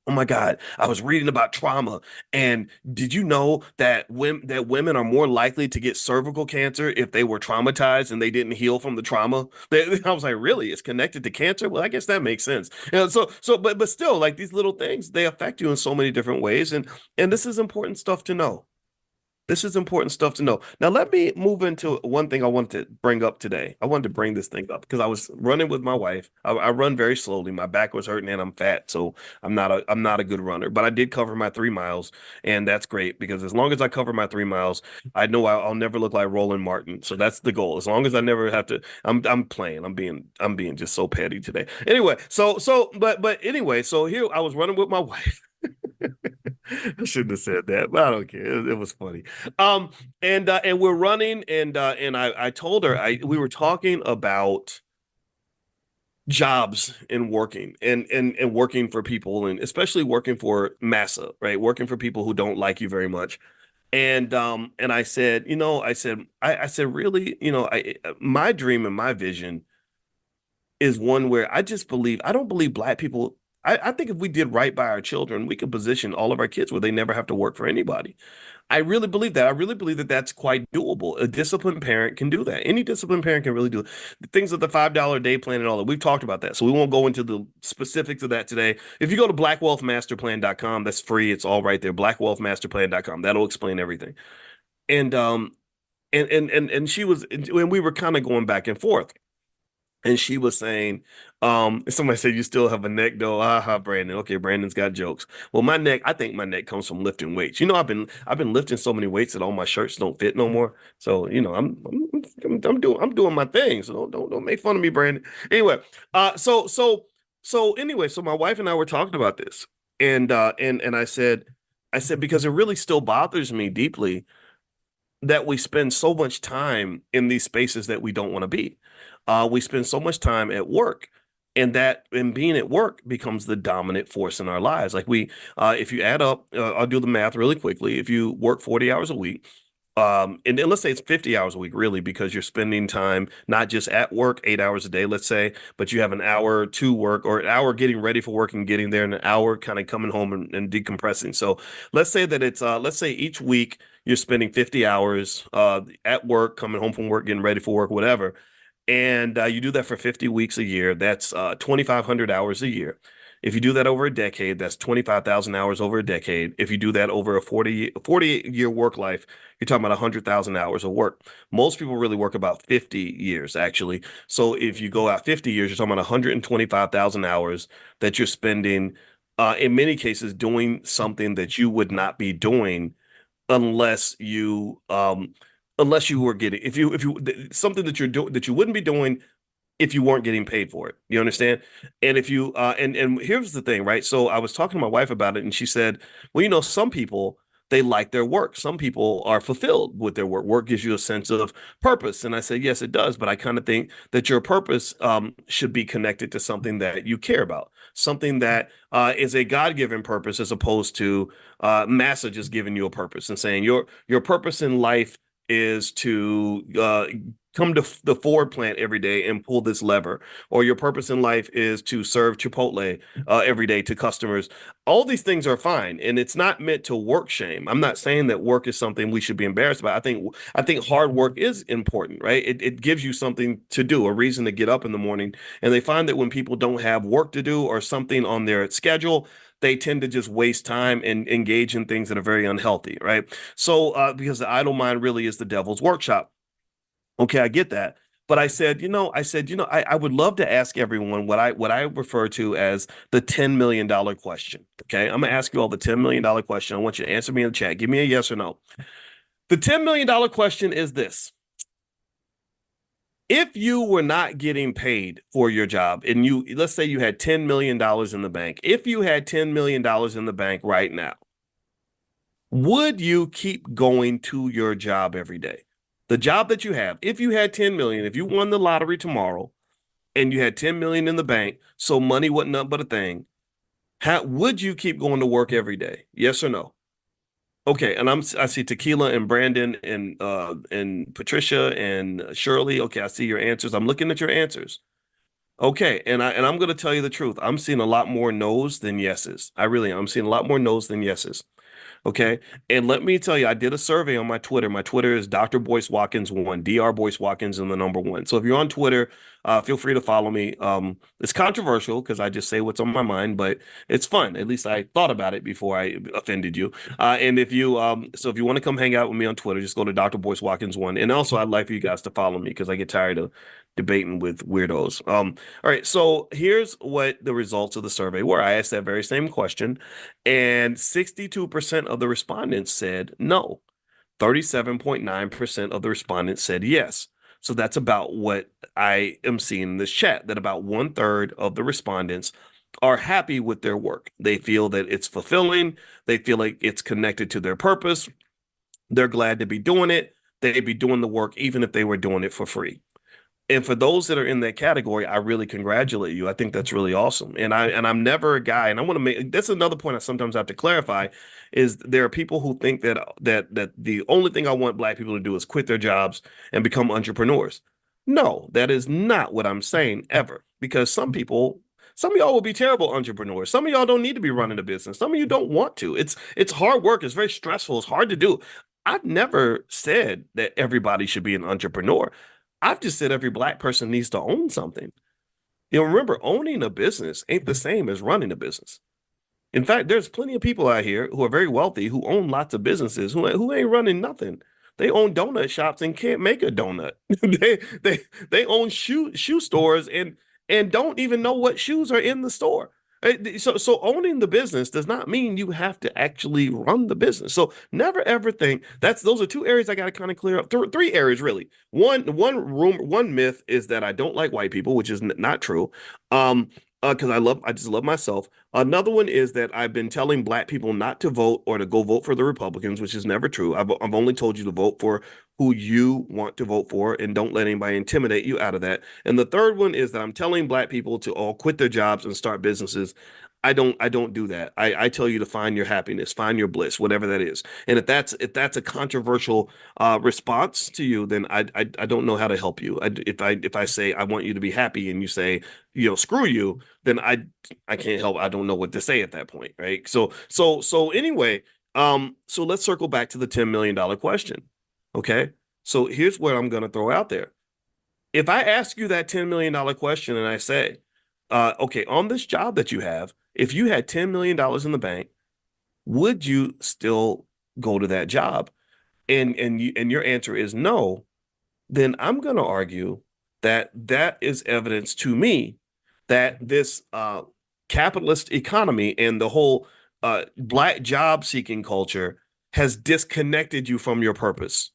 Speaker 1: oh my God, I was reading about trauma. And did you know that women are more likely to get cervical cancer if they were traumatized and they didn't heal from the trauma? I was like, really? It's connected to cancer? Well, I guess that makes sense. But still, like these little things, they affect you in so many different ways. And this is important stuff to know. This is important stuff to know. Now, let me move into one thing I wanted to bring up today. I wanted to bring this thing up because I was running with my wife. I run very slowly. My back was hurting and I'm fat, so I'm not a good runner. But I did cover my 3 miles, and that's great because as long as I cover my 3 miles, I know I'll never look like Roland Martin. So that's the goal. As long as I never have to, I'm playing. I'm being just so petty today. Anyway, but anyway, so here I was running with my wife. I shouldn't have said that, but I don't care. It was funny. Um, and we're running, and I told her we were talking about jobs and working and working for people and especially working for massa, right? Working for people who don't like you very much. And I said, I said, really, my dream and my vision is one where I don't believe black people. I think if we did right by our children, we could position all of our kids where they never have to work for anybody. I really believe that. I really believe that that's quite doable. A disciplined parent can do that. Any disciplined parent can really do it. The things of the $5 a day plan and all that. We've talked about that. So we won't go into the specifics of that today. If you go to blackwealthmasterplan.com, that's free. It's all right there. Blackwealthmasterplan.com. That'll explain everything. And and we were kind of going back and forth. And she was saying, somebody said, you still have a neck though. Aha, Brandon. Okay, Brandon's got jokes. Well, my neck, I think my neck comes from lifting weights. I've been lifting so many weights that all my shirts don't fit no more. So, I'm doing my thing. So don't make fun of me, Brandon. Anyway, so my wife and I were talking about this. And I said, because it really still bothers me deeply that we spend so much time in these spaces that we don't want to be. We spend so much time at work, and being at work becomes the dominant force in our lives. Like if you add up, I'll do the math really quickly. If you work 40 hours a week, and then let's say it's 50 hours a week, really, because you're spending time not just at work, 8 hours a day, let's say, but you have an hour to work or an hour getting ready for work and getting there and an hour kind of coming home and decompressing. So let's say each week you're spending 50 hours at work, coming home from work, getting ready for work, whatever. And you do that for 50 weeks a year. That's 2,500 hours a year. If you do that over a decade, that's 25,000 hours over a decade. If you do that over a 48-year work life, you're talking about 100,000 hours of work. Most people really work about 50 years, actually. So if you go out 50 years, you're talking about 125,000 hours that you're spending, in many cases, doing something that you would not be doing unless you were getting, if you something that you're doing that you wouldn't be doing if you weren't getting paid for it. You understand? And if you and here's the thing, right? So I was talking to my wife about it, and she said, "Well, some people they like their work. Some people are fulfilled with their work. Work gives you a sense of purpose." And I said, "Yes, it does, but I kind of think that your purpose should be connected to something that you care about, something that is a God-given purpose, as opposed to massa just giving you a purpose and saying your purpose in life." Is to come to the Ford plant every day and pull this lever, or your purpose in life is to serve Chipotle every day to customers. All these things are fine, and it's not meant to work shame. I'm not saying that work is something we should be embarrassed about. I think hard work is important, right? It gives you something to do, a reason to get up in the morning. And they find that when people don't have work to do or something on their schedule, they tend to just waste time and engage in things that are very unhealthy, right? So, because the idle mind really is the devil's workshop. Okay, I get that. But I would love to ask everyone what I refer to as the $10 million question. Okay. I'm gonna ask you all the $10 million question. I want you to answer me in the chat. Give me a yes or no. The $10 million question is this. If you were not getting paid for your job, and let's say you had $10 million in the bank, if you had $10 million in the bank right now, would you keep going to your job every day? The job that you have, if you had 10 million, if you won the lottery tomorrow and you had 10 million in the bank, so money wasn't nothing but a thing, would you keep going to work every day? Yes or no? Okay, and I see Tequila and Brandon and Patricia and Shirley. Okay, I see your answers. I'm looking at your answers. Okay, and I'm going to tell you the truth. I'm seeing a lot more no's than yeses. I really am. I'm seeing a lot more no's than yeses. Okay. And let me tell you, I did a survey on my Twitter. My Twitter is Dr. Boyce Watkins one, Dr. Boyce Watkins and the number one. So if you're on Twitter, feel free to follow me. It's controversial because I just say what's on my mind, but it's fun. At least I thought about it before I offended you. And if you want to come hang out with me on Twitter, just go to Dr. Boyce Watkins one. And also, I'd like for you guys to follow me because I get tired of debating with weirdos. All right. So here's what the results of the survey were. I asked that very same question, and 62% of the respondents said no. 37.9% of the respondents said yes. So that's about what I am seeing in this chat, that about 1/3 of the respondents are happy with their work. They feel that it's fulfilling. They feel like it's connected to their purpose. They're glad to be doing it. They'd be doing the work even if they were doing it for free. And for those that are in that category, I really congratulate you. I think that's really awesome. And I'm never a guy, and I want to make that's another point I sometimes have to clarify, is there are people who think that the only thing I want Black people to do is quit their jobs and become entrepreneurs. No, that is not what I'm saying ever. Because some of y'all will be terrible entrepreneurs. Some of y'all don't need to be running a business. Some of you don't want to. It's hard work. It's very stressful. It's hard to do. I've never said that everybody should be an entrepreneur. I've just said every Black person needs to own something. Remember, owning a business ain't the same as running a business. In fact, there's plenty of people out here who are very wealthy who own lots of businesses who ain't running nothing. They own donut shops and can't make a donut. They own shoe stores and don't even know what shoes are in the store. So owning the business does not mean you have to actually run the business. So never ever think those are two areas I got to kind of clear up. Three areas really. One myth is that I don't like white people, which is not true. Because I just love myself. Another one is that I've been telling Black people not to vote or to go vote for the Republicans, which is never true. I've only told you to vote for who you want to vote for, and don't let anybody intimidate you out of that. And the third one is that I'm telling Black people to all quit their jobs and start businesses. I don't do that. I tell you to find your happiness, find your bliss, whatever that is. And if that's a controversial response to you, then I don't know how to help you. If I say I want you to be happy and you say, screw you, then I can't help. I don't know what to say at that point, right? So anyway, so let's circle back to the $10 million question. Okay. So here's what I'm gonna throw out there. If I ask you that $10 million question and I say, okay, on this job that you have, if you had $10 million in the bank, would you still go to that job? And your answer is no, then I'm going to argue that that is evidence to me that this capitalist economy and the whole Black job seeking culture has disconnected you from your purpose.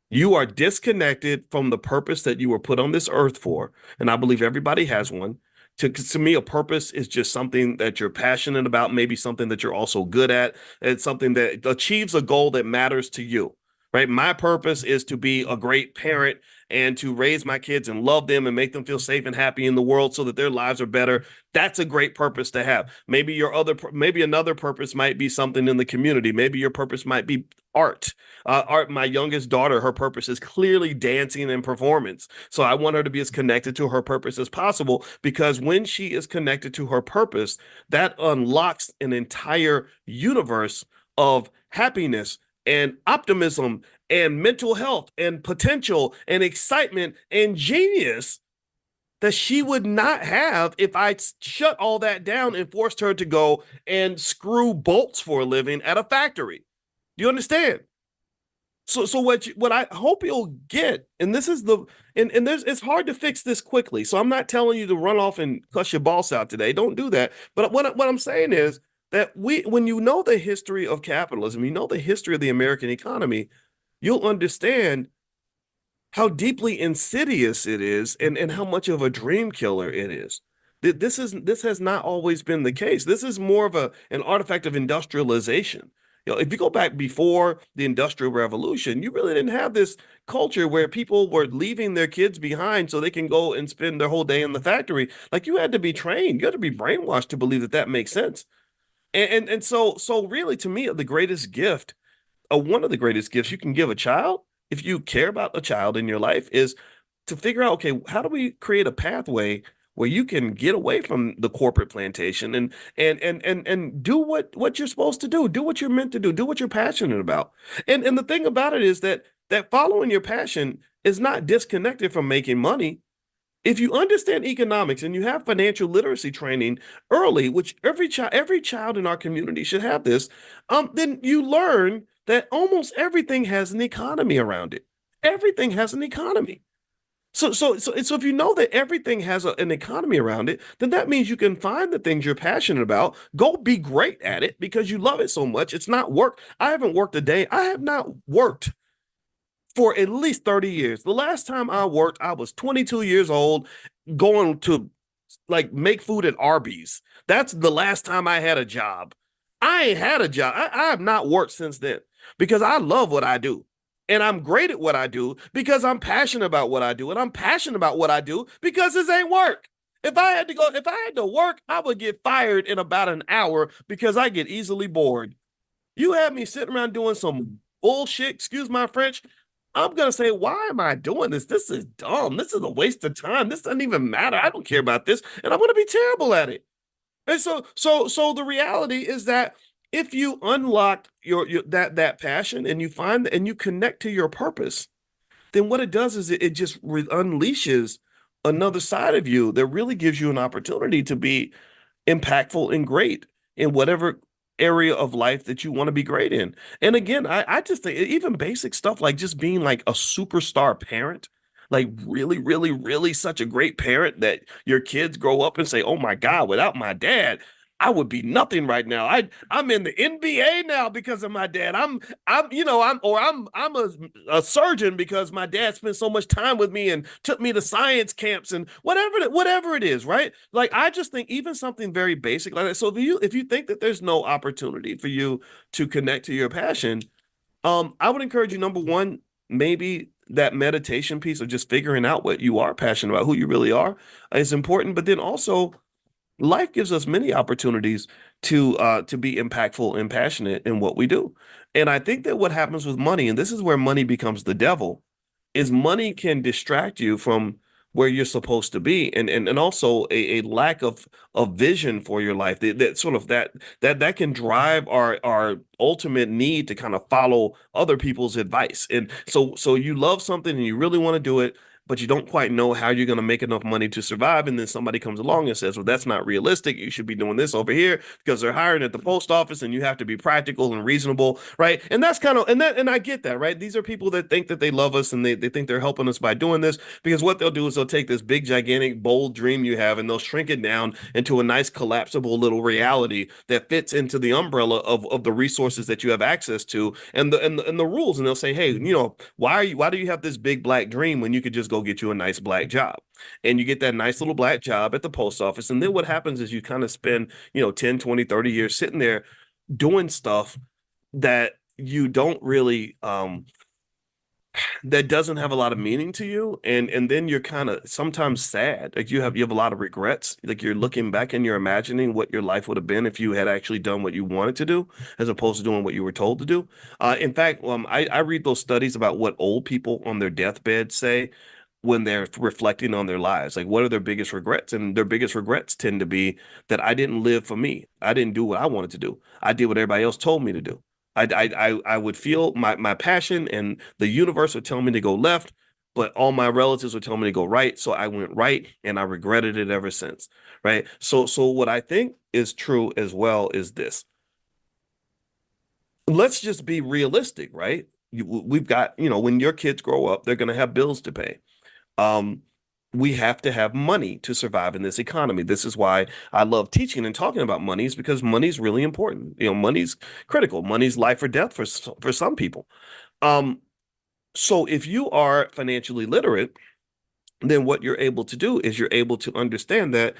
Speaker 1: You are disconnected from the purpose that you were put on this earth for. And I believe everybody has one. To me, a purpose is just something that you're passionate about, maybe something that you're also good at. It's something that achieves a goal that matters to you, right? My purpose is to be a great parent and to raise my kids and love them and make them feel safe and happy in the world so that their lives are better. That's a great purpose to have. Maybe another purpose might be something in the community. Maybe your purpose might be art. Art. My youngest daughter, her purpose is clearly dancing and performance. So I want her to be as connected to her purpose as possible, because when she is connected to her purpose, that unlocks an entire universe of happiness and optimism and mental health and potential and excitement and genius that she would not have if I shut all that down and forced her to go and screw bolts for a living at a factory. Do you understand? So what I hope you'll get, and this is the and there's it's hard to fix this quickly. So I'm not telling you to run off and cuss your boss out today. Don't do that. But what I'm saying is that when you know the history of capitalism, you know the history of the American economy, you'll understand how deeply insidious it is, and how much of a dream killer it is. This has not always been the case. This is more of an artifact of industrialization. If you go back before the Industrial Revolution, you really didn't have this culture where people were leaving their kids behind so they can go and spend their whole day in the factory. Like, you had to be trained, you had to be brainwashed to believe that that makes sense. And so really, to me, the greatest gift, one of the greatest gifts you can give a child, if you care about a child in your life, is to figure out, okay, how do we create a pathway where you can get away from the corporate plantation and do what you're supposed to do what you're meant to do what you're passionate about. And the thing about it is that following your passion is not disconnected from making money. If you understand economics and you have financial literacy training early, which every child in our community should have this, then you learn that almost everything has an economy around it. Everything has an economy. So if you know that everything has an economy around it, then that means you can find the things you're passionate about, go be great at it because you love it so much. It's not work. I haven't worked a day. I have not worked for at least 30 years. The last time I worked, I was 22 years old, going to like make food at Arby's. That's the last time I had a job. I ain't had a job. I have not worked since then because I love what I do. And I'm great at what I do because I'm passionate about what I do. And I'm passionate about what I do because this ain't work. If I had to work, I would get fired in about an hour because I get easily bored. You have me sitting around doing some bullshit, excuse my French. I'm gonna say, why am I doing this? This is dumb. This is a waste of time. This doesn't even matter. I don't care about this, and I'm gonna be terrible at it. And so the reality is that if you unlock your that passion and you find and you connect to your purpose, then what it does is it just unleashes another side of you that really gives you an opportunity to be impactful and great in whatever area of life that you want to be great in. And again, I just think even basic stuff like just being like a superstar parent, like really, really, really such a great parent that your kids grow up and say, "Oh my God, without my dad, I would be nothing right now. I'm in the NBA now because of my dad. I'm a surgeon because my dad spent so much time with me and took me to science camps and whatever it is, right? Like, I just think even something very basic like that. So if you think that there's no opportunity for you to connect to your passion, I would encourage you, number one, maybe that meditation piece of just figuring out what you are passionate about, who you really are, is important. But then also, life gives us many opportunities to be impactful and passionate in what we do. And I think that what happens with money, and this is where money becomes the devil, is money can distract you from where you're supposed to be, and also a lack of vision for your life that sort of that can drive our ultimate need to kind of follow other people's advice. And so you love something and you really want to do it, but you don't quite know how you're going to make enough money to survive. And then somebody comes along and says, well, that's not realistic. You should be doing this over here because they're hiring at the post office and you have to be practical and reasonable, right? And that's kind of, and I get that, right? These are people that think that they love us and they think they're helping us by doing this, because what they'll do is they'll take this big, gigantic, bold dream you have and they'll shrink it down into a nice, collapsible little reality that fits into the umbrella of the resources that you have access to and the rules. And they'll say, hey, why do you have this big black dream when you could just go get you a nice black job? And you get that nice little black job at the post office. And then what happens is you kind of spend, 10, 20, 30 years sitting there doing stuff that you don't really that doesn't have a lot of meaning to you, and then you're kind of sometimes sad, like you have a lot of regrets, like you're looking back and you're imagining what your life would have been if you had actually done what you wanted to do as opposed to doing what you were told to do. In fact, I read those studies about what old people on their deathbed say when they're reflecting on their lives. Like, what are their biggest regrets? And their biggest regrets tend to be that I didn't live for me. I didn't do what I wanted to do. I did what everybody else told me to do. I would feel my passion, and the universe would tell me to go left, but all my relatives would tell me to go right. So I went right, and I regretted it ever since. Right. So what I think is true as well is this. Let's just be realistic, right? We've got, when your kids grow up, they're going to have bills to pay. Um, we have to have money to survive in this economy. This is why I love teaching and talking about money, is because money is really important. Money's critical. Money's life or death for some people. Um, so if you are financially literate, then what you're able to do is you're able to understand that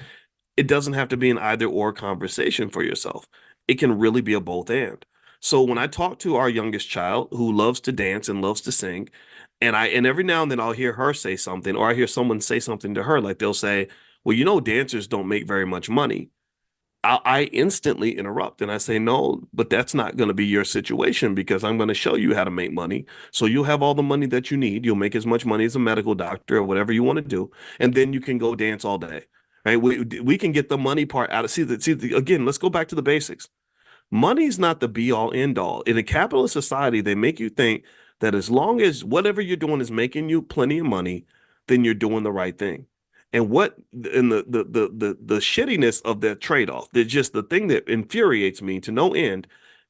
Speaker 1: it doesn't have to be an either or conversation for yourself. It can really be a both and. So when I talk to our youngest child who loves to dance and loves to sing, and every now and then I'll hear her say something, or I hear someone say something to her, like they'll say, well, dancers don't make very much money. I instantly interrupt and I say, no, but that's not going to be your situation, because I'm going to show you how to make money. So you'll have all the money that you need. You'll make as much money as a medical doctor or whatever you want to do. And then you can go dance all day. Right? We can get the money part out of, again, let's go back to the basics. Money's not the be all end all. In a capitalist society, they make you think that as long as whatever you're doing is making you plenty of money, then you're doing the right thing. And the shittiness of that trade-off, that just the thing that infuriates me to no end,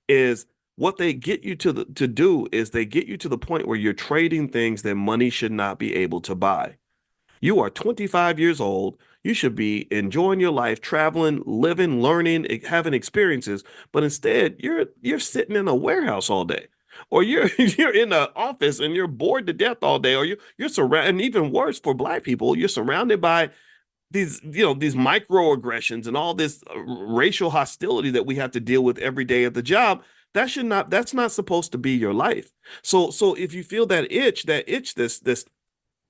Speaker 1: is what they get you to do is they get you to the point where you're trading things that money should not be able to buy. You are 25 years old. You should be enjoying your life, traveling, living, learning, having experiences. But instead, you're sitting in a warehouse all day, or you're in an office and you're bored to death all day, or you're surrounded. And even worse for Black people, you're surrounded by these microaggressions and all this racial hostility that we have to deal with every day at the job. That's not supposed to be your life. So if you feel this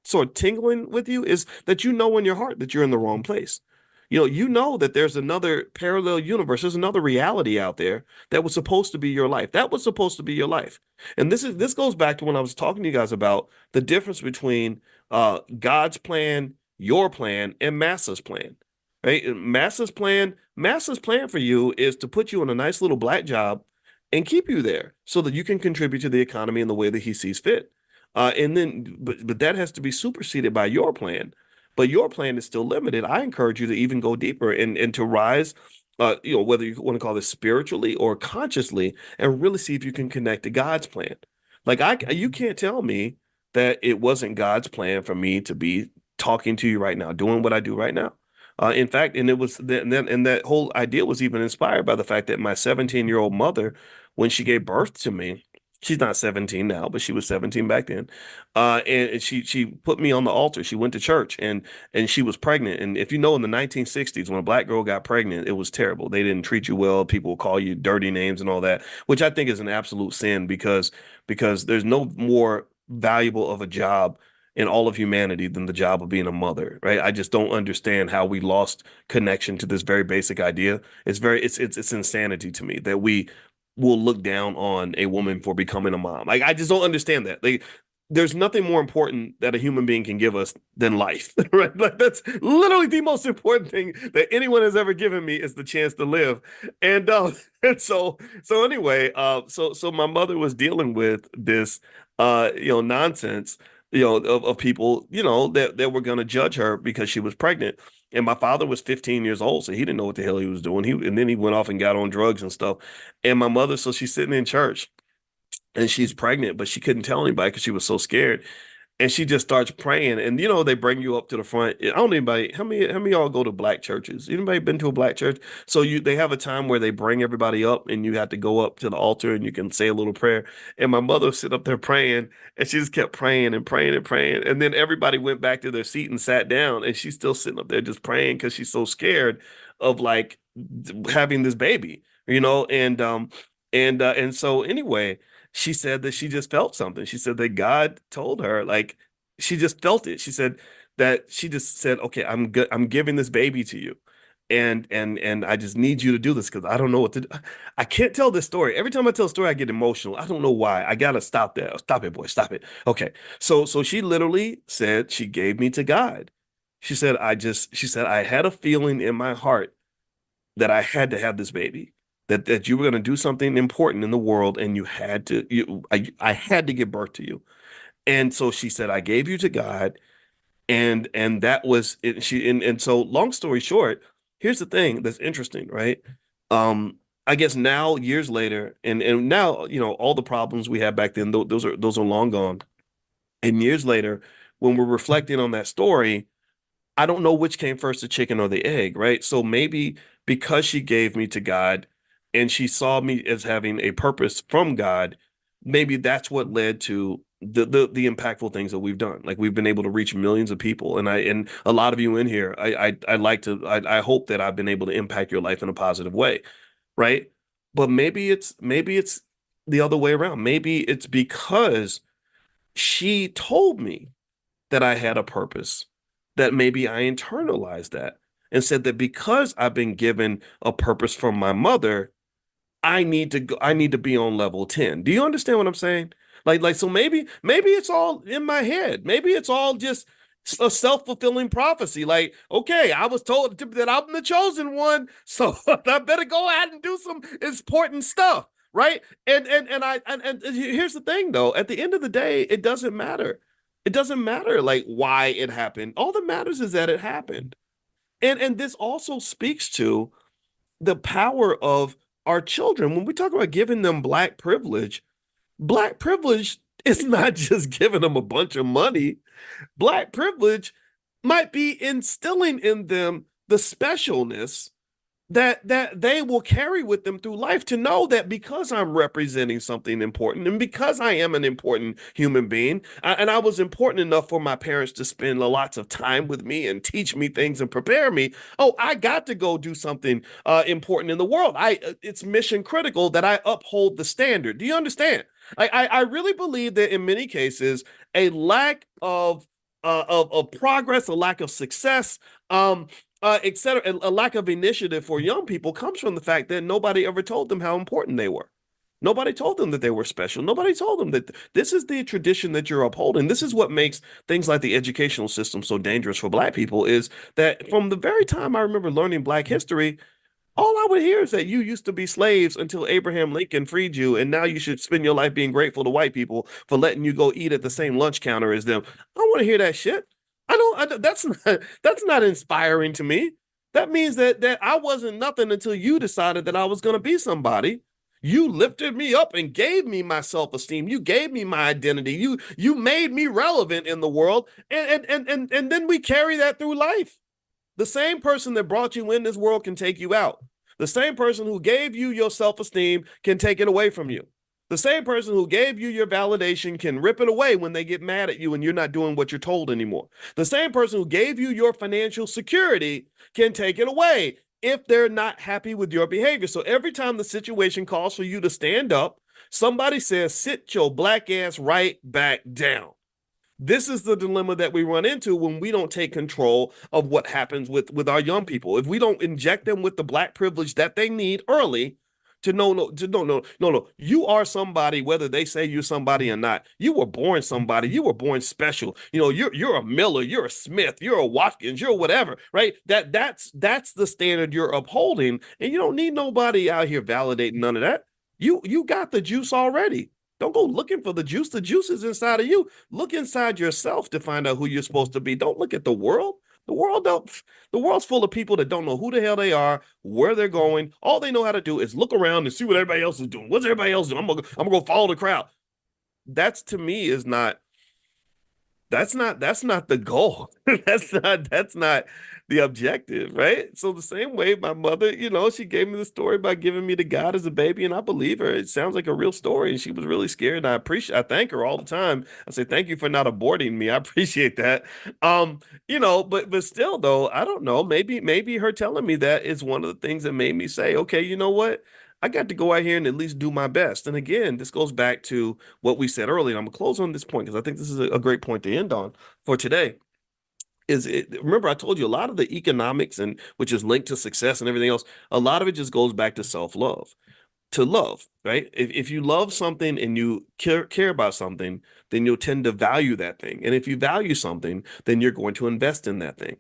Speaker 1: sort of tingling with you, is that in your heart that you're in the wrong place. You know that there's another parallel universe, there's another reality out there that was supposed to be your life. That was supposed to be your life. And this goes back to when I was talking to you guys about the difference between God's plan, your plan, and Massa's plan. Right? Massa's plan for you is to put you in a nice little black job and keep you there so that you can contribute to the economy in the way that he sees fit. But that has to be superseded by your plan. But your plan is still limited. I encourage you to even go deeper and to rise, whether you want to call this spiritually or consciously, and really see if you can connect to God's plan. Like you can't tell me that it wasn't God's plan for me to be talking to you right now, doing what I do right now. In fact, and it was and that whole idea was even inspired by the fact that my 17-year-old mother, when she gave birth to me, she's not 17 now, but she was 17 back then. And she put me on the altar. She went to church and she was pregnant. And if you know, in the 1960s, when a Black girl got pregnant, it was terrible. They didn't treat you well. People would call you dirty names and all that, which I think is an absolute sin, because there's no more valuable of a job in all of humanity than the job of being a mother, right? I just don't understand how we lost connection to this very basic idea. It's insanity to me that we will look down on a woman for becoming a mom. Like, I just don't understand that. Like, there's nothing more important that a human being can give us than life, right? Like, that's literally the most important thing that anyone has ever given me, is the chance to live. And and so anyway, so my mother was dealing with this nonsense of people, that were going to judge her because she was pregnant. And my father was 15 years old, so he didn't know what the hell he was doing. And then he went off and got on drugs and stuff. And my mother, so she's sitting in church and she's pregnant, but she couldn't tell anybody because she was so scared. And she just starts praying, and they bring you up to the front. I don't know anybody. How many of y'all go to black churches? Anybody been to a black church? So they have a time where they bring everybody up, and you have to go up to the altar, and you can say a little prayer. And my mother sit up there praying, and she just kept praying and praying and praying. And then everybody went back to their seat and sat down, and she's still sitting up there just praying because she's so scared of like having this baby, and so anyway, she said that she just felt something. She said that God told her, like, she just felt it. She said that she just said, "Okay, I'm good. I'm giving this baby to you, and I just need you to do this because I don't know what to do." I can't tell this story. Every time I tell a story, I get emotional. I don't know why. I gotta stop there. Stop it, boy. Stop it. Okay. So she literally said she gave me to God. She said I had a feeling in my heart that I had to have this baby, that you were going to do something important in the world, and I had to give birth to you. And so she said, I gave you to God, and that was it. And so long story short, here's the thing that's interesting, right? I guess now years later, and now all the problems we had back then, those are long gone. And years later, when we're reflecting on that story, I don't know which came first, the chicken or the egg, right? So maybe because she gave me to God and she saw me as having a purpose from God, maybe that's what led to the impactful things that we've done. Like we've been able to reach millions of people, and a lot of you in here, I hope that I've been able to impact your life in a positive way, right? But maybe it's the other way around. Maybe it's because she told me that I had a purpose, that maybe I internalized that and said that because I've been given a purpose from my mother, I need to be on level 10. Do you understand what I'm saying? So maybe it's all in my head. Maybe it's all just a self-fulfilling prophecy. Like, okay, I was told that I'm the chosen one, so I better go out and do some important stuff, right? And here's the thing though, at the end of the day, it doesn't matter. It doesn't matter like why it happened. All that matters is that it happened. And this also speaks to the power of our children. When we talk about giving them black privilege is not just giving them a bunch of money. Black privilege might be instilling in them the specialness that they will carry with them through life, to know that because I'm representing something important and because I am an important human being, and I was important enough for my parents to spend lots of time with me and teach me things and prepare me. Oh, I got to go do something important in the world. It's mission critical that I uphold the standard. Do you understand? I really believe that in many cases, a lack of progress, a lack of success, et cetera, a lack of initiative for young people comes from the fact that nobody ever told them how important they were. Nobody told them that they were special. Nobody told them that this is the tradition that you're upholding. This is what makes things like the educational system so dangerous for Black people, is that from the very time I remember learning Black history, all I would hear is that you used to be slaves until Abraham Lincoln freed you, and now you should spend your life being grateful to white people for letting you go eat at the same lunch counter as them. I don't want to hear that shit. That's not inspiring to me. That means that I wasn't nothing until you decided that I was going to be somebody. You lifted me up and gave me my self-esteem. You gave me my identity. You made me relevant in the world, and then we carry that through life. The same person that brought you in this world can take you out. The same person who gave you your self-esteem can take it away from you. The same person who gave you your validation can rip it away when they get mad at you and you're not doing what you're told anymore. The same person who gave you your financial security can take it away if they're not happy with your behavior. So every time the situation calls for you to stand up, somebody says, sit your black ass right back down. This is the dilemma that we run into when we don't take control of what happens with our young people. If we don't inject them with the Black privilege that they need early, to know, no, to no. You are somebody, whether they say you're somebody or not. You were born somebody. You were born special. You're a Miller, you're a Smith, you're a Watkins, you're whatever, right? That's the standard you're upholding, and you don't need nobody out here validating none of that. You got the juice already. Don't go looking for the juice. The juice is inside of you. Look inside yourself to find out who you're supposed to be. Don't look at the world. The world don't. The world's full of people that don't know who the hell they are, where they're going. All they know how to do is look around and see what everybody else is doing. What's everybody else doing? I'm gonna go follow the crowd. That's to me is not that's not the goal. That's not the objective, right? So the same way my mother, she gave me the story about giving me to God as a baby, and I believe her. It sounds like a real story, and she was really scared. And I thank her all the time. I say thank you for not aborting me. I appreciate that. But still though, I don't know. Maybe her telling me that is one of the things that made me say, okay, you know what? I got to go out here and at least do my best. And again, this goes back to what we said earlier. I'm gonna close on this point because I think this is a great point to end on for today. Remember I told you a lot of the economics and which is linked to success and everything else, a lot of it just goes back to self-love. To love, right? If you love something and you care about something, then you'll tend to value that thing. And if you value something, then you're going to invest in that thing.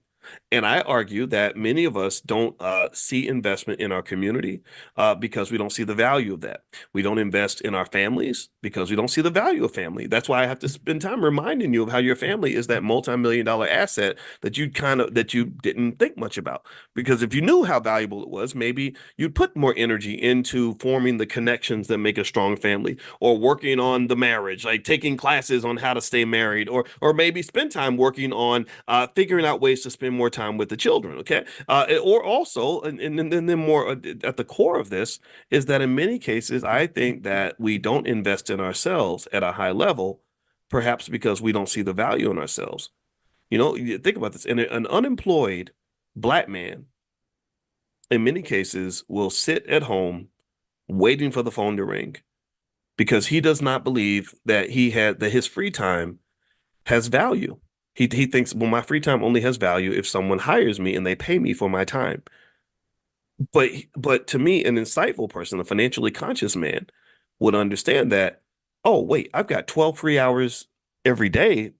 Speaker 1: And I argue that many of us don't see investment in our community because we don't see the value of that. We don't invest in our families because we don't see the value of family. That's why I have to spend time reminding you of how your family is that multi-million-dollar asset that you didn't think much about. Because if you knew how valuable it was, maybe you'd put more energy into forming the connections that make a strong family, or working on the marriage, like taking classes on how to stay married, or maybe spend time working on figuring out ways to spend more time with the children. Okay. Or also, and then more at the core of this is that in many cases, I think that we don't invest in ourselves at a high level, perhaps because we don't see the value in ourselves. You think about this. And an unemployed Black man, in many cases, will sit at home waiting for the phone to ring because he does not believe that his free time has value. He thinks, well, my free time only has value if someone hires me and they pay me for my time. But to me, an insightful person, a financially conscious man, would understand that, oh, wait, I've got 12 free hours every day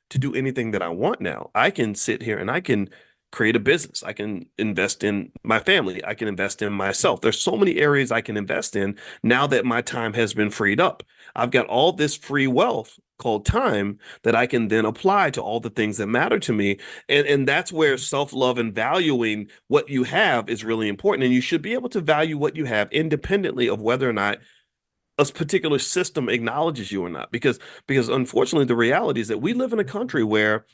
Speaker 1: to do anything that I want now. I can sit here and I can create a business. I can invest in my family. I can invest in myself. There's so many areas I can invest in now that my time has been freed up. I've got all this free wealth called time that I can then apply to all the things that matter to me. And that's where self-love and valuing what you have is really important. And you should be able to value what you have independently of whether or not a particular system acknowledges you or not. Because unfortunately, the reality is that we live in a country where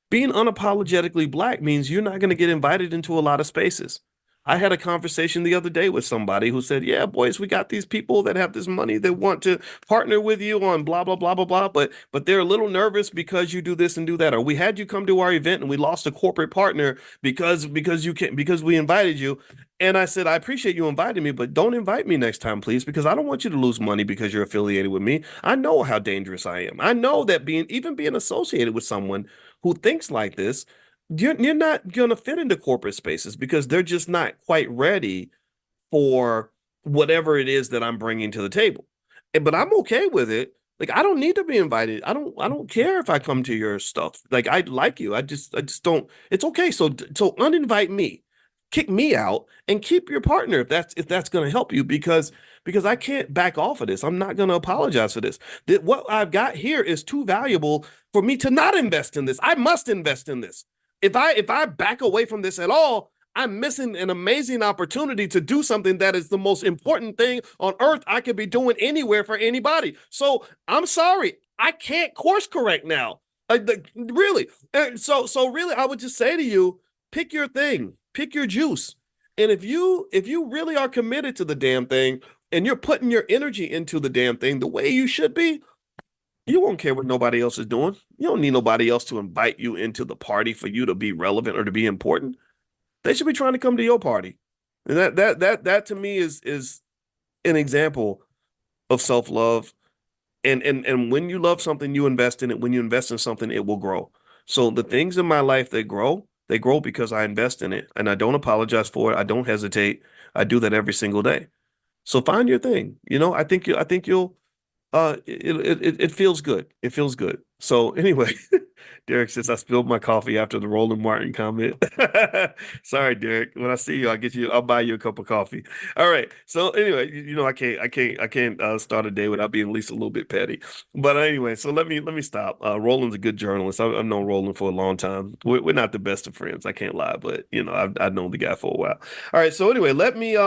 Speaker 1: being unapologetically Black means you're not going to get invited into a lot of spaces. I had a conversation the other day with somebody who said, yeah, boys, we got these people that have this money that want to partner with you on blah, blah, blah, blah, blah. But they're a little nervous because you do this and do that. Or we had you come to our event and we lost a corporate partner because we invited you. And I said, I appreciate you inviting me, but don't invite me next time, please, because I don't want you to lose money because you're affiliated with me. I know how dangerous I am. I know that even being associated with someone who thinks like this, you're not going to fit into corporate spaces because they're just not quite ready for whatever it is that I'm bringing to the table. But I'm okay with it. Like, I don't need to be invited. I don't care if I come to your stuff. Like, I like you. I just don't. It's okay. So uninvite me, kick me out, and keep your partner if that's going to help you because I can't back off of this. I'm not going to apologize for this. What I've got here is too valuable for me to not invest in this. I must invest in this. If I back away from this at all, I'm missing an amazing opportunity to do something that is the most important thing on earth I could be doing anywhere for anybody. So I'm sorry, I can't course correct now. Really. So really, I would just say to you, pick your thing, pick your juice. And if you really are committed to the damn thing and you're putting your energy into the damn thing the way you should be, you won't care what nobody else is doing. You don't need nobody else to invite you into the party for you to be relevant or to be important. They should be trying to come to your party. And that to me is an example of self-love. And when you love something, you invest in it. When you invest in something, it will grow. So the things in my life that grow, they grow because I invest in it. And I don't apologize for it. I don't hesitate. I do that every single day. So find your thing. I think you'll it feels good. It feels good. So anyway, Derek says I spilled my coffee after the Roland Martin comment. Sorry, Derek. When I see you, I'll buy you a cup of coffee. All right. So anyway, I can't start a day without being at least a little bit petty. But anyway, so let me stop. Roland's a good journalist. I've known Roland for a long time. We're not the best of friends. I can't lie, but I've known the guy for a while. All right. So anyway, let me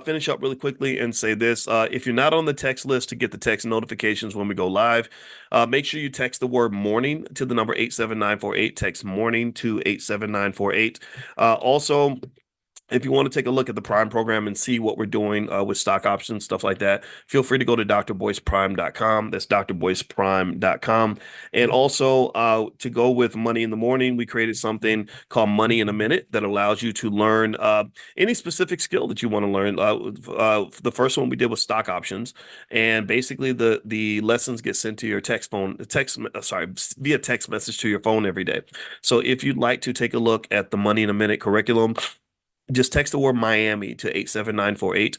Speaker 1: finish up really quickly and say this. If you're not on the text list to get the text notifications when we go live, make sure you text the word morning to the number 87948. Text morning to 87948. Also, if you want to take a look at the Prime program and see what we're doing with stock options, stuff like that, feel free to go to drboyceprime.com. That's drboyceprime.com. And also to go with Money in the Morning, we created something called Money in a Minute that allows you to learn any specific skill that you want to learn. The first one we did was stock options. And basically the lessons get sent to your via text message to your phone every day. So if you'd like to take a look at the Money in a Minute curriculum, just text the word Miami to 87948.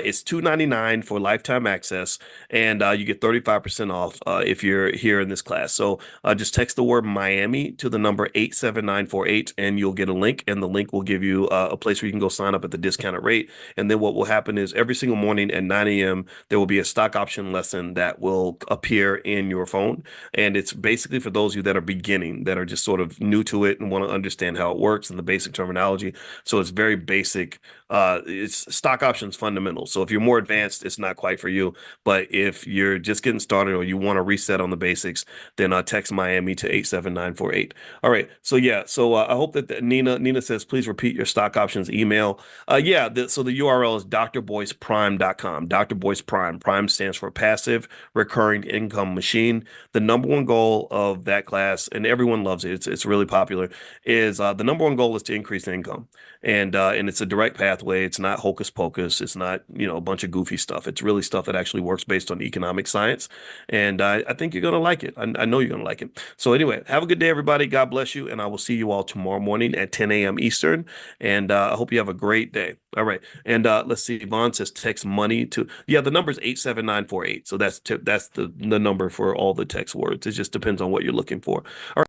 Speaker 1: It's $2.99 for lifetime access, and you get 35% off if you're here in this class. So just text the word Miami to the number 87948, and you'll get a link, and the link will give you a place where you can go sign up at the discounted rate. And then what will happen is every single morning at 9 a.m., there will be a stock option lesson that will appear in your phone. And it's basically for those of you that are beginning, that are just sort of new to it and want to understand how it works and the basic terminology. So it's very basic. It's stock options fundamentals. So if you're more advanced, it's not quite for you. But if you're just getting started or you want to reset on the basics, then text Miami to 87948. All right. So yeah. So I hope that Nina says, please repeat your stock options email. So the URL is drboyceprime.com. Dr. Boyce Prime. Prime stands for Passive Recurring Income Machine. The number one goal of that class, and everyone loves it, it's really popular, is the number one goal is to increase income. And it's a direct pathway. It's not hocus pocus. It's not, a bunch of goofy stuff. It's really stuff that actually works based on economic science. And I think you're going to like it. I know you're going to like it. So anyway, have a good day, everybody. God bless you. And I will see you all tomorrow morning at 10 a.m. Eastern. And I hope you have a great day. All right. And let's see. Yvonne says text money to, the number is 87948. So that's the number for all the text words. It just depends on what you're looking for. All right.